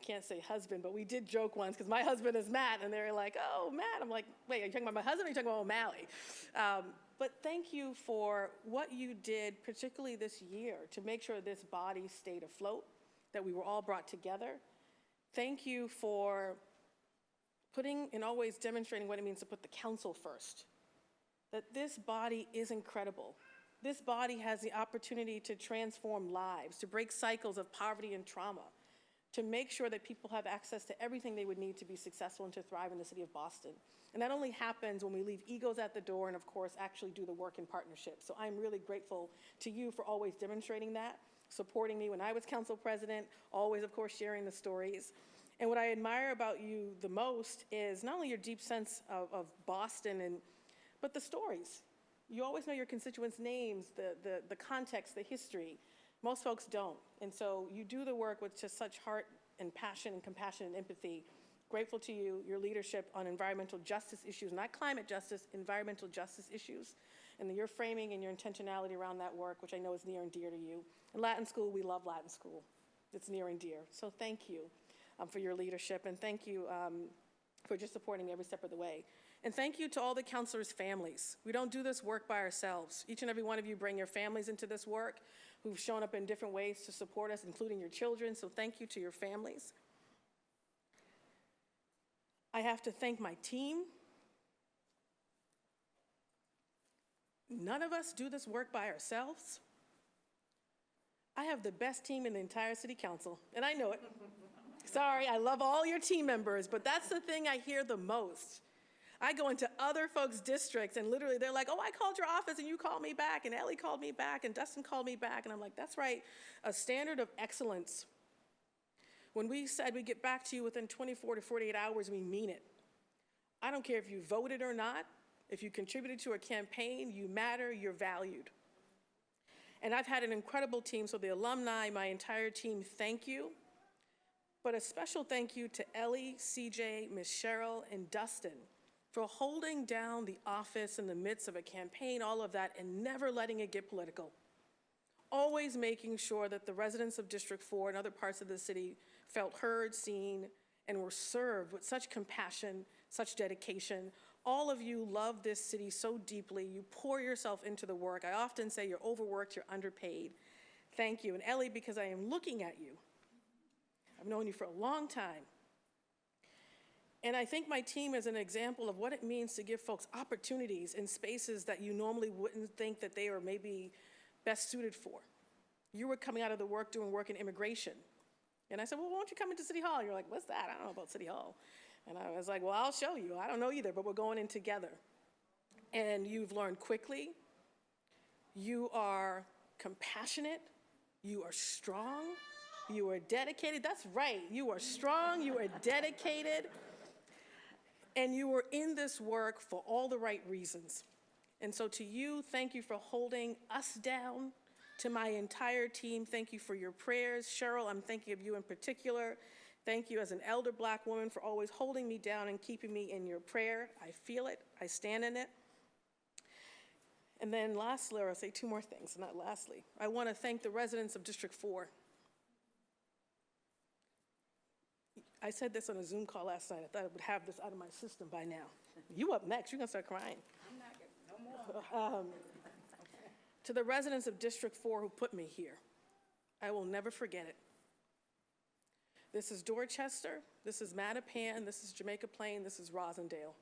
can't say husband, but we did joke once, because my husband is Matt, and they were like, oh, Matt. I'm like, wait, are you talking about my husband, or are you talking about O'Malley? But thank you for what you did, particularly this year, to make sure this body stayed afloat, that we were all brought together. Thank you for putting and always demonstrating what it means to put the council first. That this body is incredible. This body has the opportunity to transform lives, to break cycles of poverty and trauma, to make sure that people have access to everything they would need to be successful and to thrive in the city of Boston. And that only happens when we leave egos at the door and, of course, actually do the work in partnership. So I'm really grateful to you for always demonstrating that, supporting me when I was council president, always, of course, sharing the stories. And what I admire about you the most is not only your deep sense of Boston, but the stories. You always know your constituents' names, the context, the history. Most folks don't. And so you do the work with just such heart and passion and compassion and empathy. Grateful to you, your leadership on environmental justice issues, not climate justice, environmental justice issues, and your framing and your intentionality around that work, which I know is near and dear to you. In Latin school, we love Latin school. It's near and dear. So thank you for your leadership, and thank you for just supporting me every step of the way. And thank you to all the counselors' families. We don't do this work by ourselves. Each and every one of you bring your families into this work who've shown up in different ways to support us, including your children, so thank you to your families. I have to thank my team. None of us do this work by ourselves. I have the best team in the entire city council, and I know it. Sorry, I love all your team members, but that's the thing I hear the most. I go into other folks' districts and literally they're like, oh, I called your office and you called me back and Ellie called me back and Dustin called me back. And I'm like, that's right, a standard of excellence. When we said we get back to you within 24 to 48 hours, we mean it. I don't care if you voted or not. If you contributed to a campaign, you matter, you're valued. And I've had an incredible team, so the alumni, my entire team, thank you. But a special thank you to Ellie, CJ, Miss Cheryl, and Dustin for holding down the office in the midst of a campaign, all of that, and never letting it get political. Always making sure that the residents of District 4 and other parts of the city felt heard, seen, and were served with such compassion, such dedication. All of you love this city so deeply. You pour yourself into the work. I often say you're overworked, you're underpaid. Thank you. And Ellie, because I am looking at you, I've known you for a long time. And I think my team is an example of what it means to give folks opportunities in spaces that you normally wouldn't think that they are maybe best suited for. You were coming out of the work doing work in immigration. And I said, well, why don't you come into City Hall? You're like, what's that? I don't know about City Hall. And I was like, well, I'll show you. I don't know either, but we're going in together. And you've learned quickly. You are compassionate. You are strong. You are dedicated. That's right. You are strong. You are dedicated. And you were in this work for all the right reasons. And so to you, thank you for holding us down. To my entire team, thank you for your prayers. Cheryl, I'm thinking of you in particular. Thank you as an elder Black woman for always holding me down and keeping me in your prayer. I feel it. I stand in it. And then lastly, or I'll say two more things, not lastly. I want to thank the residents of District 4. I said this on a Zoom call last night. I thought I would have this out of my system by now. You up next. You're going to start crying. I'm not no more. To the residents of District 4 who put me here, I will never forget it. This is Dorchester, this is Mattapan, this is Jamaica Plain, this is Rosendale.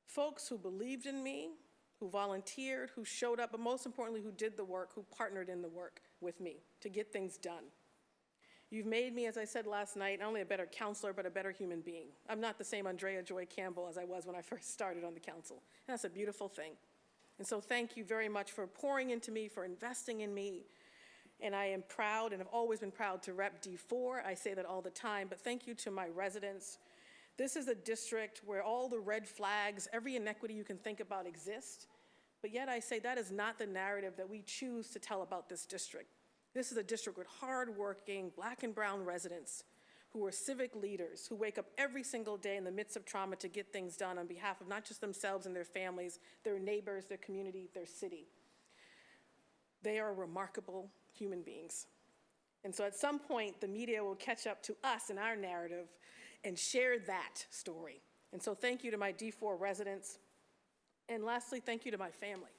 Folks who believed in me, who volunteered, who showed up, but most importantly, who did the work, who partnered in the work with me to get things done. You've made me, as I said last night, not only a better counselor, but a better human being. I'm not the same Andrea Joy Campbell as I was when I first started on the council. And that's a beautiful thing. And so thank you very much for pouring into me, for investing in me. And I am proud, and have always been proud, to rep D4. I say that all the time, but thank you to my residents. This is a district where all the red flags, every inequity you can think about exist. But yet I say that is not the narrative that we choose to tell about this district. This is a district with hardworking Black and brown residents who are civic leaders, who wake up every single day in the midst of trauma to get things done on behalf of not just themselves and their families, their neighbors, their community, their city. They are remarkable human beings. And so at some point, the media will catch up to us in our narrative and share that story. And so thank you to my D4 residents. And lastly, thank you to my family.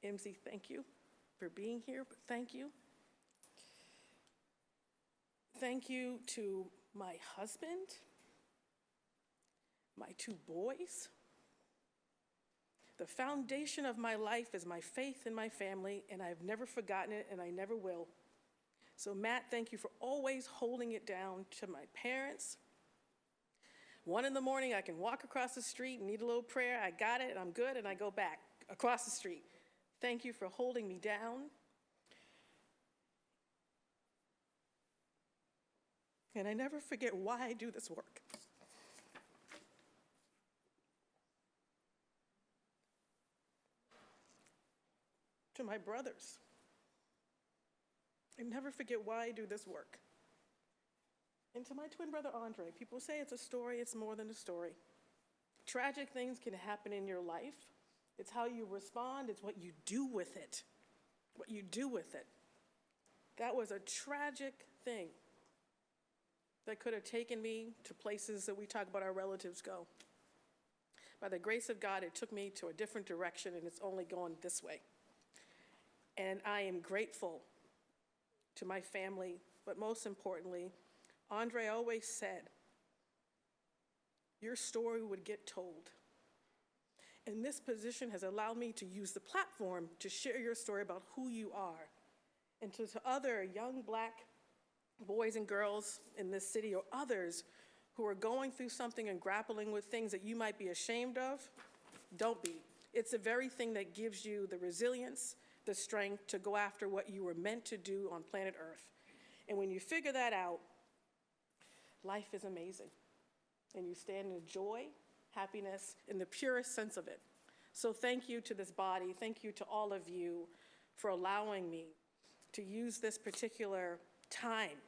MZ, thank you for being here, but thank you. Thank you to my husband, my two boys. The foundation of my life is my faith in my family, and I've never forgotten it, and I never will. So Matt, thank you for always holding it down. To my parents, 1 in the morning, I can walk across the street and need a little prayer. I got it, and I'm good, and I go back across the street. Thank you for holding me down. And I never forget why I do this work. To my brothers, I never forget why I do this work. And to my twin brother, Andre, people say it's a story, it's more than a story. Tragic things can happen in your life. It's how you respond, it's what you do with it. What you do with it. That was a tragic thing that could have taken me to places that we talk about our relatives go. By the grace of God, it took me to a different direction, and it's only going this way. And I am grateful to my family, but most importantly, Andre always said, your story would get told. And this position has allowed me to use the platform to share your story about who you are. And to other young Black boys and girls in this city, or others who are going through something and grappling with things that you might be ashamed of, don't be. It's the very thing that gives you the resilience, the strength to go after what you were meant to do on planet Earth. And when you figure that out, life is amazing. And you stand in joy, happiness, in the purest sense of it. So thank you to this body, thank you to all of you for allowing me to use this particular time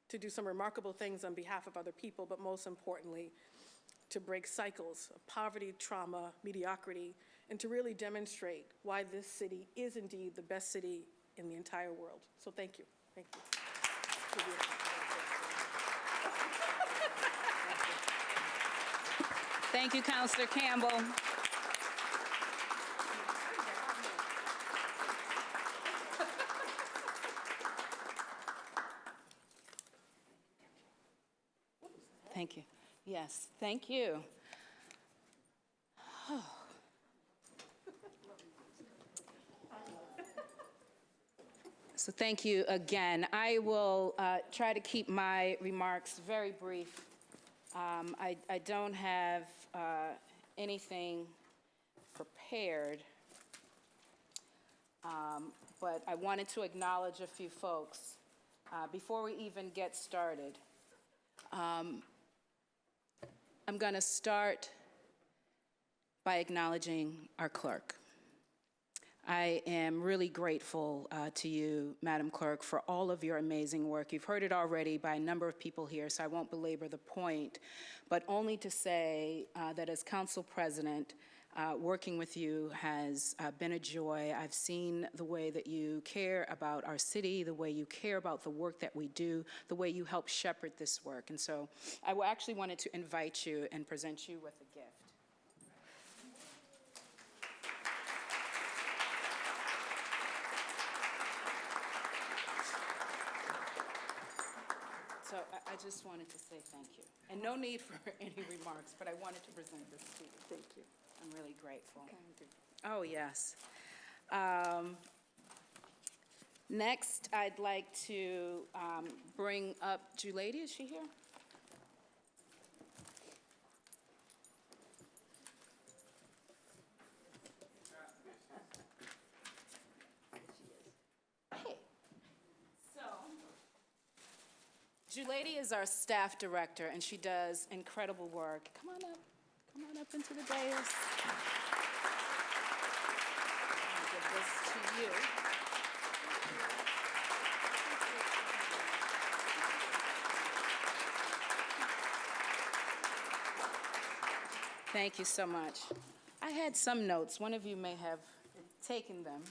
to do some remarkable things on behalf of other people, but most importantly, to break cycles of poverty, trauma, mediocrity, and to really demonstrate why this city is indeed the best city in the entire world. So thank you. Thank you. Thank you, Councilor Campbell. Thank you. Yes, thank you. So thank you again. I will try to keep my remarks very brief. I don't have anything prepared, but I wanted to acknowledge a few folks before we even get started. I'm going to start by acknowledging our clerk. I am really grateful to you, Madam Clerk, for all of your amazing work. You've heard it already by a number of people here, so I won't belabor the point, but only to say that as Council President, working with you has been a joy. I've seen the way that you care about our city, the way you care about the work that we do, the way you help shepherd this work. And so I actually wanted to invite you and present you with a gift. So I just wanted to say thank you. And no need for any remarks, but I wanted to present this to you. Thank you. I'm really grateful. Okay. Oh, yes. Next, I'd like to bring up Julady. Is she here? Hey. So, Julady is our staff director, and she does incredible work. Come on up. Come on up into the dais. I'll give this to you. Thank you so much. I had some notes. One of you may have taken them.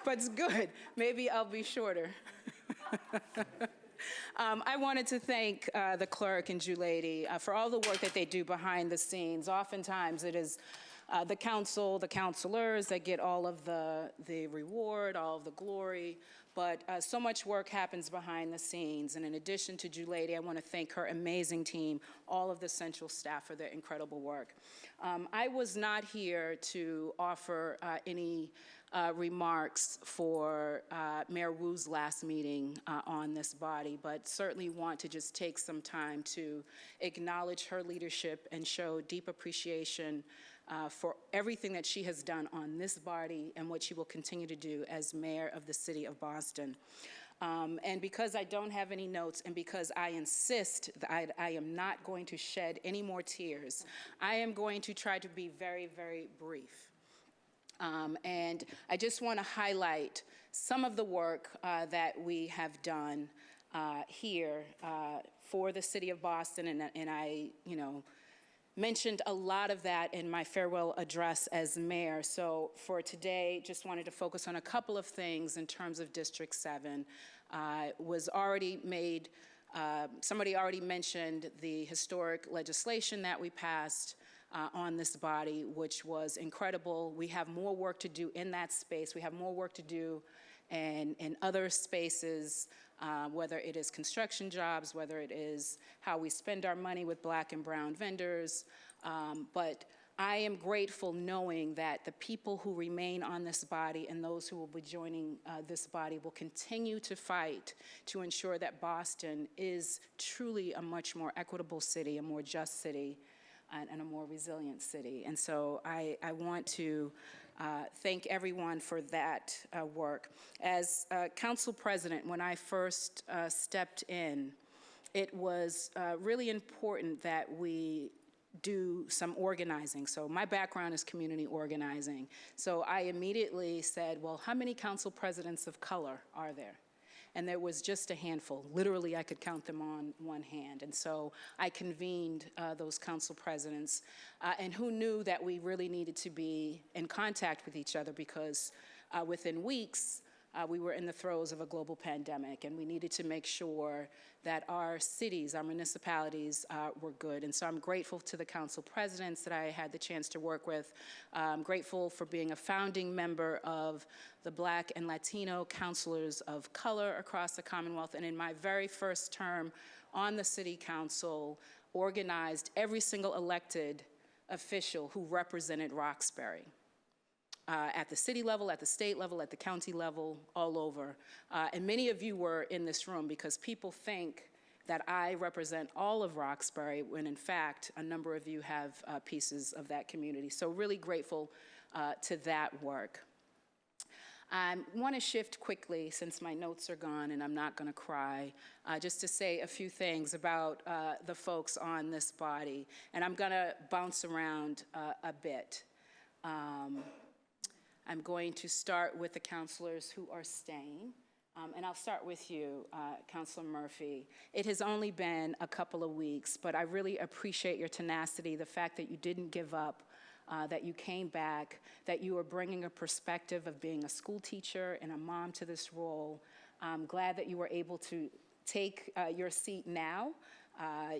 But it's good. Maybe I'll be shorter. I wanted to thank the clerk and Julady for all the work that they do behind the scenes. Oftentimes it is the council, the councilors that get all of the reward, all of the glory, but so much work happens behind the scenes. And in addition to Julady, I want to thank her amazing team, all of the central staff for their incredible work. I was not here to offer any remarks for Mayor Wu's last meeting on this body, but certainly want to just take some time to acknowledge her leadership and show deep appreciation for everything that she has done on this body and what she will continue to do as mayor of the city of Boston. And because I don't have any notes and because I insist that I am not going to shed any more tears, I am going to try to be very, very brief. And I just want to highlight some of the work that we have done here for the city of Boston, and I, mentioned a lot of that in my farewell address as mayor. So for today, just wanted to focus on a couple of things in terms of District 7. Was already made Somebody already mentioned the historic legislation that we passed on this body, which was incredible. We have more work to do in that space. We have more work to do in other spaces, whether it is construction jobs, whether it is how we spend our money with Black and brown vendors. But I am grateful knowing that the people who remain on this body and those who will be joining this body will continue to fight to ensure that Boston is truly a much more equitable city, a more just city, and a more resilient city. And so I want to thank everyone for that work. As council president, when I first stepped in, it was really important that we do some organizing. So my background is community organizing. So I immediately said, well, how many council presidents of color are there? And there was just a handful. Literally, I could count them on one hand. And so I convened those council presidents. And who knew that we really needed to be in contact with each other, because within weeks, we were in the throes of a global pandemic, and we needed to make sure that our cities, our municipalities were good. And so I'm grateful to the council presidents that I had the chance to work with. I'm grateful for being a founding member of the Black and Latino councilors of color across the Commonwealth. And in my very first term on the city council, organized every single elected official who represented Roxbury. At the city level, at the state level, at the county level, all over. And many of you were in this room because people think that I represent all of Roxbury, when in fact, a number of you have pieces of that community. So really grateful to that work. I want to shift quickly, since my notes are gone and I'm not going to cry, just to say a few things about the folks on this body. And I'm going to bounce around a bit. I'm going to start with the councilors who are staying, and I'll start with you, Councilor Murphy. It has only been a couple of weeks, but I really appreciate your tenacity, the fact that you didn't give up, that you came back, that you are bringing a perspective of being a school teacher and a mom to this role. I'm glad that you were able to take your seat now.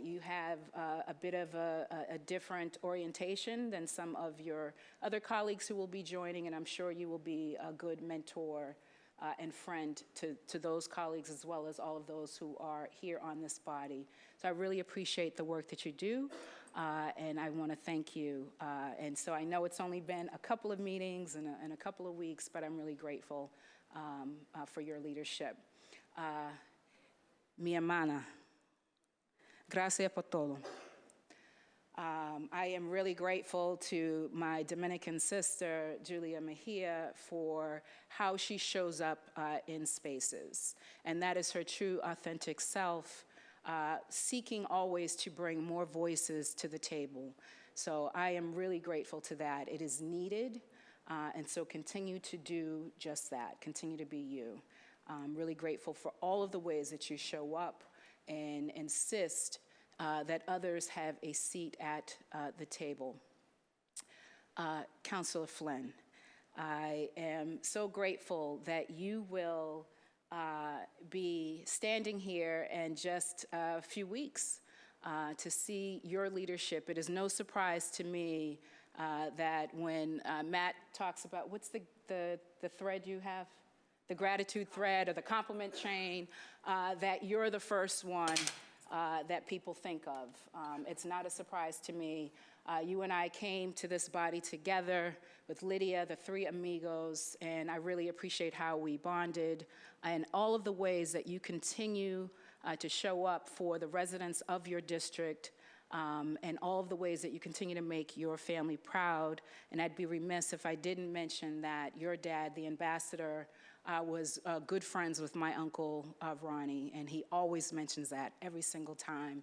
You have a bit of a different orientation than some of your other colleagues who will be joining, and I'm sure you will be a good mentor and friend to those colleagues, as well as all of those who are here on this body. So I really appreciate the work that you do, and I want to thank you. And so I know it's only been a couple of meetings and a couple of weeks, but I'm really grateful for your leadership. Mi hermana. Gracias por todo. I am really grateful to my Dominican sister, Julia Mejia, for how she shows up in spaces. And that is her true, authentic self, seeking always to bring more voices to the table. So I am really grateful to that. It is needed, and so continue to do just that. Continue to be you. I'm really grateful for all of the ways that you show up and insist that others have a seat at the table. Councilor Flynn, I am so grateful that you will be standing here in just a few weeks to see your leadership. It is no surprise to me that when Matt talks about, what's the thread you have? The gratitude thread or the compliment chain, that you're the first one that people think of. It's not a surprise to me. You and I came to this body together with Lydia, the three amigos, and I really appreciate how we bonded and all of the ways that you continue to show up for the residents of your district, and all of the ways that you continue to make your family proud. And I'd be remiss if I didn't mention that your dad, the ambassador, was good friends with my uncle, Ronnie, and he always mentions that every single time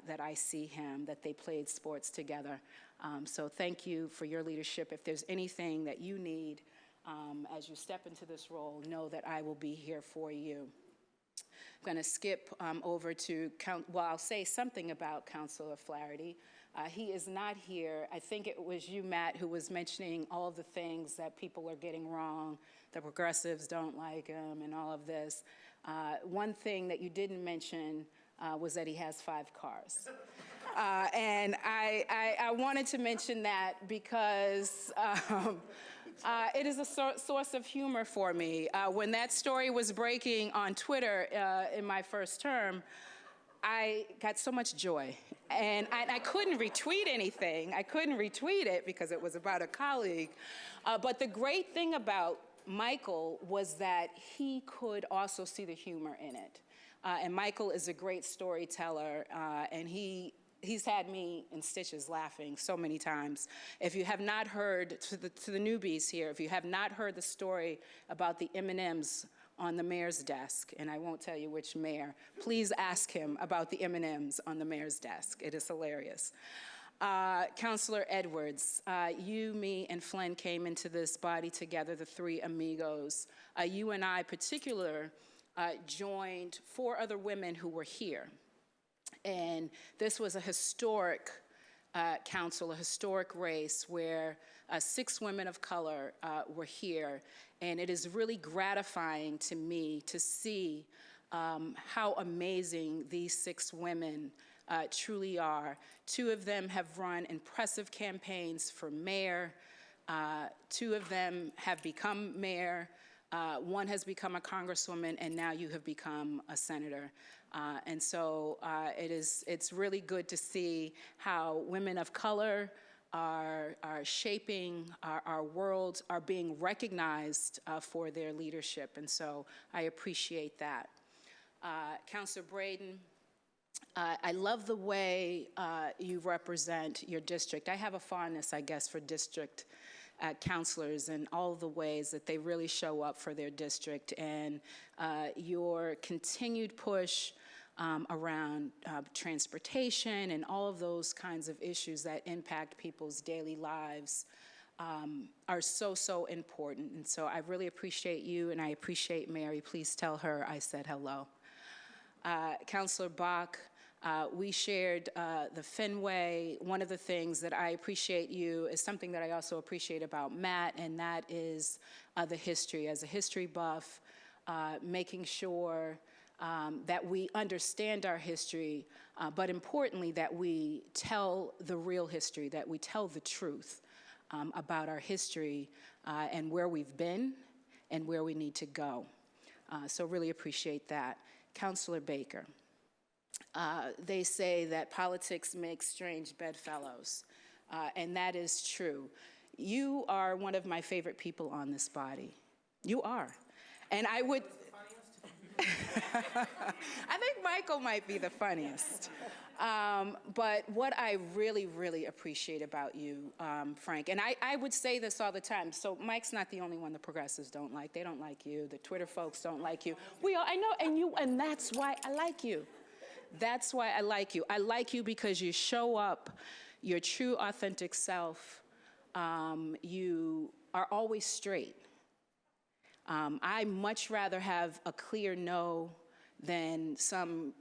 that I see him, that they played sports together. So thank you for your leadership. If there's anything that you need as you step into this role, know that I will be here for you. I'm going to skip over to, I'll say something about Councilor Flaherty. He is not here. I think it was you, Matt, who was mentioning all of the things that people are getting wrong, the progressives don't like him, and all of this. One thing that you didn't mention was that he has 5 cars. And I wanted to mention that because it is a source of humor for me. When that story was breaking on Twitter in my first term, I got so much joy. And I couldn't retweet anything. I couldn't retweet it because it was about a colleague. But the great thing about Michael was that he could also see the humor in it. And Michael is a great storyteller, and he's had me in stitches laughing so many times. If you have not heard, to the newbies here, if you have not heard the story about the M&Ms on the mayor's desk, and I won't tell you which mayor, please ask him about the M&Ms on the mayor's desk. It is hilarious. Councilor Edwards, you, me, and Flynn came into this body together, the 3 amigos. You and I, particular, joined 4 other women who were here. And this was a historic council, a historic race where 6 women of color were here. And it is really gratifying to me to see how amazing these 6 women truly are. 2 of them have run impressive campaigns for mayor. 2 of them have become mayor. 1 has become a congresswoman, and now you have become a senator. And so it's really good to see how women of color are shaping our world, are being recognized for their leadership. And so I appreciate that. Councilor Braden, I love the way you represent your district. I have a fondness, I guess, for district councilors and all of the ways that they really show up for their district, and your continued push around transportation and all of those kinds of issues that impact people's daily lives are so, so important. And so I really appreciate you, and I appreciate Mary. Please tell her I said hello. Councilor Bach, we shared the Fenway. One of the things that I appreciate you is something that I also appreciate about Matt, and that is the history. As a history buff, making sure that we understand our history, but importantly, that we tell the real history, that we tell the truth about our history and where we've been and where we need to go. So really appreciate that. Councilor Baker. They say that politics makes strange bedfellows, and that is true. You are one of my favorite people on this body. You are. And I would... I think Michael might be the funniest. But what I really, really appreciate about you, Frank, and I would say this all the time, so Mike's not the only one the progressives don't like. They don't like you. The Twitter folks don't like you. We all, I know, and that's why I like you. That's why I like you. I like you because you show up your true, authentic self. You are always straight. I much rather have a clear no than some,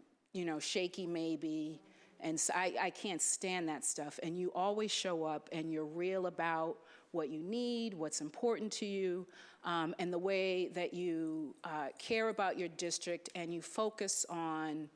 shaky maybe. And so I can't stand that stuff. And you always show up and you're real about what you need, what's important to you, and the way that you care about your district, and you focus on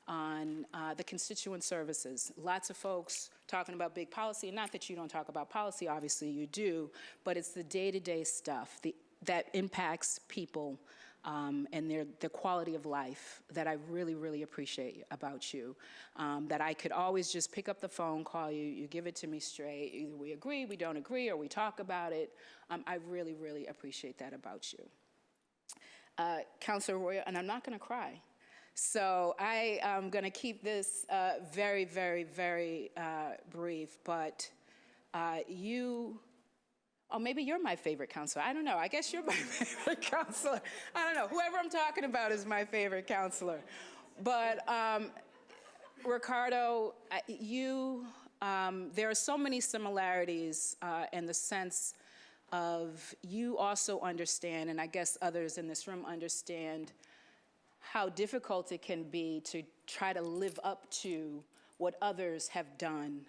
the constituent services. Lots of folks talking about big policy, and not that you don't talk about policy, obviously you do, but it's the day-to-day stuff that impacts people and the quality of life that I really, really appreciate about you. That I could always just pick up the phone, call you, you give it to me straight. Either we agree, we don't agree, or we talk about it. I really, really appreciate that about you. Councilor Roya, and I'm not going to cry. So I am going to keep this very, very, very brief, but oh, maybe you're my favorite counselor. I don't know. I guess you're my favorite counselor. I don't know. Whoever I'm talking about is my favorite counselor. But Ricardo, there are so many similarities in the sense of you also understand, and I guess others in this room understand, how difficult it can be to try to live up to what others have done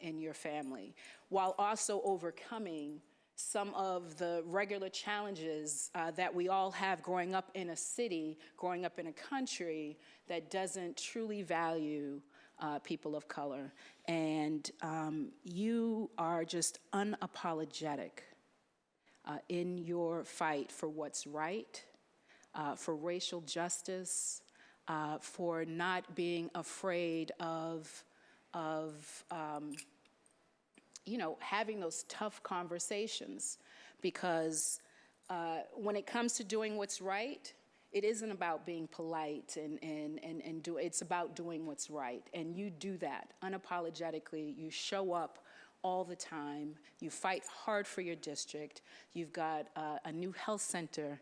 in your family, while also overcoming some of the regular challenges that we all have growing up in a city, growing up in a country that doesn't truly value people of color. And you are just unapologetic in your fight for what's right, for racial justice, for not being afraid of having those tough conversations, because when it comes to doing what's right, it isn't about being polite it's about doing what's right. And you do that unapologetically. You show up all the time. You fight hard for your district. You've got a new health center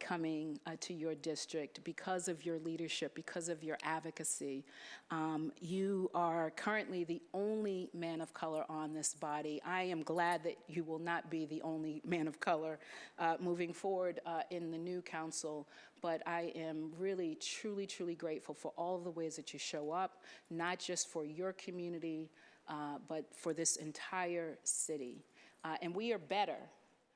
coming to your district because of your leadership, because of your advocacy. You are currently the only man of color on this body. I am glad that you will not be the only man of color moving forward in the new council, but I am really, truly, truly grateful for all of the ways that you show up, not just for your community, but for this entire city. And we are better.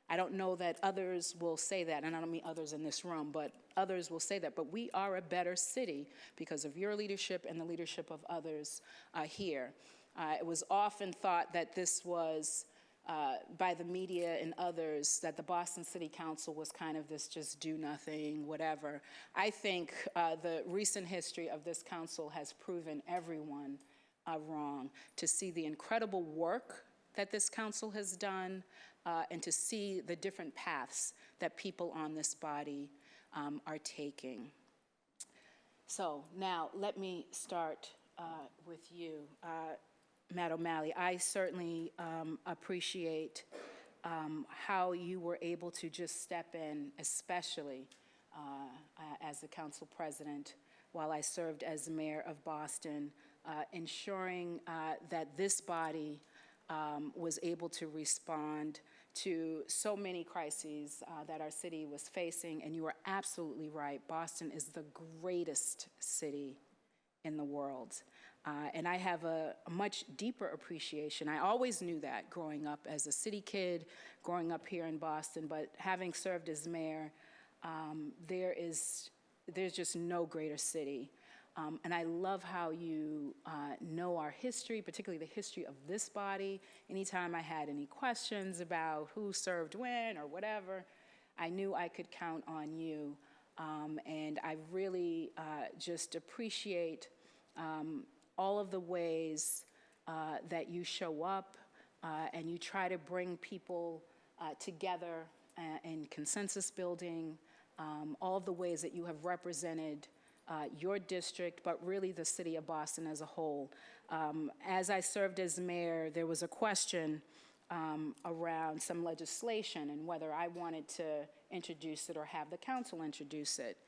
I don't know that others will say that, and I don't mean others in this room, but others will say that. But we are a better city because of your leadership and the leadership of others here. It was often thought that this was, by the media and others, that the Boston City Council was kind of this just do nothing, whatever. I think the recent history of this council has proven everyone wrong. To see the incredible work that this council has done, and to see the different paths that people on this body are taking. So now let me start with you, Matt O'Malley. I certainly appreciate how you were able to just step in, especially as the council president, while I served as mayor of Boston, ensuring that this body was able to respond to so many crises that our city was facing. And you are absolutely right. Boston is the greatest city in the world. And I have a much deeper appreciation. I always knew that growing up as a city kid, growing up here in Boston, but having served as mayor, there's just no greater city. And I love how you know our history, particularly the history of this body. Anytime I had any questions about who served when or whatever, I knew I could count on you. And I really just appreciate all of the ways that you show up and you try to bring people together in consensus building, all of the ways that you have represented your district, but really the city of Boston as a whole. As I served as mayor, there was a question around some legislation and whether I wanted to introduce it or have the council introduce it.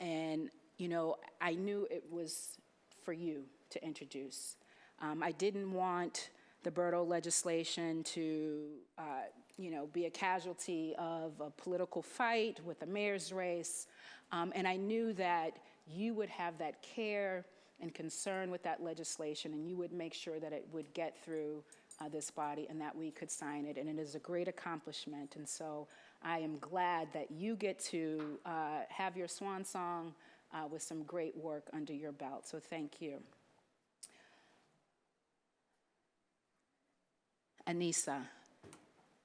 And, you know, I knew it was for you to introduce. I didn't want the Berto legislation to, be a casualty of a political fight with the mayor's race. And I knew that you would have that care and concern with that legislation, and you would make sure that it would get through this body and that we could sign it. And it is a great accomplishment. And so I am glad that you get to have your swan song with some great work under your belt. So thank you. Anissa.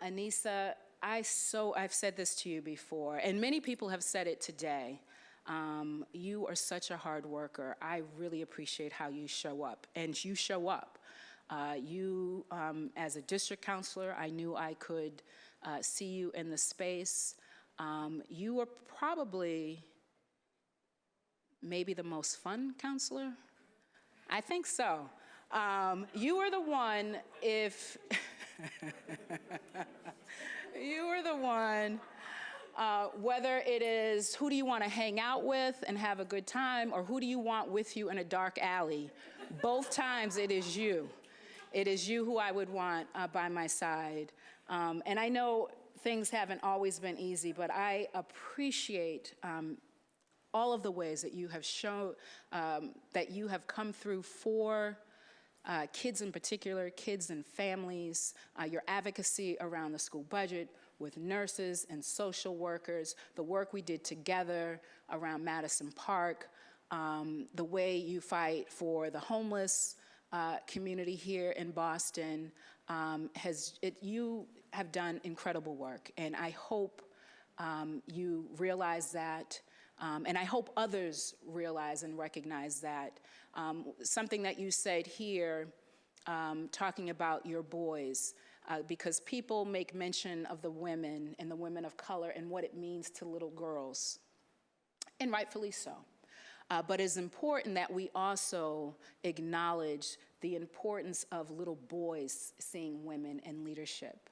Anissa, I've said this to you before, and many people have said it today. You are such a hard worker. I really appreciate how you show up, and you show up. As a district counselor, I knew I could see you in the space. You are probably maybe the most fun counselor. I think so. You are the one, if you are the one, whether it is who do you want to hang out with and have a good time, or who do you want with you in a dark alley, both times it is you. It is you who I would want by my side. And I know things haven't always been easy, but I appreciate all of the ways that you have shown, that you have come through for kids in particular, kids and families, your advocacy around the school budget with nurses and social workers, the work we did together around Madison Park, the way you fight for the homeless community here in Boston, you have done incredible work, and I hope you realize that, and I hope others realize and recognize that. Something that you said here, talking about your boys, because people make mention of the women and the women of color and what it means to little girls, and rightfully so. But it's important that we also acknowledge the importance of little boys seeing women in leadership.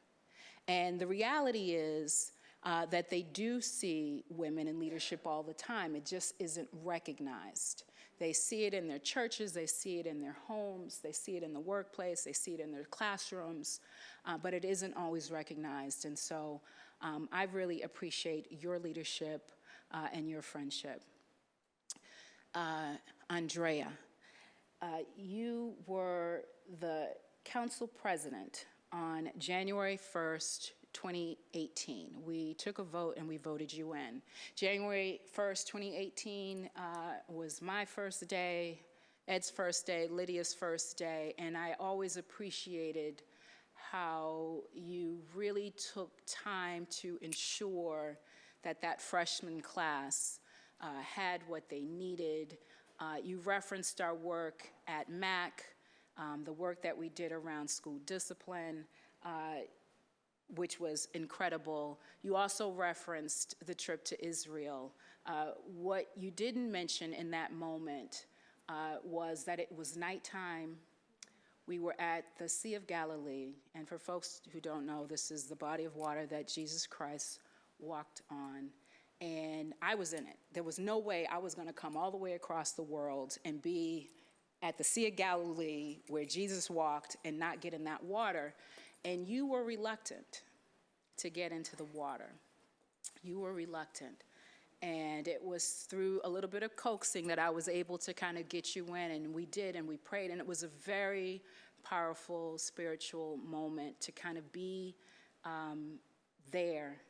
And the reality is that they do see women in leadership all the time. It just isn't recognized. They see it in their churches, they see it in their homes, they see it in the workplace, they see it in their classrooms, but it isn't always recognized. And so I really appreciate your leadership and your friendship. Andrea, you were the council president on January 1st, 2018. We took a vote and we voted you in. January 1st, 2018 was my first day, Ed's first day, Lydia's first day, and I always appreciated how you really took time to ensure that that freshman class had what they needed. You referenced our work at MAC, the work that we did around school discipline, which was incredible. You also referenced the trip to Israel. What you didn't mention in that moment was that it was nighttime. We were at the Sea of Galilee, and for folks who don't know, this is the body of water that Jesus Christ walked on, and I was in it. There was no way I was gonna come all the way across the world and be at the Sea of Galilee where Jesus walked and not get in that water. And you were reluctant to get into the water. You were reluctant. And it was through a little bit of coaxing that I was able to kind of get you in, and we did, and we prayed, and it was a very powerful spiritual moment to kind of be there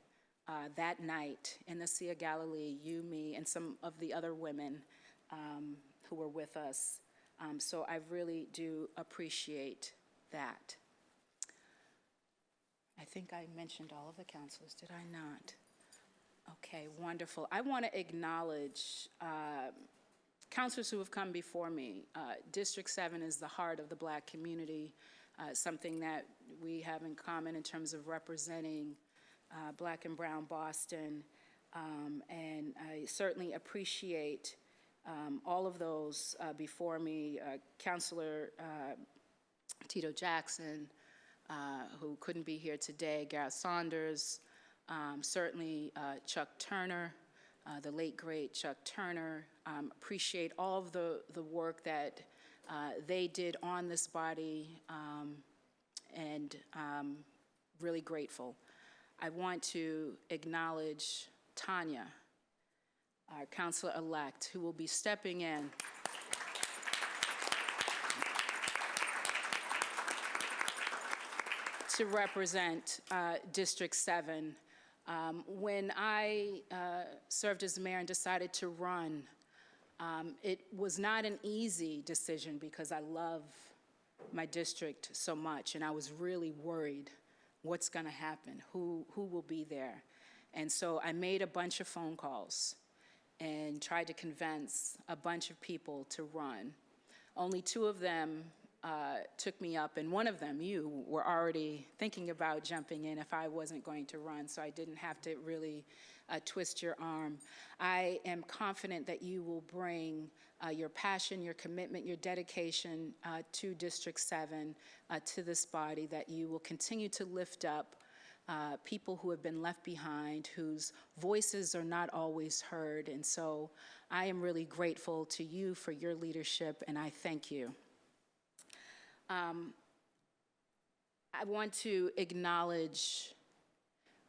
that night in the Sea of Galilee, you, me, and some of the other women who were with us. So I really do appreciate that. I think I mentioned all of the councilors, did I not? Okay, wonderful. I want to acknowledge councilors who have come before me. District 7 is the heart of the Black community, something that we have in common in terms of representing Black and Brown Boston, and I certainly appreciate all of those before me. Councilor Tito Jackson, who couldn't be here today, Gareth Saunders, certainly Chuck Turner, the late, great Chuck Turner. Appreciate all of the work that they did on this body, and really grateful. I want to acknowledge Tanya, our councilor-elect, who will be stepping in to represent District 7. When I served as mayor and decided to run, it was not an easy decision because I love my district so much, and I was really worried what's going to happen, who will be there. And so I made a bunch of phone calls and tried to convince a bunch of people to run. Only 2 of them took me up, and one of them, you, were already thinking about jumping in if I wasn't going to run, so I didn't have to really twist your arm. I am confident that you will bring your passion, your commitment, your dedication to District 7, to this body, that you will continue to lift up people who have been left behind, whose voices are not always heard. And so I am really grateful to you for your leadership, and I thank you. I want to acknowledge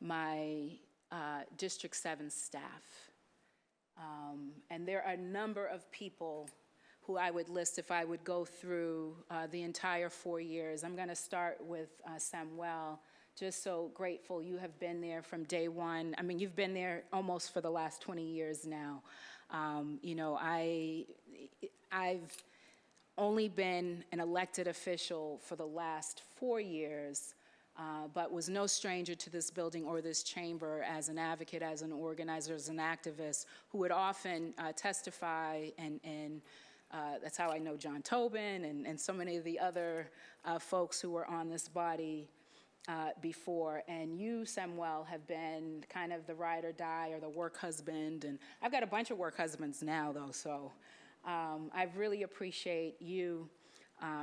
my District 7 staff. And there are a number of people who I would list if I would go through the entire 4 years. I'm going to start with Samuel. Just so grateful you have been there from day one. I mean, you've been there almost for the last 20 years now. You know, I've only been an elected official for the last 4 years, but was no stranger to this building or this chamber as an advocate, as an organizer, as an activist, who would often testify, and that's how I know John Tobin and so many of the other folks who were on this body before. And you, Samuel, have been kind of the ride or die or the work husband. And I've got a bunch of work husbands now, though, so I really appreciate you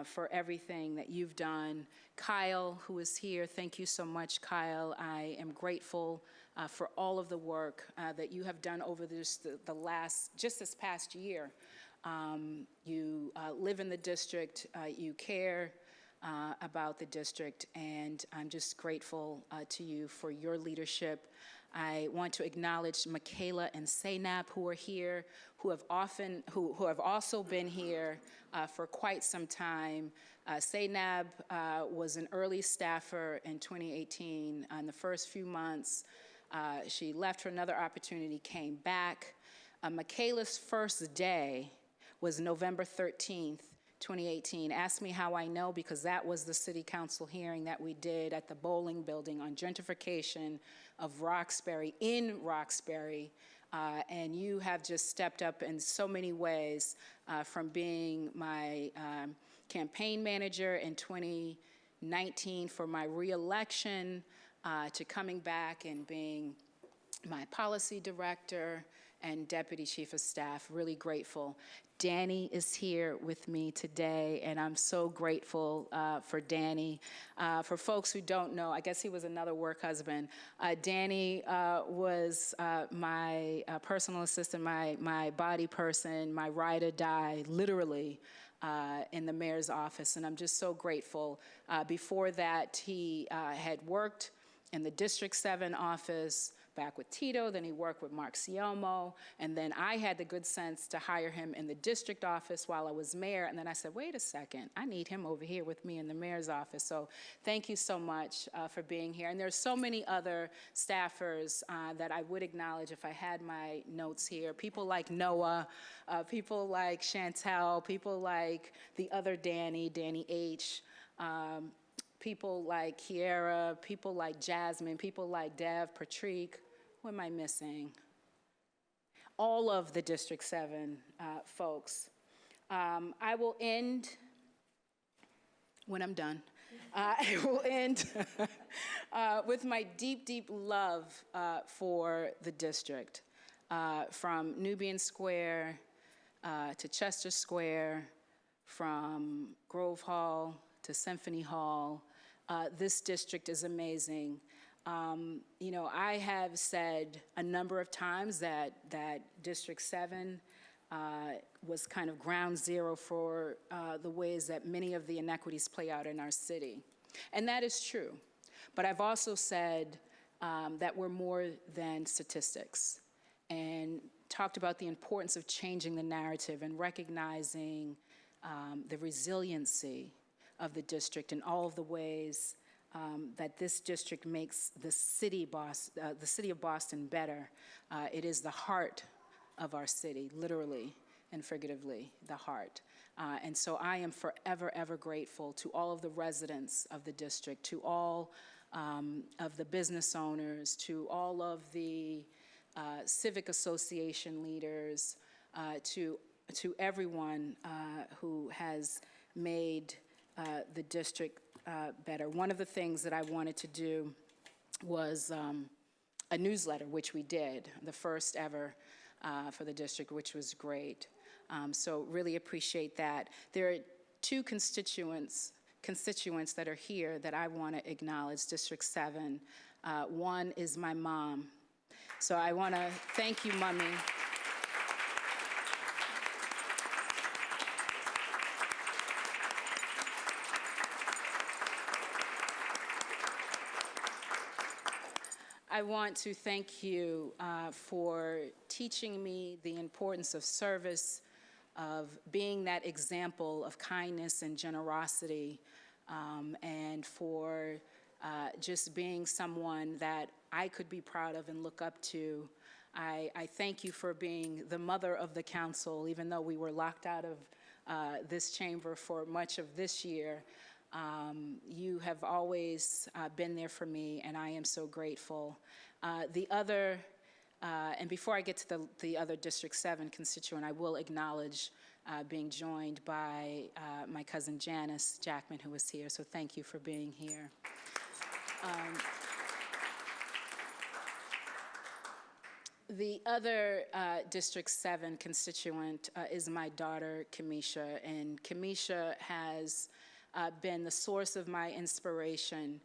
for everything that you've done. Kyle, who is here, thank you so much, Kyle. I am grateful for all of the work that you have done over just this past year. You live in the district, you care about the district, and I'm just grateful to you for your leadership. I want to acknowledge Michaela and Zainab, who are here, who have also been here for quite some time. Zainab was an early staffer in 2018. In the first few months, she left for another opportunity, came back. Michaela's first day was November 13th, 2018. Ask me how I know, because that was the city council hearing that we did at the bowling building on gentrification of Roxbury, in Roxbury. And you have just stepped up in so many ways, from being my campaign manager in 2019 for my reelection, to coming back and being my policy director and deputy chief of staff. Really grateful. Danny is here with me today, and I'm so grateful for Danny. For folks who don't know, I guess he was another work husband. Danny was my personal assistant, my body person, my ride or die, literally, in the mayor's office, and I'm just so grateful. Before that, he had worked in the District 7 office, back with Tito, then he worked with Mark Siomo, and then I had the good sense to hire him in the district office while I was mayor, and then I said, wait a second, I need him over here with me in the mayor's office. So thank you so much for being here. And there's so many other staffers that I would acknowledge if I had my notes here. People like Noah, people like Chantel, people like the other Danny H., people like Kiera, people like Jasmine, people like Dev, Patrick. Who am I missing? All of the District 7 folks. I will end when I'm done. I will end with my deep, deep love for the district. From Nubian Square to Chester Square, from Grove Hall to Symphony Hall. This district is amazing. You know, I have said a number of times that District 7 was kind of ground zero for the ways that many of the inequities play out in our city. And that is true. But I've also said that we're more than statistics, and talked about the importance of changing the narrative and recognizing the resiliency of the district and all of the ways that this district makes the city of Boston better. It is the heart of our city, literally and figuratively, the heart. And so I am forever, ever grateful to all of the residents of the district, to all of the business owners, to all of the civic association leaders, to everyone who has made the district better. One of the things that I wanted to do was a newsletter, which we did, the first ever for the district, which was great. So really appreciate that. There are two constituents that are here that I want to acknowledge, District 7. One is my mom. So I want to thank you, Mommy. I want to thank you for teaching me the importance of service, of being that example of kindness and generosity, and for just being someone that I could be proud of and look up to. I thank you for being the mother of the council, even though we were locked out of this chamber for much of this year. You have always been there for me, and I am so grateful. And before I get to the other District 7 constituent, I will acknowledge being joined by my cousin Janice Jackman, who is here, so thank you for being here. The other District 7 constituent is my daughter, Kamisha, and Kamisha has been the source of my inspiration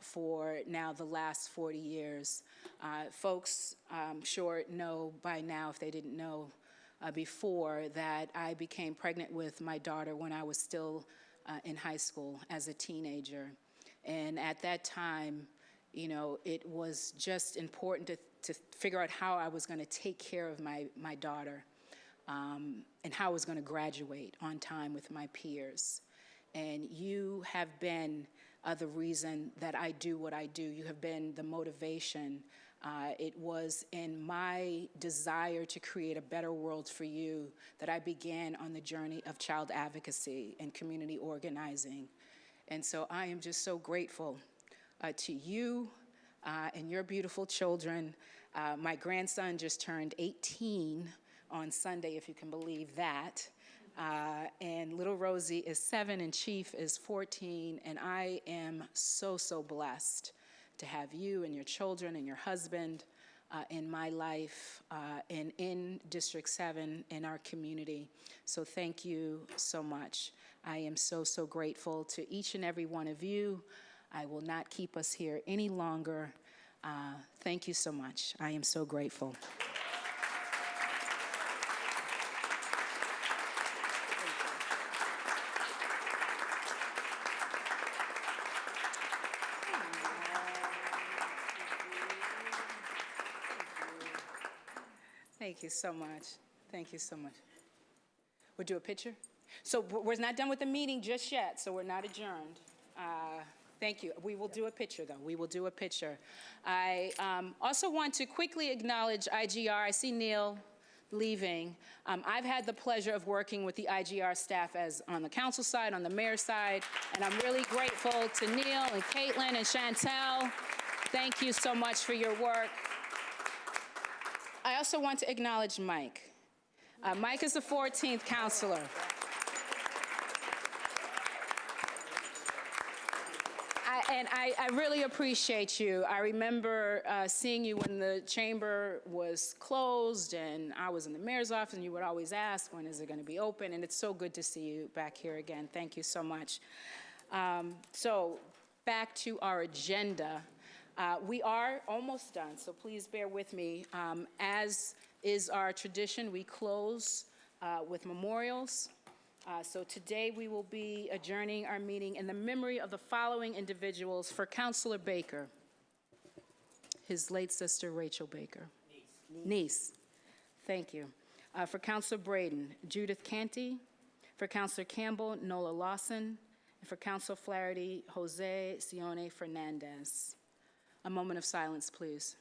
for now the last 40 years. Folks, I'm sure, know by now, if they didn't know before, that I became pregnant with my daughter when I was still in high school as a teenager. And at that time, you know, it was just important to figure out how I was going to take care of my daughter and how I was going to graduate on time with my peers. And you have been the reason that I do what I do. You have been the motivation. It was in my desire to create a better world for you that I began on the journey of child advocacy and community organizing. And so I am just so grateful to you and your beautiful children. My grandson just turned 18 on Sunday, if you can believe that. And little Rosie is 7 and Chief is 14, and I am so, so blessed to have you and your children and your husband in my life and in District 7 in our community. So thank you so much. I am so, so grateful to each and every one of you. I will not keep us here any longer. Thank you so much. I am so grateful. Thank you so much. Thank you so much. We'll do a picture? So we're not done with the meeting just yet, so we're not adjourned. Thank you. We will do a picture, though. We will do a picture. I also want to quickly acknowledge IGR. I see Neil leaving. I've had the pleasure of working with the IGR staff as on the council side, on the mayor's side, and I'm really grateful to Neil and Caitlin and Chantel. Thank you so much for your work. I also want to acknowledge Mike. Mike is the 14th counselor. I really appreciate you. I remember seeing you when the chamber was closed and I was in the mayor's office, and you would always ask, when is it going to be open? And it's so good to see you back here again. Thank you so much. So back to our agenda. We are almost done, so please bear with me. As is our tradition, we close with memorials. So today we will be adjourning our meeting in the memory of the following individuals: for Councilor Baker, his late sister Rachel Baker. Niece. Thank you. For Councilor Braden, Judith Canty. For Councilor Campbell, Nola Lawson. And for Councilor Flaherty, Jose Sione Fernandez. A moment of silence, please.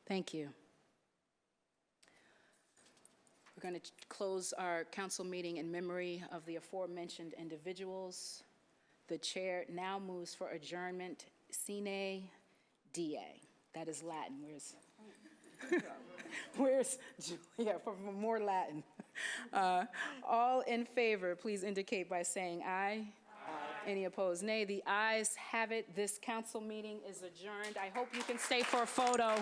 Thank you. We're going to close our council meeting in memory of the aforementioned individuals. The chair now moves for adjournment sine die. That is Latin. Where's Julia for more Latin? All in favor, please indicate by saying aye. Aye. Any opposed, nay. The ayes have it. This council meeting is adjourned. I hope you can stay for a photo.